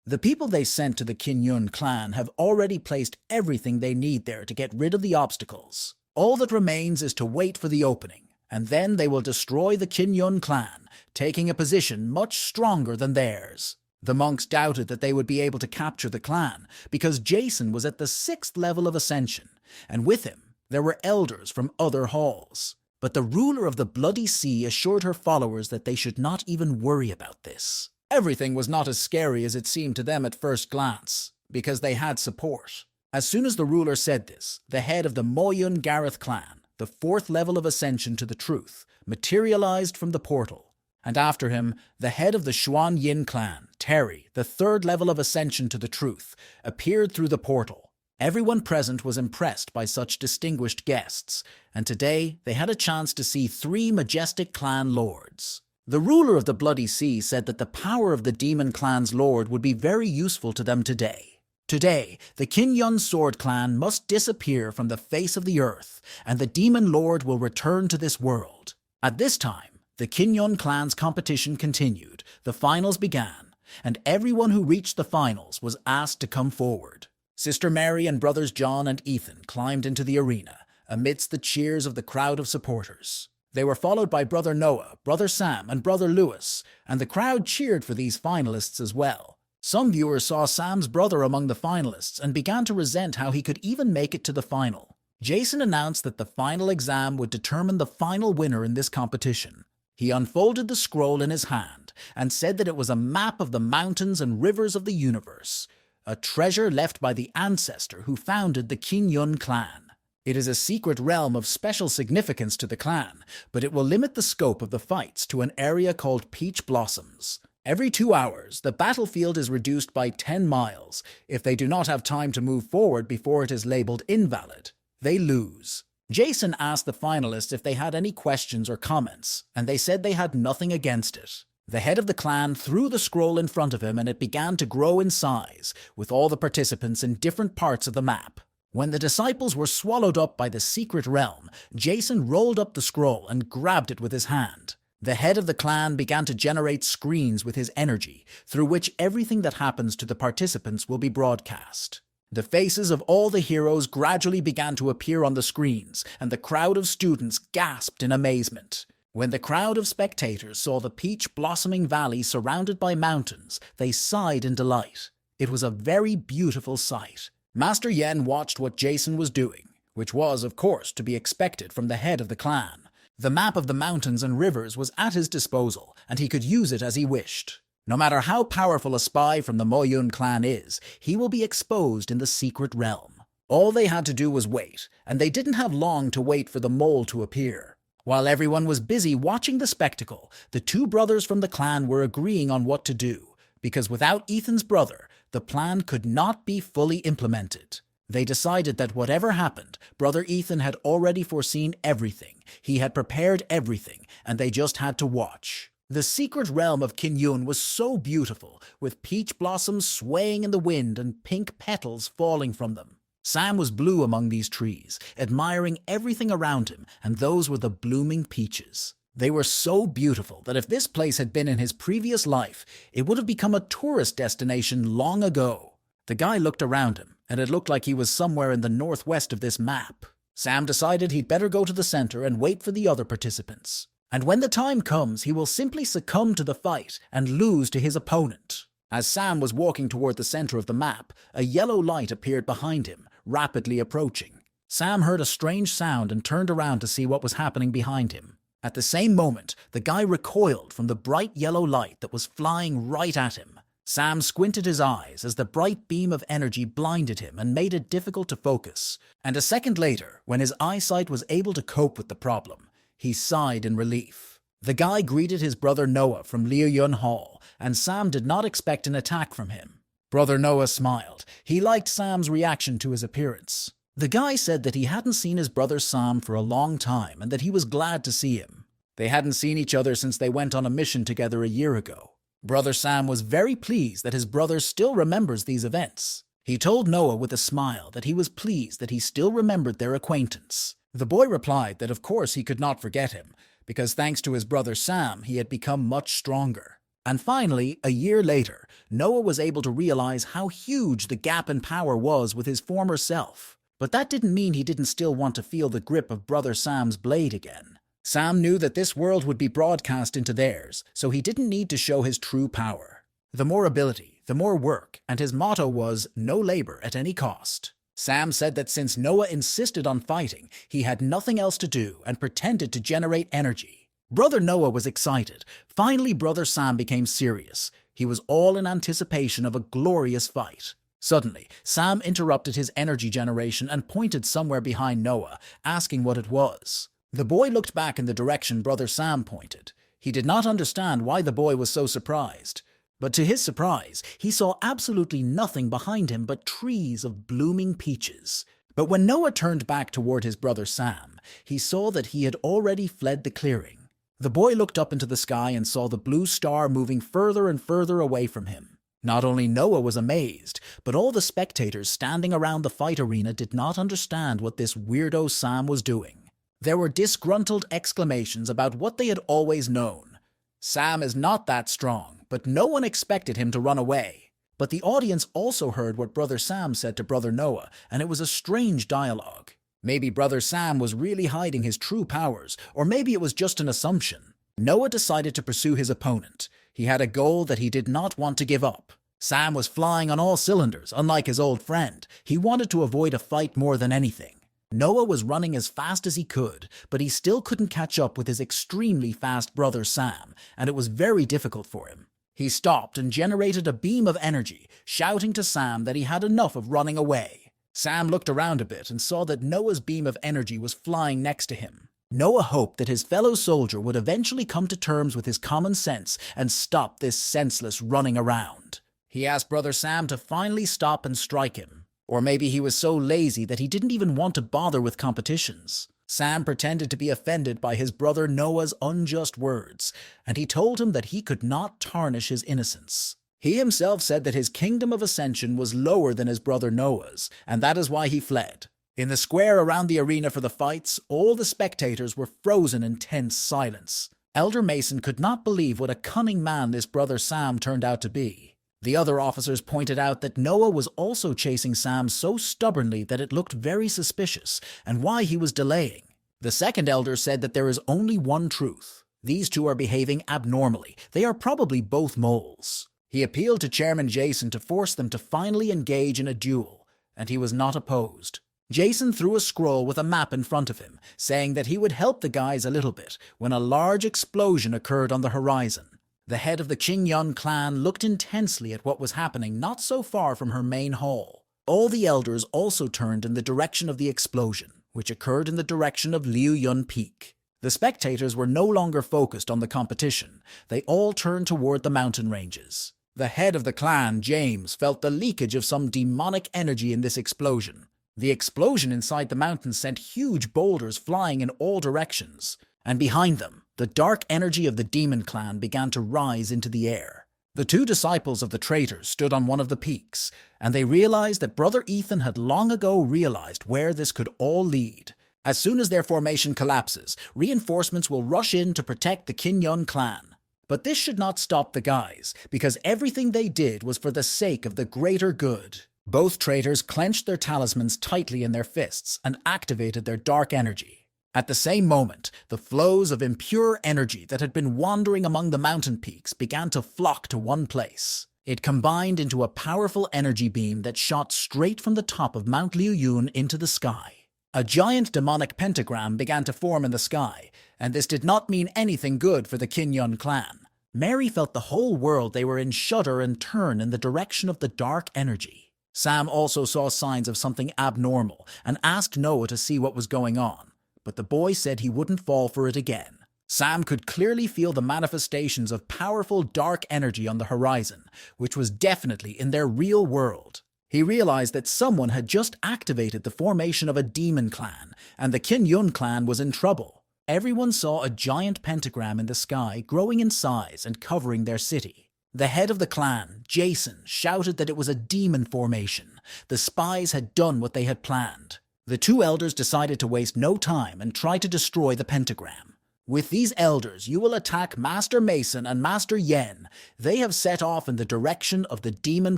The people they sent to the Qin-Yun clan have already placed everything they need there to get rid of the obstacles. All that remains is to wait for the opening, and then they will destroy the Qin-Yun clan, taking a position much stronger than theirs. The monks doubted that they would be able to capture the clan, because Jason was at the 6th level of ascension, and with him there were elders from other halls. But the ruler of the Bloody Sea assured her followers that they should not even worry about this. Everything was not as scary as it seemed to them at first glance, because they had support. As soon as the ruler said this, the head of the Mo-Yun Gareth clan, the 4th level of ascension to the truth, materialized from the portal. And after him, the head of the Xuan Yin clan, Terry, the 3rd level of ascension to the truth, appeared through the portal. Everyone present was impressed by such distinguished guests, and today they had a chance to see 3 majestic clan lords. The ruler of the Bloody Sea said that the power of the demon clan's lord would be very useful to them today. Today, the Qin-Yun Sword clan must disappear from the face of the earth, and the demon lord will return to this world. At this time, the Qin-Yun clan's competition continued, the finals began, and everyone who reached the finals was asked to come forward. Sister Mary and brothers John and Ethan climbed into the arena, amidst the cheers of the crowd of supporters. They were followed by Brother Noah, Brother Sam, and Brother Lewis, and the crowd cheered for these finalists as well. Some viewers saw Sam's brother among the finalists and began to resent how he could even make it to the final. Jason announced that the final exam would determine the final winner in this competition. He unfolded the scroll in his hand and said that it was a map of the mountains and rivers of the universe, a treasure left by the ancestor who founded the Qin-Yun clan. It is a secret realm of special significance to the clan, but it will limit the scope of the fights to an area called Peach Blossoms. Every 2 hours, the battlefield is reduced by 10 miles. If they do not have time to move forward before it is labeled invalid, they lose. Jason asked the finalists if they had any questions or comments, and they said they had nothing against it. The head of the clan threw the scroll in front of him and it began to grow in size, with all the participants in different parts of the map. When the disciples were swallowed up by the secret realm, Jason rolled up the scroll and grabbed it with his hand. The head of the clan began to generate screens with his energy, through which everything that happens to the participants will be broadcast. The faces of all the heroes gradually began to appear on the screens, and the crowd of students gasped in amazement. When the crowd of spectators saw the peach blossoming valley surrounded by mountains, they sighed in delight. It was a very beautiful sight. Master Yen watched what Jason was doing, which was, of course, to be expected from the head of the clan. The map of the mountains and rivers was at his disposal, and he could use it as he wished. No matter how powerful a spy from the Mo-Yun clan is, he will be exposed in the secret realm. All they had to do was wait, and they didn't have long to wait for the mole to appear. While everyone was busy watching the spectacle, the 2 brothers from the clan were agreeing on what to do, because without Ethan's brother, the plan could not be fully implemented. They decided that whatever happened, Brother Ethan had already foreseen everything. He had prepared everything, and they just had to watch. The secret realm of Qin-Yun was so beautiful, with peach blossoms swaying in the wind and pink petals falling from them. Sam was blue among these trees, admiring everything around him, and those were the blooming peaches. They were so beautiful that if this place had been in his previous life, it would have become a tourist destination long ago. The guy looked around him, and it looked like he was somewhere in the northwest of this map. Sam decided he'd better go to the center and wait for the other participants. And when the time comes, he will simply succumb to the fight and lose to his opponent. As Sam was walking toward the center of the map, a yellow light appeared behind him, rapidly approaching. Sam heard a strange sound and turned around to see what was happening behind him. At the same moment, the guy recoiled from the bright yellow light that was flying right at him. Sam squinted his eyes as the bright beam of energy blinded him and made it difficult to focus, and a second later, when his eyesight was able to cope with the problem, he sighed in relief. The guy greeted his brother Noah from Liu Yun Hall, and Sam did not expect an attack from him. Brother Noah smiled. He liked Sam's reaction to his appearance. The guy said that he hadn't seen his brother Sam for a long time and that he was glad to see him. They hadn't seen each other since they went on a mission together a year ago. Brother Sam was very pleased that his brother still remembers these events. He told Noah with a smile that he was pleased that he still remembered their acquaintance. The boy replied that of course he could not forget him, because thanks to his brother Sam, he had become much stronger. And finally, a year later, Noah was able to realize how huge the gap in power was with his former self. But that didn't mean he didn't still want to feel the grip of brother Sam's blade again. Sam knew that this world would be broadcast into theirs, so he didn't need to show his true power. The more ability, the more work, and his motto was, no labor at any cost. Sam said that since Noah insisted on fighting, he had nothing else to do and pretended to generate energy. Brother Noah was excited. Finally, brother Sam became serious. He was all in anticipation of a glorious fight. Suddenly, Sam interrupted his energy generation and pointed somewhere behind Noah, asking what it was. The boy looked back in the direction brother Sam pointed. He did not understand why the boy was so surprised. But to his surprise, he saw absolutely nothing behind him but trees of blooming peaches. But when Noah turned back toward his brother Sam, he saw that he had already fled the clearing. The boy looked up into the sky and saw the blue star moving further and further away from him. Not only Noah was amazed, but all the spectators standing around the fight arena did not understand what this weirdo Sam was doing. There were disgruntled exclamations about what they had always known. Sam is not that strong, but no one expected him to run away. But the audience also heard what brother Sam said to brother Noah, and it was a strange dialogue. Maybe brother Sam was really hiding his true powers, or maybe it was just an assumption. Noah decided to pursue his opponent. He had a goal that he did not want to give up. Sam was flying on all cylinders, unlike his old friend. He wanted to avoid a fight more than anything. Noah was running as fast as he could, but he still couldn't catch up with his extremely fast brother Sam, and it was very difficult for him. He stopped and generated a beam of energy, shouting to Sam that he had enough of running away. Sam looked around a bit and saw that Noah's beam of energy was flying next to him. Noah hoped that his fellow soldier would eventually come to terms with his common sense and stop this senseless running around. He asked brother Sam to finally stop and strike him. Or maybe he was so lazy that he didn't even want to bother with competitions. Sam pretended to be offended by his brother Noah's unjust words, and he told him that he could not tarnish his innocence. He himself said that his kingdom of ascension was lower than his brother Noah's, and that is why he fled. In the square around the arena for the fights, all the spectators were frozen in tense silence. Elder Mason could not believe what a cunning man this brother Sam turned out to be. The other officers pointed out that Noah was also chasing Sam so stubbornly that it looked very suspicious, and why he was delaying. The second elder said that there is only one truth. These two are behaving abnormally. They are probably both moles. He appealed to Chairman Jason to force them to finally engage in a duel, and he was not opposed. Jason threw a scroll with a map in front of him, saying that he would help the guys a little bit when a large explosion occurred on the horizon. The head of the Qingyun clan looked intensely at what was happening not so far from her main hall. All the elders also turned in the direction of the explosion, which occurred in the direction of Liu Yun Peak. The spectators were no longer focused on the competition. They all turned toward the mountain ranges. The head of the clan, James, felt the leakage of some demonic energy in this explosion. The explosion inside the mountain sent huge boulders flying in all directions, and behind them, the dark energy of the demon clan began to rise into the air. The two disciples of the traitors stood on one of the peaks, and they realized that Brother Ethan had long ago realized where this could all lead. As soon as their formation collapses, reinforcements will rush in to protect the Qingyun clan. But this should not stop the guys, because everything they did was for the sake of the greater good. Both traitors clenched their talismans tightly in their fists and activated their dark energy. At the same moment, the flows of impure energy that had been wandering among the mountain peaks began to flock to one place. It combined into a powerful energy beam that shot straight from the top of Mount Liuyun into the sky. A giant demonic pentagram began to form in the sky, and this did not mean anything good for the Qingyun clan. Mary felt the whole world they were in shudder and turn in the direction of the dark energy. Sam also saw signs of something abnormal and asked Noah to see what was going on, but the boy said he wouldn't fall for it again. Sam could clearly feel the manifestations of powerful dark energy on the horizon, which was definitely in their real world. He realized that someone had just activated the formation of a demon clan, and the Kin Yun clan was in trouble. Everyone saw a giant pentagram in the sky growing in size and covering their city. The head of the clan, Jason, shouted that it was a demon formation. The spies had done what they had planned. The two elders decided to waste no time and try to destroy the pentagram. With these elders, you will attack Master Mason and Master Yen. They have set off in the direction of the demon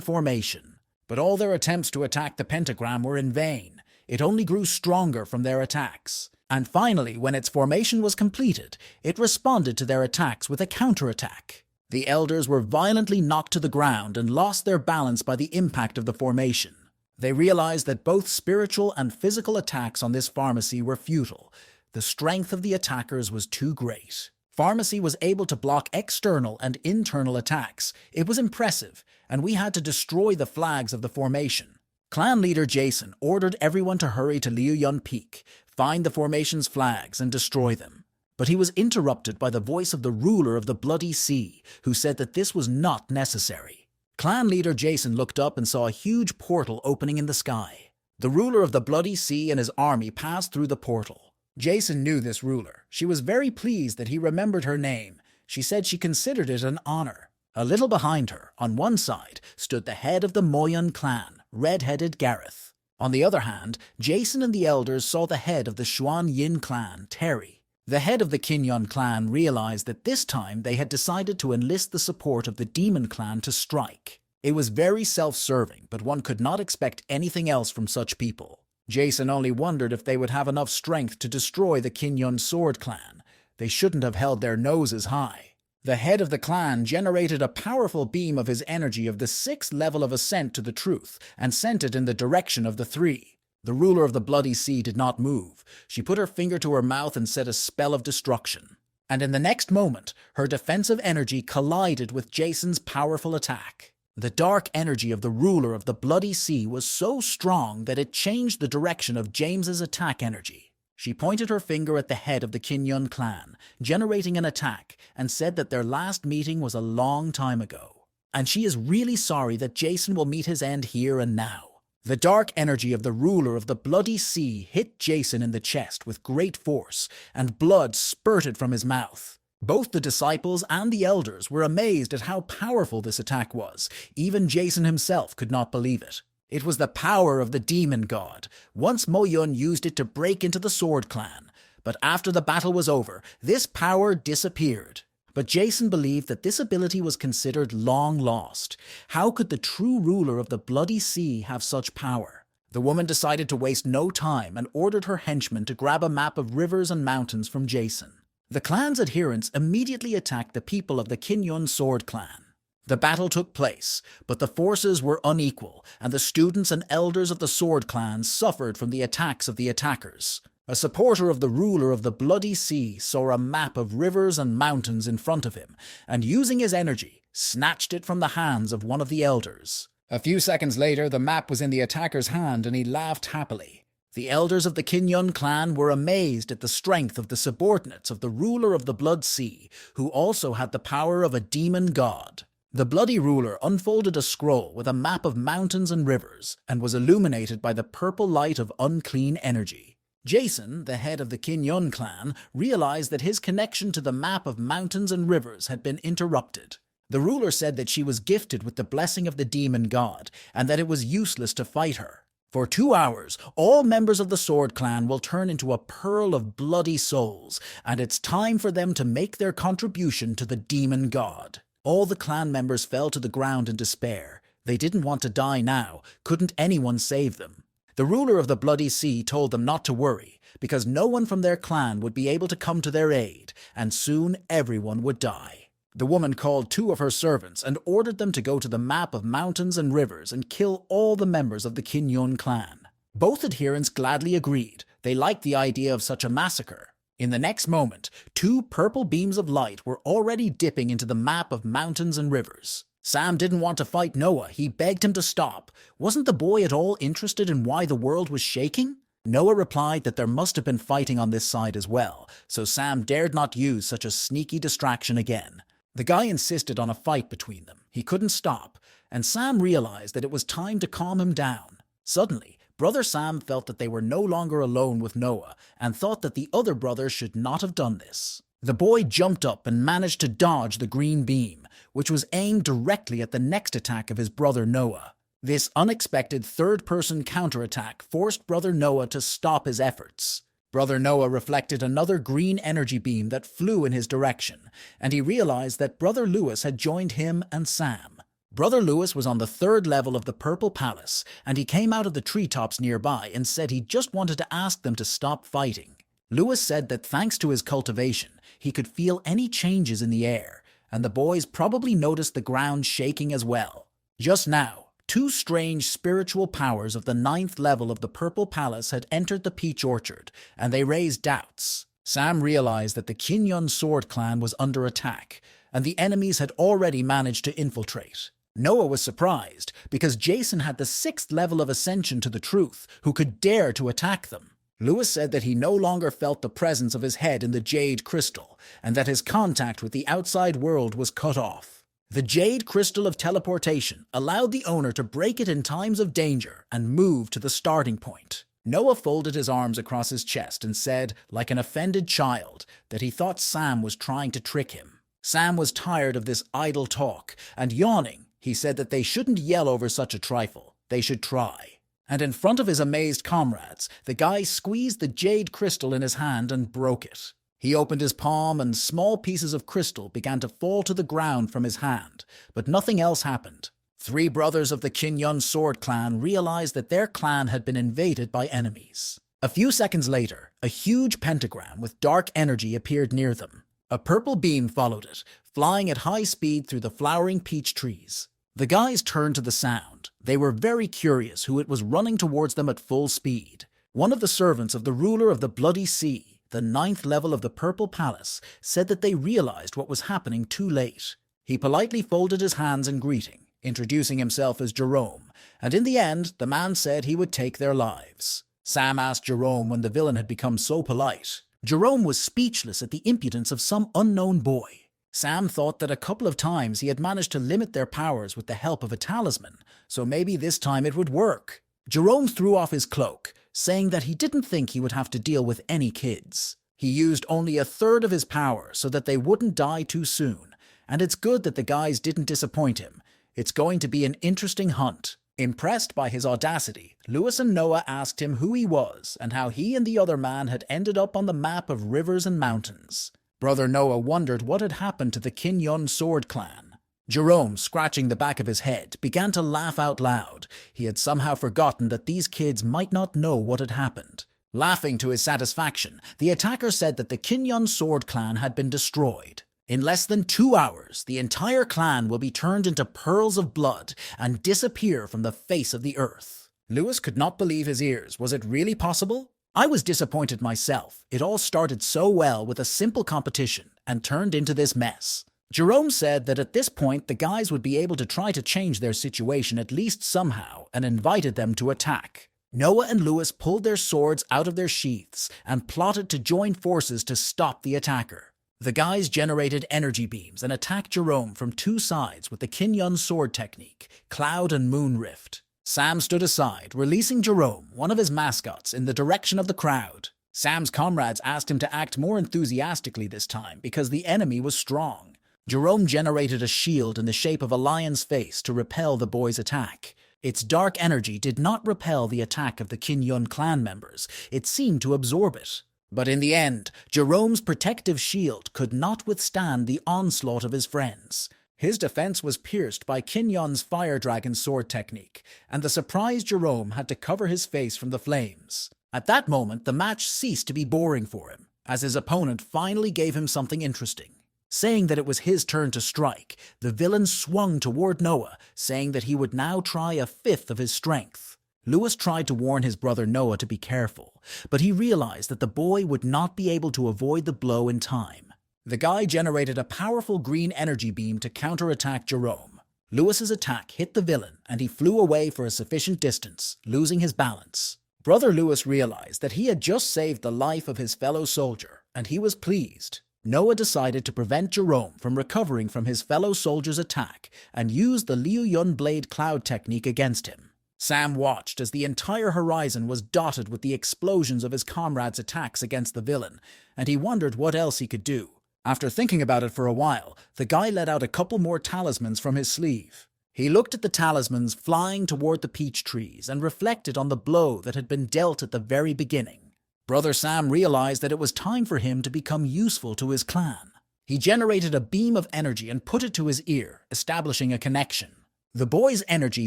formation. But all their attempts to attack the pentagram were in vain. It only grew stronger from their attacks. And finally, when its formation was completed, it responded to their attacks with a counterattack. The elders were violently knocked to the ground and lost their balance by the impact of the formation. They realized that both spiritual and physical attacks on this pharmacy were futile. The strength of the attackers was too great. Pharmacy was able to block external and internal attacks. It was impressive, and we had to destroy the flags of the formation. Clan leader Jason ordered everyone to hurry to Liu Yun Peak, find the formation's flags, and destroy them. But he was interrupted by the voice of the ruler of the Bloody Sea, who said that this was not necessary. Clan leader Jason looked up and saw a huge portal opening in the sky. The ruler of the Bloody Sea and his army passed through the portal. Jason knew this ruler. She was very pleased that he remembered her name. She said she considered it an honor. A little behind her, on one side, stood the head of the Moyun clan, red-headed Gareth. On the other hand, Jason and the elders saw the head of the Xuan Yin clan, Terry. The head of the Kinyon clan realized that this time they had decided to enlist the support of the Demon clan to strike. It was very self-serving, but one could not expect anything else from such people. Jason only wondered if they would have enough strength to destroy the Kinyon Sword clan. They shouldn't have held their noses high. The head of the clan generated a powerful beam of his energy of the 6th level of ascent to the truth and sent it in the direction of the 3. The ruler of the Bloody Sea did not move. She put her finger to her mouth and set a spell of destruction. And in the next moment, her defensive energy collided with Jason's powerful attack. The dark energy of the ruler of the Bloody Sea was so strong that it changed the direction of James's attack energy. She pointed her finger at the head of the Kinyon clan, generating an attack, and said that their last meeting was a long time ago. And she is really sorry that Jason will meet his end here and now. The dark energy of the ruler of the Bloody Sea hit Jason in the chest with great force, and blood spurted from his mouth. Both the disciples and the elders were amazed at how powerful this attack was. Even Jason himself could not believe it. It was the power of the demon god. Once Mo Yun used it to break into the Sword clan, but after the battle was over, this power disappeared. But Jason believed that this ability was considered long lost. How could the true ruler of the Bloody Sea have such power? The woman decided to waste no time and ordered her henchmen to grab a map of rivers and mountains from Jason. The clan's adherents immediately attacked the people of the Kinyon Sword clan. The battle took place, but the forces were unequal, and the students and elders of the Sword clan suffered from the attacks of the attackers. A supporter of the ruler of the Bloody Sea saw a map of rivers and mountains in front of him, and using his energy, snatched it from the hands of one of the elders. A few seconds later, the map was in the attacker's hand, and he laughed happily. The elders of the Kinyon clan were amazed at the strength of the subordinates of the ruler of the Blood Sea, who also had the power of a demon god. The bloody ruler unfolded a scroll with a map of mountains and rivers, and was illuminated by the purple light of unclean energy. Jason, the head of the Kinyon clan, realized that his connection to the map of mountains and rivers had been interrupted. The ruler said that she was gifted with the blessing of the demon god, and that it was useless to fight her. For 2 hours, all members of the Sword clan will turn into a pearl of bloody souls, and it's time for them to make their contribution to the demon god. All the clan members fell to the ground in despair. They didn't want to die now. Couldn't anyone save them? The ruler of the Bloody Sea told them not to worry, because no one from their clan would be able to come to their aid, and soon everyone would die. The woman called 2 of her servants and ordered them to go to the map of mountains and rivers and kill all the members of the Kinyon clan. Both adherents gladly agreed. They liked the idea of such a massacre. In the next moment, two purple beams of light were already dipping into the map of mountains and rivers. Sam didn't want to fight Noah. He begged him to stop. Wasn't the boy at all interested in why the world was shaking? Noah replied that there must have been fighting on this side as well, so Sam dared not use such a sneaky distraction again. The guy insisted on a fight between them. He couldn't stop, and Sam realized that it was time to calm him down. Suddenly, Brother Sam felt that they were no longer alone with Noah and thought that the other brother should not have done this. The boy jumped up and managed to dodge the green beam, which was aimed directly at the next attack of his brother Noah. This unexpected third-person counterattack forced Brother Noah to stop his efforts. Brother Noah reflected another green energy beam that flew in his direction, and he realized that Brother Lewis had joined him and Sam. Brother Lewis was on the third level of the Purple Palace, and he came out of the treetops nearby and said he just wanted to ask them to stop fighting. Lewis said that thanks to his cultivation, he could feel any changes in the air, and the boys probably noticed the ground shaking as well. Just now, two strange spiritual powers of the 9th level of the Purple Palace had entered the Peach Orchard, and they raised doubts. Sam realized that the Kinyon Sword Clan was under attack, and the enemies had already managed to infiltrate. Noah was surprised, because Jason had the 6th level of Ascension to the Truth, who could dare to attack them. Lewis said that he no longer felt the presence of his head in the Jade Crystal, and that his contact with the outside world was cut off. The Jade Crystal of Teleportation allowed the owner to break it in times of danger and move to the starting point. Noah folded his arms across his chest and said, like an offended child, that he thought Sam was trying to trick him. Sam was tired of this idle talk, and yawning, he said that they shouldn't yell over such a trifle. They should try. And in front of his amazed comrades, the guy squeezed the Jade Crystal in his hand and broke it. He opened his palm and small pieces of crystal began to fall to the ground from his hand, but nothing else happened. 3 brothers of the Kinyon Sword Clan realized that their clan had been invaded by enemies. A few seconds later, a huge pentagram with dark energy appeared near them. A purple beam followed it, flying at high speed through the flowering peach trees. The guys turned to the sound. They were very curious who it was running towards them at full speed. One of the servants of the ruler of the Bloody Sea, the 9th level of the Purple Palace, said that they realized what was happening too late. He politely folded his hands in greeting, introducing himself as Jerome, and in the end, the man said he would take their lives. Sam asked Jerome when the villain had become so polite. Jerome was speechless at the impudence of some unknown boy. Sam thought that a couple of times he had managed to limit their powers with the help of a talisman, so maybe this time it would work. Jerome threw off his cloak, saying that he didn't think he would have to deal with any kids. He used only a third of his power so that they wouldn't die too soon, and it's good that the guys didn't disappoint him. It's going to be an interesting hunt. Impressed by his audacity, Lewis and Noah asked him who he was and how he and the other man had ended up on the map of rivers and mountains. Brother Noah wondered what had happened to the Kinyon Sword Clan. Jerome, scratching the back of his head, began to laugh out loud. He had somehow forgotten that these kids might not know what had happened. Laughing to his satisfaction, the attacker said that the Kinyon Sword Clan had been destroyed. In less than 2 hours, the entire clan will be turned into pearls of blood and disappear from the face of the earth. Lewis could not believe his ears. Was it really possible? I was disappointed myself. It all started so well with a simple competition and turned into this mess. Jerome said that at this point the guys would be able to try to change their situation at least somehow and invited them to attack. Noah and Lewis pulled their swords out of their sheaths and plotted to join forces to stop the attacker. The guys generated energy beams and attacked Jerome from 2 sides with the Kinyon sword technique, Cloud and Moon Rift. Sam stood aside, releasing Jerome, one of his mascots, in the direction of the crowd. Sam's comrades asked him to act more enthusiastically this time because the enemy was strong. Jerome generated a shield in the shape of a lion's face to repel the boys' attack. Its dark energy did not repel the attack of the Kinyon clan members. It seemed to absorb it. But in the end, Jerome's protective shield could not withstand the onslaught of his friends. His defense was pierced by Kinyon's Fire Dragon sword technique, and the surprised Jerome had to cover his face from the flames. At that moment, the match ceased to be boring for him, as his opponent finally gave him something interesting. Saying that it was his turn to strike, the villain swung toward Noah, saying that he would now try a fifth of his strength. Lewis tried to warn his brother Noah to be careful, but he realized that the boy would not be able to avoid the blow in time. The guy generated a powerful green energy beam to counterattack Jerome. Lewis's attack hit the villain, and he flew away for a sufficient distance, losing his balance. Brother Lewis realized that he had just saved the life of his fellow soldier, and he was pleased. Noah decided to prevent Jerome from recovering from his fellow soldier's attack and used the Liu Yun blade cloud technique against him. Sam watched as the entire horizon was dotted with the explosions of his comrades' attacks against the villain, and he wondered what else he could do. After thinking about it for a while, the guy let out a couple more talismans from his sleeve. He looked at the talismans flying toward the peach trees and reflected on the blow that had been dealt at the very beginning. Brother Sam realized that it was time for him to become useful to his clan. He generated a beam of energy and put it to his ear, establishing a connection. The boy's energy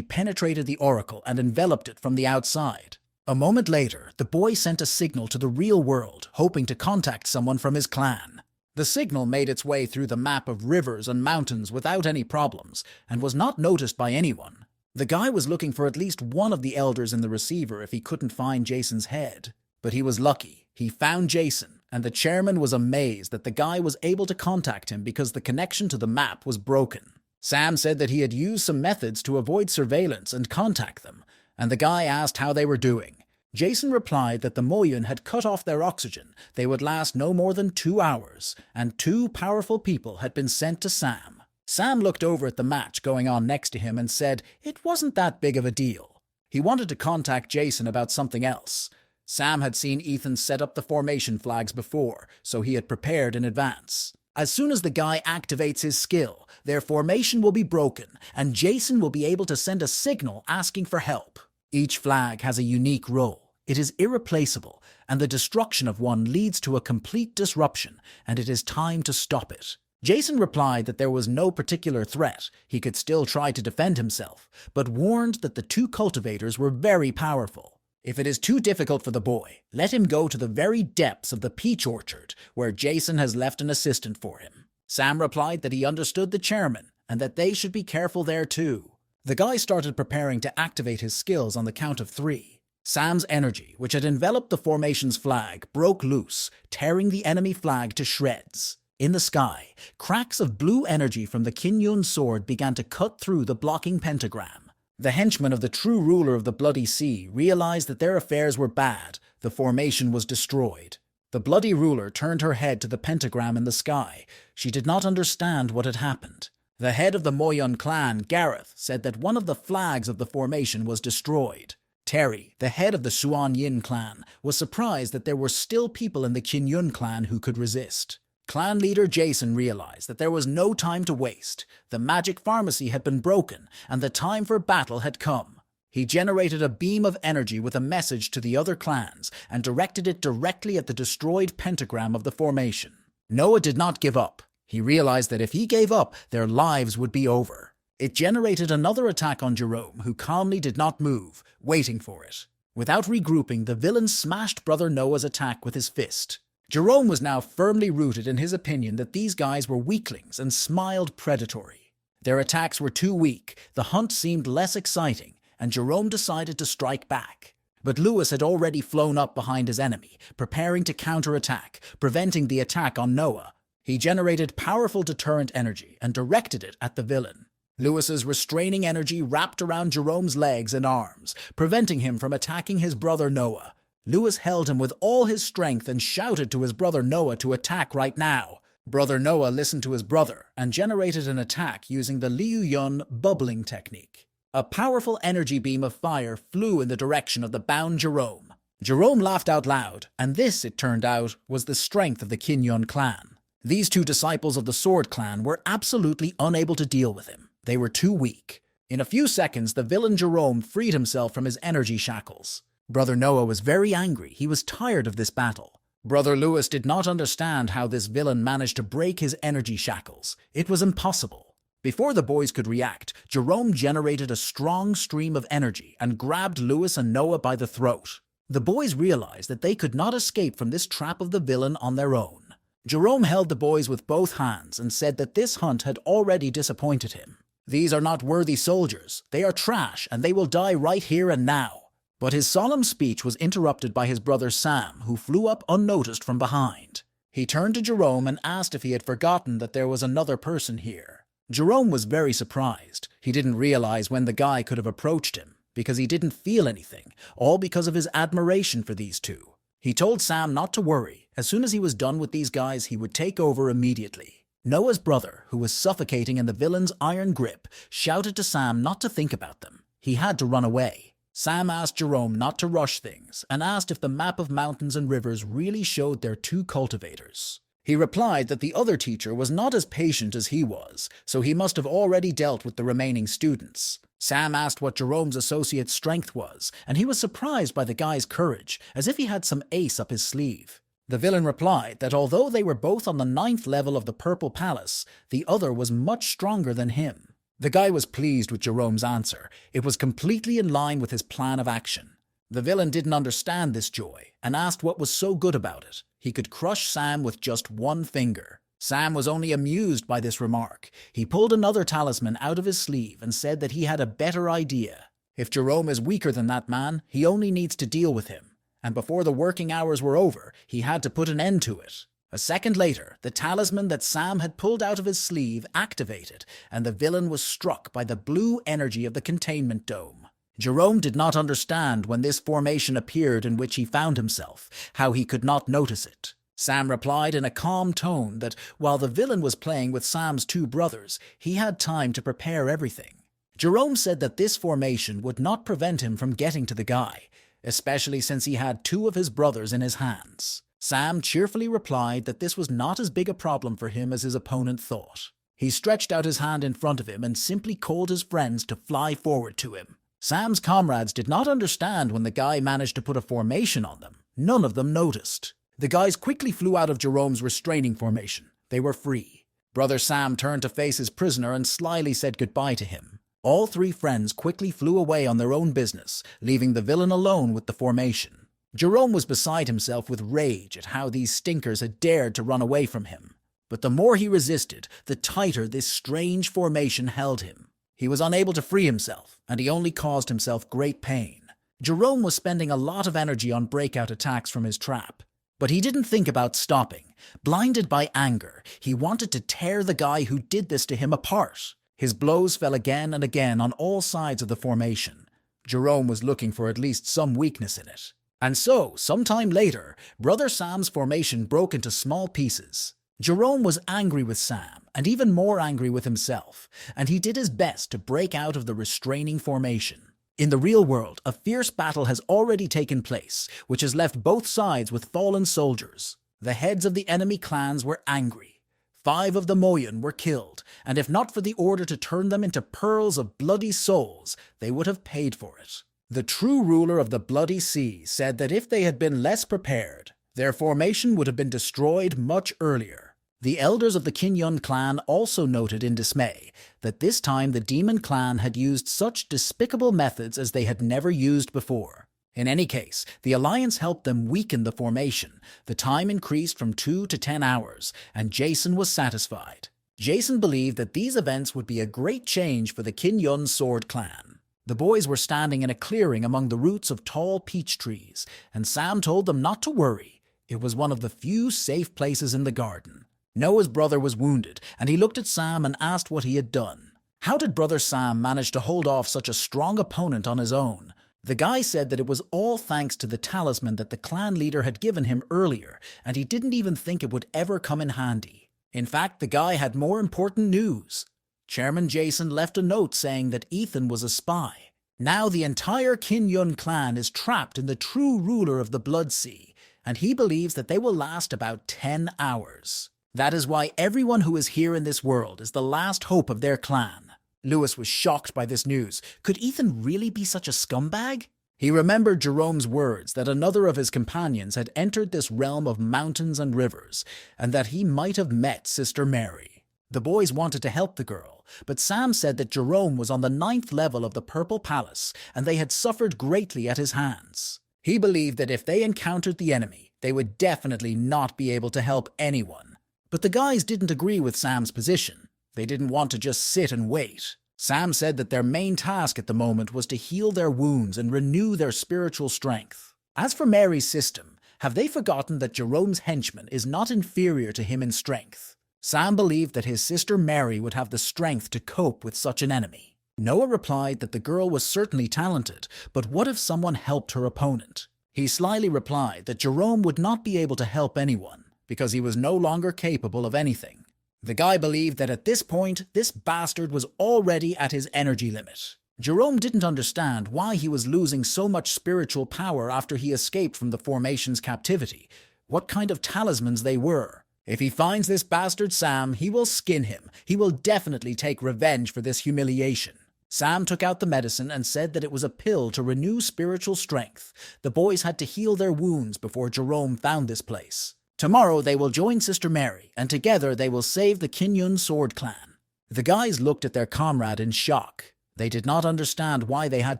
penetrated the oracle and enveloped it from the outside. A moment later, the boy sent a signal to the real world, hoping to contact someone from his clan. The signal made its way through the map of rivers and mountains without any problems, and was not noticed by anyone. The guy was looking for at least one of the elders in the receiver if he couldn't find Jason's head. But he was lucky. He found Jason, and the chairman was amazed that the guy was able to contact him because the connection to the map was broken. Sam said that he had used some methods to avoid surveillance and contact them, and the guy asked how they were doing. Jason replied that the Moyun had cut off their oxygen, they would last no more than 2 hours, and 2 powerful people had been sent to Sam. Sam looked over at the match going on next to him and said it wasn't that big of a deal. He wanted to contact Jason about something else. Sam had seen Ethan set up the formation flags before, so he had prepared in advance. As soon as the guy activates his skill, their formation will be broken, and Jason will be able to send a signal asking for help. Each flag has a unique role. It is irreplaceable, and the destruction of one leads to a complete disruption, and it is time to stop it. Jason replied that there was no particular threat. He could still try to defend himself, but warned that the 2 cultivators were very powerful. If it is too difficult for the boy, let him go to the very depths of the peach orchard, where Jason has left an assistant for him. Sam replied that he understood the chairman, and that they should be careful there too. The guy started preparing to activate his skills on the count of 3. Sam's energy, which had enveloped the formation's flag, broke loose, tearing the enemy flag to shreds. In the sky, cracks of blue energy from the Qinyun sword began to cut through the blocking pentagram. The henchmen of the true ruler of the Bloody Sea realized that their affairs were bad. The formation was destroyed. The bloody ruler turned her head to the pentagram in the sky. She did not understand what had happened. The head of the Moyun clan, Gareth, said that one of the flags of the formation was destroyed. Terry, the head of the Xuan Yin clan, was surprised that there were still people in the Qinyun clan who could resist. Clan leader Jason realized that there was no time to waste. The magic pharmacy had been broken, and the time for battle had come. He generated a beam of energy with a message to the other clans, and directed it directly at the destroyed pentagram of the formation. Noah did not give up. He realized that if he gave up, their lives would be over. It generated another attack on Jerome, who calmly did not move, waiting for it. Without regrouping, the villain smashed Brother Noah's attack with his fist. Jerome was now firmly rooted in his opinion that these guys were weaklings and smiled predatory. Their attacks were too weak, the hunt seemed less exciting, and Jerome decided to strike back. But Lewis had already flown up behind his enemy, preparing to counterattack, preventing the attack on Noah. He generated powerful deterrent energy and directed it at the villain. Lewis's restraining energy wrapped around Jerome's legs and arms, preventing him from attacking his brother Noah. Lewis held him with all his strength and shouted to his brother Noah to attack right now. Brother Noah listened to his brother and generated an attack using the Liu Yun bubbling technique. A powerful energy beam of fire flew in the direction of the bound Jerome. Jerome laughed out loud, and this, it turned out, was the strength of the Qinyun clan. These 2 disciples of the Sword clan were absolutely unable to deal with him. They were too weak. In a few seconds, the villain Jerome freed himself from his energy shackles. Brother Noah was very angry. He was tired of this battle. Brother Lewis did not understand how this villain managed to break his energy shackles. It was impossible. Before the boys could react, Jerome generated a strong stream of energy and grabbed Lewis and Noah by the throat. The boys realized that they could not escape from this trap of the villain on their own. Jerome held the boys with both hands and said that this hunt had already disappointed him. These are not worthy soldiers. They are trash, and they will die right here and now. But his solemn speech was interrupted by his brother Sam, who flew up unnoticed from behind. He turned to Jerome and asked if he had forgotten that there was another person here. Jerome was very surprised. He didn't realize when the guy could have approached him, because he didn't feel anything, all because of his admiration for these two. He told Sam not to worry. As soon as he was done with these guys, he would take over immediately. Noah's brother, who was suffocating in the villain's iron grip, shouted to Sam not to think about them. He had to run away. Sam asked Jerome not to rush things and asked if the map of mountains and rivers really showed their two cultivators. He replied that the other teacher was not as patient as he was, so he must have already dealt with the remaining students. Sam asked what Jerome's associate's strength was, and he was surprised by the guy's courage, as if he had some ace up his sleeve. The villain replied that although they were both on the 9th level of the Purple Palace, the other was much stronger than him. The guy was pleased with Jerome's answer. It was completely in line with his plan of action. The villain didn't understand this joy and asked what was so good about it. He could crush Sam with just one finger. Sam was only amused by this remark. He pulled another talisman out of his sleeve and said that he had a better idea. If Jerome is weaker than that man, he only needs to deal with him. And before the working hours were over, he had to put an end to it. A second later, the talisman that Sam had pulled out of his sleeve activated, and the villain was struck by the blue energy of the containment dome. Jerome did not understand when this formation appeared in which he found himself, how he could not notice it. Sam replied in a calm tone that while the villain was playing with Sam's two brothers, he had time to prepare everything. Jerome said that this formation would not prevent him from getting to the guy, especially since he had two of his brothers in his hands. Sam cheerfully replied that this was not as big a problem for him as his opponent thought. He stretched out his hand in front of him and simply called his friends to fly forward to him. Sam's comrades did not understand when the guy managed to put a formation on them. None of them noticed. The guys quickly flew out of Jerome's restraining formation. They were free. Brother Sam turned to face his prisoner and slyly said goodbye to him. All three friends quickly flew away on their own business, leaving the villain alone with the formation. Jerome was beside himself with rage at how these stinkers had dared to run away from him. But the more he resisted, the tighter this strange formation held him. He was unable to free himself, and he only caused himself great pain. Jerome was spending a lot of energy on breakout attacks from his trap. But he didn't think about stopping. Blinded by anger, he wanted to tear the guy who did this to him apart. His blows fell again and again on all sides of the formation. Jerome was looking for at least some weakness in it. And so, sometime later, Brother Sam's formation broke into small pieces. Jerome was angry with Sam, and even more angry with himself, and he did his best to break out of the restraining formation. In the real world, a fierce battle has already taken place, which has left both sides with fallen soldiers. The heads of the enemy clans were angry. 5 of the Moyen were killed, and if not for the order to turn them into pearls of bloody souls, they would have paid for it. The true ruler of the Bloody Sea said that if they had been less prepared, their formation would have been destroyed much earlier. The elders of the Kinyon clan also noted in dismay that this time the demon clan had used such despicable methods as they had never used before. In any case, the alliance helped them weaken the formation. The time increased from 2 to 10 hours, and Jason was satisfied. Jason believed that these events would be a great change for the Kinyon Sword clan. The boys were standing in a clearing among the roots of tall peach trees, and Sam told them not to worry. It was one of the few safe places in the garden. Noah's brother was wounded, and he looked at Sam and asked what he had done. How did Brother Sam manage to hold off such a strong opponent on his own? The guy said that it was all thanks to the talisman that the clan leader had given him earlier, and he didn't even think it would ever come in handy. In fact, the guy had more important news. Chairman Jason left a note saying that Ethan was a spy. Now the entire Kinyon clan is trapped in the true ruler of the Blood Sea, and he believes that they will last about 10 hours. That is why everyone who is here in this world is the last hope of their clan. Lewis was shocked by this news. Could Ethan really be such a scumbag? He remembered Jerome's words that another of his companions had entered this realm of mountains and rivers, and that he might have met Sister Mary. The boys wanted to help the girl, but Sam said that Jerome was on the 9th level of the Purple Palace, and they had suffered greatly at his hands. He believed that if they encountered the enemy, they would definitely not be able to help anyone. But the guys didn't agree with Sam's position. They didn't want to just sit and wait. Sam said that their main task at the moment was to heal their wounds and renew their spiritual strength. As for Mary's system, have they forgotten that Jerome's henchman is not inferior to him in strength? Sam believed that his sister Mary would have the strength to cope with such an enemy. Noah replied that the girl was certainly talented, but what if someone helped her opponent? He slyly replied that Jerome would not be able to help anyone, because he was no longer capable of anything. The guy believed that at this point, this bastard was already at his energy limit. Jerome didn't understand why he was losing so much spiritual power after he escaped from the formation's captivity, what kind of talismans they were. If he finds this bastard Sam, he will skin him. He will definitely take revenge for this humiliation. Sam took out the medicine and said that it was a pill to renew spiritual strength. The boys had to heal their wounds before Jerome found this place. Tomorrow they will join Sister Mary, and together they will save the Kinyun Sword Clan. The guys looked at their comrade in shock. They did not understand why they had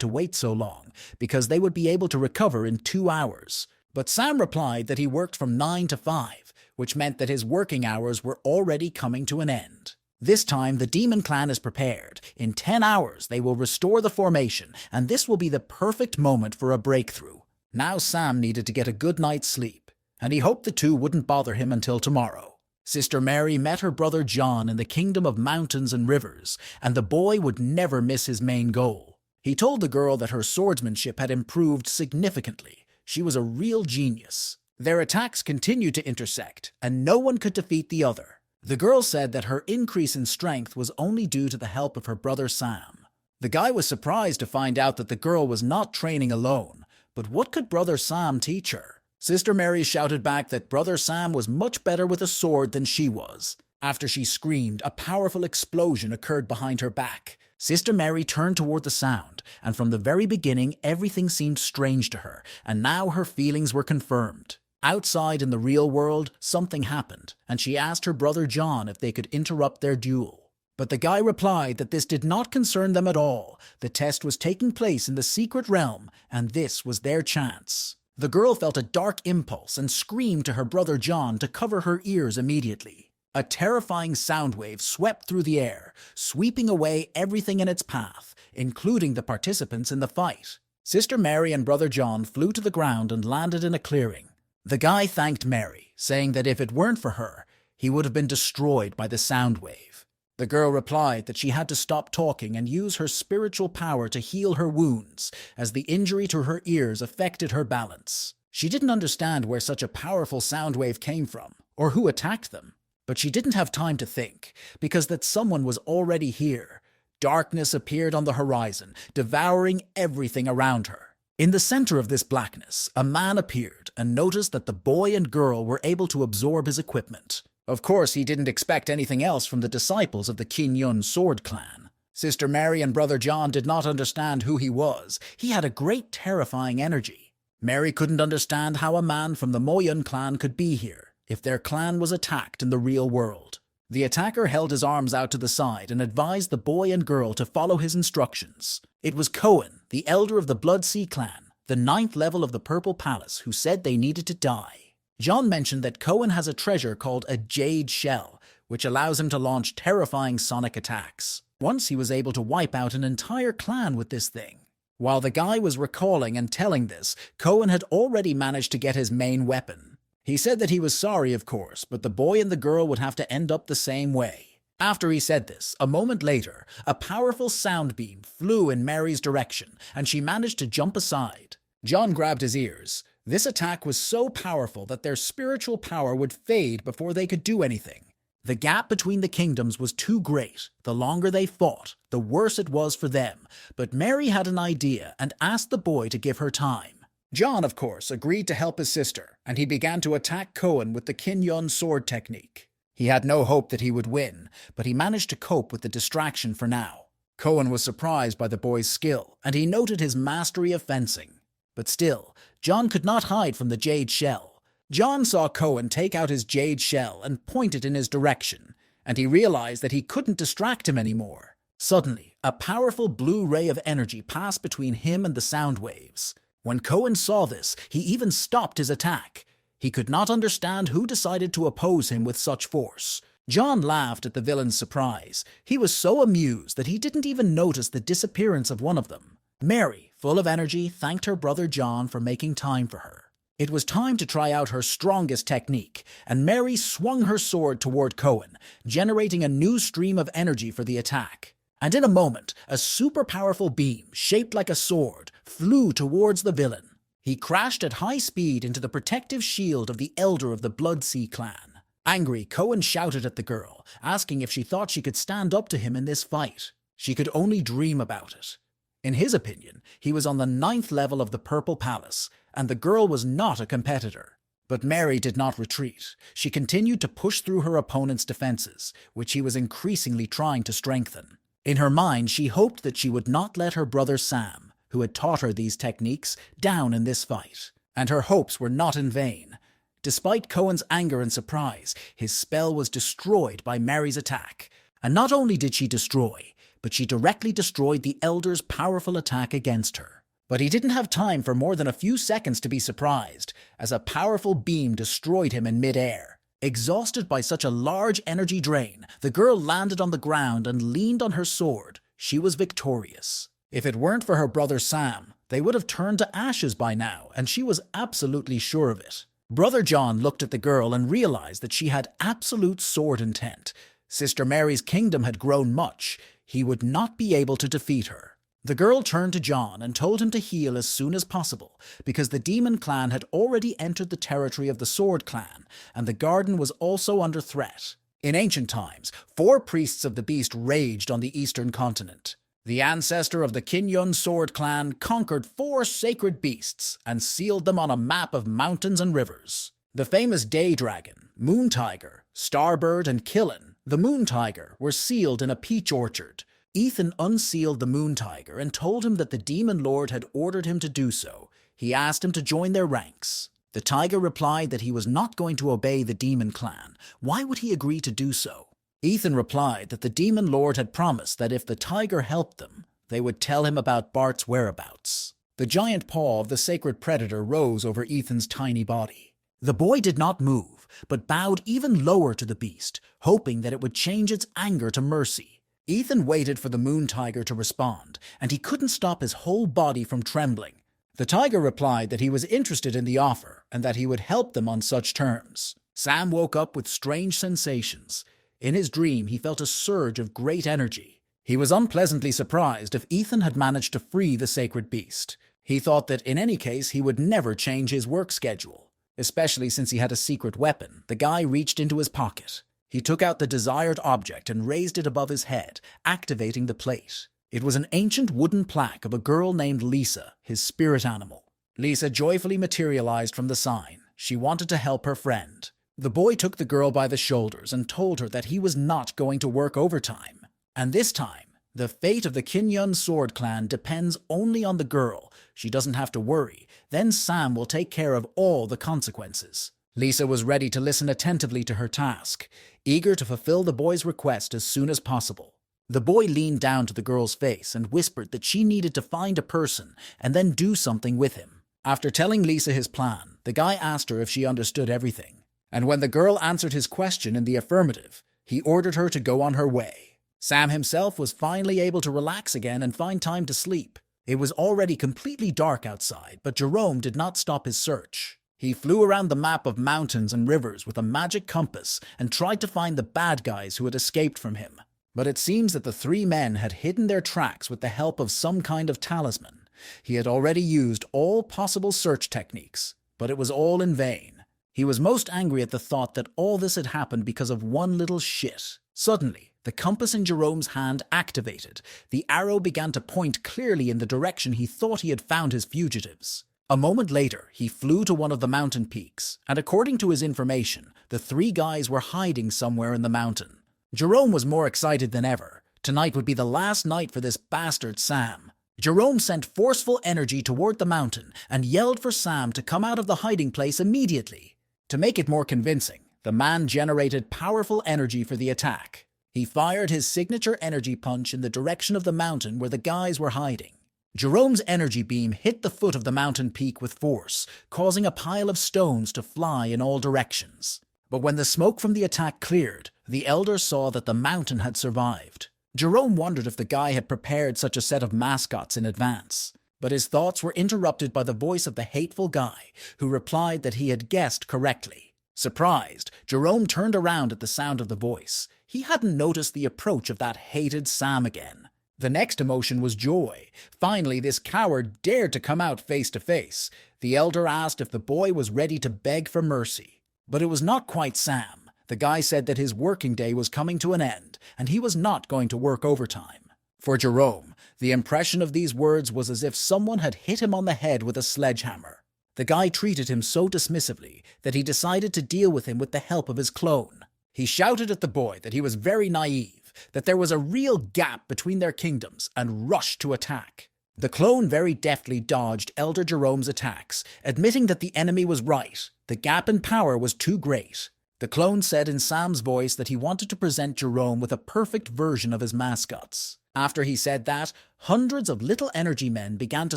to wait so long, because they would be able to recover in 2 hours. But Sam replied that he worked from 9 to 5, which meant that his working hours were already coming to an end. This time, the Demon Clan is prepared. In 10 hours, they will restore the formation, and this will be the perfect moment for a breakthrough. Now Sam needed to get a good night's sleep, and he hoped the two wouldn't bother him until tomorrow. Sister Mary met her brother John in the kingdom of mountains and rivers, and the boy would never miss his main goal. He told the girl that her swordsmanship had improved significantly. She was a real genius. Their attacks continued to intersect, and no one could defeat the other. The girl said that her increase in strength was only due to the help of her brother Sam. The guy was surprised to find out that the girl was not training alone, but what could brother Sam teach her? Sister Mary shouted back that brother Sam was much better with a sword than she was. After she screamed, a powerful explosion occurred behind her back. Sister Mary turned toward the sound, and from the very beginning everything seemed strange to her, and now her feelings were confirmed. Outside in the real world, something happened, and she asked her brother John if they could interrupt their duel. But the guy replied that this did not concern them at all. The test was taking place in the secret realm, and this was their chance. The girl felt a dark impulse and screamed to her brother John to cover her ears immediately. A terrifying sound wave swept through the air, sweeping away everything in its path, including the participants in the fight. Sister Mary and brother John flew to the ground and landed in a clearing. The guy thanked Mary, saying that if it weren't for her, he would have been destroyed by the sound wave. The girl replied that she had to stop talking and use her spiritual power to heal her wounds, as the injury to her ears affected her balance. She didn't understand where such a powerful sound wave came from, or who attacked them. But she didn't have time to think, because that someone was already here. Darkness appeared on the horizon, devouring everything around her. In the center of this blackness, a man appeared and noticed that the boy and girl were able to absorb his equipment. Of course, he didn't expect anything else from the disciples of the Kinyun Sword Clan. Sister Mary and brother John did not understand who he was. He had a great terrifying energy. Mary couldn't understand how a man from the Moyun clan could be here, if their clan was attacked in the real world. The attacker held his arms out to the side and advised the boy and girl to follow his instructions. It was Cohen, the elder of the Blood Sea clan, the 9th level of the Purple Palace, who said they needed to die. John mentioned that Cohen has a treasure called a jade shell, which allows him to launch terrifying sonic attacks. Once he was able to wipe out an entire clan with this thing. While the guy was recalling and telling this, Cohen had already managed to get his main weapon. He said that he was sorry, of course, but the boy and the girl would have to end up the same way. After he said this, a moment later, a powerful sound beam flew in Mary's direction, and she managed to jump aside. John grabbed his ears. This attack was so powerful that their spiritual power would fade before they could do anything. The gap between the kingdoms was too great. The longer they fought, the worse it was for them. But Mary had an idea and asked the boy to give her time. John, of course, agreed to help his sister, and he began to attack Cohen with the Kinyun sword technique. He had no hope that he would win, but he managed to cope with the distraction for now. Cohen was surprised by the boy's skill, and he noted his mastery of fencing. But still, John could not hide from the jade shell. John saw Cohen take out his jade shell and point it in his direction, and he realized that he couldn't distract him anymore. Suddenly, a powerful blue ray of energy passed between him and the sound waves. When Cohen saw this, he even stopped his attack. He could not understand who decided to oppose him with such force. John laughed at the villain's surprise. He was so amused that he didn't even notice the disappearance of one of them. Mary, full of energy, thanked her brother John for making time for her. It was time to try out her strongest technique, and Mary swung her sword toward Cohen, generating a new stream of energy for the attack. And in a moment, a super powerful beam, shaped like a sword, flew towards the villain. He crashed at high speed into the protective shield of the elder of the Bloodsea clan. Angry, Cohen shouted at the girl, asking if she thought she could stand up to him in this fight. She could only dream about it. In his opinion, he was on the 9th level of the Purple Palace, and the girl was not a competitor. But Mary did not retreat. She continued to push through her opponent's defenses, which he was increasingly trying to strengthen. In her mind, she hoped that she would not let her brother Sam, who had taught her these techniques, down in this fight. And her hopes were not in vain. Despite Cohen's anger and surprise, his spell was destroyed by Mary's attack. And not only did she destroy, but she directly destroyed the Elder's powerful attack against her. But he didn't have time for more than a few seconds to be surprised, as a powerful beam destroyed him in mid-air. Exhausted by such a large energy drain, the girl landed on the ground and leaned on her sword. She was victorious. If it weren't for her brother Sam, they would have turned to ashes by now, and she was absolutely sure of it. Brother John looked at the girl and realized that she had absolute sword intent. Sister Mary's kingdom had grown much. He would not be able to defeat her. The girl turned to John and told him to heal as soon as possible, because the demon clan had already entered the territory of the Sword clan, and the garden was also under threat. In ancient times, 4 priests of the beast raged on the eastern continent. The ancestor of the Kinyun Sword clan conquered 4 sacred beasts and sealed them on a map of mountains and rivers. The famous Day Dragon, Moon Tiger, Starbird, and Killen, the Moon Tiger, were sealed in a peach orchard. Ethan unsealed the Moon Tiger and told him that the Demon Lord had ordered him to do so. He asked him to join their ranks. The tiger replied that he was not going to obey the Demon Clan. Why would he agree to do so? Ethan replied that the Demon Lord had promised that if the tiger helped them, they would tell him about Bart's whereabouts. The giant paw of the sacred predator rose over Ethan's tiny body. The boy did not move, but bowed even lower to the beast, hoping that it would change its anger to mercy. Ethan waited for the Moon Tiger to respond, and he couldn't stop his whole body from trembling. The tiger replied that he was interested in the offer, and that he would help them on such terms. Sam woke up with strange sensations. In his dream, he felt a surge of great energy. He was unpleasantly surprised if Ethan had managed to free the sacred beast. He thought that in any case, he would never change his work schedule. Especially since he had a secret weapon, the guy reached into his pocket. He took out the desired object and raised it above his head, activating the plate. It was an ancient wooden plaque of a girl named Lisa, his spirit animal. Lisa joyfully materialized from the sign. She wanted to help her friend. The boy took the girl by the shoulders and told her that he was not going to work overtime. And this time, the fate of the Kinyun Sword clan depends only on the girl. She doesn't have to worry. Then Sam will take care of all the consequences. Lisa was ready to listen attentively to her task, eager to fulfill the boy's request as soon as possible. The boy leaned down to the girl's face and whispered that she needed to find a person and then do something with him. After telling Lisa his plan, the guy asked her if she understood everything. And when the girl answered his question in the affirmative, he ordered her to go on her way. Sam himself was finally able to relax again and find time to sleep. It was already completely dark outside, but Jerome did not stop his search. He flew around the map of mountains and rivers with a magic compass and tried to find the bad guys who had escaped from him. But it seems that the 3 men had hidden their tracks with the help of some kind of talisman. He had already used all possible search techniques, but it was all in vain. He was most angry at the thought that all this had happened because of one little shit. Suddenly, the compass in Jerome's hand activated. The arrow began to point clearly in the direction he thought he had found his fugitives. A moment later, he flew to one of the mountain peaks, and according to his information, the 3 guys were hiding somewhere in the mountain. Jerome was more excited than ever. Tonight would be the last night for this bastard Sam. Jerome sent forceful energy toward the mountain and yelled for Sam to come out of the hiding place immediately. To make it more convincing, the man generated powerful energy for the attack. He fired his signature energy punch in the direction of the mountain where the guys were hiding. Jerome's energy beam hit the foot of the mountain peak with force, causing a pile of stones to fly in all directions. But when the smoke from the attack cleared, The elder saw that the mountain had survived. Jerome wondered if the guy had prepared such a set of mascots in advance. But his thoughts were interrupted by the voice of the hateful guy, who replied that he had guessed correctly. Surprised, Jerome turned around at the sound of the voice. He hadn't noticed the approach of that hated Sam again. The next emotion was joy. Finally, this coward dared to come out face to face. The elder asked if the boy was ready to beg for mercy. But it was not quite Sam. The guy said that his working day was coming to an end, and he was not going to work overtime. For Jerome, the impression of these words was as if someone had hit him on the head with a sledgehammer. The guy treated him so dismissively that he decided to deal with him with the help of his clone. He shouted at the boy that he was very naive, that there was a real gap between their kingdoms, and rushed to attack. The clone very deftly dodged Elder Jerome's attacks, admitting that the enemy was right. The gap in power was too great. The clone said in Sam's voice that he wanted to present Jerome with a perfect version of his mascots. After he said that, hundreds of little energy men began to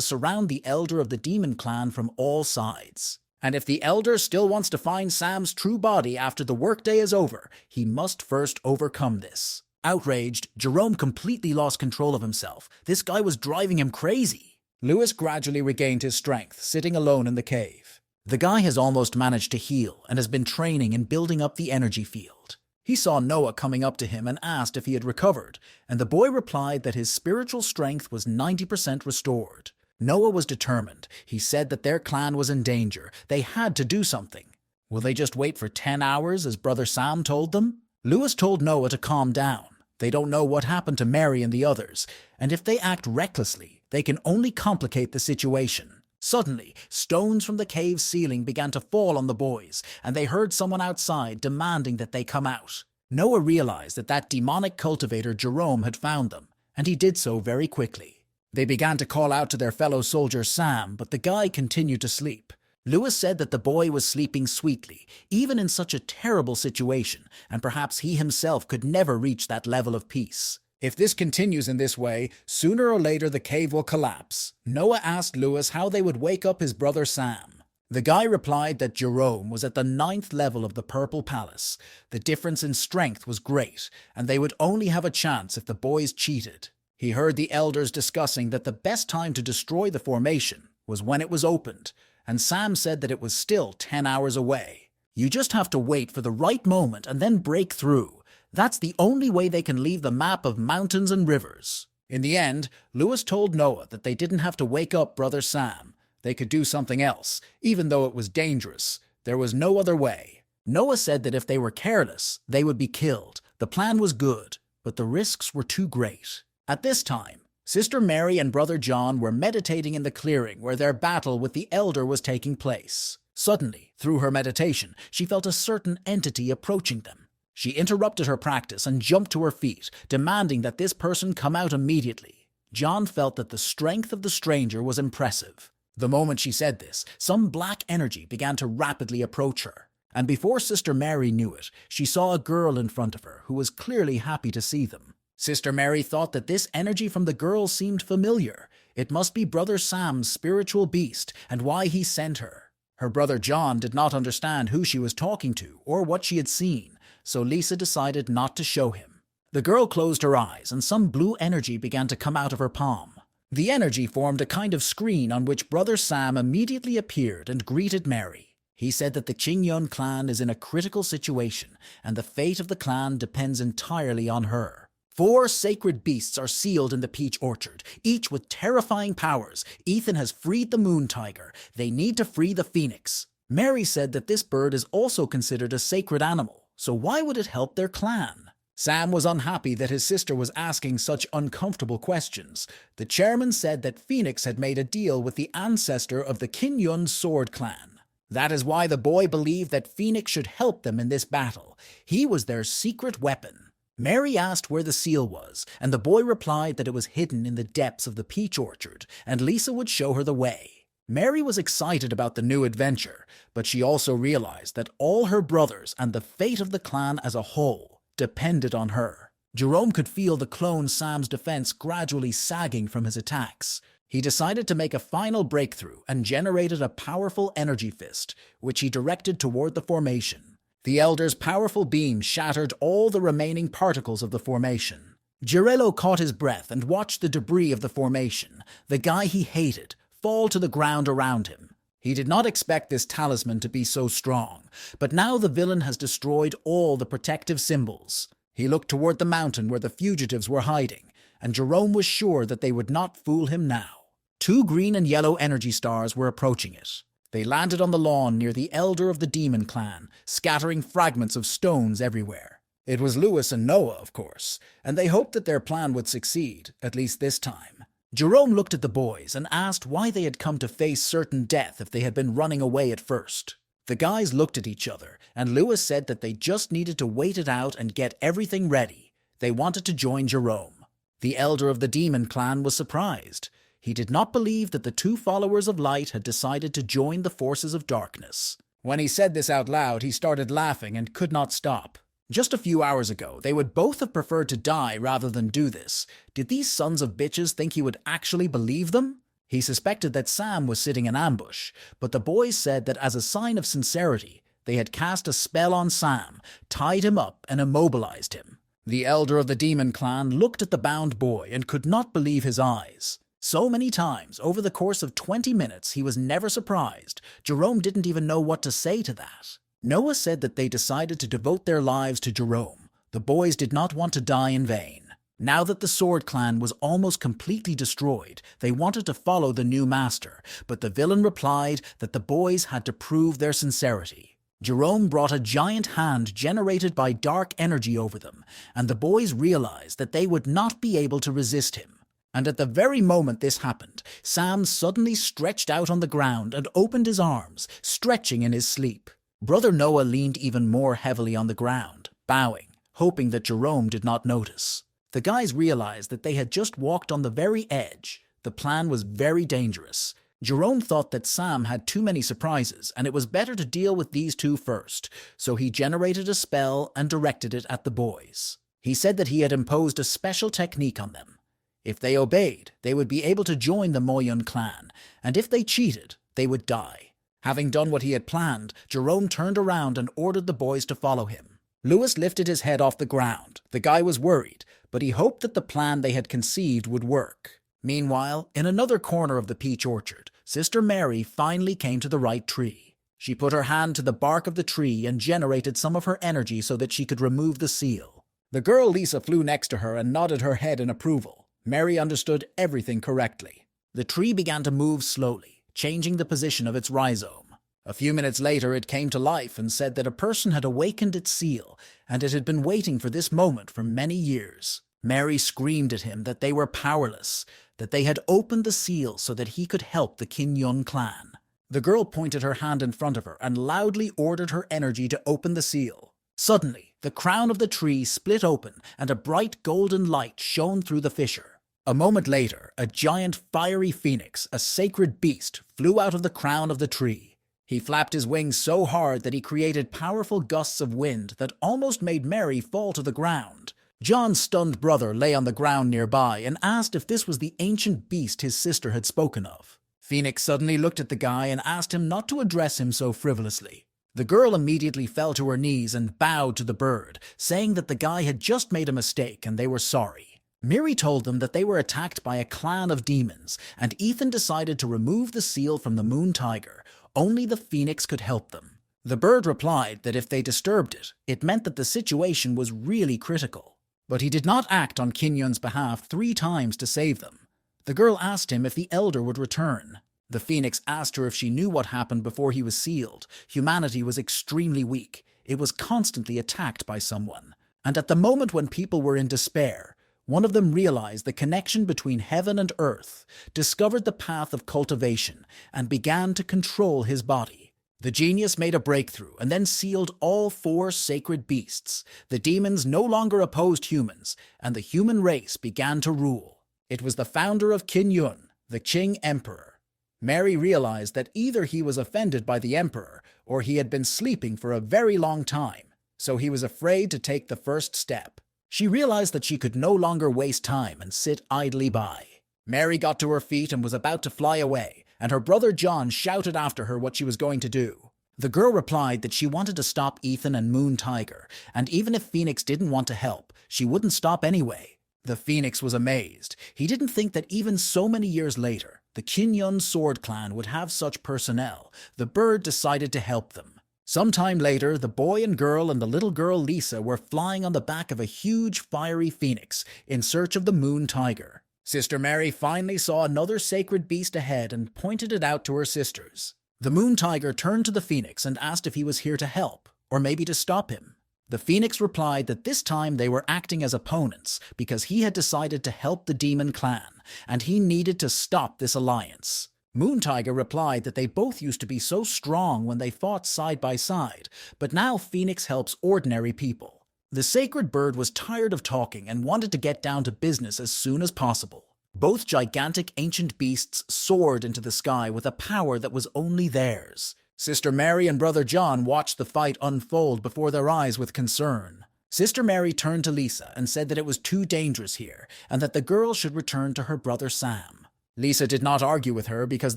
surround the elder of the demon clan from all sides. And if the elder still wants to find Sam's true body after the workday is over, he must first overcome this. Outraged, Jerome completely lost control of himself. This guy was driving him crazy. Lewis gradually regained his strength, sitting alone in the cave. The guy has almost managed to heal and has been training in building up the energy field. He saw Noah coming up to him and asked if he had recovered, and the boy replied that his spiritual strength was 90% restored. Noah was determined. He said that their clan was in danger. They had to do something. Will they just wait for 10 hours, as Brother Sam told them? Lewis told Noah to calm down. They don't know what happened to Mary and the others, and if they act recklessly, they can only complicate the situation. Suddenly, stones from the cave's ceiling began to fall on the boys, and they heard someone outside demanding that they come out. Noah realized that demonic cultivator Jerome had found them, and he did so very quickly. They began to call out to their fellow soldier Sam, but the guy continued to sleep. Lewis said that the boy was sleeping sweetly, even in such a terrible situation, and perhaps he himself could never reach that level of peace. If this continues in this way, sooner or later the cave will collapse. Noah asked Lewis how they would wake up his brother Sam. The guy replied that Jerome was at the 9th level of the Purple Palace. The difference in strength was great, and they would only have a chance if the boys cheated. He heard the elders discussing that the best time to destroy the formation was when it was opened, and Sam said that it was still 10 hours away. You just have to wait for the right moment and then break through. That's the only way they can leave the map of mountains and rivers. In the end, Lewis told Noah that they didn't have to wake up Brother Sam. They could do something else, even though it was dangerous. There was no other way. Noah said that if they were careless, they would be killed. The plan was good, but the risks were too great. At this time, Sister Mary and Brother John were meditating in the clearing where their battle with the elder was taking place. Suddenly, through her meditation, she felt a certain entity approaching them. She interrupted her practice and jumped to her feet, demanding that this person come out immediately. John felt that the strength of the stranger was impressive. The moment she said this, some black energy began to rapidly approach her. And before Sister Mary knew it, she saw a girl in front of her who was clearly happy to see them. Sister Mary thought that this energy from the girl seemed familiar. It must be Brother Sam's spiritual beast and why he sent her. Her brother John did not understand who she was talking to or what she had seen, so Lisa decided not to show him. The girl closed her eyes and some blue energy began to come out of her palm. The energy formed a kind of screen on which Brother Sam immediately appeared and greeted Mary. He said that the Qingyun clan is in a critical situation and the fate of the clan depends entirely on her. 4 sacred beasts are sealed in the peach orchard, each with terrifying powers. Ethan has freed the moon tiger. They need to free the phoenix. Mary said that this bird is also considered a sacred animal, so why would it help their clan? Sam was unhappy that his sister was asking such uncomfortable questions. The chairman said that Phoenix had made a deal with the ancestor of the Qingyun sword clan. That is why the boy believed that Phoenix should help them in this battle. He was their secret weapon. Mary asked where the seal was, and the boy replied that it was hidden in the depths of the peach orchard, and Lisa would show her the way. Mary was excited about the new adventure, but she also realized that all her brothers and the fate of the clan as a whole depended on her. Jerome could feel the clone Sam's defense gradually sagging from his attacks. He decided to make a final breakthrough and generated a powerful energy fist, which he directed toward the formation. The Elder's powerful beam shattered all the remaining particles of the formation. Jirello caught his breath and watched the debris of the formation, the guy he hated, fall to the ground around him. He did not expect this talisman to be so strong, but now the villain has destroyed all the protective symbols. He looked toward the mountain where the fugitives were hiding, and Jerome was sure that they would not fool him now. 2 green and yellow energy stars were approaching it. They landed on the lawn near the elder of the demon clan, scattering fragments of stones everywhere. It was Lewis and Noah, of course, and they hoped that their plan would succeed, at least this time. Jerome looked at the boys and asked why they had come to face certain death if they had been running away at first. The guys looked at each other, and Lewis said that they just needed to wait it out and get everything ready. They wanted to join Jerome. The elder of the demon clan was surprised. He did not believe that the 2 followers of light had decided to join the forces of darkness. When he said this out loud, he started laughing and could not stop. Just a few hours ago, they would both have preferred to die rather than do this. Did these sons of bitches think he would actually believe them? He suspected that Sam was sitting in ambush, but the boys said that as a sign of sincerity, they had cast a spell on Sam, tied him up, and immobilized him. The elder of the demon clan looked at the bound boy and could not believe his eyes. So many times, over the course of 20 minutes, he was never surprised. Jerome didn't even know what to say to that. Noah said that they decided to devote their lives to Jerome. The boys did not want to die in vain. Now that the Sword Clan was almost completely destroyed, they wanted to follow the new master, but the villain replied that the boys had to prove their sincerity. Jerome brought a giant hand generated by dark energy over them, and the boys realized that they would not be able to resist him. And at the very moment this happened, Sam suddenly stretched out on the ground and opened his arms, stretching in his sleep. Brother Noah leaned even more heavily on the ground, bowing, hoping that Jerome did not notice. The guys realized that they had just walked on the very edge. The plan was very dangerous. Jerome thought that Sam had too many surprises, and it was better to deal with these 2 first, so he generated a spell and directed it at the boys. He said that he had imposed a special technique on them. If they obeyed, they would be able to join the Moyun clan, and if they cheated, they would die. Having done what he had planned, Jerome turned around and ordered the boys to follow him. Lewis lifted his head off the ground. The guy was worried, but he hoped that the plan they had conceived would work. Meanwhile, in another corner of the peach orchard, Sister Mary finally came to the right tree. She put her hand to the bark of the tree and generated some of her energy so that she could remove the seal. The girl Lisa flew next to her and nodded her head in approval. Mary understood everything correctly. The tree began to move slowly, changing the position of its rhizome. A few minutes later it came to life and said that a person had awakened its seal, and it had been waiting for this moment for many years. Mary screamed at him that they were powerless, that they had opened the seal so that he could help the Kinyun clan. The girl pointed her hand in front of her and loudly ordered her energy to open the seal. Suddenly, the crown of the tree split open and a bright golden light shone through the fissure. A moment later, a giant fiery phoenix, a sacred beast, flew out of the crown of the tree. He flapped his wings so hard that he created powerful gusts of wind that almost made Mary fall to the ground. John's stunned brother lay on the ground nearby and asked if this was the ancient beast his sister had spoken of. Phoenix suddenly looked at the guy and asked him not to address him so frivolously. The girl immediately fell to her knees and bowed to the bird, saying that the guy had just made a mistake and they were sorry. Miri told them that they were attacked by a clan of demons, and Ethan decided to remove the seal from the moon tiger. Only the phoenix could help them. The bird replied that if they disturbed it, it meant that the situation was really critical. But he did not act on Kinyun's behalf 3 times to save them. The girl asked him if the elder would return. The phoenix asked her if she knew what happened before he was sealed. Humanity was extremely weak. It was constantly attacked by someone. And at the moment when people were in despair, one of them realized the connection between heaven and earth, discovered the path of cultivation, and began to control his body. The genius made a breakthrough and then sealed all 4 sacred beasts. The demons no longer opposed humans, and the human race began to rule. It was the founder of Kinyun, the Qing Emperor. Mary realized that either he was offended by the emperor or he had been sleeping for a very long time, so he was afraid to take the first step. She realized that she could no longer waste time and sit idly by. Mary got to her feet and was about to fly away, and her brother John shouted after her what she was going to do. The girl replied that she wanted to stop Ethan and Moon Tiger, and even if Phoenix didn't want to help, she wouldn't stop anyway. The Phoenix was amazed. He didn't think that even so many years later, the Kinyun Sword Clan would have such personnel. The bird decided to help them. Sometime later, the boy and girl and the little girl Lisa were flying on the back of a huge fiery phoenix in search of the Moon Tiger. Sister Mary finally saw another sacred beast ahead and pointed it out to her sisters. The Moon Tiger turned to the phoenix and asked if he was here to help, or maybe to stop him. The phoenix replied that this time they were acting as opponents because he had decided to help the demon clan, and he needed to stop this alliance. Moon Tiger replied that they both used to be so strong when they fought side by side, but now Phoenix helps ordinary people. The sacred bird was tired of talking and wanted to get down to business as soon as possible. Both gigantic ancient beasts soared into the sky with a power that was only theirs. Sister Mary and Brother John watched the fight unfold before their eyes with concern. Sister Mary turned to Lisa and said that it was too dangerous here and that the girl should return to her brother Sam. Lisa did not argue with her because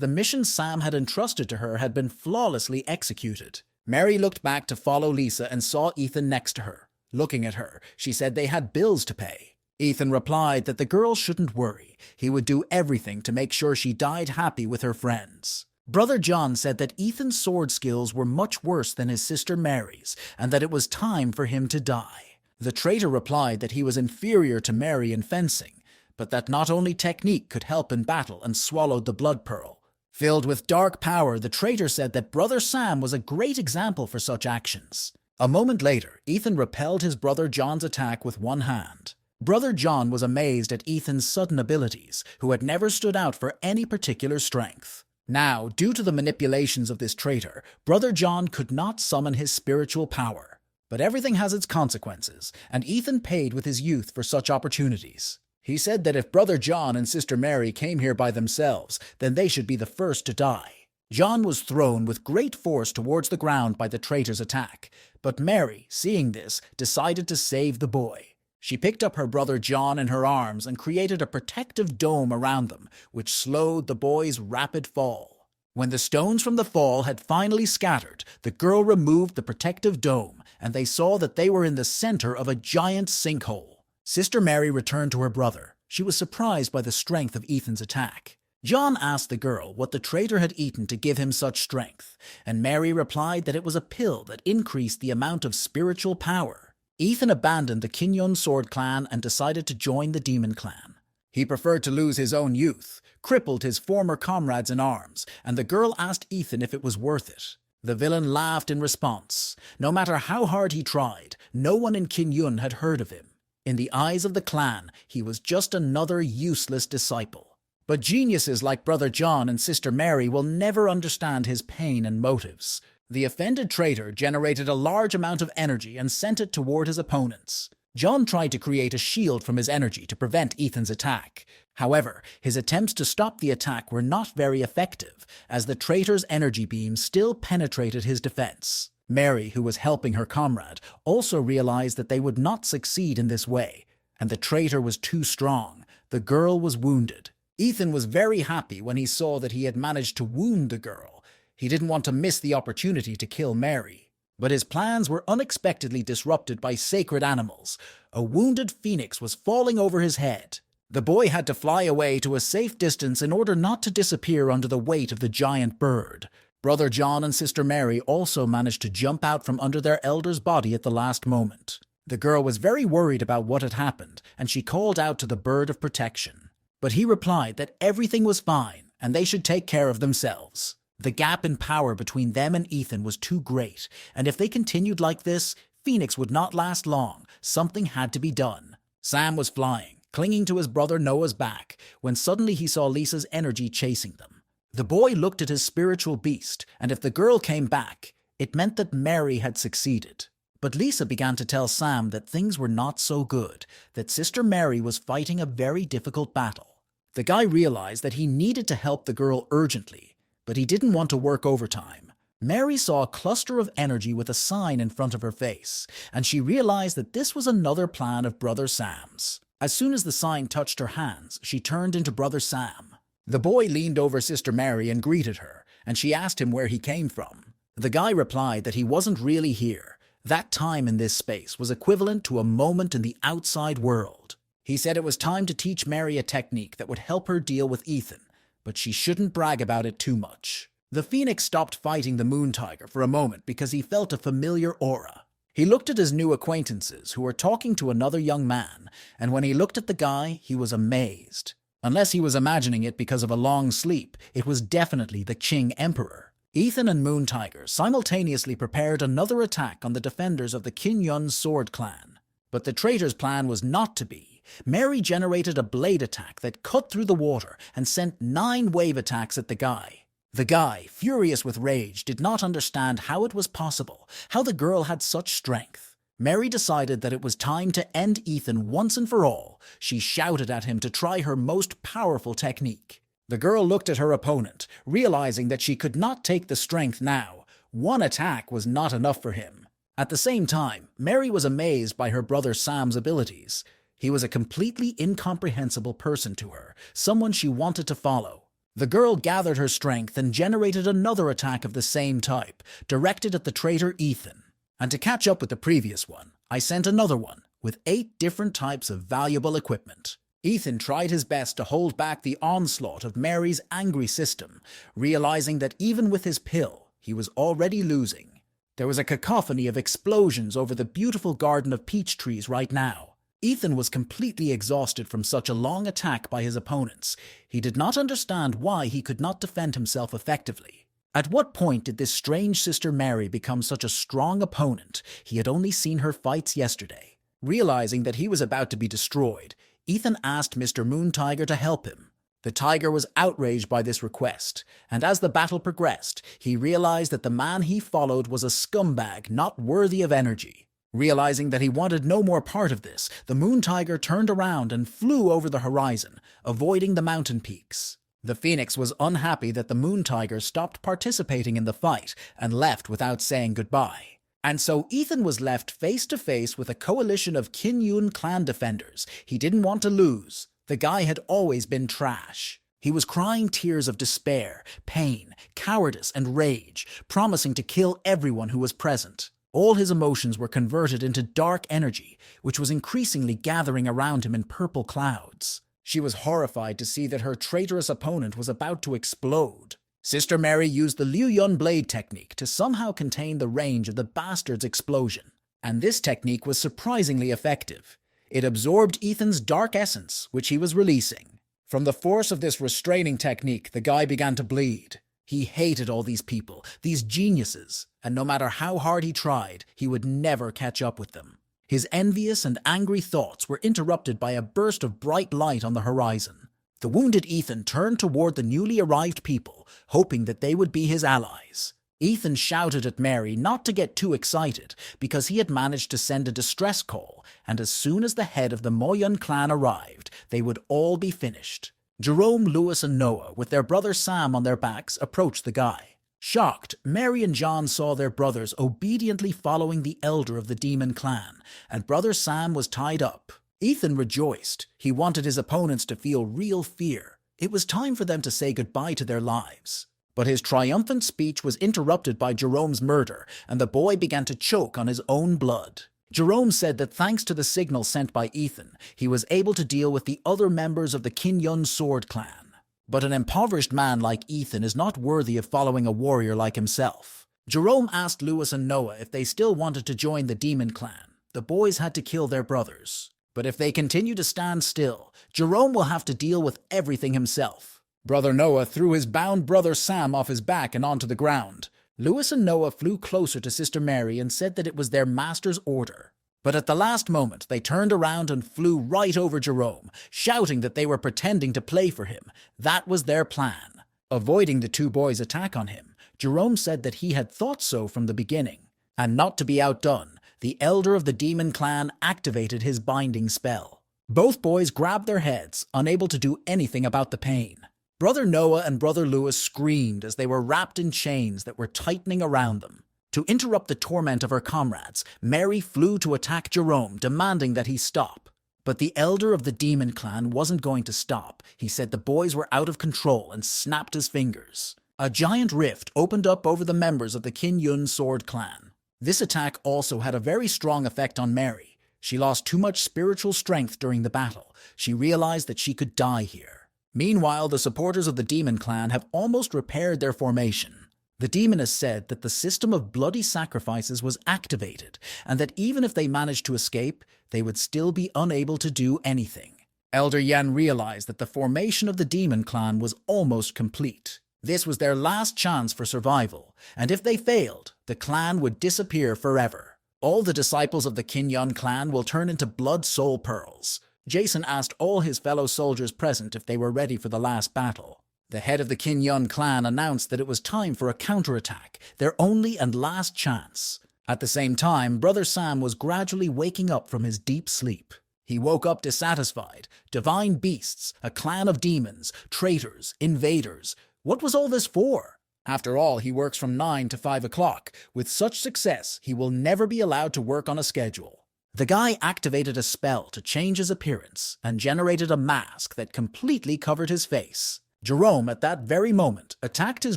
the mission Sam had entrusted to her had been flawlessly executed. Mary looked back to follow Lisa and saw Ethan next to her. Looking at her, she said they had bills to pay. Ethan replied that the girl shouldn't worry. He would do everything to make sure she died happy with her friends. Brother John said that Ethan's sword skills were much worse than his sister Mary's and that it was time for him to die. The traitor replied that he was inferior to Mary in fencing, but that not only technique could help in battle, and swallowed the blood pearl. Filled with dark power, the traitor said that Brother Sam was a great example for such actions. A moment later, Ethan repelled his brother John's attack with one hand. Brother John was amazed at Ethan's sudden abilities, who had never stood out for any particular strength. Now, due to the manipulations of this traitor, Brother John could not summon his spiritual power. But everything has its consequences, and Ethan paid with his youth for such opportunities. He said that if Brother John and Sister Mary came here by themselves, then they should be the first to die. John was thrown with great force towards the ground by the traitor's attack, but Mary, seeing this, decided to save the boy. She picked up her brother John in her arms and created a protective dome around them, which slowed the boy's rapid fall. When the stones from the fall had finally scattered, the girl removed the protective dome, and they saw that they were in the center of a giant sinkhole. Sister Mary returned to her brother. She was surprised by the strength of Ethan's attack. John asked the girl what the traitor had eaten to give him such strength, and Mary replied that it was a pill that increased the amount of spiritual power. Ethan abandoned the Kinyun Sword Clan and decided to join the Demon Clan. He preferred to lose his own youth, crippled his former comrades in arms, and the girl asked Ethan if it was worth it. The villain laughed in response. No matter how hard he tried, no one in Kinyun had heard of him. In the eyes of the clan, he was just another useless disciple. But geniuses like Brother John and Sister Mary will never understand his pain and motives. The offended traitor generated a large amount of energy and sent it toward his opponents. John tried to create a shield from his energy to prevent Ethan's attack. However, his attempts to stop the attack were not very effective, as the traitor's energy beam still penetrated his defense. Mary, who was helping her comrade, also realized that they would not succeed in this way, and the traitor was too strong. The girl was wounded. Ethan was very happy when he saw that he had managed to wound the girl. He didn't want to miss the opportunity to kill Mary. But his plans were unexpectedly disrupted by sacred animals. A wounded phoenix was falling over his head. The boy had to fly away to a safe distance in order not to disappear under the weight of the giant bird. Brother John and Sister Mary also managed to jump out from under their elder's body at the last moment. The girl was very worried about what had happened, and she called out to the bird of protection. But he replied that everything was fine, and they should take care of themselves. The gap in power between them and Ethan was too great, and if they continued like this, Phoenix would not last long. Something had to be done. Sam was flying, clinging to his brother Noah's back, when suddenly he saw Lisa's energy chasing them. The boy looked at his spiritual beast, and if the girl came back, it meant that Mary had succeeded. But Lisa began to tell Sam that things were not so good, that Sister Mary was fighting a very difficult battle. The guy realized that he needed to help the girl urgently, but he didn't want to work overtime. Mary saw a cluster of energy with a sign in front of her face, and she realized that this was another plan of Brother Sam's. As soon as the sign touched her hands, she turned into Brother Sam. The boy leaned over Sister Mary and greeted her, and she asked him where he came from. The guy replied that he wasn't really here. That time in this space was equivalent to a moment in the outside world. He said it was time to teach Mary a technique that would help her deal with Ethan, but she shouldn't brag about it too much. The Phoenix stopped fighting the Moon Tiger for a moment because he felt a familiar aura. He looked at his new acquaintances who were talking to another young man, and when he looked at the guy, he was amazed. Unless he was imagining it because of a long sleep, it was definitely the Qing Emperor. Ethan and Moon Tiger simultaneously prepared another attack on the defenders of the Qin Yun Sword Clan. But the traitor's plan was not to be. Mary generated a blade attack that cut through the water and sent 9 wave attacks at the guy. The guy, furious with rage, did not understand how it was possible, how the girl had such strength. Mary decided that it was time to end Ethan once and for all. She shouted at him to try her most powerful technique. The girl looked at her opponent, realizing that she could not take the strength now. One attack was not enough for him. At the same time, Mary was amazed by her brother Sam's abilities. He was a completely incomprehensible person to her, someone she wanted to follow. The girl gathered her strength and generated another attack of the same type, directed at the traitor Ethan. And to catch up with the previous one, I sent another one, with 8 different types of valuable equipment. Ethan tried his best to hold back the onslaught of Mary's angry system, realizing that even with his pill, he was already losing. There was a cacophony of explosions over the beautiful garden of peach trees right now. Ethan was completely exhausted from such a long attack by his opponents. He did not understand why he could not defend himself effectively. At what point did this strange sister Mary become such a strong opponent? He had only seen her fights yesterday. Realizing that he was about to be destroyed, Ethan asked Mr. Moon Tiger to help him. The tiger was outraged by this request, and as the battle progressed, he realized that the man he followed was a scumbag not worthy of energy. Realizing that he wanted no more part of this, the Moon Tiger turned around and flew over the horizon, avoiding the mountain peaks. The Phoenix was unhappy that the Moon Tiger stopped participating in the fight and left without saying goodbye. And so Ethan was left face to face with a coalition of Qin Yun clan defenders. He didn't want to lose. The guy had always been trash. He was crying tears of despair, pain, cowardice, and rage, promising to kill everyone who was present. All his emotions were converted into dark energy, which was increasingly gathering around him in purple clouds. She was horrified to see that her traitorous opponent was about to explode. Sister Mary used the Liu Yun blade technique to somehow contain the range of the bastard's explosion, and this technique was surprisingly effective. It absorbed Ethan's dark essence, which he was releasing. From the force of this restraining technique, the guy began to bleed. He hated all these people, these geniuses, and no matter how hard he tried, he would never catch up with them. His envious and angry thoughts were interrupted by a burst of bright light on the horizon. The wounded Ethan turned toward the newly arrived people, hoping that they would be his allies. Ethan shouted at Mary not to get too excited because he had managed to send a distress call, and as soon as the head of the Moyun clan arrived, they would all be finished. Jerome, Lewis, and Noah, with their brother Sam on their backs, approached the guy. Shocked, Mary and John saw their brothers obediently following the elder of the demon clan, and brother Sam was tied up. Ethan rejoiced. He wanted his opponents to feel real fear. It was time for them to say goodbye to their lives. But his triumphant speech was interrupted by Jerome's murder, and the boy began to choke on his own blood. Jerome said that thanks to the signal sent by Ethan, he was able to deal with the other members of the Qin Yun Sword Clan. But an impoverished man like Ethan is not worthy of following a warrior like himself. Jerome asked Lewis and Noah if they still wanted to join the demon clan. The boys had to kill their brothers. But if they continue to stand still, Jerome will have to deal with everything himself. Brother Noah threw his bound brother Sam off his back and onto the ground. Lewis and Noah flew closer to Sister Mary and said that it was their master's order. But at the last moment, they turned around and flew right over Jerome, shouting that they were pretending to play for him. That was their plan. Avoiding the 2 boys' attack on him, Jerome said that he had thought so from the beginning. And not to be outdone, the elder of the demon clan activated his binding spell. Both boys grabbed their heads, unable to do anything about the pain. Brother Noah and Brother Lewis screamed as they were wrapped in chains that were tightening around them. To interrupt the torment of her comrades, Mary flew to attack Jerome, demanding that he stop. But the elder of the demon clan wasn't going to stop. He said the boys were out of control and snapped his fingers. A giant rift opened up over the members of the Kin Yun Sword Clan. This attack also had a very strong effect on Mary. She lost too much spiritual strength during the battle. She realized that she could die here. Meanwhile, the supporters of the Demon Clan have almost repaired their formation. The demon has said that the system of bloody sacrifices was activated, and that even if they managed to escape, they would still be unable to do anything. Elder Yan realized that the formation of the Demon Clan was almost complete. This was their last chance for survival, and if they failed, the clan would disappear forever. All the disciples of the Kin Yun clan will turn into blood soul pearls. Jason asked all his fellow soldiers present if they were ready for the last battle. The head of the Kin Yun clan announced that it was time for a counterattack, their only and last chance. At the same time, Brother Sam was gradually waking up from his deep sleep. He woke up dissatisfied. Divine beasts, a clan of demons, traitors, invaders. What was all this for? After all, he works from 9 to 5 o'clock. With such success, he will never be allowed to work on a schedule. The guy activated a spell to change his appearance and generated a mask that completely covered his face. Jerome, at that very moment, attacked his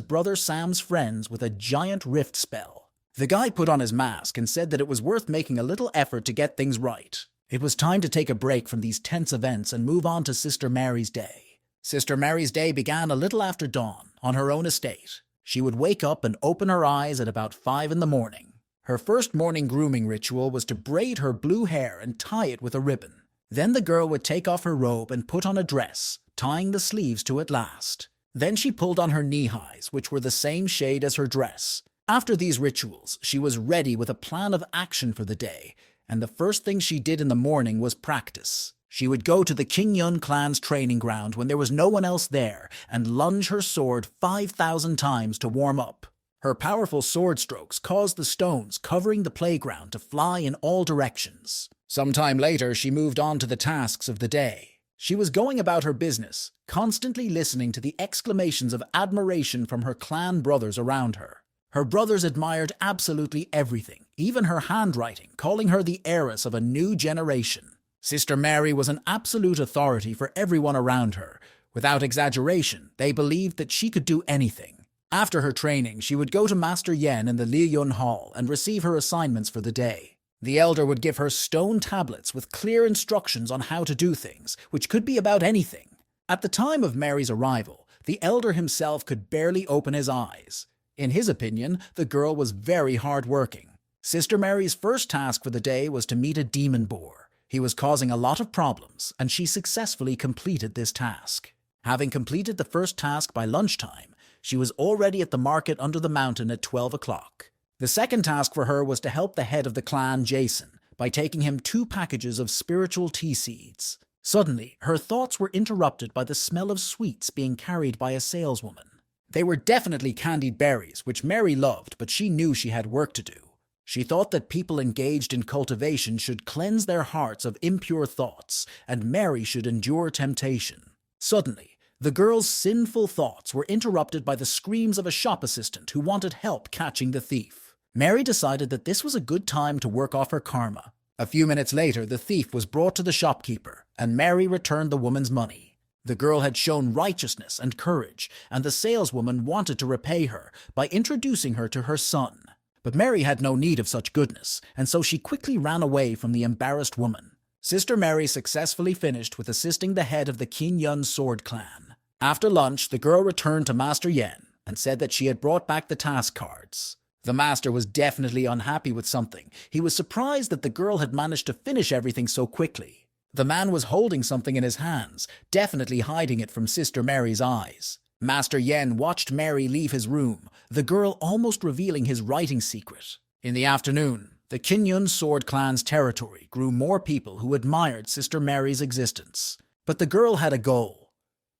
brother Sam's friends with a giant rift spell. The guy put on his mask and said that it was worth making a little effort to get things right. It was time to take a break from these tense events and move on to Sister Mary's day. Sister Mary's day began a little after dawn, on her own estate. She would wake up and open her eyes at about 5 in the morning. Her first morning grooming ritual was to braid her blue hair and tie it with a ribbon. Then the girl would take off her robe and put on a dress, tying the sleeves to it last. Then she pulled on her knee-highs, which were the same shade as her dress. After these rituals, she was ready with a plan of action for the day, and the first thing she did in the morning was practice. She would go to the Kin Yun clan's training ground when there was no one else there and lunge her sword 5,000 times to warm up. Her powerful sword strokes caused the stones covering the playground to fly in all directions. Some time later, she moved on to the tasks of the day. She was going about her business, constantly listening to the exclamations of admiration from her clan brothers around her. Her brothers admired absolutely everything, even her handwriting, calling her the heiress of a new generation. Sister Mary was an absolute authority for everyone around her. Without exaggeration, they believed that she could do anything. After her training, she would go to Master Yen in the Liyun Hall and receive her assignments for the day. The elder would give her stone tablets with clear instructions on how to do things, which could be about anything. At the time of Mary's arrival, the elder himself could barely open his eyes. In his opinion, the girl was very hard-working. Sister Mary's first task for the day was to meet a demon boar. He was causing a lot of problems, and she successfully completed this task. Having completed the first task by lunchtime, she was already at the market under the mountain at 12 o'clock. The second task for her was to help the head of the clan, Jason, by taking him 2 packages of spiritual tea seeds. Suddenly, her thoughts were interrupted by the smell of sweets being carried by a saleswoman. They were definitely candied berries, which Mary loved, but she knew she had work to do. She thought that people engaged in cultivation should cleanse their hearts of impure thoughts, and Mary should endure temptation. Suddenly, the girl's sinful thoughts were interrupted by the screams of a shop assistant who wanted help catching the thief. Mary decided that this was a good time to work off her karma. A few minutes later, the thief was brought to the shopkeeper, and Mary returned the woman's money. The girl had shown righteousness and courage, and the saleswoman wanted to repay her by introducing her to her son. But Mary had no need of such goodness, and so she quickly ran away from the embarrassed woman. Sister Mary successfully finished with assisting the head of the Kin Yun Sword Clan. After lunch, the girl returned to Master Yen and said that she had brought back the task cards. The master was definitely unhappy with something. He was surprised that the girl had managed to finish everything so quickly. The man was holding something in his hands, definitely hiding it from Sister Mary's eyes. Master Yen watched Mary leave his room, the girl almost revealing his writing secret. In the afternoon, the Kin Yun Sword Clan's territory grew more people who admired Sister Mary's existence. But the girl had a goal.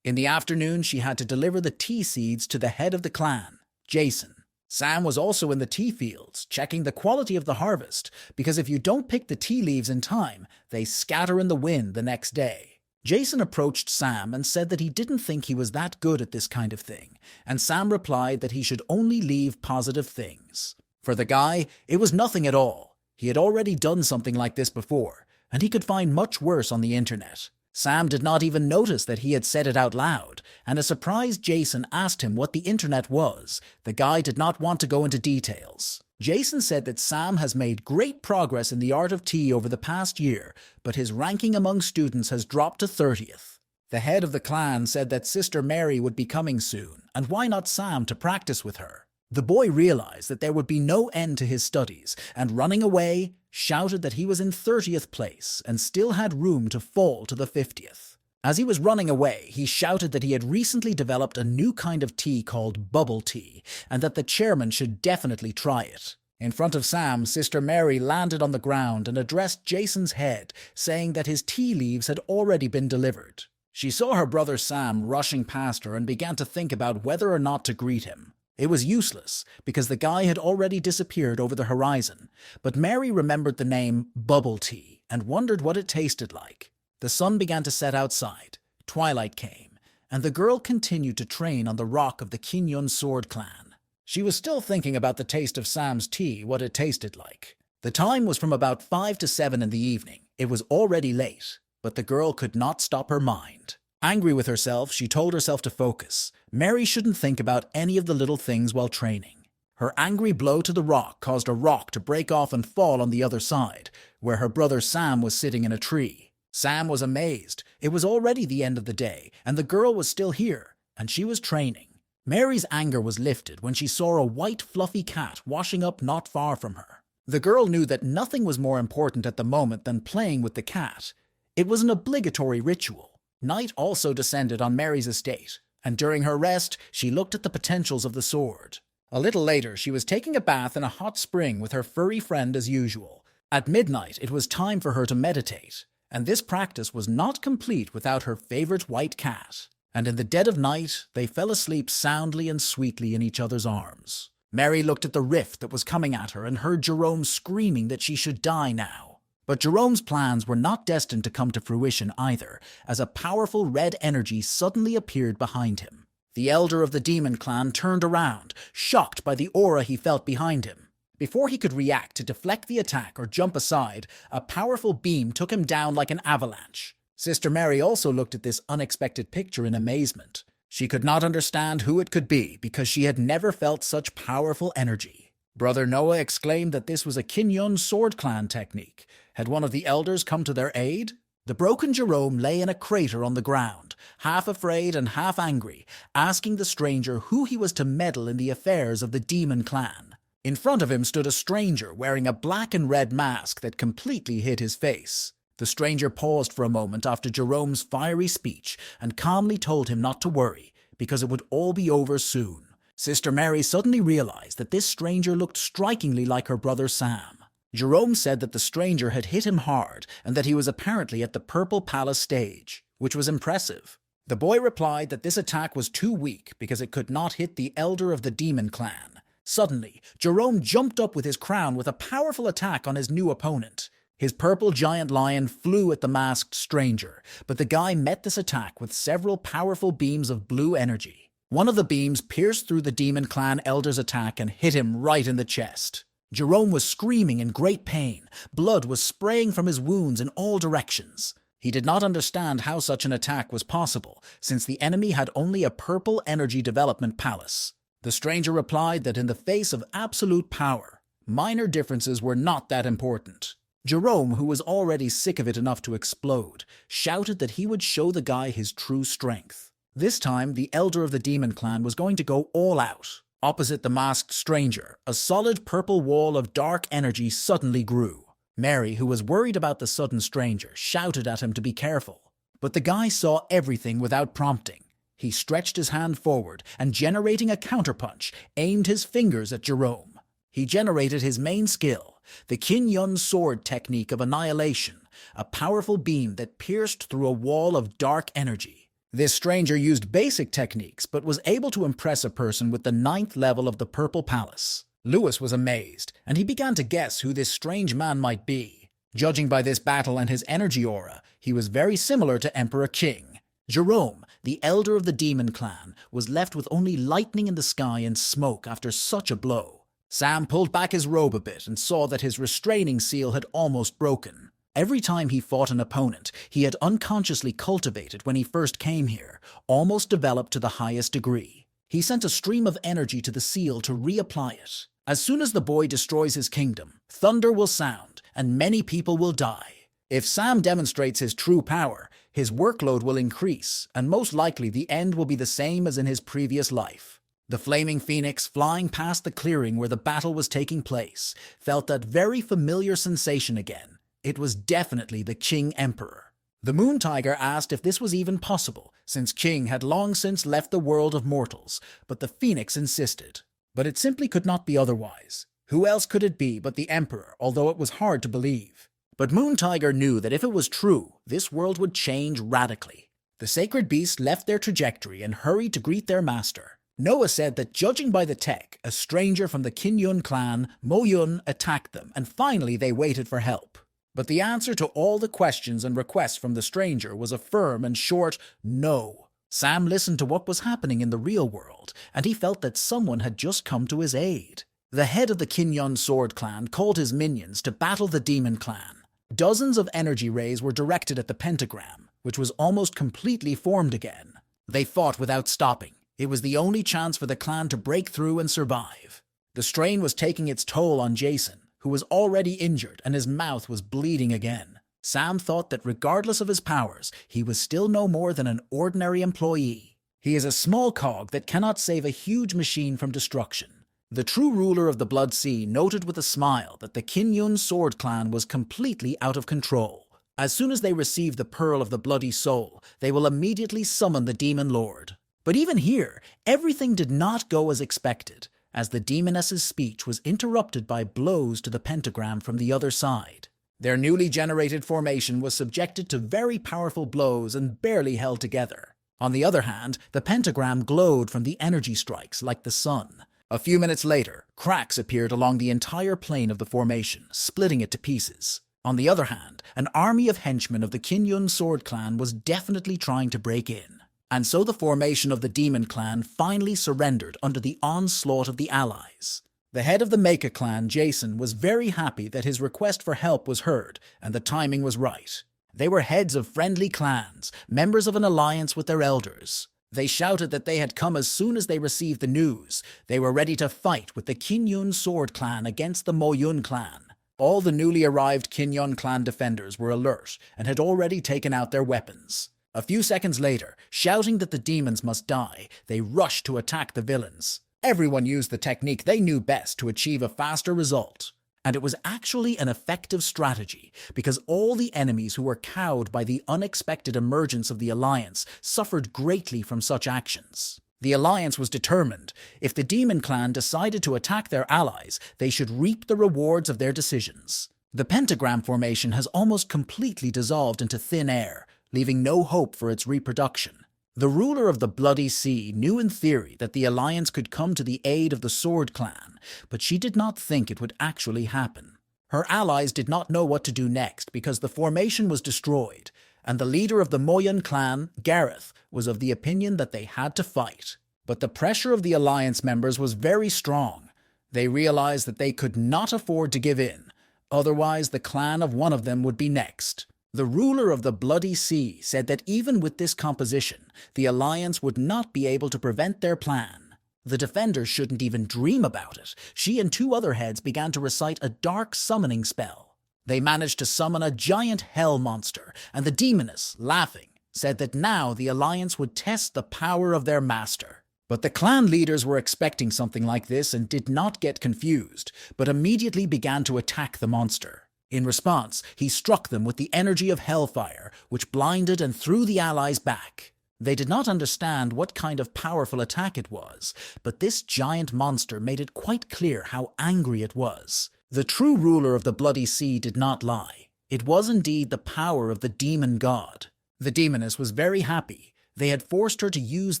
In the afternoon, she had to deliver the tea seeds to the head of the clan, Jason. Sam was also in the tea fields, checking the quality of the harvest, because if you don't pick the tea leaves in time, they scatter in the wind the next day. Jason approached Sam and said that he didn't think he was that good at this kind of thing, and Sam replied that he should only leave positive things. For the guy, it was nothing at all. He had already done something like this before, and he could find much worse on the internet. Sam did not even notice that he had said it out loud, and a surprised Jason asked him what the internet was. The guy did not want to go into details. Jason said that Sam has made great progress in the art of tea over the past year, but his ranking among students has dropped to 30th. The head of the clan said that Sister Mary would be coming soon, and why not Sam to practice with her? The boy realized that there would be no end to his studies, and running away, shouted that he was in 30th place and still had room to fall to the 50th. As he was running away, he shouted that he had recently developed a new kind of tea called bubble tea, and that the chairman should definitely try it. In front of Sam, Sister Mary landed on the ground and addressed Jason's head, saying that his tea leaves had already been delivered. She saw her brother Sam rushing past her and began to think about whether or not to greet him. It was useless, because the guy had already disappeared over the horizon, but Mary remembered the name bubble tea and wondered what it tasted like. The sun began to set outside, twilight came, and the girl continued to train on the rock of the Kinyon Sword Clan. She was still thinking about the taste of Sam's tea, what it tasted like. The time was from about 5 to 7 in the evening. It was already late, but the girl could not stop her mind. Angry with herself, she told herself to focus. Mary shouldn't think about any of the little things while training. Her angry blow to the rock caused a rock to break off and fall on the other side, where her brother Sam was sitting in a tree. Sam was amazed. It was already the end of the day, and the girl was still here, and she was training. Mary's anger was lifted when she saw a white fluffy cat washing up not far from her. The girl knew that nothing was more important at the moment than playing with the cat. It was an obligatory ritual. Night also descended on Mary's estate, and during her rest, she looked at the potentials of the sword. A little later, she was taking a bath in a hot spring with her furry friend as usual. At midnight, it was time for her to meditate, and this practice was not complete without her favorite white cat. And in the dead of night, they fell asleep soundly and sweetly in each other's arms. Mary looked at the rift that was coming at her and heard Jerome screaming that she should die now. But Jerome's plans were not destined to come to fruition either, as a powerful red energy suddenly appeared behind him. The elder of the demon clan turned around, shocked by the aura he felt behind him. Before he could react to deflect the attack or jump aside, a powerful beam took him down like an avalanche. Sister Mary also looked at this unexpected picture in amazement. She could not understand who it could be because she had never felt such powerful energy. Brother Noah exclaimed that this was a Kinyon Sword Clan technique. Had one of the elders come to their aid? The broken Jerome lay in a crater on the ground, half afraid and half angry, asking the stranger who he was to meddle in the affairs of the demon clan. In front of him stood a stranger wearing a black and red mask that completely hid his face. The stranger paused for a moment after Jerome's fiery speech and calmly told him not to worry, because it would all be over soon. Sister Mary suddenly realized that this stranger looked strikingly like her brother Sam. Jerome said that the stranger had hit him hard and that he was apparently at the Purple Palace stage, which was impressive. The boy replied that this attack was too weak because it could not hit the elder of the demon clan. Suddenly, Jerome jumped up with his crown with a powerful attack on his new opponent. His purple giant lion flew at the masked stranger, but the guy met this attack with several powerful beams of blue energy. One of the beams pierced through the demon clan elder's attack and hit him right in the chest. Jerome was screaming in great pain. Blood was spraying from his wounds in all directions. He did not understand how such an attack was possible, since the enemy had only a purple energy development palace. The stranger replied that in the face of absolute power, minor differences were not that important. Jerome, who was already sick of it enough to explode, shouted that he would show the guy his true strength. This time, the elder of the demon clan was going to go all out. Opposite the masked stranger, a solid purple wall of dark energy suddenly grew. Mary, who was worried about the sudden stranger, shouted at him to be careful. But the guy saw everything without prompting. He stretched his hand forward and, generating a counterpunch, aimed his fingers at Jerome. He generated his main skill, the Kinyon sword technique of annihilation, a powerful beam that pierced through a wall of dark energy. This stranger used basic techniques, but was able to impress a person with the 9th level of the Purple Palace. Lewis was amazed, and he began to guess who this strange man might be. Judging by this battle and his energy aura, he was very similar to Emperor King. Jerome, the elder of the demon clan, was left with only lightning in the sky and smoke after such a blow. Sam pulled back his robe a bit and saw that his restraining seal had almost broken. Every time he fought an opponent he had unconsciously cultivated when he first came here, almost developed to the highest degree. He sent a stream of energy to the seal to reapply it. As soon as the boy destroys his kingdom, thunder will sound and many people will die. If Sam demonstrates his true power, his workload will increase, and most likely the end will be the same as in his previous life. The flaming phoenix, flying past the clearing where the battle was taking place, felt that very familiar sensation again. It was definitely the Qing Emperor. The Moon Tiger asked if this was even possible, since Qing had long since left the world of mortals, but the phoenix insisted. But it simply could not be otherwise. Who else could it be but the Emperor, although it was hard to believe? But Moon Tiger knew that if it was true, this world would change radically. The sacred beast left their trajectory and hurried to greet their master. Noah said that judging by the tech, a stranger from the Qinyun clan, Mo Yun, attacked them, and finally they waited for help. But the answer to all the questions and requests from the stranger was a firm and short no. Sam listened to what was happening in the real world, and he felt that someone had just come to his aid. The head of the Qinyun Sword Clan called his minions to battle the Demon Clan. Dozens of energy rays were directed at the pentagram, which was almost completely formed again. They fought without stopping. It was the only chance for the clan to break through and survive. The strain was taking its toll on Jason, who was already injured and his mouth was bleeding again. Sam thought that regardless of his powers, he was still no more than an ordinary employee. He is a small cog that cannot save a huge machine from destruction. The true ruler of the Blood Sea noted with a smile that the Qinyun Sword Clan was completely out of control. As soon as they receive the Pearl of the Bloody Soul, they will immediately summon the Demon Lord. But even here, everything did not go as expected, as the demoness's speech was interrupted by blows to the pentagram from the other side. Their newly generated formation was subjected to very powerful blows and barely held together. On the other hand, the pentagram glowed from the energy strikes like the sun. A few minutes later, cracks appeared along the entire plane of the formation, splitting it to pieces. On the other hand, an army of henchmen of the Qinyun Sword Clan was definitely trying to break in. And so the formation of the Demon Clan finally surrendered under the onslaught of the allies. The head of the Mecha clan, Jason, was very happy that his request for help was heard and the timing was right. They were heads of friendly clans, members of an alliance with their elders. They shouted that they had come as soon as they received the news. They were ready to fight with the Qinyun Sword Clan against the Mo Yun clan. All the newly arrived Qinyun clan defenders were alert and had already taken out their weapons. A few seconds later, shouting that the demons must die, they rushed to attack the villains. Everyone used the technique they knew best to achieve a faster result. And it was actually an effective strategy, because all the enemies who were cowed by the unexpected emergence of the Alliance suffered greatly from such actions. The Alliance was determined. If the Demon Clan decided to attack their allies, they should reap the rewards of their decisions. The pentagram formation has almost completely dissolved into thin air, leaving no hope for its reproduction. The ruler of the Bloody Sea knew in theory that the Alliance could come to the aid of the Sword Clan, but she did not think it would actually happen. Her allies did not know what to do next because the formation was destroyed, and the leader of the Moyun clan, Gareth, was of the opinion that they had to fight. But the pressure of the Alliance members was very strong. They realized that they could not afford to give in, otherwise the clan of one of them would be next. The ruler of the Bloody Sea said that even with this composition, the Alliance would not be able to prevent their plan. The defenders shouldn't even dream about it. She and two other heads began to recite a dark summoning spell. They managed to summon a giant hell monster, and the demoness, laughing, said that now the Alliance would test the power of their master. But the clan leaders were expecting something like this and did not get confused, but immediately began to attack the monster. In response, he struck them with the energy of hellfire, which blinded and threw the allies back. They did not understand what kind of powerful attack it was, but this giant monster made it quite clear how angry it was. The true ruler of the Bloody Sea did not lie. It was indeed the power of the demon god. The demoness was very happy. They had forced her to use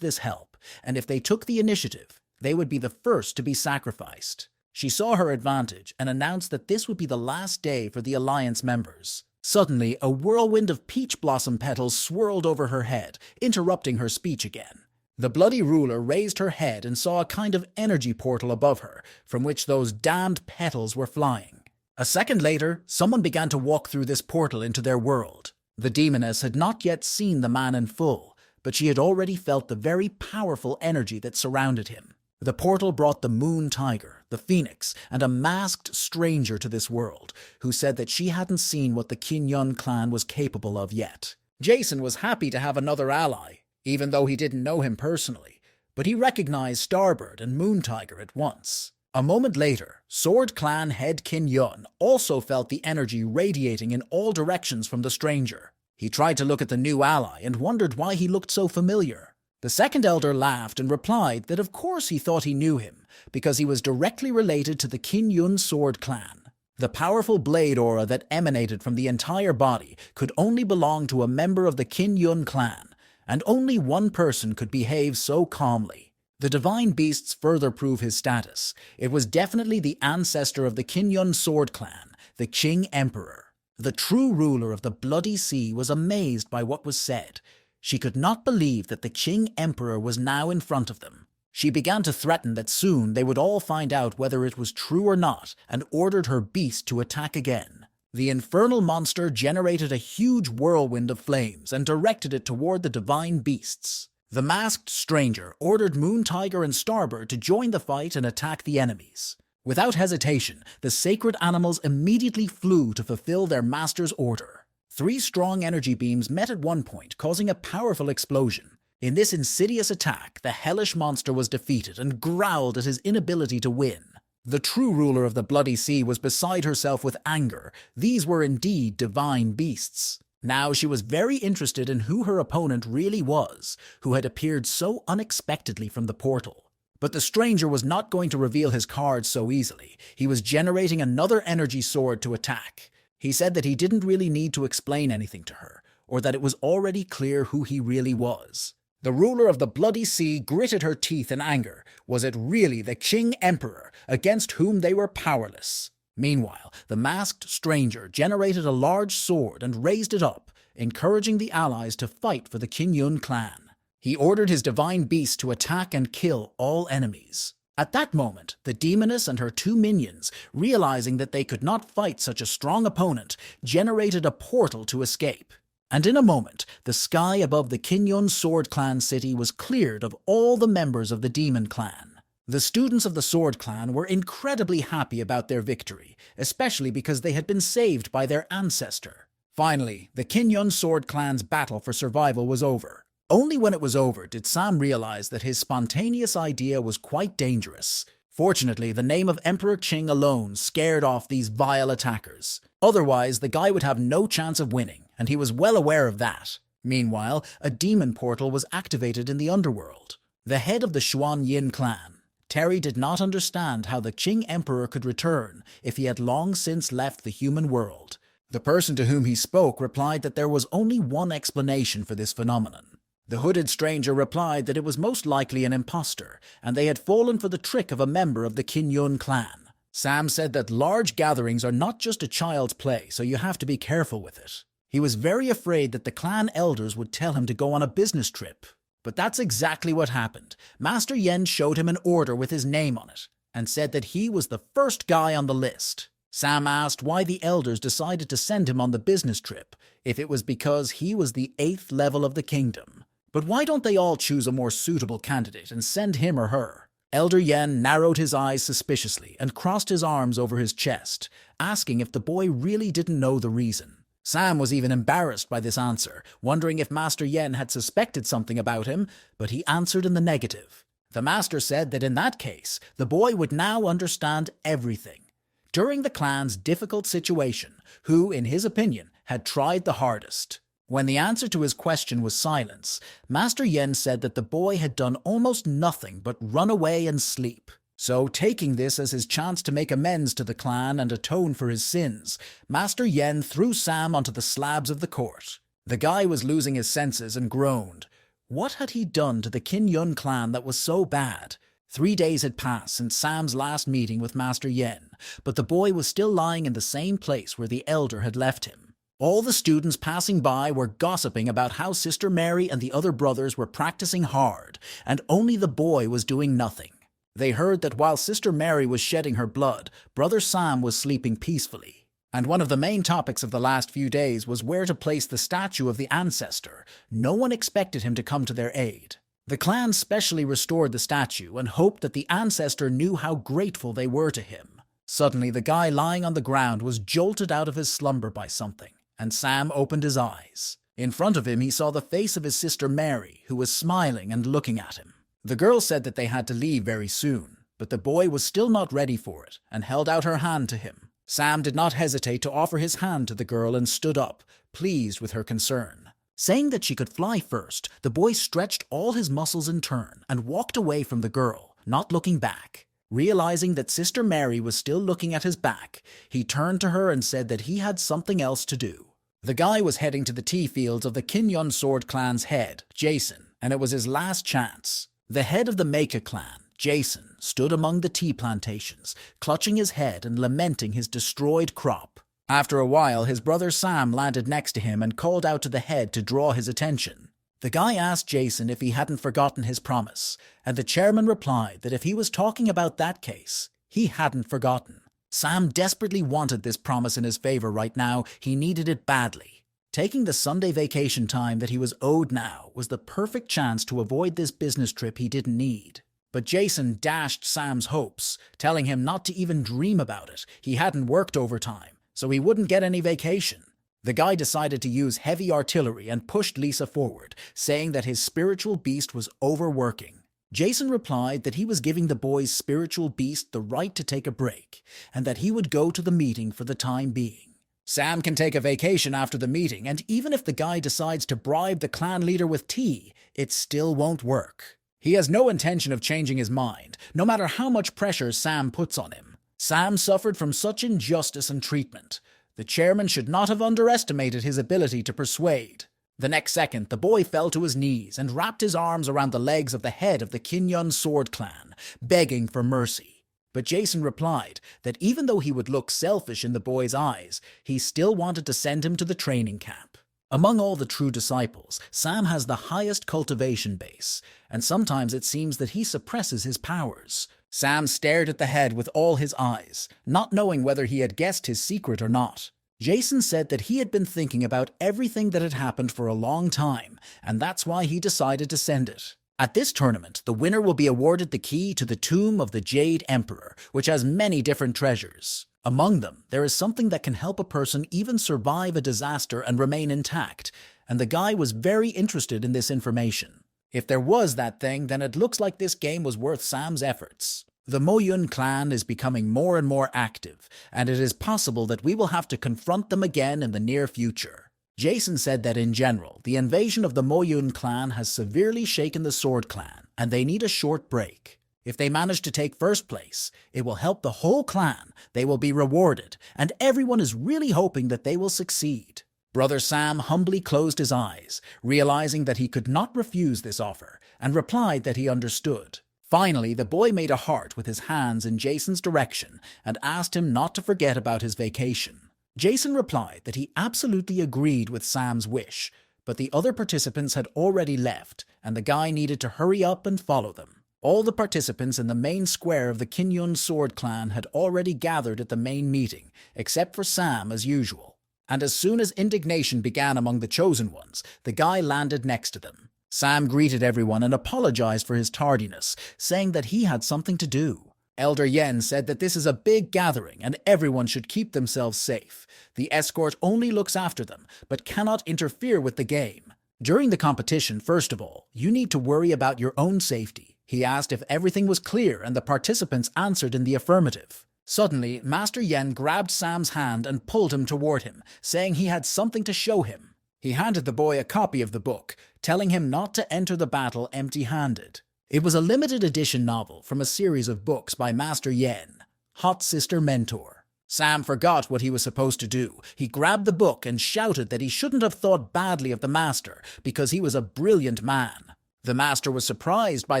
this help, and if they took the initiative, they would be the first to be sacrificed. She saw her advantage and announced that this would be the last day for the Alliance members. Suddenly, a whirlwind of peach blossom petals swirled over her head, interrupting her speech again. The bloody ruler raised her head and saw a kind of energy portal above her, from which those damned petals were flying. A second later, someone began to walk through this portal into their world. The demoness had not yet seen the man in full, but she had already felt the very powerful energy that surrounded him. The portal brought the moon tiger, the phoenix, and a masked stranger to this world, who said that she hadn't seen what the Kin-yun clan was capable of yet. Jason was happy to have another ally, even though he didn't know him personally, but he recognized Starbird and Moon Tiger at once. A moment later, Sword Clan head Kin-yun also felt the energy radiating in all directions from the stranger. He tried to look at the new ally and wondered why he looked so familiar. The second elder laughed and replied that of course he thought he knew him, because he was directly related to the Kin-yun Sword Clan. The powerful blade aura that emanated from the entire body could only belong to a member of the Kin-yun clan, and only one person could behave so calmly. The divine beasts further prove his status. It was definitely the ancestor of the Kin-yun Sword Clan, the Qing Emperor. The true ruler of the Bloody Sea was amazed by what was said. She could not believe that the Qing Emperor was now in front of them. She began to threaten that soon they would all find out whether it was true or not, and ordered her beast to attack again. The infernal monster generated a huge whirlwind of flames and directed it toward the divine beasts. The masked stranger ordered Moon Tiger and Starbird to join the fight and attack the enemies. Without hesitation, the sacred animals immediately flew to fulfill their master's order. 3 strong energy beams met at one point, causing a powerful explosion. In this insidious attack, the hellish monster was defeated and growled at his inability to win. The true ruler of the Bloody Sea was beside herself with anger. These were indeed divine beasts. Now she was very interested in who her opponent really was, who had appeared so unexpectedly from the portal. But the stranger was not going to reveal his cards so easily. He was generating another energy sword to attack. He said that he didn't really need to explain anything to her, or that it was already clear who he really was. The ruler of the Bloody Sea gritted her teeth in anger. Was it really the Qing Emperor, against whom they were powerless? Meanwhile, the masked stranger generated a large sword and raised it up, encouraging the allies to fight for the Kin-yun clan. He ordered his divine beast to attack and kill all enemies. At that moment, the demoness and her 2 minions, realizing that they could not fight such a strong opponent, generated a portal to escape. And in a moment, the sky above the Kin-yun Sword Clan city was cleared of all the members of the Demon Clan. The students of the Sword Clan were incredibly happy about their victory, especially because they had been saved by their ancestor. Finally, the Kin-yun Sword Clan's battle for survival was over. Only when it was over did Sam realize that his spontaneous idea was quite dangerous. Fortunately, the name of Emperor Qing alone scared off these vile attackers. Otherwise, the guy would have no chance of winning, and he was well aware of that. Meanwhile, a demon portal was activated in the underworld. The head of the Xuan Yin clan, Terry, did not understand how the Qing Emperor could return if he had long since left the human world. The person to whom he spoke replied that there was only one explanation for this phenomenon. The hooded stranger replied that it was most likely an imposter, and they had fallen for the trick of a member of the Kin-yun clan. Sam said that large gatherings are not just a child's play, so you have to be careful with it. He was very afraid that the clan elders would tell him to go on a business trip. But that's exactly what happened. Master Yen showed him an order with his name on it, and said that he was the first guy on the list. Sam asked why the elders decided to send him on the business trip, if it was because he was the 8th level of the kingdom. But why don't they all choose a more suitable candidate and send him or her? Elder Yen narrowed his eyes suspiciously and crossed his arms over his chest, asking if the boy really didn't know the reason. Sam was even embarrassed by this answer, wondering if Master Yen had suspected something about him, but he answered in the negative. The master said that in that case, the boy would now understand everything. During the clan's difficult situation, who, in his opinion, had tried the hardest? When the answer to his question was silence, Master Yen said that the boy had done almost nothing but run away and sleep. So, taking this as his chance to make amends to the clan and atone for his sins, Master Yen threw Sam onto the slabs of the court. The guy was losing his senses and groaned. What had he done to the Kin-yun clan that was so bad? 3 days had passed since Sam's last meeting with Master Yen, but the boy was still lying in the same place where the elder had left him. All the students passing by were gossiping about how Sister Mary and the other brothers were practicing hard, and only the boy was doing nothing. They heard that while Sister Mary was shedding her blood, Brother Sam was sleeping peacefully. And one of the main topics of the last few days was where to place the statue of the ancestor. No one expected him to come to their aid. The clan specially restored the statue and hoped that the ancestor knew how grateful they were to him. Suddenly, the guy lying on the ground was jolted out of his slumber by something, and Sam opened his eyes. In front of him, he saw the face of his sister Mary, who was smiling and looking at him. The girl said that they had to leave very soon, but the boy was still not ready for it and held out her hand to him. Sam did not hesitate to offer his hand to the girl and stood up, pleased with her concern. Saying that she could fly first, the boy stretched all his muscles in turn and walked away from the girl, not looking back. Realizing that Sister Mary was still looking at his back, he turned to her and said that he had something else to do. The guy was heading to the tea fields of the Kinyon Sword clan's head, Jason, and it was his last chance. The head of the Manga clan, Jason, stood among the tea plantations, clutching his head and lamenting his destroyed crop. After a while, his brother Sam landed next to him and called out to the head to draw his attention. The guy asked Jason if he hadn't forgotten his promise, and the chairman replied that if he was talking about that case, he hadn't forgotten. Sam desperately wanted this promise in his favor right now. He needed it badly. Taking the Sunday vacation time that he was owed now was the perfect chance to avoid this business trip he didn't need. But Jason dashed Sam's hopes, telling him not to even dream about it. He hadn't worked overtime, so he wouldn't get any vacation. The guy decided to use heavy artillery and pushed Lisa forward, saying that his spiritual beast was overworking. Jason replied that he was giving the boy's spiritual beast the right to take a break, and that he would go to the meeting for the time being. Sam can take a vacation after the meeting, and even if the guy decides to bribe the clan leader with tea, it still won't work. He has no intention of changing his mind, no matter how much pressure Sam puts on him. Sam suffered from such injustice and treatment. The chairman should not have underestimated his ability to persuade. The next second, the boy fell to his knees and wrapped his arms around the legs of the head of the Kinyon Sword clan, begging for mercy. But Jason replied that even though he would look selfish in the boy's eyes, he still wanted to send him to the training camp. Among all the true disciples, Sam has the highest cultivation base, and sometimes it seems that he suppresses his powers. Sam stared at the head with all his eyes, not knowing whether he had guessed his secret or not. Jason said that he had been thinking about everything that had happened for a long time, and that's why he decided to send it. At this tournament, the winner will be awarded the key to the Tomb of the Jade Emperor, which has many different treasures. Among them, there is something that can help a person even survive a disaster and remain intact, and the guy was very interested in this information. If there was that thing, then it looks like this game was worth Sam's efforts. The Moyun clan is becoming more and more active, and it is possible that we will have to confront them again in the near future. Jason said that in general, the invasion of the Moyun clan has severely shaken the Sword clan, and they need a short break. If they manage to take first place, it will help the whole clan, they will be rewarded, and everyone is really hoping that they will succeed. Brother Sam humbly closed his eyes, realizing that he could not refuse this offer, and replied that he understood. Finally, the boy made a heart with his hands in Jason's direction and asked him not to forget about his vacation. Jason replied that he absolutely agreed with Sam's wish, but the other participants had already left, and the guy needed to hurry up and follow them. All the participants in the main square of the Kinyon Sword clan had already gathered at the main meeting, except for Sam as usual. And as soon as indignation began among the chosen ones, the guy landed next to them. Sam greeted everyone and apologized for his tardiness, saying that he had something to do. Elder Yen said that this is a big gathering and everyone should keep themselves safe. The escort only looks after them, but cannot interfere with the game. During the competition, first of all, you need to worry about your own safety. He asked if everything was clear, and the participants answered in the affirmative. Suddenly, Master Yen grabbed Sam's hand and pulled him toward him, saying he had something to show him. He handed the boy a copy of the book, telling him not to enter the battle empty-handed. It was a limited edition novel from a series of books by Master Yen, Hot Sister Mentor. Sam forgot what he was supposed to do. He grabbed the book and shouted that he shouldn't have thought badly of the master because he was a brilliant man. The master was surprised by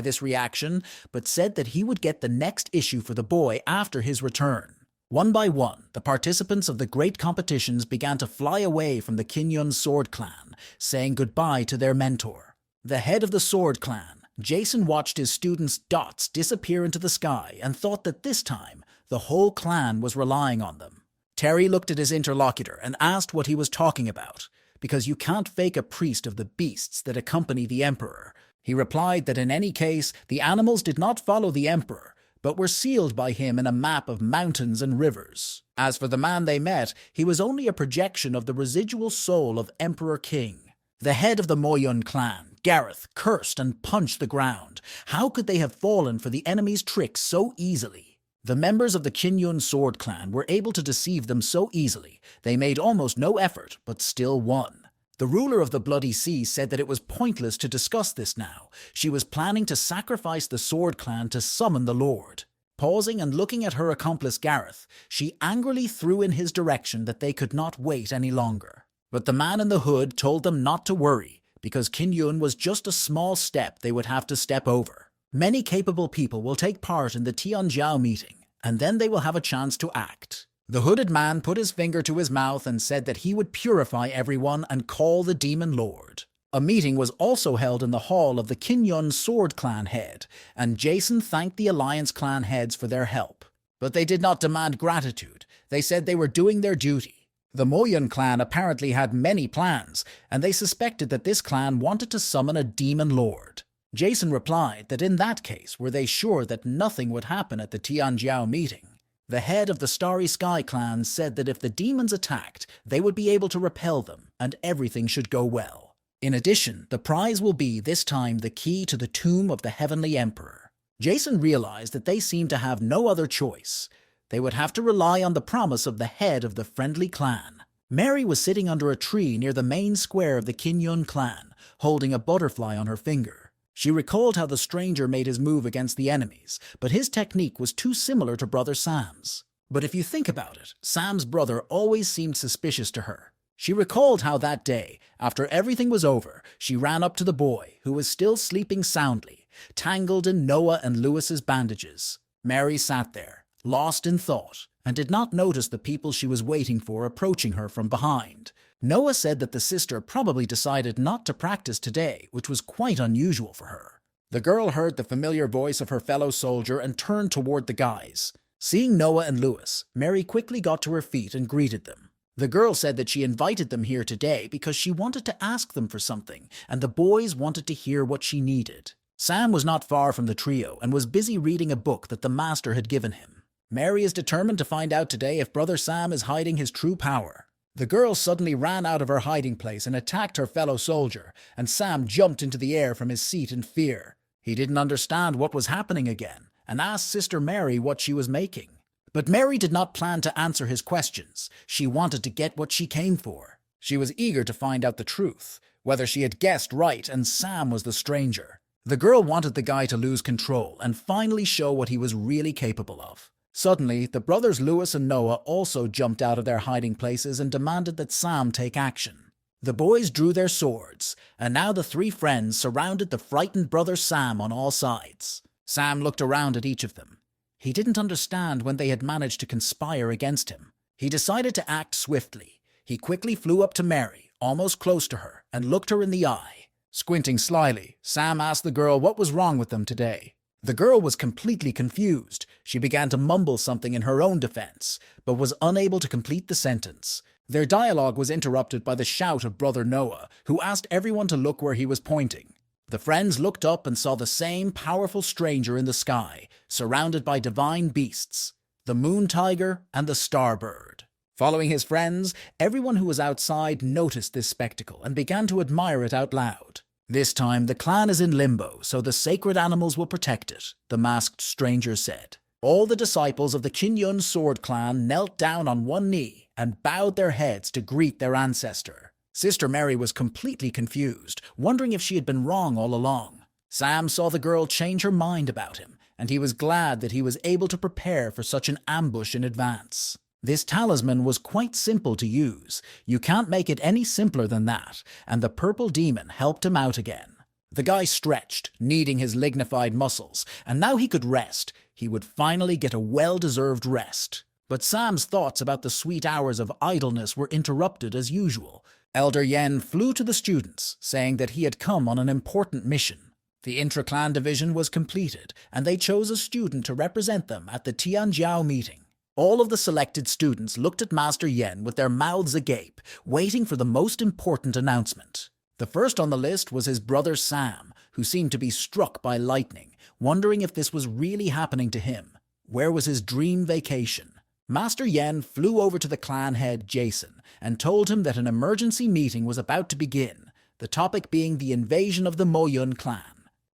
this reaction, but said that he would get the next issue for the boy after his return. One by one, the participants of the great competitions began to fly away from the Kinyon Sword clan, saying goodbye to their mentor. The head of the Sword clan, Jason watched his students' dots disappear into the sky and thought that this time the whole clan was relying on them. Terry looked at his interlocutor and asked what he was talking about, because you can't fake a priest of the beasts that accompany the emperor. He replied that in any case, the animals did not follow the emperor, but were sealed by him in a map of mountains and rivers. As for the man they met, he was only a projection of the residual soul of Emperor King. The head of the Moyun clan, Gareth, cursed and punched the ground. How could they have fallen for the enemy's tricks so easily? The members of the Kinyun Sword clan were able to deceive them so easily, they made almost no effort, but still won. The ruler of the Bloody Sea said that it was pointless to discuss this now. She was planning to sacrifice the Sword clan to summon the Lord. Pausing and looking at her accomplice Gareth, she angrily threw in his direction that they could not wait any longer. But the man in the hood told them not to worry, because Kinyun was just a small step they would have to step over. Many capable people will take part in the Tianjiao meeting, and then they will have a chance to act. The hooded man put his finger to his mouth and said that he would purify everyone and call the Demon Lord. A meeting was also held in the hall of the Kinyun Sword clan head, and Jason thanked the Alliance clan heads for their help. But they did not demand gratitude. They said they were doing their duty. The Moyun clan apparently had many plans, and they suspected that this clan wanted to summon a Demon Lord. Jason replied that in that case were they sure that nothing would happen at the Tianjiao meeting. The head of the Starry Sky clan said that if the demons attacked, they would be able to repel them, and everything should go well. In addition, the prize will be, this time, the key to the tomb of the Heavenly Emperor. Jason realized that they seemed to have no other choice. They would have to rely on the promise of the head of the friendly clan. Mary was sitting under a tree near the main square of the Kinyun clan, holding a butterfly on her finger. She recalled how the stranger made his move against the enemies, but his technique was too similar to Brother Sam's. But if you think about it, Sam's brother always seemed suspicious to her. She recalled how that day, after everything was over, she ran up to the boy, who was still sleeping soundly, tangled in Noah and Lewis's bandages. Mary sat there, lost in thought, and did not notice the people she was waiting for approaching her from behind. Noah said that the sister probably decided not to practice today, which was quite unusual for her. The girl heard the familiar voice of her fellow soldier and turned toward the guys. Seeing Noah and Lewis, Mary quickly got to her feet and greeted them. The girl said that she invited them here today because she wanted to ask them for something, and the boys wanted to hear what she needed. Sam was not far from the trio and was busy reading a book that the master had given him. Mary is determined to find out today if Brother Sam is hiding his true power. The girl suddenly ran out of her hiding place and attacked her fellow soldier, and Sam jumped into the air from his seat in fear. He didn't understand what was happening again, and asked Sister Mary what she was making. But Mary did not plan to answer his questions. She wanted to get what she came for. She was eager to find out the truth, whether she had guessed right and Sam was the stranger. The girl wanted the guy to lose control and finally show what he was really capable of. Suddenly, the brothers Lewis and Noah also jumped out of their hiding places and demanded that Sam take action. The boys drew their swords, and now the three friends surrounded the frightened brother Sam on all sides. Sam looked around at each of them. He didn't understand when they had managed to conspire against him. He decided to act swiftly. He quickly flew up to Mary, almost close to her, and looked her in the eye. Squinting slyly, Sam asked the girl what was wrong with them today. The girl was completely confused. She began to mumble something in her own defense, but was unable to complete the sentence. Their dialogue was interrupted by the shout of Brother Noah, who asked everyone to look where he was pointing. The friends looked up and saw the same powerful stranger in the sky, surrounded by divine beasts, the moon tiger and the starbird. Following his friends, everyone who was outside noticed this spectacle and began to admire it out loud. This time, the clan is in limbo, so the sacred animals will protect it, the masked stranger said. All the disciples of the Kinyun Sword clan knelt down on one knee and bowed their heads to greet their ancestor. Sister Mary was completely confused, wondering if she had been wrong all along. Sam saw the girl change her mind about him, and he was glad that he was able to prepare for such an ambush in advance. This talisman was quite simple to use. You can't make it any simpler than that, and the purple demon helped him out again. The guy stretched, kneading his lignified muscles, and now he could rest. He would finally get a well-deserved rest. But Sam's thoughts about the sweet hours of idleness were interrupted as usual. Elder Yen flew to the students, saying that he had come on an important mission. The intra-clan division was completed, and they chose a student to represent them at the Tianjiao meeting. All of the selected students looked at Master Yen with their mouths agape, waiting for the most important announcement. The first on the list was his brother Sam, who seemed to be struck by lightning, wondering if this was really happening to him. Where was his dream vacation? Master Yen flew over to the clan head Jason and told him that an emergency meeting was about to begin, the topic being the invasion of the Moyun clan.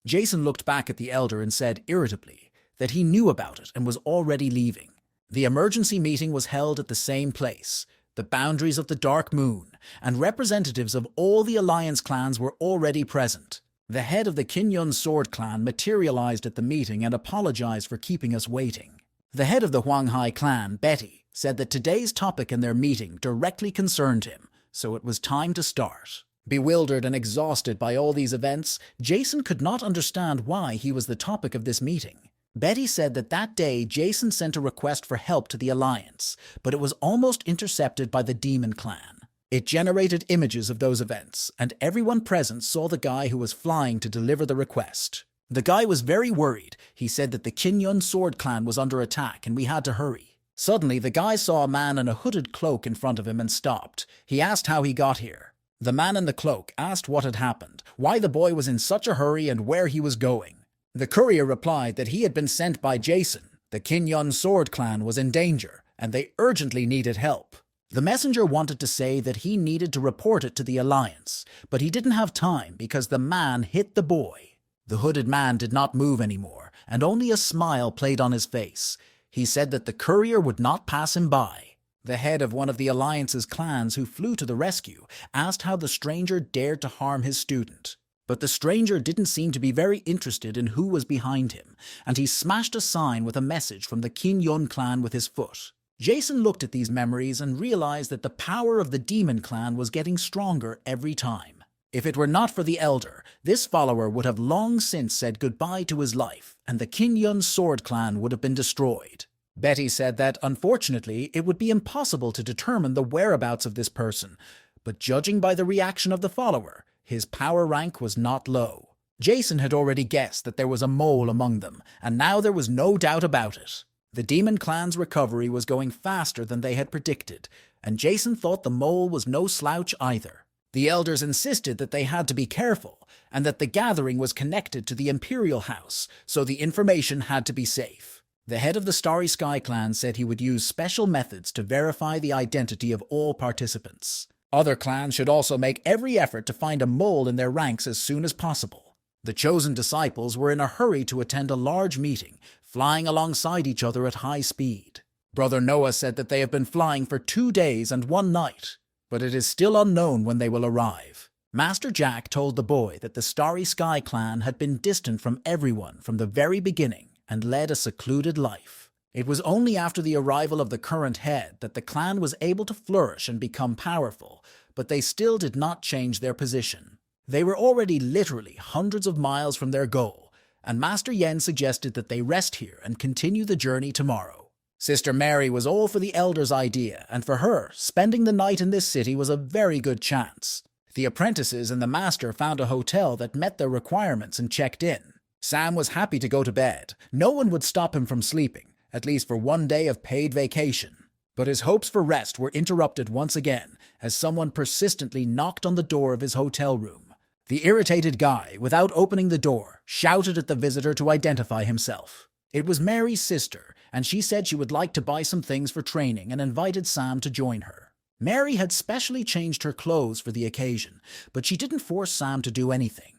Jason looked back at the elder and said irritably that he knew about it and was already leaving. The emergency meeting was held at the same place, the boundaries of the Dark Moon, and representatives of all the alliance clans were already present. The head of the Kingyun Sword clan materialized at the meeting and apologized for keeping us waiting. The head of the Huanghai clan, Betty, said that today's topic in their meeting directly concerned him, so it was time to start. Bewildered and exhausted by all these events, Jason could not understand why he was the topic of this meeting. Betty said that day Jason sent a request for help to the Alliance, but it was almost intercepted by the Demon Clan. It generated images of those events, and everyone present saw the guy who was flying to deliver the request. The guy was very worried. He said that the Kingyun Sword clan was under attack and we had to hurry. Suddenly, the guy saw a man in a hooded cloak in front of him and stopped. He asked how he got here. The man in the cloak asked what had happened, why the boy was in such a hurry and where he was going. The courier replied that he had been sent by Jason. The Kingyun Sword clan was in danger, and they urgently needed help. The messenger wanted to say that he needed to report it to the Alliance, but he didn't have time because the man hit the boy. The hooded man did not move anymore, and only a smile played on his face. He said that the courier would not pass him by. The head of one of the Alliance's clans who flew to the rescue asked how the stranger dared to harm his student. But the stranger didn't seem to be very interested in who was behind him, and he smashed a sign with a message from the Kingyun clan with his foot. Jason looked at these memories and realized that the power of the Demon clan was getting stronger every time. If it were not for the elder, this follower would have long since said goodbye to his life, and the Kingyun Sword clan would have been destroyed. Betty said that, unfortunately, it would be impossible to determine the whereabouts of this person, but judging by the reaction of the follower, his power rank was not low. Jason had already guessed that there was a mole among them, and now there was no doubt about it. The Demon clan's recovery was going faster than they had predicted, and Jason thought the mole was no slouch either. The elders insisted that they had to be careful, and that the gathering was connected to the Imperial House, so the information had to be safe. The head of the Starry Sky clan said he would use special methods to verify the identity of all participants. Other clans should also make every effort to find a mole in their ranks as soon as possible. The chosen disciples were in a hurry to attend a large meeting, flying alongside each other at high speed. Brother Noah said that they have been flying for 2 days and 1 night, but it is still unknown when they will arrive. Master Jack told the boy that the Starry Sky clan had been distant from everyone from the very beginning and led a secluded life. It was only after the arrival of the current head that the clan was able to flourish and become powerful, but they still did not change their position. They were already literally hundreds of miles from their goal, and Master Yen suggested that they rest here and continue the journey tomorrow. Sister Mary was all for the elder's idea, and for her, spending the night in this city was a very good chance. The apprentices and the master found a hotel that met their requirements and checked in. Sam was happy to go to bed. No one would stop him from sleeping, at least for 1 day of paid vacation. But his hopes for rest were interrupted once again, as someone persistently knocked on the door of his hotel room. The irritated guy, without opening the door, shouted at the visitor to identify himself. It was Mary's sister, and she said she would like to buy some things for training and invited Sam to join her. Mary had specially changed her clothes for the occasion, but she didn't force Sam to do anything.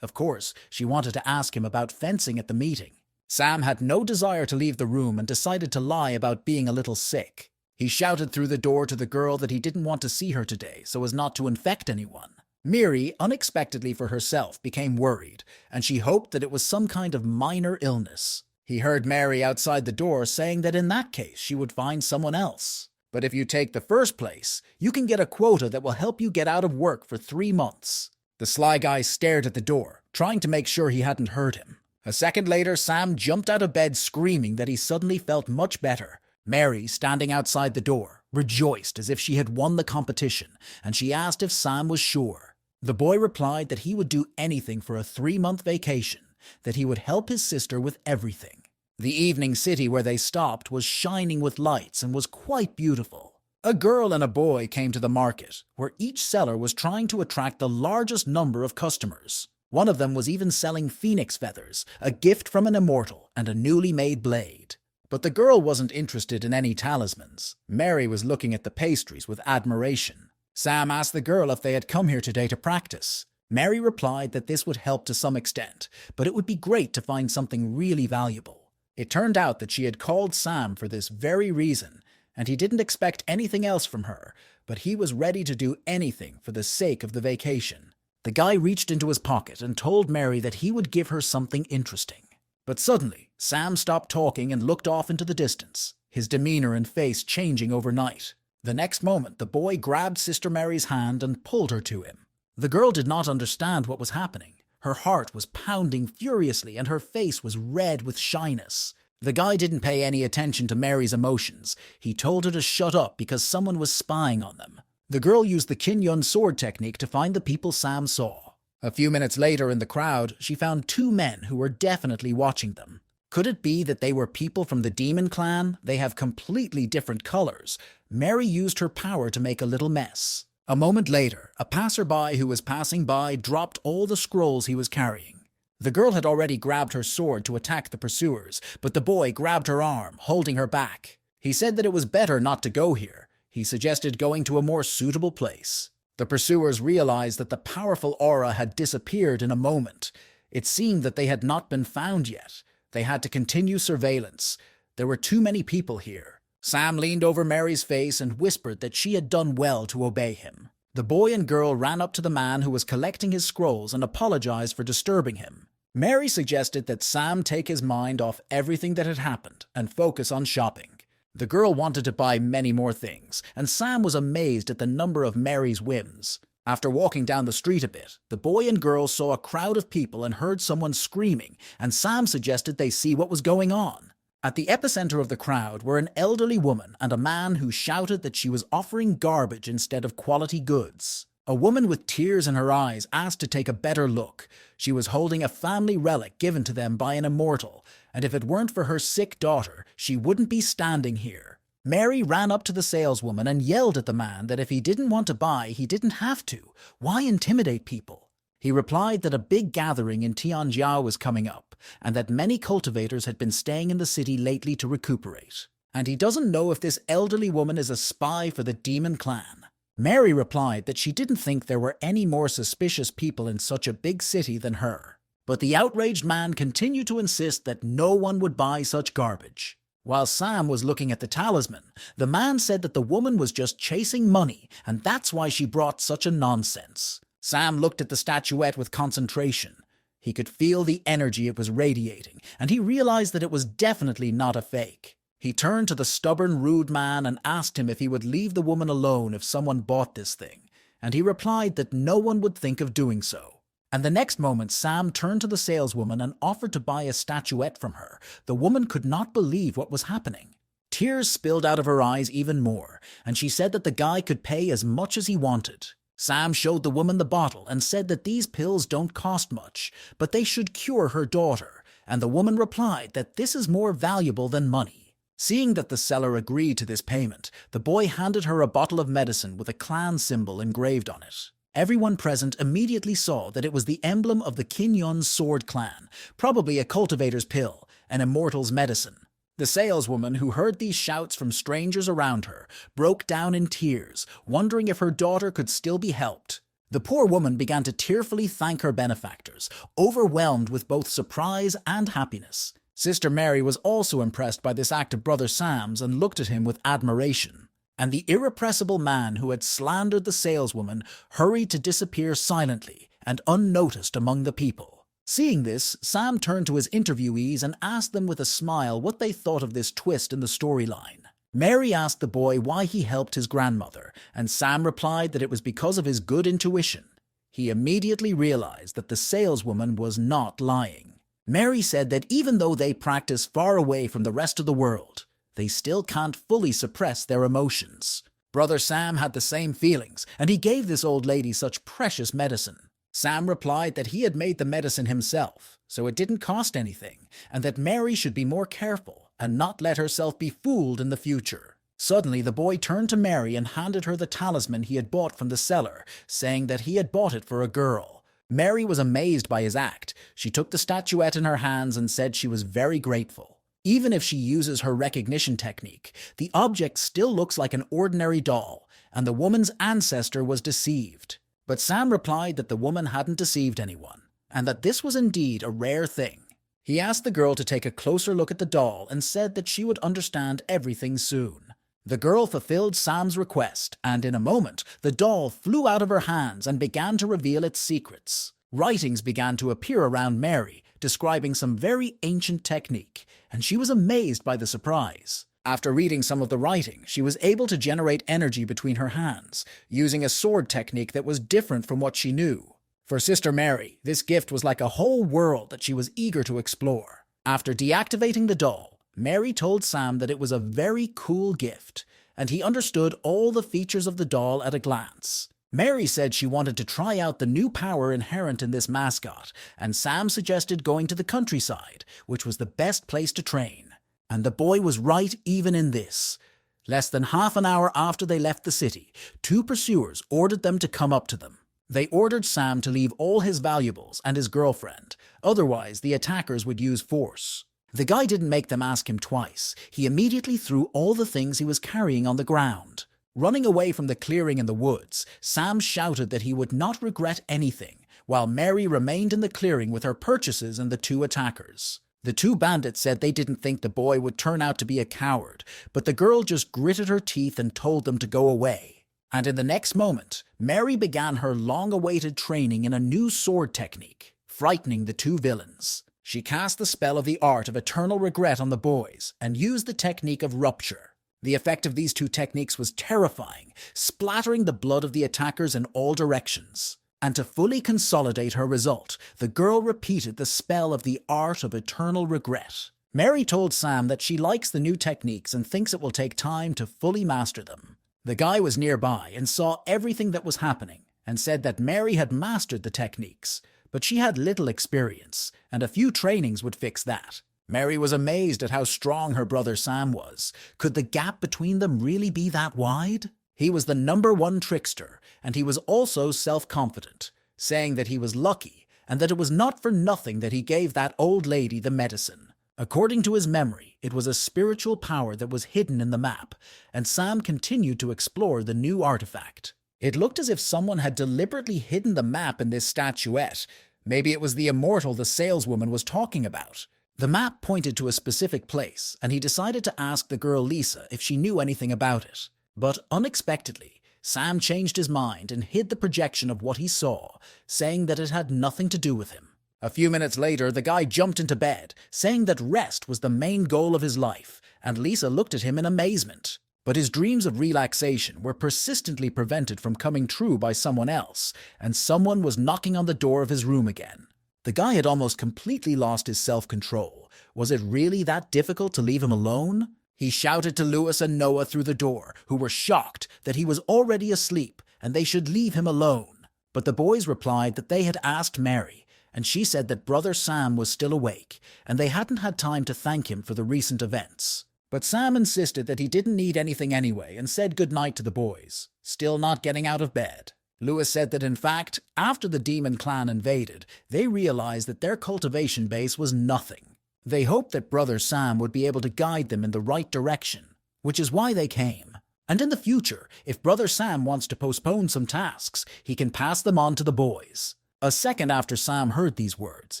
Of course, she wanted to ask him about fencing at the meeting. Sam had no desire to leave the room and decided to lie about being a little sick. He shouted through the door to the girl that he didn't want to see her today so as not to infect anyone. Miri, unexpectedly for herself, became worried, and she hoped that it was some kind of minor illness. He heard Mary outside the door saying that in that case she would find someone else. But if you take the first place, you can get a quota that will help you get out of work for 3 months. The sly guy stared at the door, trying to make sure he hadn't heard him. A second later, Sam jumped out of bed screaming that he suddenly felt much better. Mary, standing outside the door, rejoiced as if she had won the competition, and she asked if Sam was sure. The boy replied that he would do anything for a 3-month vacation, that he would help his sister with everything. The evening city where they stopped was shining with lights and was quite beautiful. A girl and a boy came to the market, where each seller was trying to attract the largest number of customers. One of them was even selling phoenix feathers, a gift from an immortal, and a newly made blade. But the girl wasn't interested in any talismans. Mary was looking at the pastries with admiration. Sam asked the girl if they had come here today to practice. Mary replied that this would help to some extent, but it would be great to find something really valuable. It turned out that she had called Sam for this very reason, and he didn't expect anything else from her, but he was ready to do anything for the sake of the vacation. The guy reached into his pocket and told Mary that he would give her something interesting. But suddenly, Sam stopped talking and looked off into the distance, his demeanor and face changing overnight. The next moment, the boy grabbed Sister Mary's hand and pulled her to him. The girl did not understand what was happening. Her heart was pounding furiously and her face was red with shyness. The guy didn't pay any attention to Mary's emotions. He told her to shut up because someone was spying on them. The girl used the Kin-Yun sword technique to find the people Sam saw. A few minutes later in the crowd, she found 2 men who were definitely watching them. Could it be that they were people from the demon clan? They have completely different colors. Mary used her power to make a little mess. A moment later, a passerby who was passing by dropped all the scrolls he was carrying. The girl had already grabbed her sword to attack the pursuers, but the boy grabbed her arm, holding her back. He said that it was better not to go here. He suggested going to a more suitable place. The pursuers realized that the powerful aura had disappeared in a moment. It seemed that they had not been found yet. They had to continue surveillance. There were too many people here. Sam leaned over Mary's face and whispered that she had done well to obey him. The boy and girl ran up to the man who was collecting his scrolls and apologized for disturbing him. Mary suggested that Sam take his mind off everything that had happened and focus on shopping. The girl wanted to buy many more things, and Sam was amazed at the number of Mary's whims. After walking down the street a bit, the boy and girl saw a crowd of people and heard someone screaming, and Sam suggested they see what was going on. At the epicenter of the crowd were an elderly woman and a man who shouted that she was offering garbage instead of quality goods. A woman with tears in her eyes asked to take a better look. She was holding a family relic given to them by an immortal, and if it weren't for her sick daughter, she wouldn't be standing here. Mary ran up to the saleswoman and yelled at the man that if he didn't want to buy, he didn't have to. Why intimidate people? He replied that a big gathering in Tianjiao was coming up, and that many cultivators had been staying in the city lately to recuperate. And he doesn't know if this elderly woman is a spy for the demon clan. Mary replied that she didn't think there were any more suspicious people in such a big city than her. But the outraged man continued to insist that no one would buy such garbage. While Sam was looking at the talisman, the man said that the woman was just chasing money, and that's why she brought such a nonsense. Sam looked at the statuette with concentration. He could feel the energy it was radiating, and he realized that it was definitely not a fake. He turned to the stubborn, rude man and asked him if he would leave the woman alone if someone bought this thing, and he replied that no one would think of doing so. And the next moment, Sam turned to the saleswoman and offered to buy a statuette from her. The woman could not believe what was happening. Tears spilled out of her eyes even more, and she said that the guy could pay as much as he wanted. Sam showed the woman the bottle and said that these pills don't cost much, but they should cure her daughter, and the woman replied that this is more valuable than money. Seeing that the seller agreed to this payment, the boy handed her a bottle of medicine with a clan symbol engraved on it. Everyone present immediately saw that it was the emblem of the Kin-Yun sword clan, probably a cultivator's pill, an immortal's medicine. The saleswoman, who heard these shouts from strangers around her, broke down in tears, wondering if her daughter could still be helped. The poor woman began to tearfully thank her benefactors, overwhelmed with both surprise and happiness. Sister Mary was also impressed by this act of Brother Sam's and looked at him with admiration. And the irrepressible man who had slandered the saleswoman hurried to disappear silently and unnoticed among the people. Seeing this, Sam turned to his interviewees and asked them with a smile what they thought of this twist in the storyline. Mary asked the boy why he helped his grandmother, and Sam replied that it was because of his good intuition. He immediately realized that the saleswoman was not lying. Mary said that even though they practice far away from the rest of the world, they still can't fully suppress their emotions. Brother Sam had the same feelings, and he gave this old lady such precious medicine. Sam replied that he had made the medicine himself, so it didn't cost anything, and that Mary should be more careful and not let herself be fooled in the future. Suddenly, the boy turned to Mary and handed her the talisman he had bought from the seller, saying that he had bought it for a girl. Mary was amazed by his act. She took the statuette in her hands and said she was very grateful. Even if she uses her recognition technique, the object still looks like an ordinary doll, and the woman's ancestor was deceived. But Sam replied that the woman hadn't deceived anyone, and that this was indeed a rare thing. He asked the girl to take a closer look at the doll and said that she would understand everything soon. The girl fulfilled Sam's request, and in a moment, the doll flew out of her hands and began to reveal its secrets. Writings began to appear around Mary, describing some very ancient technique, and she was amazed by the surprise. After reading some of the writing, she was able to generate energy between her hands, using a sword technique that was different from what she knew. For Sister Mary, this gift was like a whole world that she was eager to explore. After deactivating the doll, Mary told Sam that it was a very cool gift, and he understood all the features of the doll at a glance. Mary said she wanted to try out the new power inherent in this mascot, and Sam suggested going to the countryside, which was the best place to train. And the boy was right even in this. Less than half an hour after they left the city, 2 pursuers ordered them to come up to them. They ordered Sam to leave all his valuables and his girlfriend, otherwise the attackers would use force. The guy didn't make them ask him twice. He immediately threw all the things he was carrying on the ground. Running away from the clearing in the woods, Sam shouted that he would not regret anything, while Mary remained in the clearing with her purchases and the 2 attackers. The 2 bandits said they didn't think the boy would turn out to be a coward, but the girl just gritted her teeth and told them to go away. And in the next moment, Mary began her long-awaited training in a new sword technique, frightening the 2 villains. She cast the spell of the art of eternal regret on the boys and used the technique of rupture. The effect of these 2 techniques was terrifying, splattering the blood of the attackers in all directions. And to fully consolidate her result, the girl repeated the spell of the art of eternal regret. Mary told Sam that she likes the new techniques and thinks it will take time to fully master them. The guy was nearby and saw everything that was happening and said that Mary had mastered the techniques, but she had little experience, and a few trainings would fix that. Mary was amazed at how strong her brother Sam was. Could the gap between them really be that wide? He was the #1 trickster, and he was also self-confident, saying that he was lucky and that it was not for nothing that he gave that old lady the medicine. According to his memory, it was a spiritual power that was hidden in the map, and Sam continued to explore the new artifact. It looked as if someone had deliberately hidden the map in this statuette. Maybe it was the immortal the saleswoman was talking about. The map pointed to a specific place, and he decided to ask the girl Lisa if she knew anything about it. But unexpectedly, Sam changed his mind and hid the projection of what he saw, saying that it had nothing to do with him. A few minutes later, the guy jumped into bed, saying that rest was the main goal of his life, and Lisa looked at him in amazement. But his dreams of relaxation were persistently prevented from coming true by someone else, and someone was knocking on the door of his room again. The guy had almost completely lost his self-control. Was it really that difficult to leave him alone? He shouted to Lewis and Noah through the door, who were shocked that he was already asleep and they should leave him alone. But the boys replied that they had asked Mary, and she said that Brother Sam was still awake, and they hadn't had time to thank him for the recent events. But Sam insisted that he didn't need anything anyway and said goodnight to the boys, still not getting out of bed. Lewis said that in fact, after the demon clan invaded, they realized that their cultivation base was nothing. They hoped that Brother Sam would be able to guide them in the right direction, which is why they came. And in the future, if Brother Sam wants to postpone some tasks, he can pass them on to the boys. A second after Sam heard these words,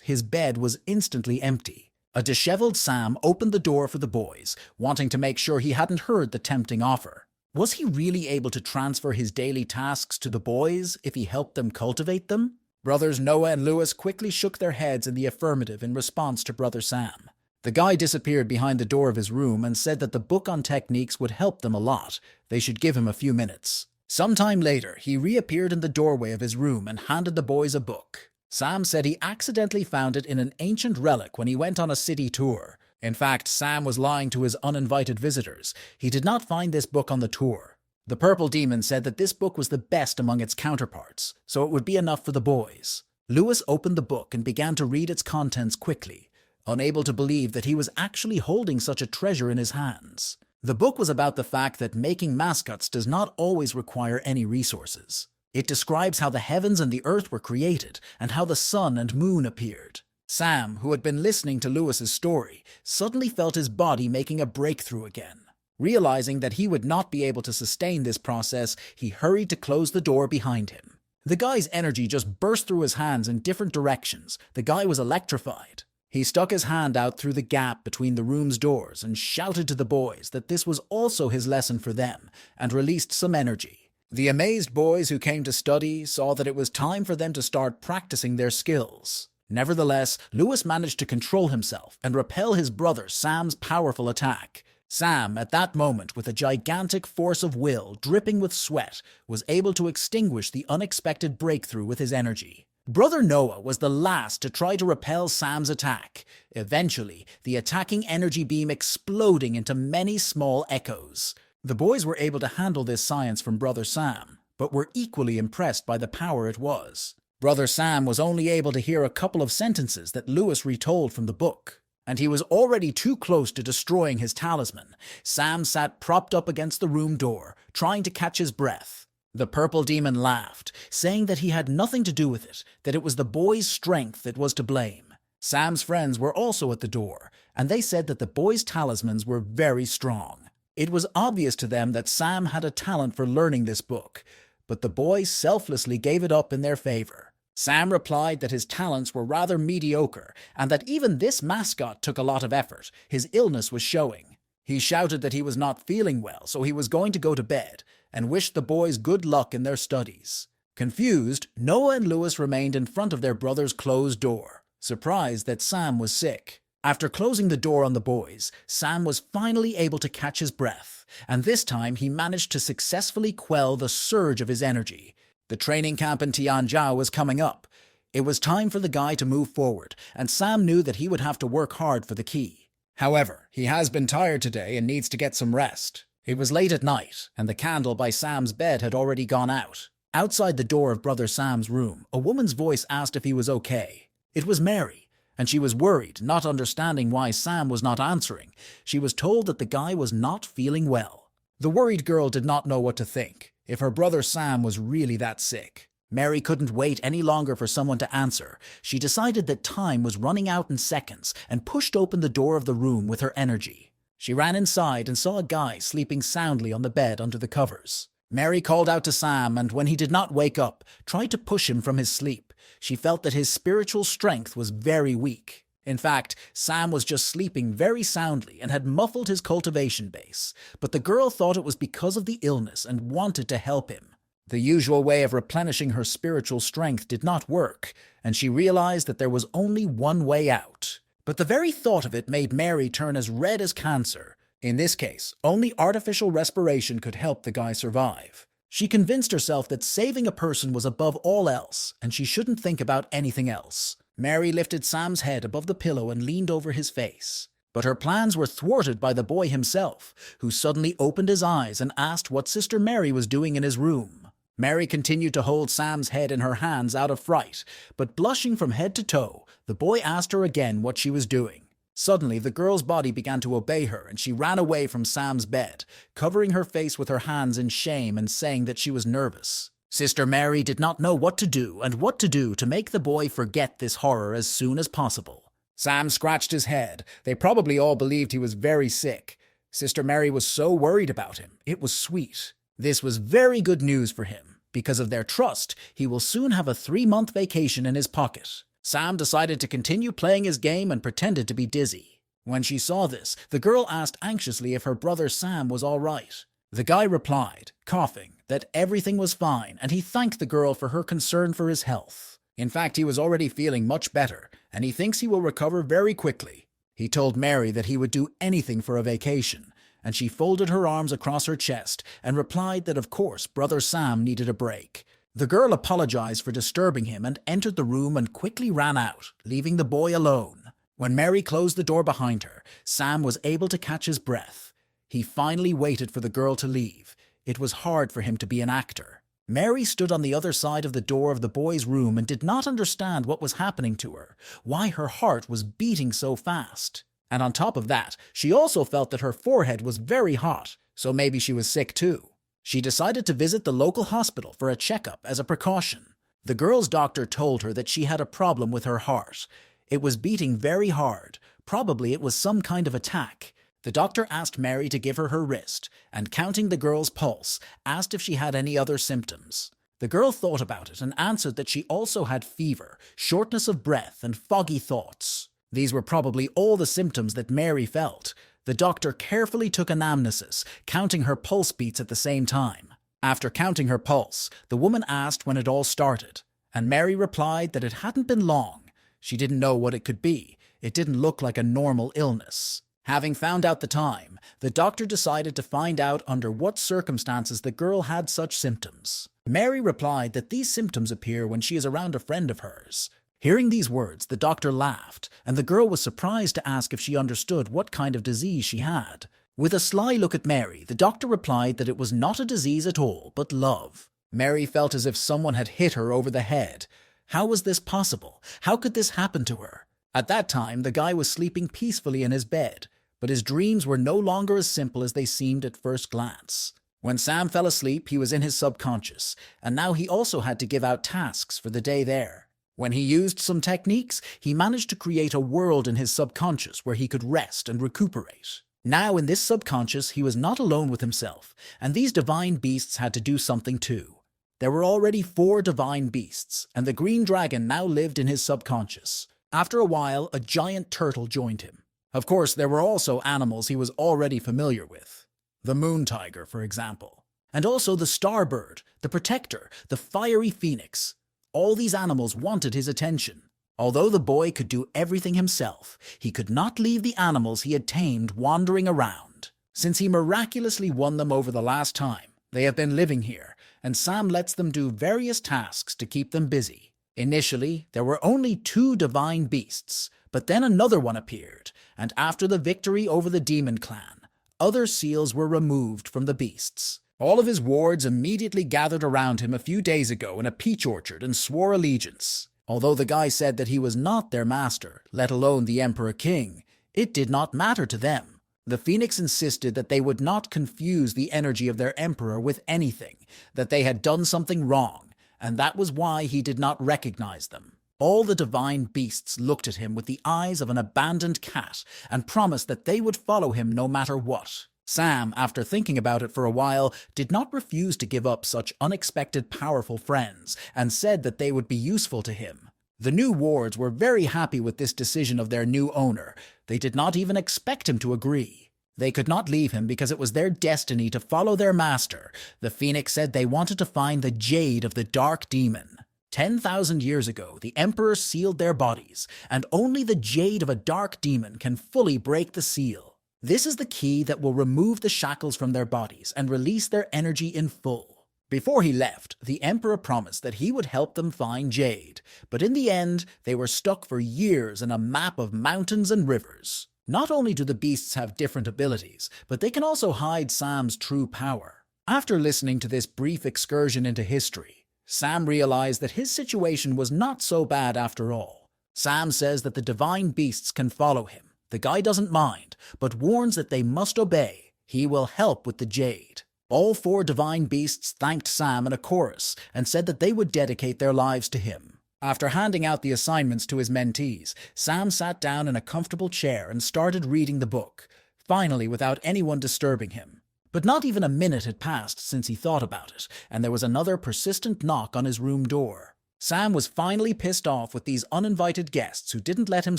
his bed was instantly empty. A disheveled Sam opened the door for the boys, wanting to make sure he hadn't heard the tempting offer. Was he really able to transfer his daily tasks to the boys if he helped them cultivate them? Brothers Noah and Lewis quickly shook their heads in the affirmative in response to Brother Sam. The guy disappeared behind the door of his room and said that the book on techniques would help them a lot. They should give him a few minutes. Sometime later, he reappeared in the doorway of his room and handed the boys a book. Sam said he accidentally found it in an ancient relic when he went on a city tour. In fact, Sam was lying to his uninvited visitors. He did not find this book on the tour. The purple demon said that this book was the best among its counterparts, so it would be enough for the boys. Lewis opened the book and began to read its contents quickly, unable to believe that he was actually holding such a treasure in his hands. The book was about the fact that making mascots does not always require any resources. It describes how the heavens and the earth were created and how the sun and moon appeared. Sam, who had been listening to Lewis's story, suddenly felt his body making a breakthrough again. Realizing that he would not be able to sustain this process, he hurried to close the door behind him. The guy's energy just burst through his hands in different directions. The guy was electrified. He stuck his hand out through the gap between the room's doors and shouted to the boys that this was also his lesson for them, and released some energy. The amazed boys who came to study saw that it was time for them to start practicing their skills. Nevertheless, Lewis managed to control himself and repel his brother Sam's powerful attack. Sam, at that moment, with a gigantic force of will dripping with sweat, was able to extinguish the unexpected breakthrough with his energy. Brother Noah was the last to try to repel Sam's attack, eventually the attacking energy beam exploding into many small echoes. The boys were able to handle this science from Brother Sam, but were equally impressed by the power it was. Brother Sam was only able to hear a couple of sentences that Lewis retold from the book, and he was already too close to destroying his talisman. Sam sat propped up against the room door, trying to catch his breath. The purple demon laughed, saying that he had nothing to do with it, that it was the boy's strength that was to blame. Sam's friends were also at the door, and they said that the boy's talismans were very strong. It was obvious to them that Sam had a talent for learning this book, but the boys selflessly gave it up in their favor. Sam replied that his talents were rather mediocre, and that even this mascot took a lot of effort. His illness was showing. He shouted that he was not feeling well, so he was going to go to bed, and wished the boys good luck in their studies. Confused, Noah and Lewis remained in front of their brother's closed door, surprised that Sam was sick. After closing the door on the boys, Sam was finally able to catch his breath, and this time he managed to successfully quell the surge of his energy. The training camp in Tianjia was coming up. It was time for the guy to move forward, and Sam knew that he would have to work hard for the key. However, he has been tired today and needs to get some rest. It was late at night, and the candle by Sam's bed had already gone out. Outside the door of Brother Sam's room, a woman's voice asked if he was okay. It was Mary, and she was worried, not understanding why Sam was not answering. She was told that the guy was not feeling well. The worried girl did not know what to think, if her brother Sam was really that sick. Mary couldn't wait any longer for someone to answer. She decided that time was running out in seconds and pushed open the door of the room with her energy. She ran inside and saw a guy sleeping soundly on the bed under the covers. Mary called out to Sam, and when he did not wake up, tried to push him from his sleep. She felt that his spiritual strength was very weak. In fact, Sam was just sleeping very soundly and had muffled his cultivation base, but the girl thought it was because of the illness and wanted to help him. The usual way of replenishing her spiritual strength did not work, and she realized that there was only one way out. But the very thought of it made Mary turn as red as cancer. In this case, only artificial respiration could help the guy survive. She convinced herself that saving a person was above all else, and she shouldn't think about anything else. Mary lifted Sam's head above the pillow and leaned over his face. But her plans were thwarted by the boy himself, who suddenly opened his eyes and asked what Sister Mary was doing in his room. Mary continued to hold Sam's head in her hands out of fright, but blushing from head to toe, the boy asked her again what she was doing. Suddenly, the girl's body began to obey her, and she ran away from Sam's bed, covering her face with her hands in shame and saying that she was nervous. Sister Mary did not know what to do and what to do to make the boy forget this horror as soon as possible. Sam scratched his head. They probably all believed he was very sick. Sister Mary was so worried about him. It was sweet. This was very good news for him. Because of their trust, he will soon have a 3-month vacation in his pocket. Sam decided to continue playing his game and pretended to be dizzy. When she saw this, the girl asked anxiously if her brother Sam was all right. The guy replied, coughing, that everything was fine, and he thanked the girl for her concern for his health. In fact, he was already feeling much better, and he thinks he will recover very quickly. He told Mary that he would do anything for a vacation, and she folded her arms across her chest and replied that of course Brother Sam needed a break. The girl apologized for disturbing him and entered the room and quickly ran out, leaving the boy alone. When Mary closed the door behind her, Sam was able to catch his breath. He finally waited for the girl to leave. it was hard for him to be an actor. Mary stood on the other side of the door of the boy's room and did not understand what was happening to her, why her heart was beating so fast. And on top of that, she also felt that her forehead was very hot, so maybe she was sick too. She decided to visit the local hospital for a checkup as a precaution. The girl's doctor told her that she had a problem with her heart. It was beating very hard. Probably it was some kind of attack. The doctor asked Mary to give her her wrist, and counting the girl's pulse, asked if she had any other symptoms. The girl thought about it and answered that she also had fever, shortness of breath, and foggy thoughts. These were probably all the symptoms that Mary felt. The doctor carefully took anamnesis, counting her pulse beats at the same time. After counting her pulse, the woman asked when it all started, and Mary replied that it hadn't been long. She didn't know what it could be. It didn't look like a normal illness. Having found out the time, the doctor decided to find out under what circumstances the girl had such symptoms. Mary replied that these symptoms appear when she is around a friend of hers. Hearing these words, the doctor laughed, and the girl was surprised to ask if she understood what kind of disease she had. With a sly look at Mary, the doctor replied that it was not a disease at all, but love. Mary felt as if someone had hit her over the head. How was this possible? How could this happen to her? At that time, the guy was sleeping peacefully in his bed, but his dreams were no longer as simple as they seemed at first glance. When Sam fell asleep, he was in his subconscious, and now he also had to give out tasks for the day there. When he used some techniques, he managed to create a world in his subconscious where he could rest and recuperate. Now in this subconscious, he was not alone with himself, and these divine beasts had to do something too. There were already 4 divine beasts, and the green dragon now lived in his subconscious. After a while, a giant turtle joined him. Of course, there were also animals he was already familiar with. The moon tiger, for example. And also the starbird, the protector, the fiery phoenix. All these animals wanted his attention. Although the boy could do everything himself, he could not leave the animals he had tamed wandering around. Since he miraculously won them over the last time, they have been living here, and Sam lets them do various tasks to keep them busy. Initially, there were only 2 divine beasts, but then another one appeared, and after the victory over the demon clan, other seals were removed from the beasts. All of his wards immediately gathered around him a few days ago in a peach orchard and swore allegiance. Although the guy said that he was not their master, let alone the Emperor King, it did not matter to them. The Phoenix insisted that they would not confuse the energy of their emperor with anything, that they had done something wrong, and that was why he did not recognize them. All the divine beasts looked at him with the eyes of an abandoned cat and promised that they would follow him no matter what. Sam, after thinking about it for a while, did not refuse to give up such unexpected powerful friends and said that they would be useful to him. The new wards were very happy with this decision of their new owner. They did not even expect him to agree. They could not leave him because it was their destiny to follow their master. The Phoenix said they wanted to find the jade of the dark demon. 10,000 years ago, the Emperor sealed their bodies, and only the jade of a dark demon can fully break the seal. This is the key that will remove the shackles from their bodies and release their energy in full. Before he left, the Emperor promised that he would help them find jade, but in the end, they were stuck for years in a map of mountains and rivers. Not only do the beasts have different abilities, but they can also hide Sam's true power. After listening to this brief excursion into history, Sam realized that his situation was not so bad after all. Sam says that the divine beasts can follow him. The guy doesn't mind, but warns that they must obey. He will help with the jade. All 4 divine beasts thanked Sam in a chorus and said that they would dedicate their lives to him. After handing out the assignments to his mentees, Sam sat down in a comfortable chair and started reading the book, finally without anyone disturbing him. But not even a minute had passed since he thought about it, and there was another persistent knock on his room door. Sam was finally pissed off with these uninvited guests who didn't let him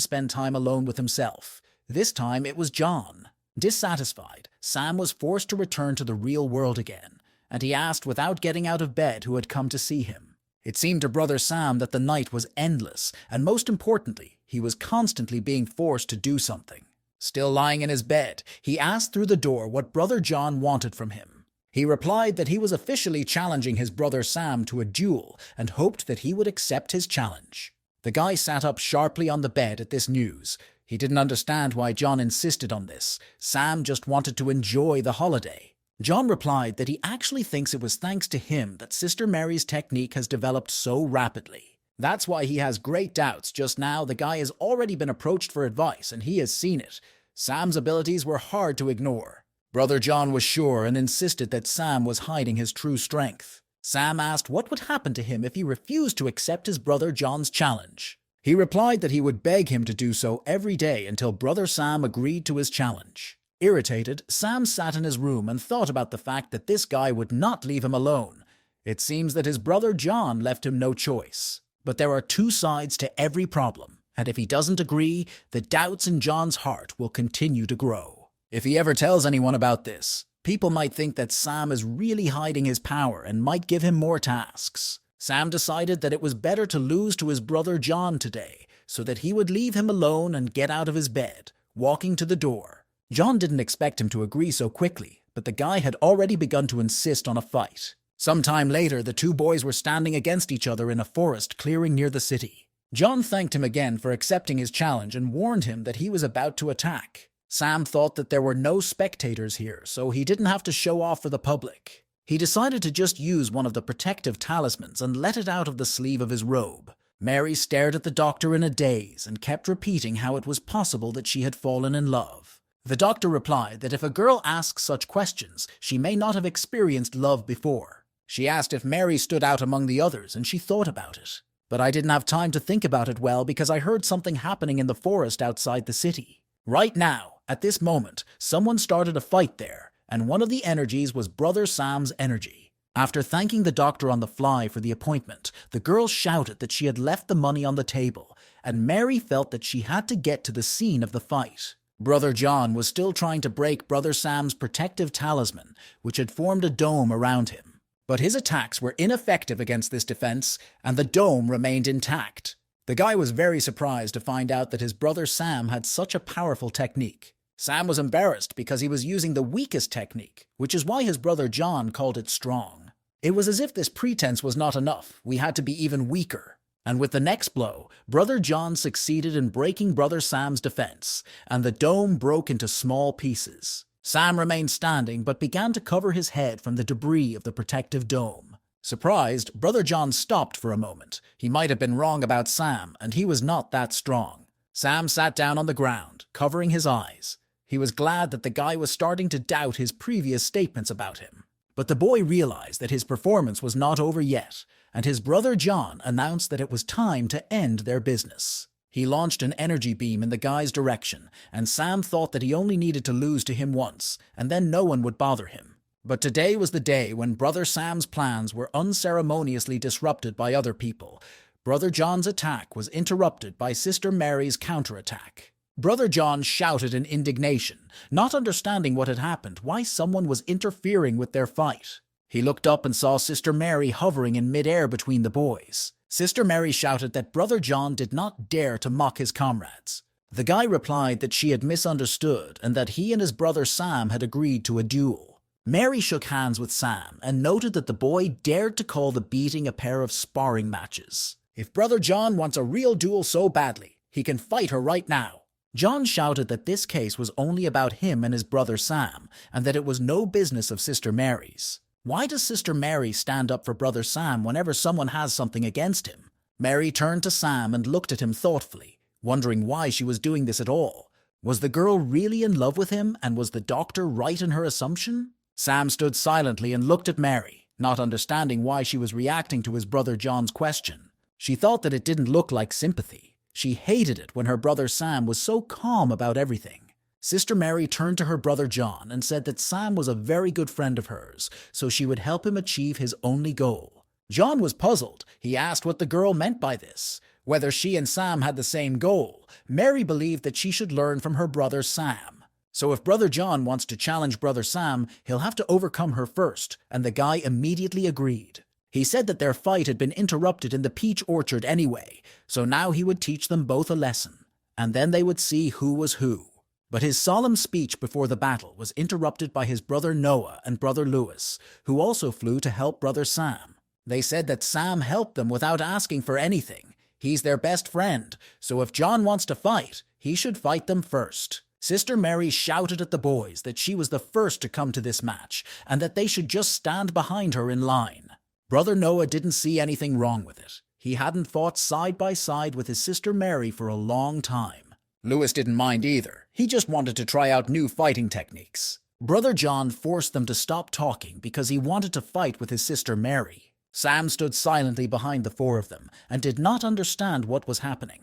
spend time alone with himself. This time it was John. Dissatisfied, Sam was forced to return to the real world again, and he asked without getting out of bed who had come to see him. It seemed to Brother Sam that the night was endless, and most importantly, he was constantly being forced to do something. Still lying in his bed, he asked through the door what Brother John wanted from him. He replied that he was officially challenging his brother Sam to a duel and hoped that he would accept his challenge. The guy sat up sharply on the bed at this news. He didn't understand why John insisted on this. Sam just wanted to enjoy the holiday. John replied that he actually thinks it was thanks to him that Sister Mary's technique has developed so rapidly. That's why he has great doubts. Just now, the guy has already been approached for advice, and he has seen it. Sam's abilities were hard to ignore. Brother John was sure and insisted that Sam was hiding his true strength. Sam asked what would happen to him if he refused to accept his brother John's challenge. He replied that he would beg him to do so every day until Brother Sam agreed to his challenge. Irritated, Sam sat in his room and thought about the fact that this guy would not leave him alone. It seems that his brother John left him no choice. But there are two sides to every problem, and if he doesn't agree, the doubts in John's heart will continue to grow. If he ever tells anyone about this, people might think that Sam is really hiding his power and might give him more tasks. Sam decided that it was better to lose to his brother John today, so that he would leave him alone and get out of his bed, walking to the door. John didn't expect him to agree so quickly, but the guy had already begun to insist on a fight. Sometime later, the two boys were standing against each other in a forest clearing near the city. John thanked him again for accepting his challenge and warned him that he was about to attack. Sam thought that there were no spectators here, so he didn't have to show off for the public. He decided to just use one of the protective talismans and let it out of the sleeve of his robe. Mary stared at the doctor in a daze and kept repeating how it was possible that she had fallen in love. The doctor replied that if a girl asks such questions, she may not have experienced love before. She asked if Mary stood out among the others, and she thought about it. But I didn't have time to think about it well because I heard something happening in the forest outside the city. Right now, at this moment, someone started a fight there, and one of the energies was Brother Sam's energy. After thanking the doctor on the fly for the appointment, the girl shouted that she had left the money on the table, and Mary felt that she had to get to the scene of the fight. Brother John was still trying to break Brother Sam's protective talisman, which had formed a dome around him. But his attacks were ineffective against this defense, and the dome remained intact. The guy was very surprised to find out that his brother Sam had such a powerful technique. Sam was embarrassed because he was using the weakest technique, which is why his brother John called it strong. It was as if this pretense was not enough. We had to be even weaker. And with the next blow, Brother John succeeded in breaking Brother Sam's defense, and the dome broke into small pieces. Sam remained standing but began to cover his head from the debris of the protective dome. Surprised, Brother John stopped for a moment. He might have been wrong about Sam, and he was not that strong. Sam sat down on the ground, covering his eyes. He was glad that the guy was starting to doubt his previous statements about him. But the boy realized that his performance was not over yet, and his brother John announced that it was time to end their business. He launched an energy beam in the guy's direction, and Sam thought that he only needed to lose to him once, and then no one would bother him. But today was the day when Brother Sam's plans were unceremoniously disrupted by other people. Brother John's attack was interrupted by Sister Mary's counterattack. Brother John shouted in indignation, not understanding what had happened, why someone was interfering with their fight. He looked up and saw Sister Mary hovering in midair between the boys. Sister Mary shouted that Brother John did not dare to mock his comrades. The guy replied that she had misunderstood and that he and his brother Sam had agreed to a duel. Mary shook hands with Sam and noted that the boy dared to call the beating a pair of sparring matches. If Brother John wants a real duel so badly, he can fight her right now. John shouted that this case was only about him and his brother Sam, and that it was no business of Sister Mary's. Why does Sister Mary stand up for Brother Sam whenever someone has something against him? Mary turned to Sam and looked at him thoughtfully, wondering why she was doing this at all. Was the girl really in love with him, and was the doctor right in her assumption? Sam stood silently and looked at Mary, not understanding why she was reacting to his brother John's question. She thought that it didn't look like sympathy. She hated it when her brother Sam was so calm about everything. Sister Mary turned to her brother John and said that Sam was a very good friend of hers, so she would help him achieve his only goal. John was puzzled. He asked what the girl meant by this. Whether she and Sam had the same goal, Mary believed that she should learn from her brother Sam. So if Brother John wants to challenge Brother Sam, he'll have to overcome her first, and the guy immediately agreed. He said that their fight had been interrupted in the peach orchard anyway, so now he would teach them both a lesson, and then they would see who was who. But his solemn speech before the battle was interrupted by his brother Noah and brother Lewis, who also flew to help Brother Sam. They said that Sam helped them without asking for anything. He's their best friend, so if John wants to fight, he should fight them first. Sister Mary shouted at the boys that she was the first to come to this match and that they should just stand behind her in line. Brother Noah didn't see anything wrong with it. He hadn't fought side by side with his sister Mary for a long time. Lewis didn't mind either. He just wanted to try out new fighting techniques. Brother John forced them to stop talking because he wanted to fight with his sister Mary. Sam stood silently behind the four of them and did not understand what was happening.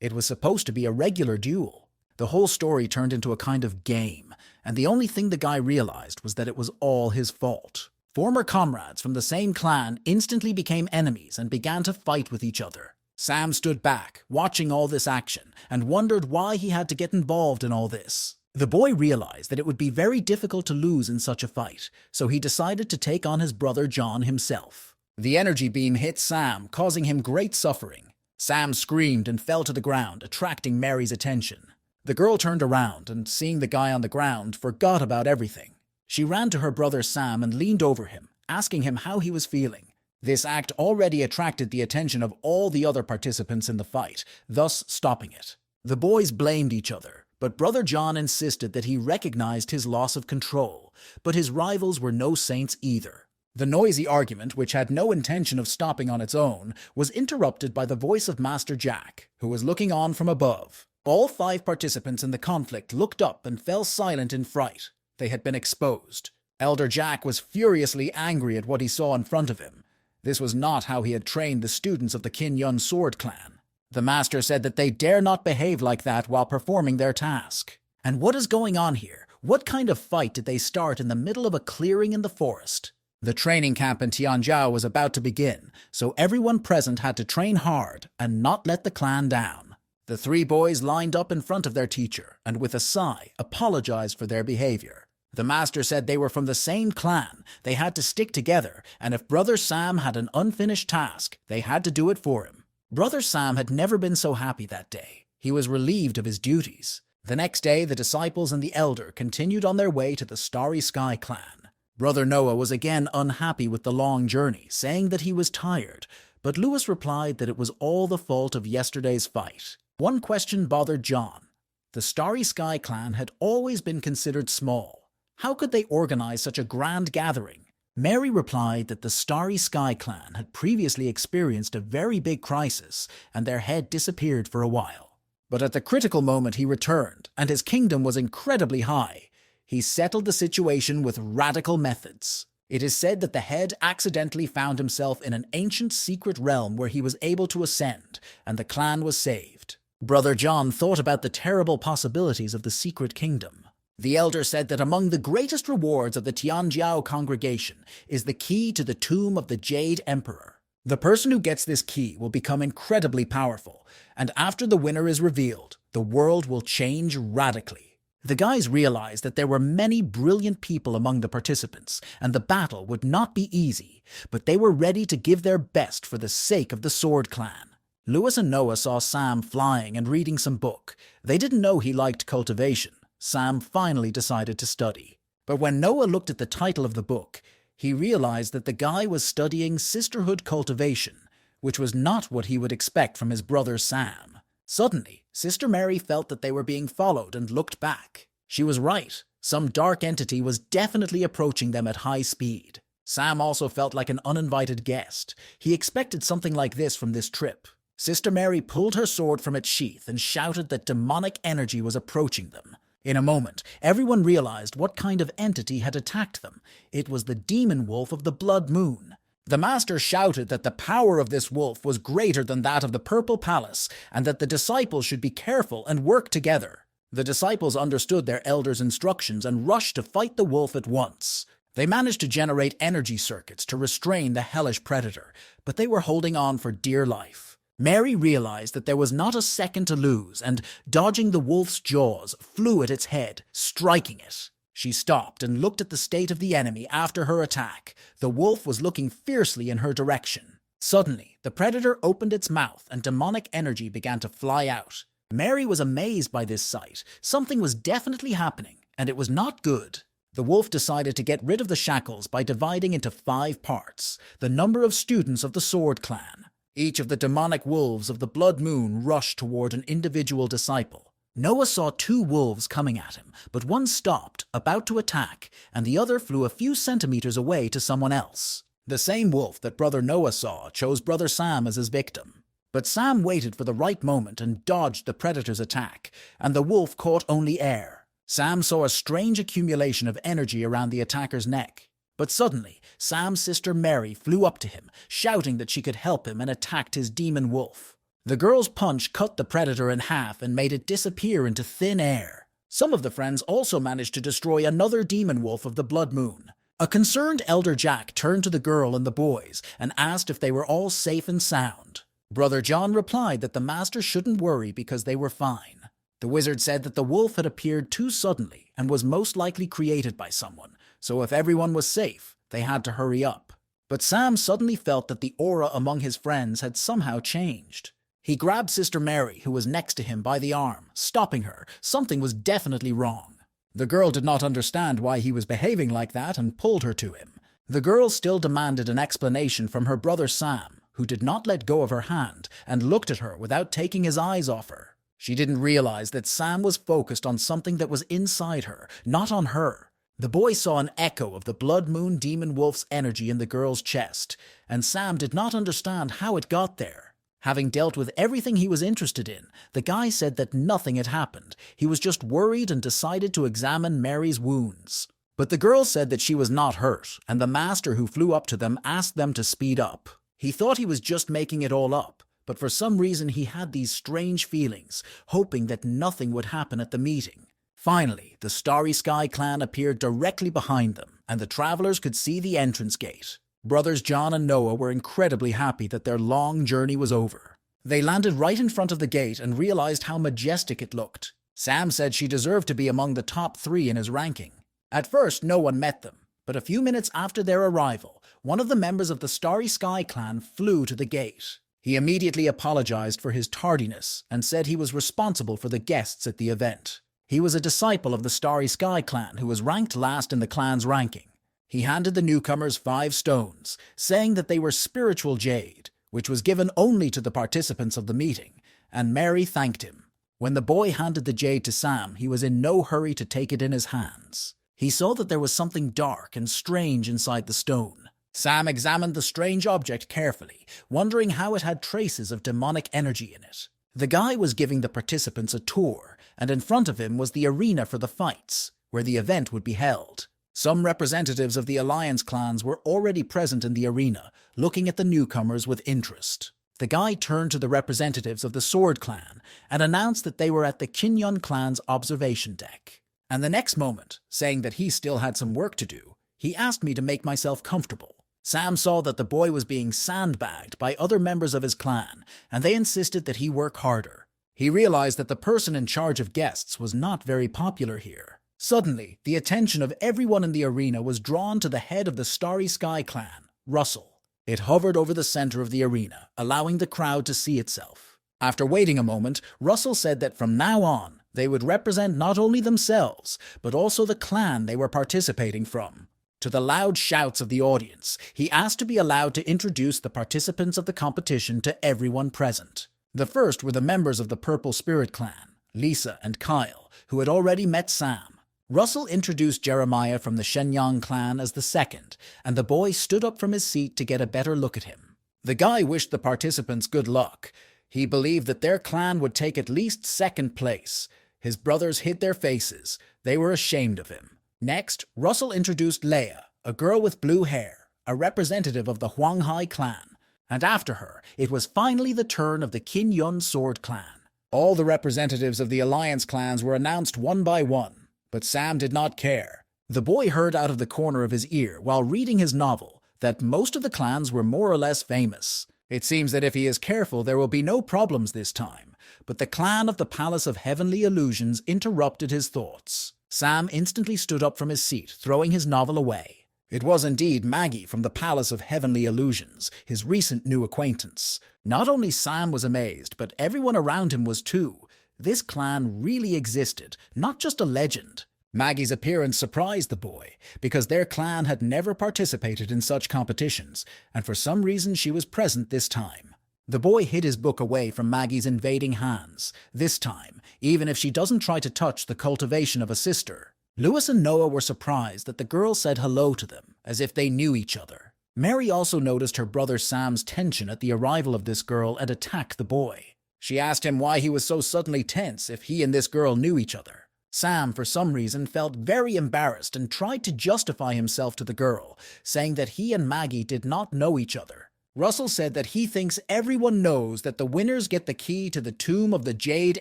It was supposed to be a regular duel. The whole story turned into a kind of game, and the only thing the guy realized was that it was all his fault. Former comrades from the same clan instantly became enemies and began to fight with each other. Sam stood back, watching all this action, and wondered why he had to get involved in all this. The boy realized that it would be very difficult to lose in such a fight, so he decided to take on his brother John himself. The energy beam hit Sam, causing him great suffering. Sam screamed and fell to the ground, attracting Mary's attention. The girl turned around and, seeing the guy on the ground, forgot about everything. She ran to her brother Sam and leaned over him, asking him how he was feeling. This act already attracted the attention of all the other participants in the fight, thus stopping it. The boys blamed each other, but Brother John insisted that he recognized his loss of control, but his rivals were no saints either. The noisy argument, which had no intention of stopping on its own, was interrupted by the voice of Master Jack, who was looking on from above. All 5 participants in the conflict looked up and fell silent in fright. They had been exposed. Elder Jack was furiously angry at what he saw in front of him. This was not how he had trained the students of the Kin Yun Sword Clan. The master said that they dare not behave like that while performing their task. And what is going on here? What kind of fight did they start in the middle of a clearing in the forest? The training camp in Tianjiao was about to begin, so everyone present had to train hard and not let the clan down. The 3 boys lined up in front of their teacher and with a sigh apologized for their behavior. The master said they were from the same clan, they had to stick together, and if Brother Sam had an unfinished task, they had to do it for him. Brother Sam had never been so happy that day. He was relieved of his duties. The next day, the disciples and the elder continued on their way to the Starry Sky clan. Brother Noah was again unhappy with the long journey, saying that he was tired, but Lewis replied that it was all the fault of yesterday's fight. One question bothered John. The Starry Sky clan had always been considered small. How could they organize such a grand gathering? Mary replied that the Starry Sky clan had previously experienced a very big crisis, and their head disappeared for a while. But at the critical moment he returned, and his kingdom was incredibly high. He settled the situation with radical methods. It is said that the head accidentally found himself in an ancient secret realm where he was able to ascend, and the clan was saved. Brother John thought about the terrible possibilities of the secret kingdom. The elder said that among the greatest rewards of the Tianjiao congregation is the key to the tomb of the Jade Emperor. The person who gets this key will become incredibly powerful, and after the winner is revealed, the world will change radically. The guys realized that there were many brilliant people among the participants, and the battle would not be easy, but they were ready to give their best for the sake of the Sword Clan. Lewis and Noah saw Sam flying and reading some book. They didn't know he liked cultivation. Sam finally decided to study. But when Noah looked at the title of the book, he realized that the guy was studying sisterhood cultivation, which was not what he would expect from his brother Sam. Suddenly, Sister Mary felt that they were being followed and looked back. She was right. Some dark entity was definitely approaching them at high speed. Sam also felt like an uninvited guest. He expected something like this from this trip. Sister Mary pulled her sword from its sheath and shouted that demonic energy was approaching them. In a moment, everyone realized what kind of entity had attacked them. It was the demon wolf of the Blood Moon. The master shouted that the power of this wolf was greater than that of the Purple Palace, and that the disciples should be careful and work together. The disciples understood their elder's instructions and rushed to fight the wolf at once. They managed to generate energy circuits to restrain the hellish predator, but they were holding on for dear life. Mary realized that there was not a second to lose, and, dodging the wolf's jaws, flew at its head, striking it. She stopped and looked at the state of the enemy after her attack. The wolf was looking fiercely in her direction. Suddenly, the predator opened its mouth and demonic energy began to fly out. Mary was amazed by this sight. Something was definitely happening, and it was not good. The wolf decided to get rid of the shackles by dividing into 5 parts, the number of students of the Sword Clan. Each of the demonic wolves of the Blood Moon rushed toward an individual disciple. Noah saw two wolves coming at him, but one stopped, about to attack, and the other flew a few centimeters away to someone else. The same wolf that Brother Noah saw chose Brother Sam as his victim. But Sam waited for the right moment and dodged the predator's attack, and the wolf caught only air. Sam saw a strange accumulation of energy around the attacker's neck. But suddenly, Sam's sister Mary flew up to him, shouting that she could help him, and attacked his demon wolf. The girl's punch cut the predator in half and made it disappear into thin air. Some of the friends also managed to destroy another demon wolf of the blood moon. A concerned Elder Jack turned to the girl and the boys and asked if they were all safe and sound. Brother John replied that the master shouldn't worry because they were fine. The wizard said that the wolf had appeared too suddenly and was most likely created by someone, so if everyone was safe, they had to hurry up. But Sam suddenly felt that the aura among his friends had somehow changed. He grabbed Sister Mary, who was next to him, by the arm, stopping her. Something was definitely wrong. The girl did not understand why he was behaving like that and pulled her to him. The girl still demanded an explanation from her brother Sam, who did not let go of her hand and looked at her without taking his eyes off her. She didn't realize that Sam was focused on something that was inside her, not on her. The boy saw an echo of the Blood Moon Demon Wolf's energy in the girl's chest, and Sam did not understand how it got there. Having dealt with everything he was interested in, the guy said that nothing had happened. He was just worried and decided to examine Mary's wounds. But the girl said that she was not hurt, and the master who flew up to them asked them to speed up. He thought he was just making it all up, but for some reason he had these strange feelings, hoping that nothing would happen at the meeting. Finally, the Starry Sky clan appeared directly behind them, and the travelers could see the entrance gate. Brothers John and Noah were incredibly happy that their long journey was over. They landed right in front of the gate and realized how majestic it looked. Sam said she deserved to be among the top 3 in his ranking. At first, no one met them, but a few minutes after their arrival, one of the members of the Starry Sky clan flew to the gate. He immediately apologized for his tardiness and said he was responsible for the guests at the event. He was a disciple of the Starry Sky clan who was ranked last in the clan's ranking. He handed the newcomers 5 stones, saying that they were spiritual jade, which was given only to the participants of the meeting, and Mary thanked him. When the boy handed the jade to Sam, he was in no hurry to take it in his hands. He saw that there was something dark and strange inside the stone. Sam examined the strange object carefully, wondering how it had traces of demonic energy in it. The guy was giving the participants a tour, and in front of him was the arena for the fights, where the event would be held. Some representatives of the Alliance clans were already present in the arena, looking at the newcomers with interest. The guy turned to the representatives of the Sword clan and announced that they were at the Kinyon clan's observation deck. And the next moment, saying that he still had some work to do, he asked me to make myself comfortable. Sam saw that the boy was being sandbagged by other members of his clan, and they insisted that he work harder. He realized that the person in charge of guests was not very popular here. Suddenly, the attention of everyone in the arena was drawn to the head of the Starry Sky clan, Russell. It hovered over the center of the arena, allowing the crowd to see itself. After waiting a moment, Russell said that from now on, they would represent not only themselves, but also the clan they were participating from. To the loud shouts of the audience, he asked to be allowed to introduce the participants of the competition to everyone present. The first were the members of the Purple Spirit clan, Lisa and Kyle, who had already met Sam. Russell introduced Jeremiah from the Shenyang clan as the second, and the boy stood up from his seat to get a better look at him. The guy wished the participants good luck. He believed that their clan would take at least second place. His brothers hid their faces. They were ashamed of him. Next, Russell introduced Leia, a girl with blue hair, a representative of the Huanghai clan. And after her, it was finally the turn of the Kinyon Sword clan. All the representatives of the Alliance clans were announced one by one. But Sam did not care. The boy heard out of the corner of his ear while reading his novel that most of the clans were more or less famous. It seems that if he is careful, there will be no problems this time. But the clan of the Palace of Heavenly Illusions interrupted his thoughts. Sam instantly stood up from his seat, throwing his novel away. It was indeed Maggie from the Palace of Heavenly Illusions, his recent new acquaintance. Not only Sam was amazed, but everyone around him was too. This clan really existed, not just a legend. Maggie's appearance surprised the boy, because their clan had never participated in such competitions, and for some reason she was present this time. The boy hid his book away from Maggie's invading hands, this time, even if she doesn't try to touch the cultivation of a sister. Lewis and Noah were surprised that the girl said hello to them, as if they knew each other. Mary also noticed her brother Sam's tension at the arrival of this girl and attacked the boy. She asked him why he was so suddenly tense if he and this girl knew each other. Sam, for some reason, felt very embarrassed and tried to justify himself to the girl, saying that he and Maggie did not know each other. Russell said that he thinks everyone knows that the winners get the key to the tomb of the Jade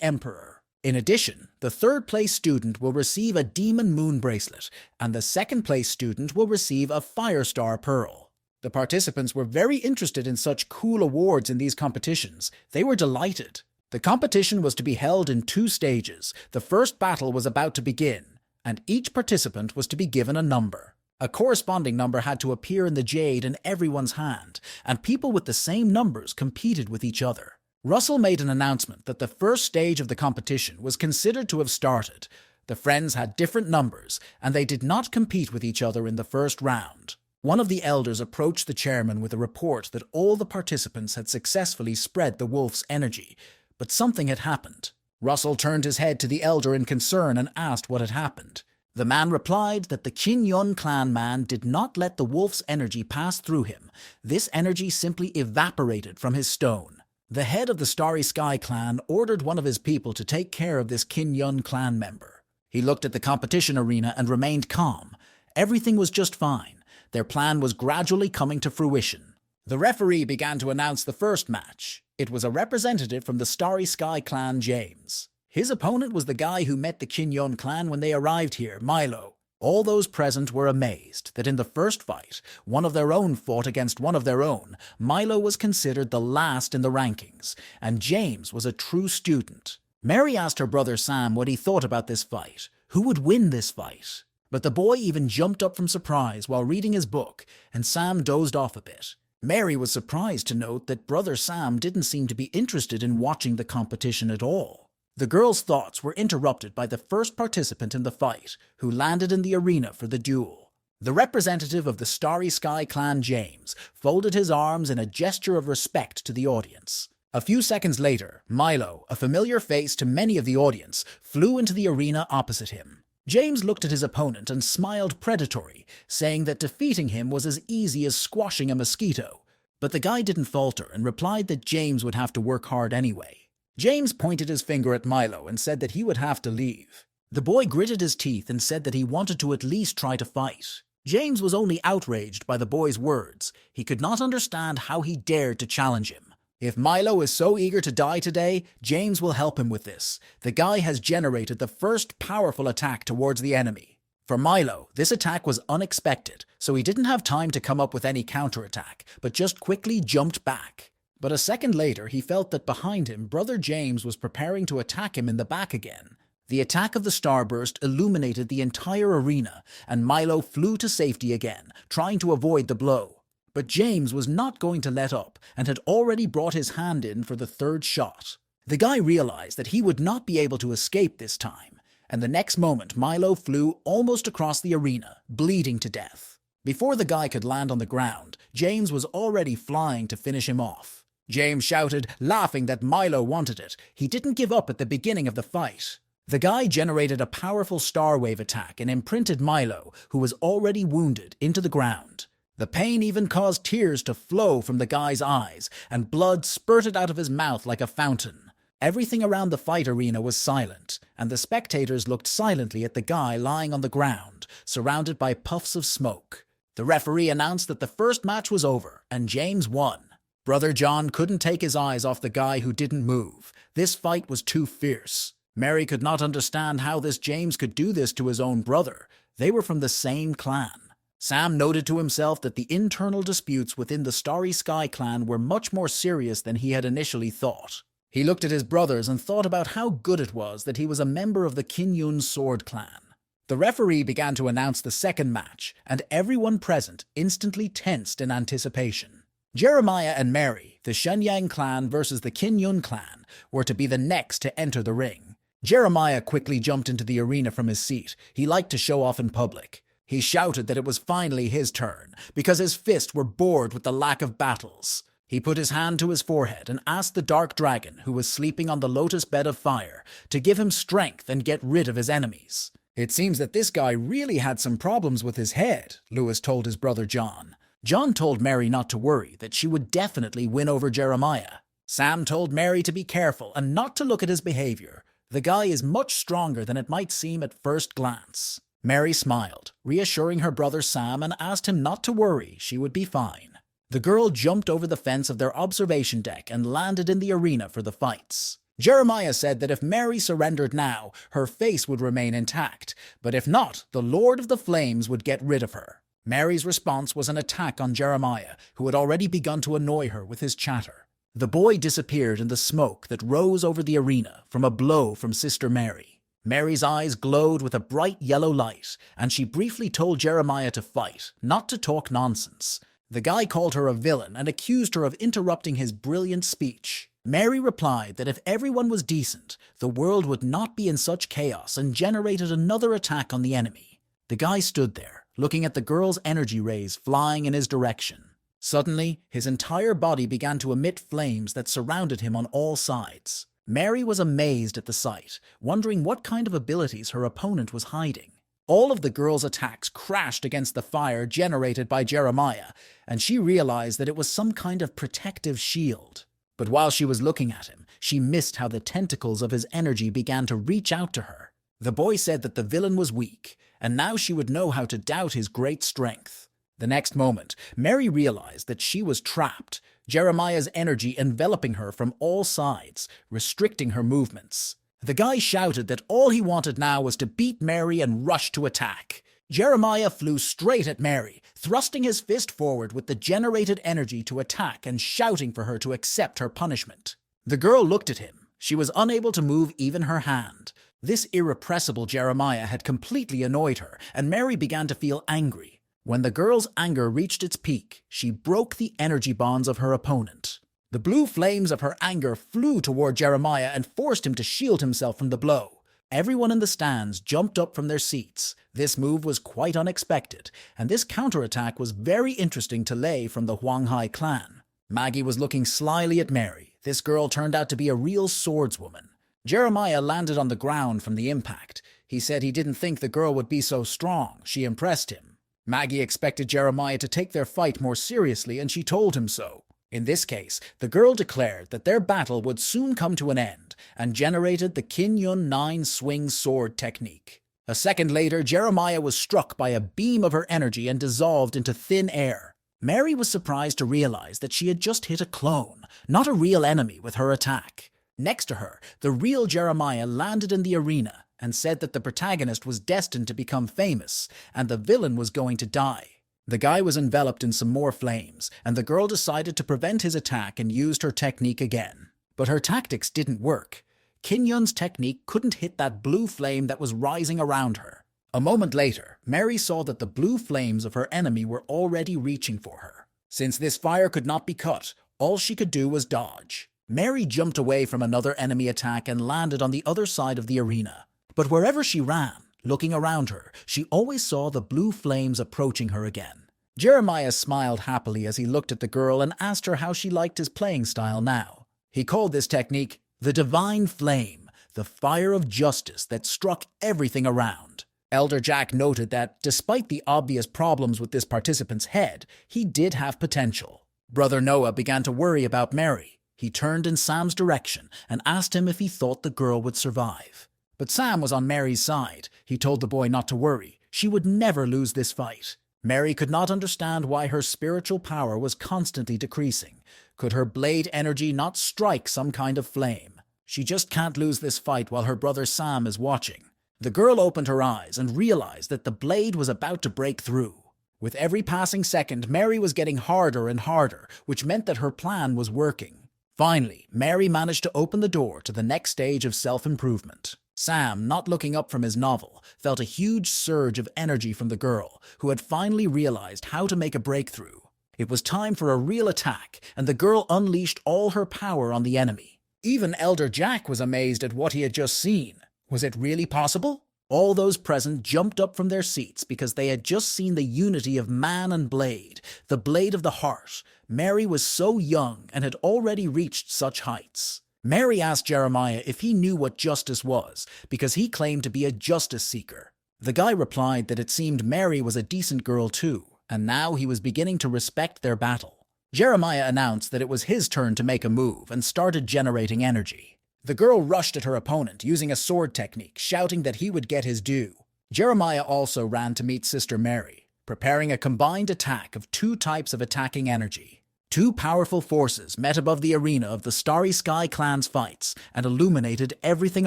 Emperor. In addition, the third-place student will receive a Demon Moon bracelet, and the second-place student will receive a Firestar Pearl. The participants were very interested in such cool awards in these competitions. They were delighted. The competition was to be held in 2 stages. The first battle was about to begin, and each participant was to be given a number. A corresponding number had to appear in the jade in everyone's hand, and people with the same numbers competed with each other. Russell made an announcement that the first stage of the competition was considered to have started. The friends had different numbers, and they did not compete with each other in the first round. One of the elders approached the chairman with a report that all the participants had successfully spread the wolf's energy, but something had happened. Russell turned his head to the elder in concern and asked what had happened. The man replied that the Kin-Yun clan man did not let the wolf's energy pass through him. This energy simply evaporated from his stone. The head of the Starry Sky clan ordered one of his people to take care of this Kin-Yun clan member. He looked at the competition arena and remained calm. Everything was just fine. Their plan was gradually coming to fruition. The referee began to announce the first match. It was a representative from the Starry Sky clan, James. His opponent was the guy who met the Kin-Yun clan when they arrived here, Milo. All those present were amazed that in the first fight, one of their own fought against one of their own. Milo was considered the last in the rankings, and James was a true student. Mary asked her brother Sam what he thought about this fight. Who would win this fight? But the boy even jumped up from surprise while reading his book, and Sam dozed off a bit. Mary was surprised to note that brother Sam didn't seem to be interested in watching the competition at all. The girl's thoughts were interrupted by the first participant in the fight, who landed in the arena for the duel. The representative of the Starry Sky clan, James, folded his arms in a gesture of respect to the audience. A few seconds later, Milo, a familiar face to many of the audience, flew into the arena opposite him. James looked at his opponent and smiled predatory, saying that defeating him was as easy as squashing a mosquito. But the guy didn't falter and replied that James would have to work hard anyway. James pointed his finger at Milo and said that he would have to leave. The boy gritted his teeth and said that he wanted to at least try to fight. James was only outraged by the boy's words. He could not understand how he dared to challenge him. If Milo is so eager to die today, James will help him with this. The guy has generated the first powerful attack towards the enemy. For Milo, this attack was unexpected, so he didn't have time to come up with any counterattack, but just quickly jumped back. But a second later, he felt that behind him, brother James was preparing to attack him in the back again. The attack of the starburst illuminated the entire arena, and Milo flew to safety again, trying to avoid the blow. But James was not going to let up, and had already brought his hand in for the third shot. The guy realized that he would not be able to escape this time, and the next moment Milo flew almost across the arena, bleeding to death. Before the guy could land on the ground, James was already flying to finish him off. James shouted, laughing that Milo wanted it. He didn't give up at the beginning of the fight. The guy generated a powerful star wave attack and imprinted Milo, who was already wounded, into the ground. The pain even caused tears to flow from the guy's eyes, and blood spurted out of his mouth like a fountain. Everything around the fight arena was silent, and the spectators looked silently at the guy lying on the ground, surrounded by puffs of smoke. The referee announced that the first match was over, and James won. Brother John couldn't take his eyes off the guy who didn't move. This fight was too fierce. Mary could not understand how this James could do this to his own brother. They were from the same clan. Sam noted to himself that the internal disputes within the Starry Sky clan were much more serious than he had initially thought. He looked at his brothers and thought about how good it was that he was a member of the Kin-Yun Sword clan. The referee began to announce the second match, and everyone present instantly tensed in anticipation. Jeremiah and Mary, the Shenyang clan versus the Kin-Yun clan, were to be the next to enter the ring. Jeremiah quickly jumped into the arena from his seat. He liked to show off in public. He shouted that it was finally his turn, because his fists were bored with the lack of battles. He put his hand to his forehead and asked the dark dragon, who was sleeping on the lotus bed of fire, to give him strength and get rid of his enemies. It seems that this guy really had some problems with his head, Lewis told his brother John. John told Mary not to worry, that she would definitely win over Jeremiah. Sam told Mary to be careful and not to look at his behavior. The guy is much stronger than it might seem at first glance. Mary smiled, reassuring her brother Sam, and asked him not to worry, she would be fine. The girl jumped over the fence of their observation deck and landed in the arena for the fights. Jeremiah said that if Mary surrendered now, her face would remain intact, but if not, the Lord of the Flames would get rid of her. Mary's response was an attack on Jeremiah, who had already begun to annoy her with his chatter. The boy disappeared in the smoke that rose over the arena from a blow from Sister Mary. Mary's eyes glowed with a bright yellow light, and she briefly told Jeremiah to fight, not to talk nonsense. The guy called her a villain and accused her of interrupting his brilliant speech. Mary replied that if everyone was decent, the world would not be in such chaos, and generated another attack on the enemy. The guy stood there, looking at the girl's energy rays flying in his direction. Suddenly, his entire body began to emit flames that surrounded him on all sides. Mary was amazed at the sight, wondering what kind of abilities her opponent was hiding. All of the girl's attacks crashed against the fire generated by Jeremiah, and she realized that it was some kind of protective shield. But while she was looking at him, she missed how the tentacles of his energy began to reach out to her. The boy said that the villain was weak, and now she would know how to doubt his great strength. The next moment, Mary realized that she was trapped, Jeremiah's energy enveloping her from all sides, restricting her movements. The guy shouted that all he wanted now was to beat Mary and rush to attack. Jeremiah flew straight at Mary, thrusting his fist forward with the generated energy to attack and shouting for her to accept her punishment. The girl looked at him. She was unable to move even her hand. This irrepressible Jeremiah had completely annoyed her, and Mary began to feel angry. When the girl's anger reached its peak, she broke the energy bonds of her opponent. The blue flames of her anger flew toward Jeremiah and forced him to shield himself from the blow. Everyone in the stands jumped up from their seats. This move was quite unexpected, and this counterattack was very interesting to Lei from the Huanghai clan. Maggie was looking slyly at Mary. This girl turned out to be a real swordswoman. Jeremiah landed on the ground from the impact. He said he didn't think the girl would be so strong. She impressed him. Maggie expected Jeremiah to take their fight more seriously, and she told him so. In this case, the girl declared that their battle would soon come to an end, and generated the Kin-Yun 9 swing sword technique. A second later, Jeremiah was struck by a beam of her energy and dissolved into thin air. Mary was surprised to realize that she had just hit a clone, not a real enemy, with her attack. Next to her, the real Jeremiah landed in the arena and said that the protagonist was destined to become famous, and the villain was going to die. The guy was enveloped in some more flames, and the girl decided to prevent his attack and used her technique again. But her tactics didn't work. Kin-Yun's technique couldn't hit that blue flame that was rising around her. A moment later, Mary saw that the blue flames of her enemy were already reaching for her. Since this fire could not be cut, all she could do was dodge. Mary jumped away from another enemy attack and landed on the other side of the arena. But wherever she ran, looking around her, she always saw the blue flames approaching her again. Jeremiah smiled happily as he looked at the girl and asked her how she liked his playing style now. He called this technique the Divine Flame, the fire of justice that struck everything around. Elder Jack noted that, despite the obvious problems with this participant's head, he did have potential. Brother Noah began to worry about Mary. He turned in Sam's direction and asked him if he thought the girl would survive. But Sam was on Mary's side. He told the boy not to worry. She would never lose this fight. Mary could not understand why her spiritual power was constantly decreasing. Could her blade energy not strike some kind of flame? She just can't lose this fight while her brother Sam is watching. The girl opened her eyes and realized that the blade was about to break through. With every passing second, Mary was getting harder and harder, which meant that her plan was working. Finally, Mary managed to open the door to the next stage of self-improvement. Sam, not looking up from his novel, felt a huge surge of energy from the girl, who had finally realized how to make a breakthrough. It was time for a real attack, and the girl unleashed all her power on the enemy. Even Elder Jack was amazed at what he had just seen. Was it really possible? All those present jumped up from their seats because they had just seen the unity of man and blade, the blade of the heart. Mary was so young and had already reached such heights. Mary asked Jeremiah if he knew what justice was, because he claimed to be a justice seeker. The guy replied that it seemed Mary was a decent girl too, and now he was beginning to respect their battle. Jeremiah announced that it was his turn to make a move and started generating energy. The girl rushed at her opponent using a sword technique, shouting that he would get his due. Jeremiah also ran to meet Sister Mary, preparing a combined attack of two types of attacking energy. Two powerful forces met above the arena of the Starry Sky clan's fights and illuminated everything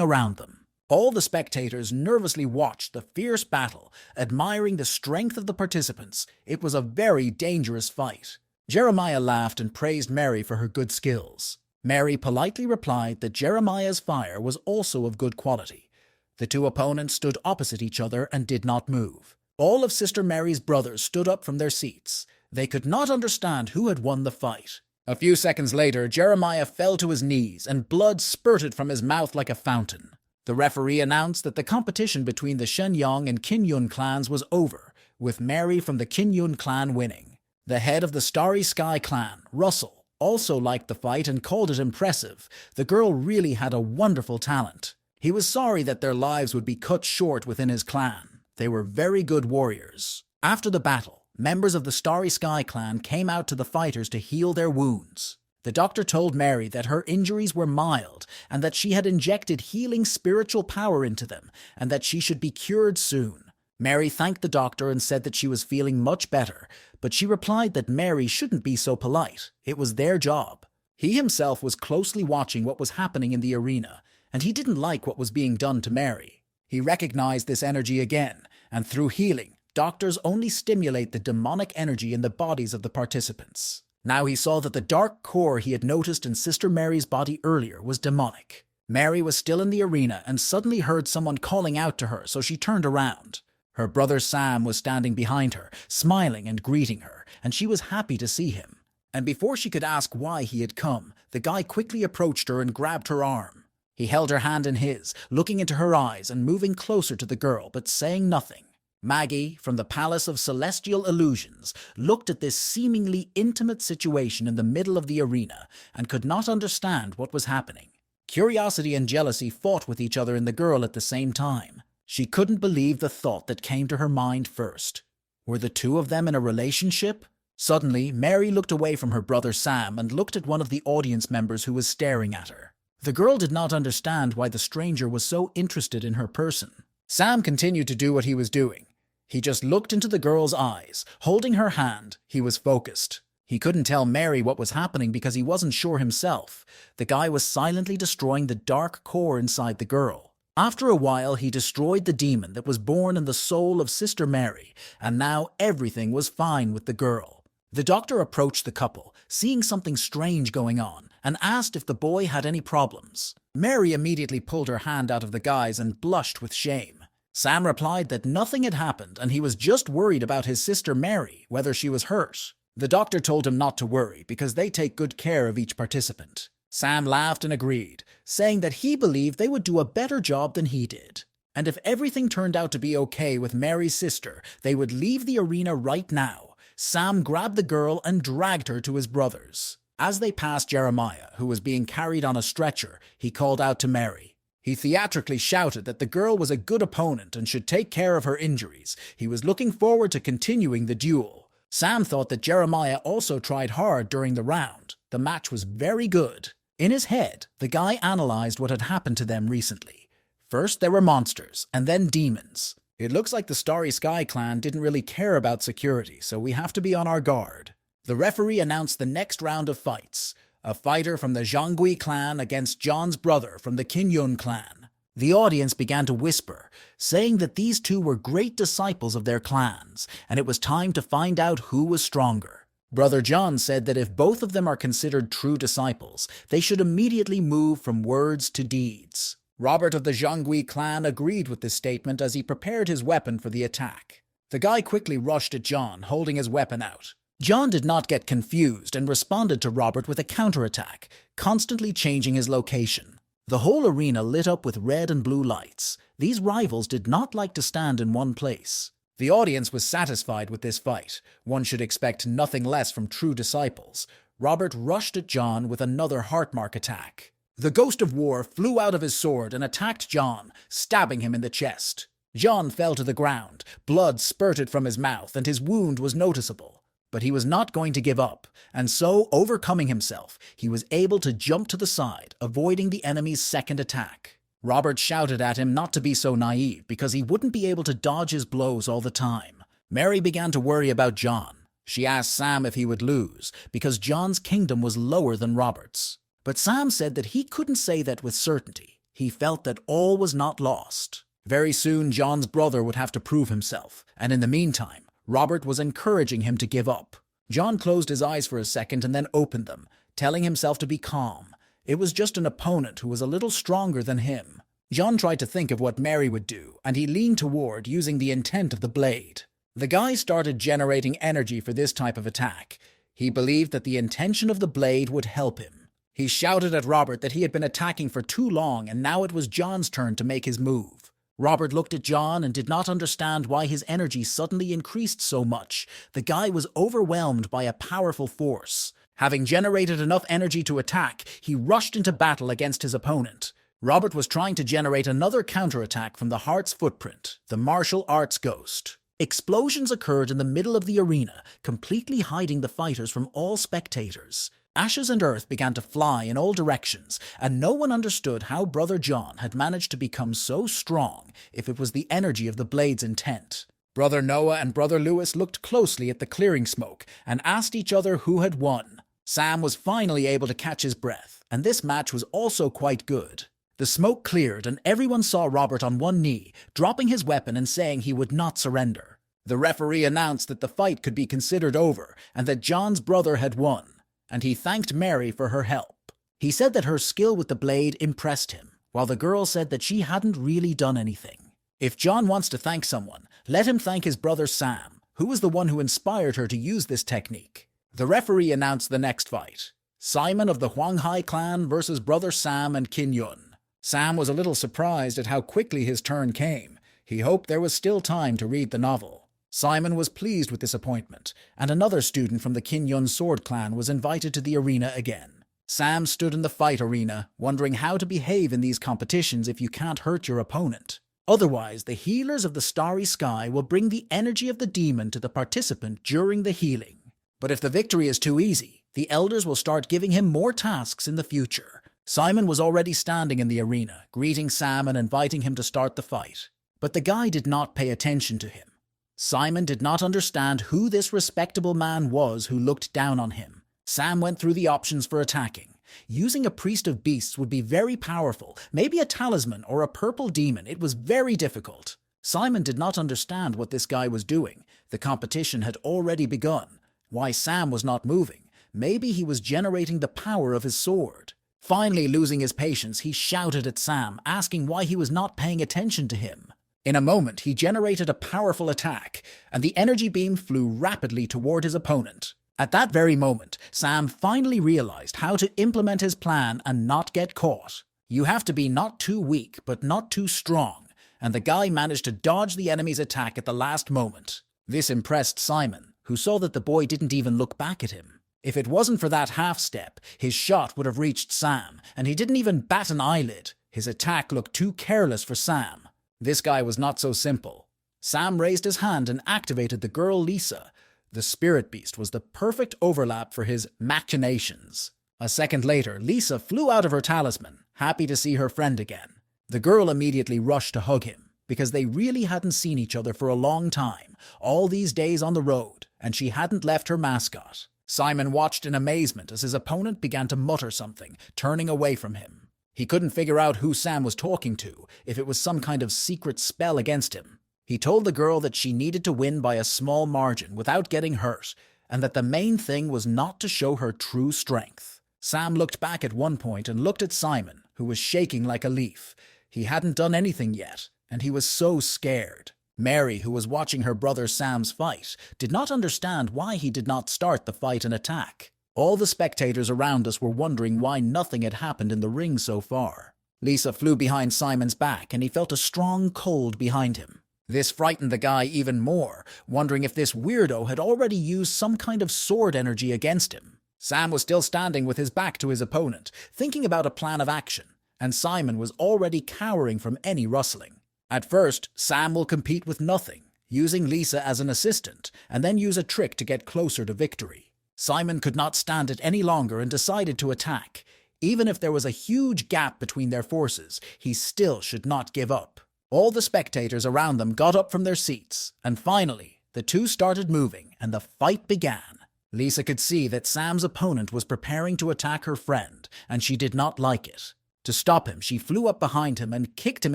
around them. All the spectators nervously watched the fierce battle, admiring the strength of the participants. It was a very dangerous fight. Jeremiah laughed and praised Mary for her good skills. Mary politely replied that Jeremiah's fire was also of good quality. The two opponents stood opposite each other and did not move. All of Sister Mary's brothers stood up from their seats. They could not understand who had won the fight. A few seconds later, Jeremiah fell to his knees and blood spurted from his mouth like a fountain. The referee announced that the competition between the Shenyang and Kinyun clans was over, with Mary from the Kinyun clan winning. The head of the Starry Sky clan, Russell, also liked the fight and called it impressive. The girl really had a wonderful talent. He was sorry that their lives would be cut short within his clan. They were very good warriors. After the battle, members of the Starry Sky clan came out to the fighters to heal their wounds. The doctor told Mary that her injuries were mild and that she had injected healing spiritual power into them and that she should be cured soon. Mary thanked the doctor and said that she was feeling much better, but she replied that Mary shouldn't be so polite. It was their job. He himself was closely watching what was happening in the arena, and he didn't like what was being done to Mary. He recognized this energy again, and through healing, doctors only stimulate the demonic energy in the bodies of the participants. Now he saw that the dark core he had noticed in Sister Mary's body earlier was demonic. Mary was still in the arena and suddenly heard someone calling out to her, so she turned around. Her brother Sam was standing behind her, smiling and greeting her, and she was happy to see him. And before she could ask why he had come, the guy quickly approached her and grabbed her arm. He held her hand in his, looking into her eyes and moving closer to the girl, but saying nothing. Maggie, from the Palace of Celestial Illusions, looked at this seemingly intimate situation in the middle of the arena and could not understand what was happening. Curiosity and jealousy fought with each other in the girl at the same time. She couldn't believe the thought that came to her mind first. Were the two of them in a relationship? Suddenly, Mary looked away from her brother Sam and looked at one of the audience members who was staring at her. The girl did not understand why the stranger was so interested in her person. Sam continued to do what he was doing. He just looked into the girl's eyes. Holding her hand, he was focused. He couldn't tell Mary what was happening because he wasn't sure himself. The guy was silently destroying the dark core inside the girl. After a while, he destroyed the demon that was born in the soul of Sister Mary, and now everything was fine with the girl. The doctor approached the couple, seeing something strange going on, and asked if the boy had any problems. Mary immediately pulled her hand out of the guy's and blushed with shame. Sam replied that nothing had happened and he was just worried about his sister Mary, whether she was hurt. The doctor told him not to worry because they take good care of each participant. Sam laughed and agreed, saying that he believed they would do a better job than he did. And if everything turned out to be okay with Mary's sister, they would leave the arena right now. Sam grabbed the girl and dragged her to his brothers. As they passed Jeremiah, who was being carried on a stretcher, he called out to Mary. He theatrically shouted that the girl was a good opponent and should take care of her injuries. He was looking forward to continuing the duel. Sam thought that Jeremiah also tried hard during the round. The match was very good. In his head, the guy analyzed what had happened to them recently. First, there were monsters, and then demons. It looks like the Starry Sky clan didn't really care about security, so we have to be on our guard. The referee announced the next round of fights. A fighter from the Zhangui clan against John's brother from the Kinyun clan. The audience began to whisper, saying that these two were great disciples of their clans, and it was time to find out who was stronger. Brother John said that if both of them are considered true disciples, they should immediately move from words to deeds. Robert of the Zhangui clan agreed with this statement as he prepared his weapon for the attack. The guy quickly rushed at John, holding his weapon out. John did not get confused and responded to Robert with a counterattack, constantly changing his location. The whole arena lit up with red and blue lights. These rivals did not like to stand in one place. The audience was satisfied with this fight. One should expect nothing less from true disciples. Robert rushed at John with another heartmark attack. The Ghost of War flew out of his sword and attacked John, stabbing him in the chest. John fell to the ground, blood spurted from his mouth, and his wound was noticeable. But he was not going to give up, and so, overcoming himself, he was able to jump to the side, avoiding the enemy's second attack. Robert shouted at him not to be so naive, because he wouldn't be able to dodge his blows all the time. Mary began to worry about John. She asked Sam if he would lose, because John's kingdom was lower than Robert's. But Sam said that he couldn't say that with certainty. He felt that all was not lost. Very soon, John's brother would have to prove himself, and in the meantime, Robert was encouraging him to give up. John closed his eyes for a second and then opened them, telling himself to be calm. It was just an opponent who was a little stronger than him. John tried to think of what Mary would do, and he leaned toward using the intent of the blade. The guy started generating energy for this type of attack. He believed that the intention of the blade would help him. He shouted at Robert that he had been attacking for too long, and now it was John's turn to make his move. Robert looked at John and did not understand why his energy suddenly increased so much. The guy was overwhelmed by a powerful force. Having generated enough energy to attack, he rushed into battle against his opponent. Robert was trying to generate another counterattack from the Heart's footprint, the martial arts ghost. Explosions occurred in the middle of the arena, completely hiding the fighters from all spectators. Ashes and earth began to fly in all directions, and no one understood how Brother John had managed to become so strong if it was the energy of the blade's intent. Brother Noah and Brother Lewis looked closely at the clearing smoke and asked each other who had won. Sam was finally able to catch his breath, and this match was also quite good. The smoke cleared and everyone saw Robert on one knee, dropping his weapon and saying he would not surrender. The referee announced that the fight could be considered over and that John's brother had won, and he thanked Mary for her help. He said that her skill with the blade impressed him, while the girl said that she hadn't really done anything. If John wants to thank someone, let him thank his brother Sam, who was the one who inspired her to use this technique. The referee announced the next fight: Simon of the Hwanghai clan versus Brother Sam and Kin Yun. Sam was a little surprised at how quickly his turn came. He hoped there was still time to read the novel. Simon was pleased with this appointment, and another student from the Kin Yun sword clan was invited to the arena again. Sam stood in the fight arena, wondering how to behave in these competitions if you can't hurt your opponent. Otherwise, the healers of the starry sky will bring the energy of the demon to the participant during the healing. But if the victory is too easy, the elders will start giving him more tasks in the future. Simon was already standing in the arena, greeting Sam and inviting him to start the fight. But the guy did not pay attention to him. Simon did not understand who this respectable man was who looked down on him. Sam went through the options for attacking. Using a priest of beasts would be very powerful, maybe a talisman or a purple demon. It was very difficult. Simon did not understand what this guy was doing. The competition had already begun. Why Sam was not moving? Maybe he was generating the power of his sword. Finally, losing his patience, he shouted at Sam, asking why he was not paying attention to him. In a moment, he generated a powerful attack, and the energy beam flew rapidly toward his opponent. At that very moment, Sam finally realized how to implement his plan and not get caught. You have to be not too weak, but not too strong, and the guy managed to dodge the enemy's attack at the last moment. This impressed Simon, who saw that the boy didn't even look back at him. If it wasn't for that half-step, his shot would have reached Sam, and he didn't even bat an eyelid. His attack looked too careless for Sam. This guy was not so simple. Sam raised his hand and activated the girl Lisa. The spirit beast was the perfect overlap for his machinations. A second later, Lisa flew out of her talisman, happy to see her friend again. The girl immediately rushed to hug him, because they really hadn't seen each other for a long time, all these days on the road, and she hadn't left her mascot. Simon watched in amazement as his opponent began to mutter something, turning away from him. He couldn't figure out who Sam was talking to, if it was some kind of secret spell against him. He told the girl that she needed to win by a small margin without getting hurt, and that the main thing was not to show her true strength. Sam looked back at one point and looked at Simon, who was shaking like a leaf. He hadn't done anything yet, and he was so scared. Mary, who was watching her brother Sam's fight, did not understand why he did not start the fight and attack. All the spectators around us were wondering why nothing had happened in the ring so far. Lisa flew behind Simon's back and he felt a strong cold behind him. This frightened the guy even more, wondering if this weirdo had already used some kind of sword energy against him. Sam was still standing with his back to his opponent, thinking about a plan of action, and Simon was already cowering from any rustling. At first, Sam will compete with nothing, using Lisa as an assistant, and then use a trick to get closer to victory. Simon could not stand it any longer and decided to attack. Even if there was a huge gap between their forces, he still should not give up. All the spectators around them got up from their seats, and finally, the two started moving, and the fight began. Lisa could see that Sam's opponent was preparing to attack her friend, and she did not like it. To stop him, she flew up behind him and kicked him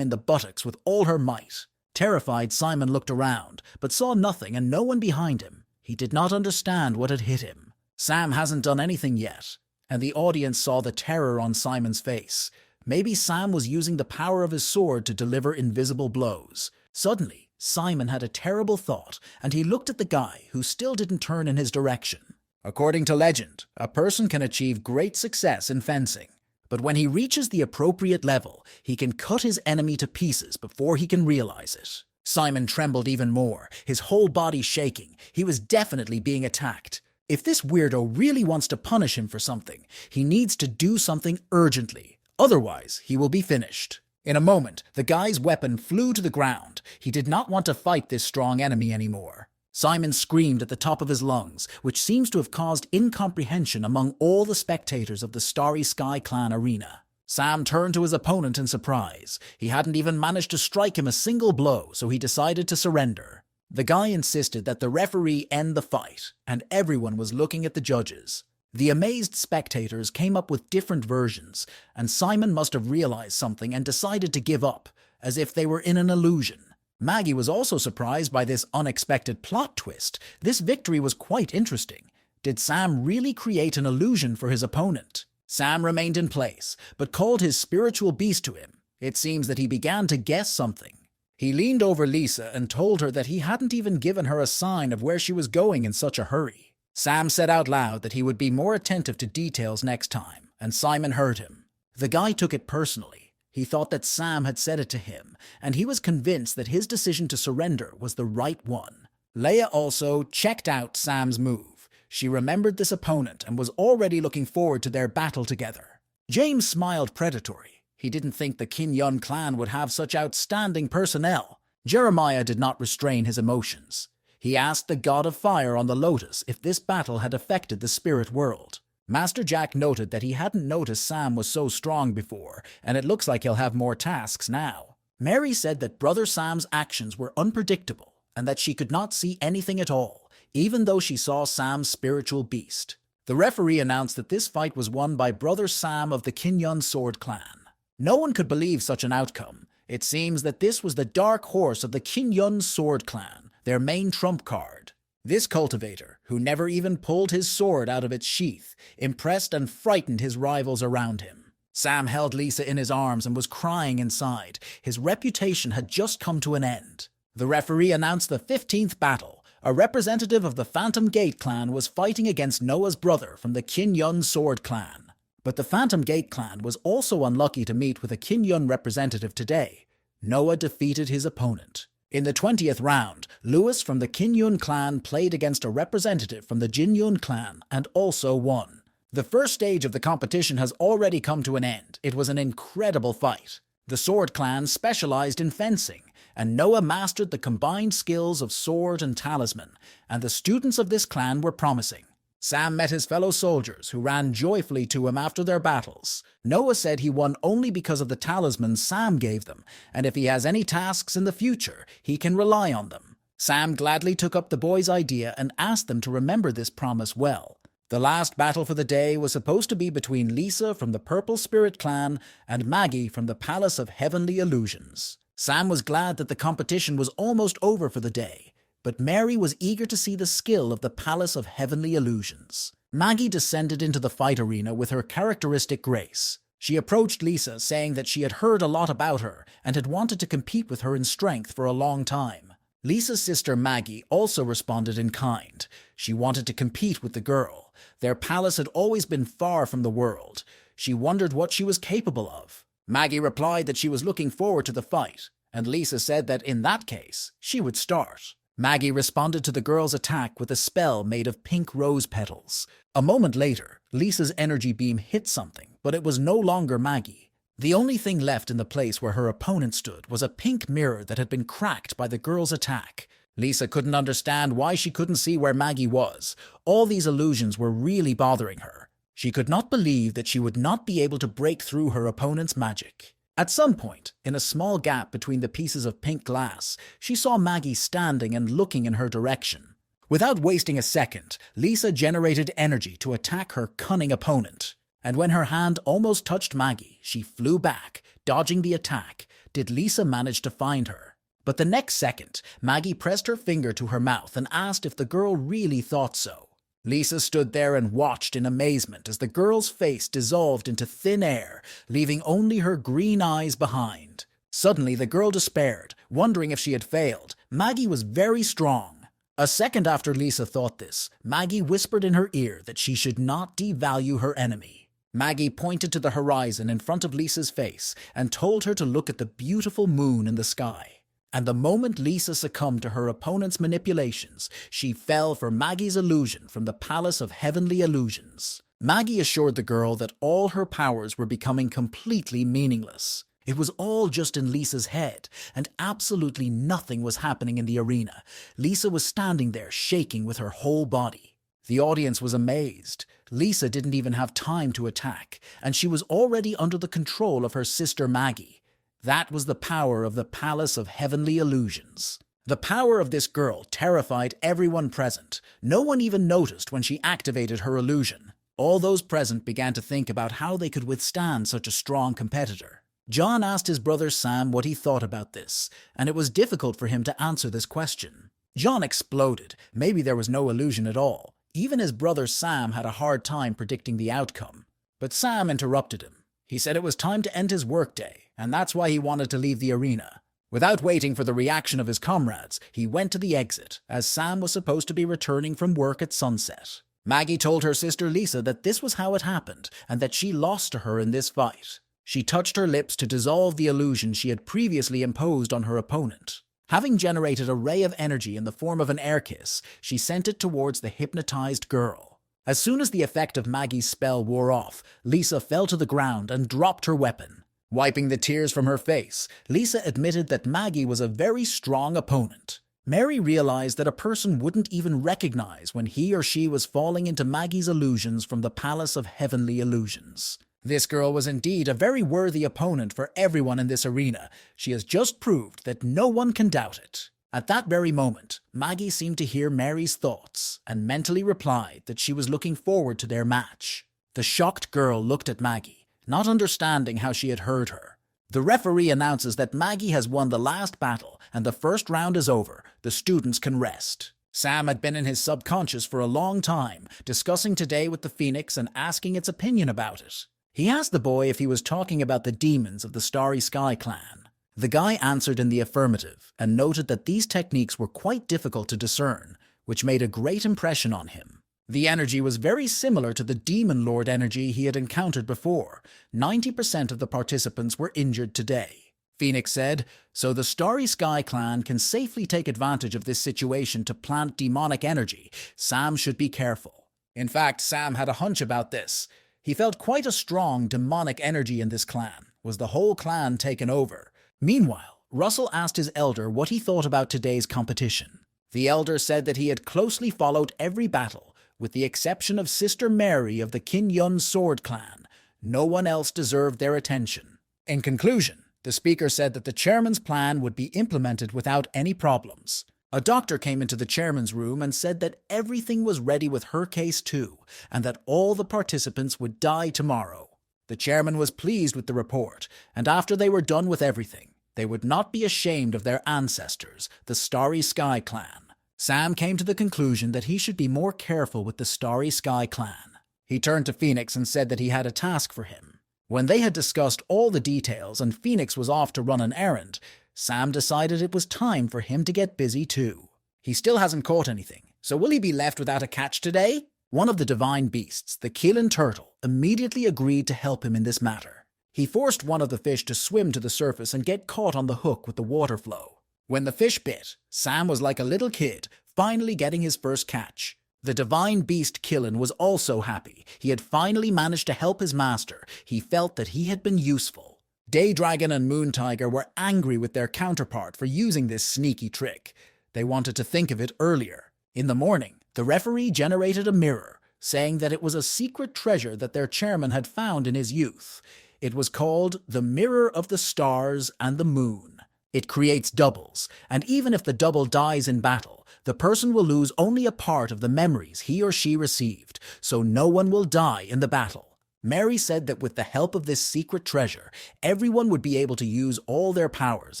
in the buttocks with all her might. Terrified, Simon looked around, but saw nothing and no one behind him. He did not understand what had hit him. Sam hasn't done anything yet, and the audience saw the terror on Simon's face. Maybe Sam was using the power of his sword to deliver invisible blows. Suddenly, Simon had a terrible thought, and he looked at the guy who still didn't turn in his direction. According to legend, a person can achieve great success in fencing, but when he reaches the appropriate level, he can cut his enemy to pieces before he can realize it. Simon trembled even more, his whole body shaking. He was definitely being attacked. If this weirdo really wants to punish him for something, he needs to do something urgently. Otherwise, he will be finished. In a moment, the guy's weapon flew to the ground. He did not want to fight this strong enemy anymore. Simon screamed at the top of his lungs, which seems to have caused incomprehension among all the spectators of the Starry Sky Clan arena. Sam turned to his opponent in surprise. He hadn't even managed to strike him a single blow, so he decided to surrender. The guy insisted that the referee end the fight, and everyone was looking at the judges. The amazed spectators came up with different versions, and Simon must have realized something and decided to give up, as if they were in an illusion. Maggie was also surprised by this unexpected plot twist. This victory was quite interesting. Did Sam really create an illusion for his opponent? Sam remained in place, but called his spiritual beast to him. It seems that he began to guess something. He leaned over Lisa and told her that he hadn't even given her a sign of where she was going in such a hurry. Sam said out loud that he would be more attentive to details next time, and Simon heard him. The guy took it personally. He thought that Sam had said it to him, and he was convinced that his decision to surrender was the right one. Leia also checked out Sam's move. She remembered this opponent and was already looking forward to their battle together. James smiled predatory. He didn't think the Kin Yun clan would have such outstanding personnel. Jeremiah did not restrain his emotions. He asked the god of fire on the Lotus if this battle had affected the spirit world. Master Jack noted that he hadn't noticed Sam was so strong before, and it looks like he'll have more tasks now. Mary said that Brother Sam's actions were unpredictable, and that she could not see anything at all, even though she saw Sam's spiritual beast. The referee announced that this fight was won by Brother Sam of the Kin Yun Sword Clan. No one could believe such an outcome. It seems that this was the dark horse of the Kin Yun Sword Clan, their main trump card. This cultivator, who never even pulled his sword out of its sheath, impressed and frightened his rivals around him. Sam held Lisa in his arms and was crying inside. His reputation had just come to an end. The referee announced the 15th battle. A representative of the Phantom Gate clan was fighting against Noah's brother from the Kin Yun Sword Clan. But the Phantom Gate clan was also unlucky to meet with a Kin Yun representative today. Noah defeated his opponent. In the 20th round, Lewis from the Kin Yun clan played against a representative from the Jin Yun clan and also won. The first stage of the competition has already come to an end. It was an incredible fight. The Sword Clan specialized in fencing, and Noah mastered the combined skills of sword and talisman, and the students of this clan were promising. Sam met his fellow soldiers, who ran joyfully to him after their battles. Noah said he won only because of the talismans Sam gave them, and if he has any tasks in the future, he can rely on them. Sam gladly took up the boys' idea and asked them to remember this promise well. The last battle for the day was supposed to be between Lisa from the Purple Spirit Clan and Maggie from the Palace of Heavenly Illusions. Sam was glad that the competition was almost over for the day, but Mary was eager to see the skill of the Palace of Heavenly Illusions. Maggie descended into the fight arena with her characteristic grace. She approached Lisa, saying that she had heard a lot about her and had wanted to compete with her in strength for a long time. Lisa's sister Maggie also responded in kind. She wanted to compete with the girl. Their palace had always been far from the world. She wondered what she was capable of. Maggie replied that she was looking forward to the fight, and Lisa said that in that case, she would start. Maggie responded to the girl's attack with a spell made of pink rose petals. A moment later, Lisa's energy beam hit something, but it was no longer Maggie. The only thing left in the place where her opponent stood was a pink mirror that had been cracked by the girl's attack. Lisa couldn't understand why she couldn't see where Maggie was. All these illusions were really bothering her. She could not believe that she would not be able to break through her opponent's magic. At some point, in a small gap between the pieces of pink glass, she saw Maggie standing and looking in her direction. Without wasting a second, Lisa generated energy to attack her cunning opponent. And when her hand almost touched Maggie, she flew back, dodging the attack. Did Lisa manage to find her? But the next second, Maggie pressed her finger to her mouth and asked if the girl really thought so. Lisa stood there and watched in amazement as the girl's face dissolved into thin air, leaving only her green eyes behind. Suddenly, the girl despaired, wondering if she had failed. Maggie was very strong. A second after Lisa thought this, Maggie whispered in her ear that she should not devalue her enemy. Maggie pointed to the horizon in front of Lisa's face and told her to look at the beautiful moon in the sky. And the moment Lisa succumbed to her opponent's manipulations, she fell for Maggie's illusion from the Palace of Heavenly Illusions. Maggie assured the girl that all her powers were becoming completely meaningless. It was all just in Lisa's head, and absolutely nothing was happening in the arena. Lisa was standing there shaking with her whole body. The audience was amazed. Lisa didn't even have time to attack, and she was already under the control of her sister Maggie. That was the power of the Palace of Heavenly Illusions. The power of this girl terrified everyone present. No one even noticed when she activated her illusion. All those present began to think about how they could withstand such a strong competitor. John asked his brother Sam what he thought about this, and it was difficult for him to answer this question. John exploded. Maybe there was no illusion at all. Even his brother Sam had a hard time predicting the outcome. But Sam interrupted him. He said it was time to end his workday, and that's why he wanted to leave the arena. Without waiting for the reaction of his comrades, he went to the exit, as Sam was supposed to be returning from work at sunset. Maggie told her sister Lisa that this was how it happened, and that she lost to her in this fight. She touched her lips to dissolve the illusion she had previously imposed on her opponent. Having generated a ray of energy in the form of an air kiss, she sent it towards the hypnotized girl. As soon as the effect of Maggie's spell wore off, Lisa fell to the ground and dropped her weapon. Wiping the tears from her face, Lisa admitted that Maggie was a very strong opponent. Mary realized that a person wouldn't even recognize when he or she was falling into Maggie's illusions from the Palace of Heavenly Illusions. This girl was indeed a very worthy opponent for everyone in this arena. She has just proved that no one can doubt it. At that very moment, Maggie seemed to hear Mary's thoughts and mentally replied that she was looking forward to their match. The shocked girl looked at Maggie, not understanding how she had heard her. The referee announces that Maggie has won the last battle and the first round is over. The students can rest. Sam had been in his subconscious for a long time, discussing today with the Phoenix and asking its opinion about it. He asked the boy if he was talking about the demons of the Starry Sky clan. The guy answered in the affirmative and noted that these techniques were quite difficult to discern, which made a great impression on him. The energy was very similar to the Demon Lord energy he had encountered before. 90% of the participants were injured today. Phoenix said, "So the Starry Sky clan can safely take advantage of this situation to plant demonic energy. Sam should be careful." In fact, Sam had a hunch about this. He felt quite a strong demonic energy in this clan. Was the whole clan taken over? Meanwhile, Russell asked his elder what he thought about today's competition. The elder said that he had closely followed every battle, with the exception of Sister Mary of the Kin Yun Sword clan. No one else deserved their attention. In conclusion, the speaker said that the chairman's plan would be implemented without any problems. A doctor came into the chairman's room and said that everything was ready with her case too, and that all the participants would die tomorrow. The chairman was pleased with the report, and after they were done with everything, they would not be ashamed of their ancestors, the Starry Sky clan. Sam came to the conclusion that he should be more careful with the Starry Sky clan. He turned to Phoenix and said that he had a task for him. When they had discussed all the details and Phoenix was off to run an errand, Sam decided it was time for him to get busy too. He still hasn't caught anything, so will he be left without a catch today? One of the divine beasts, the Keelan turtle, immediately agreed to help him in this matter. He forced one of the fish to swim to the surface and get caught on the hook with the water flow. When the fish bit, Sam was like a little kid, finally getting his first catch. The divine beast Killen was also happy. He had finally managed to help his master. He felt that he had been useful. Daydragon and Moon Tiger were angry with their counterpart for using this sneaky trick. They wanted to think of it earlier. In the morning, the referee generated a mirror, saying that it was a secret treasure that their chairman had found in his youth. It was called the Mirror of the Stars and the Moon. It creates doubles, and even if the double dies in battle, the person will lose only a part of the memories he or she received, so no one will die in the battle. Mary said that with the help of this secret treasure, everyone would be able to use all their powers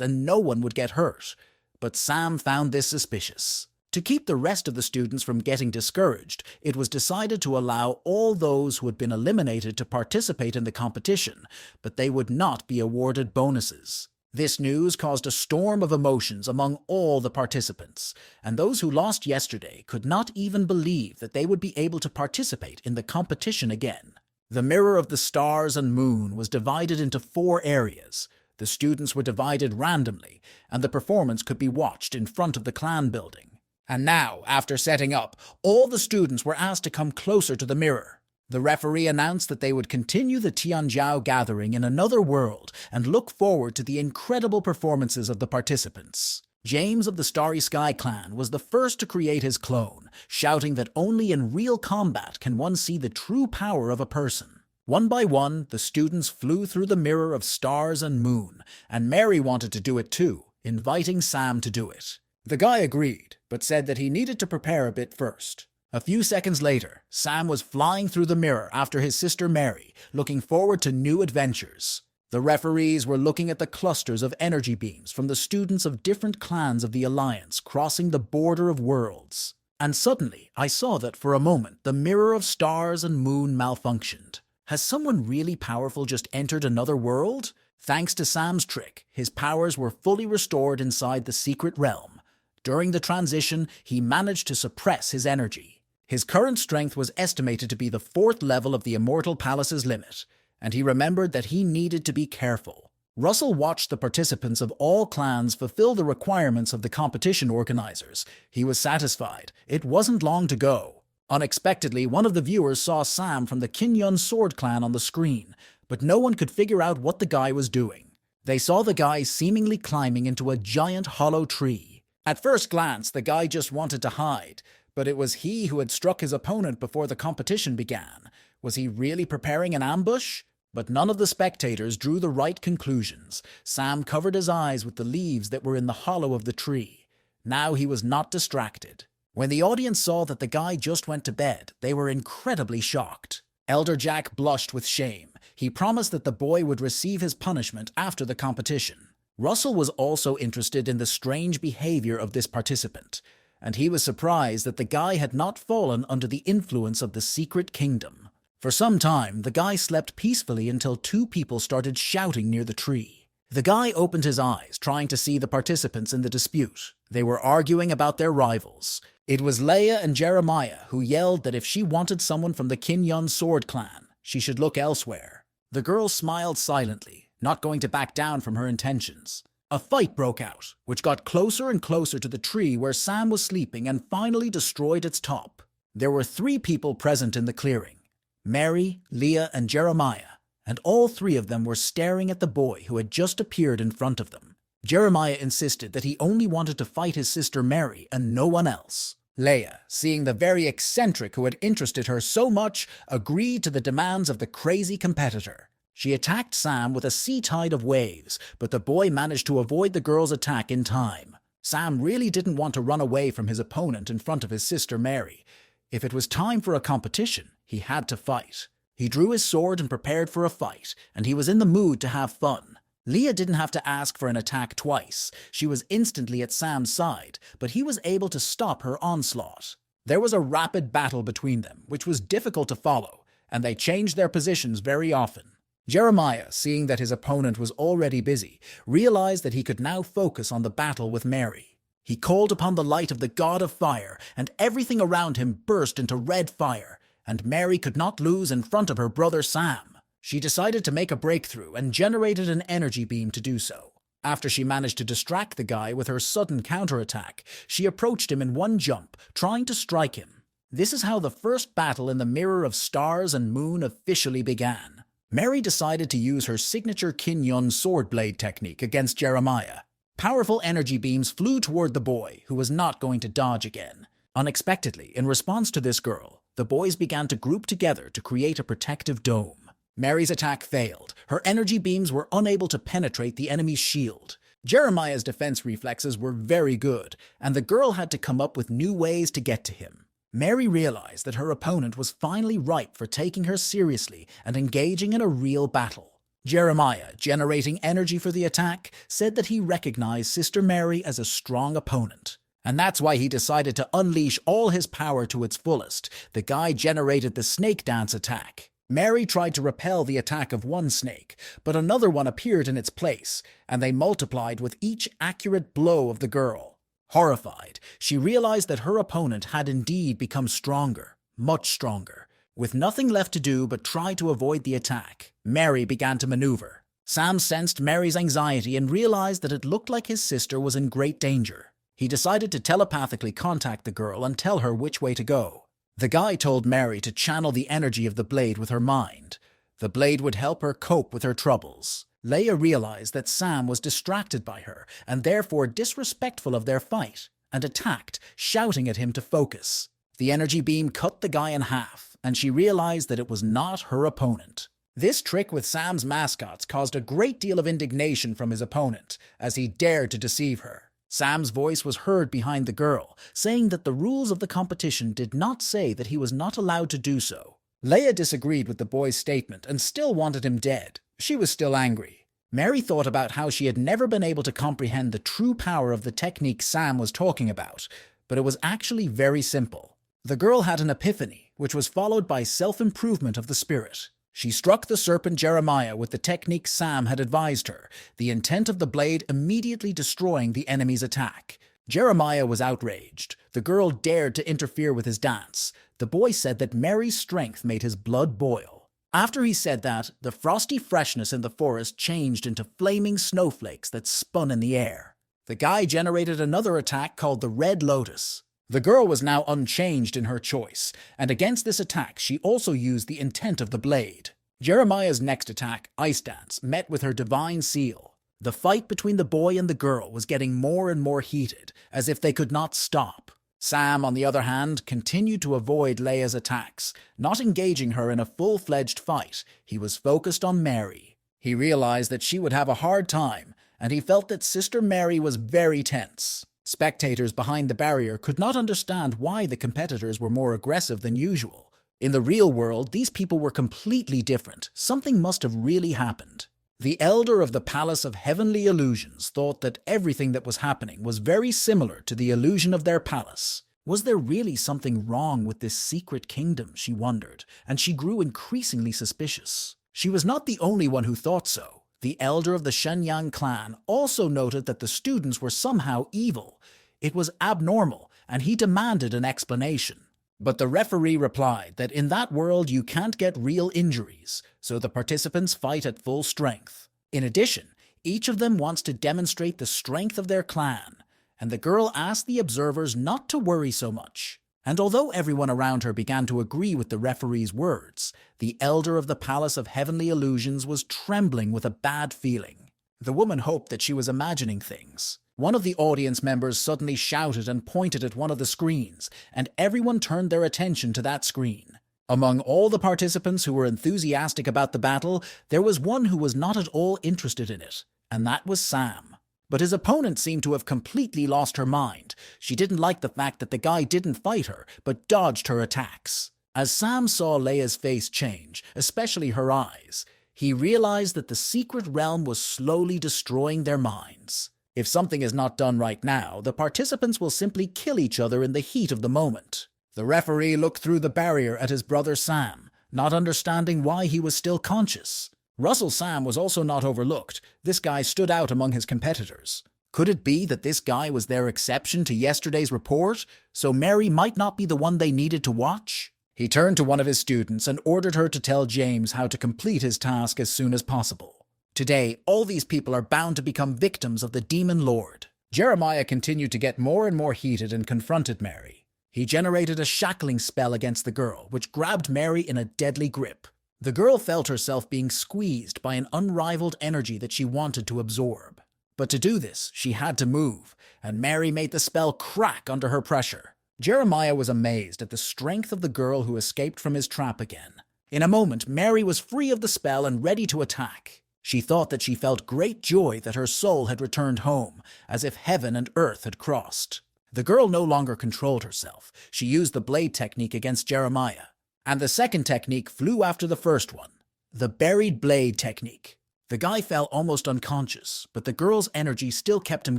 and no one would get hurt. But Sam found this suspicious. To keep the rest of the students from getting discouraged, it was decided to allow all those who had been eliminated to participate in the competition, but they would not be awarded bonuses. This news caused a storm of emotions among all the participants, and those who lost yesterday could not even believe that they would be able to participate in the competition again. The Mirror of the Stars and Moon was divided into 4 areas. The students were divided randomly, and the performance could be watched in front of the clan building. And now, after setting up, all the students were asked to come closer to the mirror. The referee announced that they would continue the Tianjiao gathering in another world and look forward to the incredible performances of the participants. James of the Starry Sky clan was the first to create his clone, shouting that only in real combat can one see the true power of a person. One by one, the students flew through the Mirror of Stars and Moon, and Mary wanted to do it too, inviting Sam to do it. The guy agreed, but said that he needed to prepare a bit first. A few seconds later, Sam was flying through the mirror after his sister Mary, looking forward to new adventures. The referees were looking at the clusters of energy beams from the students of different clans of the Alliance crossing the border of worlds. And suddenly, I saw that for a moment the Mirror of Stars and Moon malfunctioned. Has someone really powerful just entered another world? Thanks to Sam's trick, his powers were fully restored inside the secret realm. During the transition, he managed to suppress his energy. His current strength was estimated to be the 4th level of the Immortal Palace's limit, and he remembered that he needed to be careful. Russell watched the participants of all clans fulfill the requirements of the competition organizers. He was satisfied. It wasn't long to go. Unexpectedly, one of the viewers saw Sam from the Kinyun Sword clan on the screen, but no one could figure out what the guy was doing. They saw the guy seemingly climbing into a giant hollow tree. At first glance, the guy just wanted to hide, but it was he who had struck his opponent before the competition began. Was he really preparing an ambush? But none of the spectators drew the right conclusions. Sam covered his eyes with the leaves that were in the hollow of the tree. Now he was not distracted. When the audience saw that the guy just went to bed, they were incredibly shocked. Elder Jack blushed with shame. He promised that the boy would receive his punishment after the competition. Russell was also interested in the strange behavior of this participant, and he was surprised that the guy had not fallen under the influence of the secret kingdom. For some time, the guy slept peacefully until 2 people started shouting near the tree. The guy opened his eyes, trying to see the participants in the dispute. They were arguing about their rivals. It was Leia and Jeremiah who yelled that if she wanted someone from the Kinyun Sword clan, she should look elsewhere. The girl smiled silently, not going to back down from her intentions. A fight broke out, which got closer and closer to the tree where Sam was sleeping and finally destroyed its top. There were 3 people present in the clearing: Mary, Leah, and Jeremiah, and all 3 of them were staring at the boy who had just appeared in front of them. Jeremiah insisted that he only wanted to fight his sister Mary and no one else. Leah, seeing the very eccentric who had interested her so much, agreed to the demands of the crazy competitor. She attacked Sam with a sea tide of waves, but the boy managed to avoid the girl's attack in time. Sam really didn't want to run away from his opponent in front of his sister Mary. If it was time for a competition, he had to fight. He drew his sword and prepared for a fight, and he was in the mood to have fun. Leah didn't have to ask for an attack twice. She was instantly at Sam's side, but he was able to stop her onslaught. There was a rapid battle between them, which was difficult to follow, and they changed their positions very often. Jeremiah, seeing that his opponent was already busy, realized that he could now focus on the battle with Mary. He called upon the light of the God of Fire, and everything around him burst into red fire, and Mary could not lose in front of her brother Sam. She decided to make a breakthrough and generated an energy beam to do so. After she managed to distract the guy with her sudden counterattack, she approached him in one jump, trying to strike him. This is how the first battle in the Mirror of Stars and Moon officially began. Mary decided to use her signature Kinyon sword blade technique against Jeremiah. Powerful energy beams flew toward the boy, who was not going to dodge again. Unexpectedly, in response to this girl, the boys began to group together to create a protective dome. Mary's attack failed. Her energy beams were unable to penetrate the enemy's shield. Jeremiah's defense reflexes were very good, and the girl had to come up with new ways to get to him. Mary realized that her opponent was finally ripe for taking her seriously and engaging in a real battle. Jeremiah, generating energy for the attack, said that he recognized Sister Mary as a strong opponent. And that's why he decided to unleash all his power to its fullest. The guy generated the snake dance attack. Mary tried to repel the attack of one snake, but another one appeared in its place, and they multiplied with each accurate blow of the girl. Horrified, she realized that her opponent had indeed become stronger, much stronger. With nothing left to do but try to avoid the attack, Mary began to maneuver. Sam sensed Mary's anxiety and realized that it looked like his sister was in great danger. He decided to telepathically contact the girl and tell her which way to go. The guy told Mary to channel the energy of the blade with her mind. The blade would help her cope with her troubles. Leia realized that Sam was distracted by her and therefore disrespectful of their fight, and attacked, shouting at him to focus. The energy beam cut the guy in half, and she realized that it was not her opponent. This trick with Sam's mascots caused a great deal of indignation from his opponent, as he dared to deceive her. Sam's voice was heard behind the girl, saying that the rules of the competition did not say that he was not allowed to do so. Leia disagreed with the boy's statement and still wanted him dead. She was still angry. Mary thought about how she had never been able to comprehend the true power of the technique Sam was talking about, but it was actually very simple. The girl had an epiphany, which was followed by self-improvement of the spirit. She struck the serpent Jeremiah with the technique Sam had advised her, the intent of the blade immediately destroying the enemy's attack. Jeremiah was outraged. The girl dared to interfere with his dance. The boy said that Mary's strength made his blood boil. After he said that, the frosty freshness in the forest changed into flaming snowflakes that spun in the air. The guy generated another attack called the Red Lotus. The girl was now unchanged in her choice, and against this attack she also used the intent of the blade. Jeremiah's next attack, Ice Dance, met with her divine seal. The fight between the boy and the girl was getting more and more heated, as if they could not stop. Sam, on the other hand, continued to avoid Leia's attacks, not engaging her in a full-fledged fight. He was focused on Mary. He realized that she would have a hard time, and he felt that Sister Mary was very tense. Spectators behind the barrier could not understand why the competitors were more aggressive than usual. In the real world, these people were completely different. Something must have really happened. The elder of the Palace of Heavenly Illusions thought that everything that was happening was very similar to the illusion of their palace. Was there really something wrong with this secret kingdom, she wondered, and she grew increasingly suspicious. She was not the only one who thought so. The elder of the Shenyang clan also noted that the students were somehow evil. It was abnormal, and he demanded an explanation. But the referee replied that in that world you can't get real injuries, so the participants fight at full strength. In addition, each of them wants to demonstrate the strength of their clan, and the girl asked the observers not to worry so much. And although everyone around her began to agree with the referee's words, the elder of the Palace of Heavenly Illusions was trembling with a bad feeling. The woman hoped that she was imagining things. One of the audience members suddenly shouted and pointed at one of the screens, and everyone turned their attention to that screen. Among all the participants who were enthusiastic about the battle, there was one who was not at all interested in it, and that was Sam. But his opponent seemed to have completely lost her mind. She didn't like the fact that the guy didn't fight her, but dodged her attacks. As Sam saw Leia's face change, especially her eyes, he realized that the secret realm was slowly destroying their minds. If something is not done right now, the participants will simply kill each other in the heat of the moment. The referee looked through the barrier at his brother Sam, not understanding why he was still conscious. Russell Sam was also not overlooked. This guy stood out among his competitors. Could it be that this guy was their exception to yesterday's report, so Mary might not be the one they needed to watch? He turned to one of his students and ordered her to tell James how to complete his task as soon as possible. Today, all these people are bound to become victims of the Demon Lord. Jeremiah continued to get more and more heated and confronted Mary. He generated a shackling spell against the girl, which grabbed Mary in a deadly grip. The girl felt herself being squeezed by an unrivaled energy that she wanted to absorb. But to do this, she had to move, and Mary made the spell crack under her pressure. Jeremiah was amazed at the strength of the girl who escaped from his trap again. In a moment, Mary was free of the spell and ready to attack. She thought that she felt great joy that her soul had returned home, as if heaven and earth had crossed. The girl no longer controlled herself. She used the blade technique against Jeremiah. And the second technique flew after the first one. The buried blade technique. The guy fell almost unconscious, but the girl's energy still kept him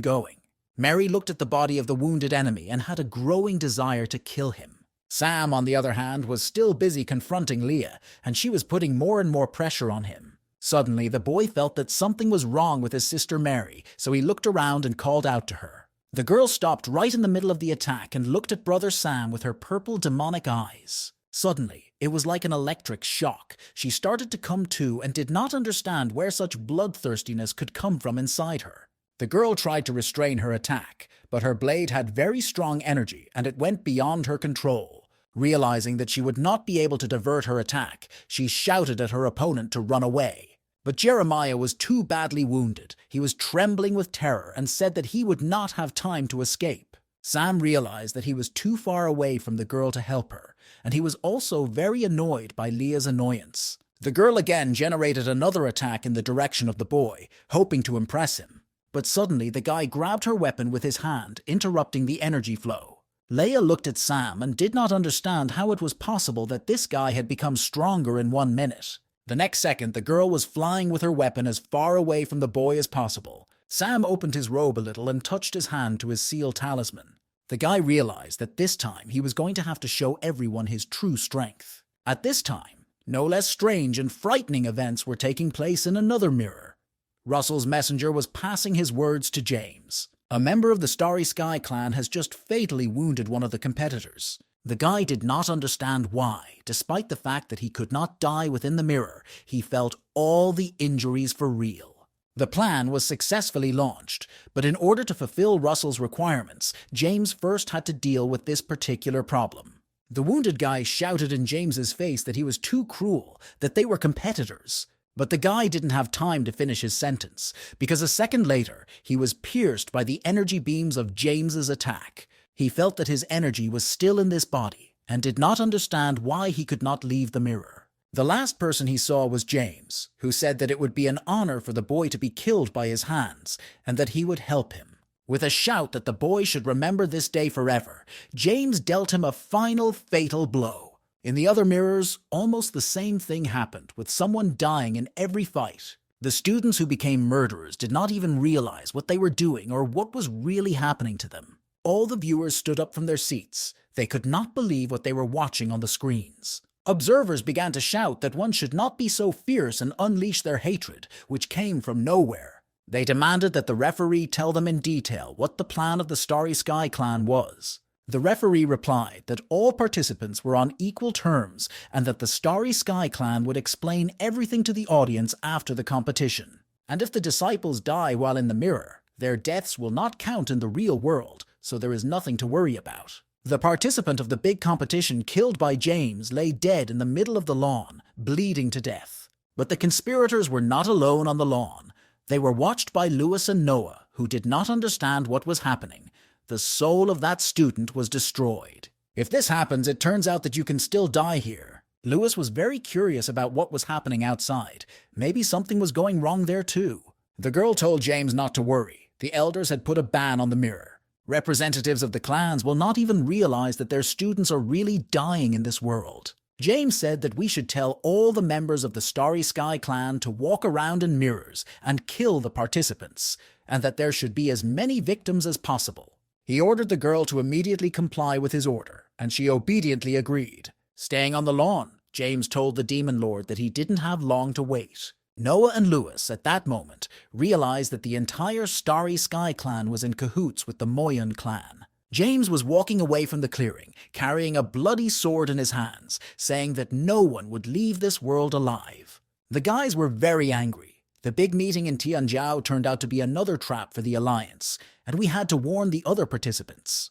going. Mary looked at the body of the wounded enemy and had a growing desire to kill him. Sam, on the other hand, was still busy confronting Leah, and she was putting more and more pressure on him. Suddenly, the boy felt that something was wrong with his sister Mary, so he looked around and called out to her. The girl stopped right in the middle of the attack and looked at Brother Sam with her purple demonic eyes. Suddenly, it was like an electric shock. She started to come to and did not understand where such bloodthirstiness could come from inside her. The girl tried to restrain her attack, but her blade had very strong energy and it went beyond her control. Realizing that she would not be able to divert her attack, she shouted at her opponent to run away. But Jeremiah was too badly wounded. He was trembling with terror and said that he would not have time to escape. Sam realized that he was too far away from the girl to help her, and he was also very annoyed by Leah's annoyance. The girl again generated another attack in the direction of the boy, hoping to impress him. But suddenly the guy grabbed her weapon with his hand, interrupting the energy flow. Leah looked at Sam and did not understand how it was possible that this guy had become stronger in 1 minute. The next second, the girl was flying with her weapon as far away from the boy as possible. Sam opened his robe a little and touched his hand to his seal talisman. The guy realized that this time he was going to have to show everyone his true strength. At this time, no less strange and frightening events were taking place in another mirror. Russell's messenger was passing his words to James. A member of the Starry Sky clan has just fatally wounded one of the competitors. The guy did not understand why. Despite the fact that he could not die within the mirror, he felt all the injuries for real. The plan was successfully launched, but in order to fulfill Russell's requirements, James first had to deal with this particular problem. The wounded guy shouted in James's face that he was too cruel, that they were competitors. But the guy didn't have time to finish his sentence, because a second later, he was pierced by the energy beams of James's attack. He felt that his energy was still in this body, and did not understand why he could not leave the mirror. The last person he saw was James, who said that it would be an honor for the boy to be killed by his hands, and that he would help him. With a shout that the boy should remember this day forever, James dealt him a final fatal blow. In the other mirrors, almost the same thing happened, with someone dying in every fight. The students who became murderers did not even realize what they were doing or what was really happening to them. All the viewers stood up from their seats. They could not believe what they were watching on the screens. Observers began to shout that one should not be so fierce and unleash their hatred, which came from nowhere. They demanded that the referee tell them in detail what the plan of the Starry Sky clan was. The referee replied that all participants were on equal terms and that the Starry Sky clan would explain everything to the audience after the competition. And if the disciples die while in the mirror, their deaths will not count in the real world, so there is nothing to worry about. The participant of the big competition killed by James lay dead in the middle of the lawn, bleeding to death. But the conspirators were not alone on the lawn. They were watched by Lewis and Noah, who did not understand what was happening. The soul of that student was destroyed. If this happens, it turns out that you can still die here. Lewis was very curious about what was happening outside. Maybe something was going wrong there too. The girl told James not to worry. The elders had put a ban on the mirror. Representatives of the clans will not even realize that their students are really dying in this world. James said that we should tell all the members of the Starry Sky clan to walk around in mirrors and kill the participants, and that there should be as many victims as possible. He ordered the girl to immediately comply with his order, and she obediently agreed. Staying on the lawn, James told the Demon Lord that he didn't have long to wait. Noah and Lewis, at that moment, realized that the entire Starry Sky clan was in cahoots with the Moyan clan. James was walking away from the clearing, carrying a bloody sword in his hands, saying that no one would leave this world alive. The guys were very angry. The big meeting in Tianjiao turned out to be another trap for the Alliance, and we had to warn the other participants.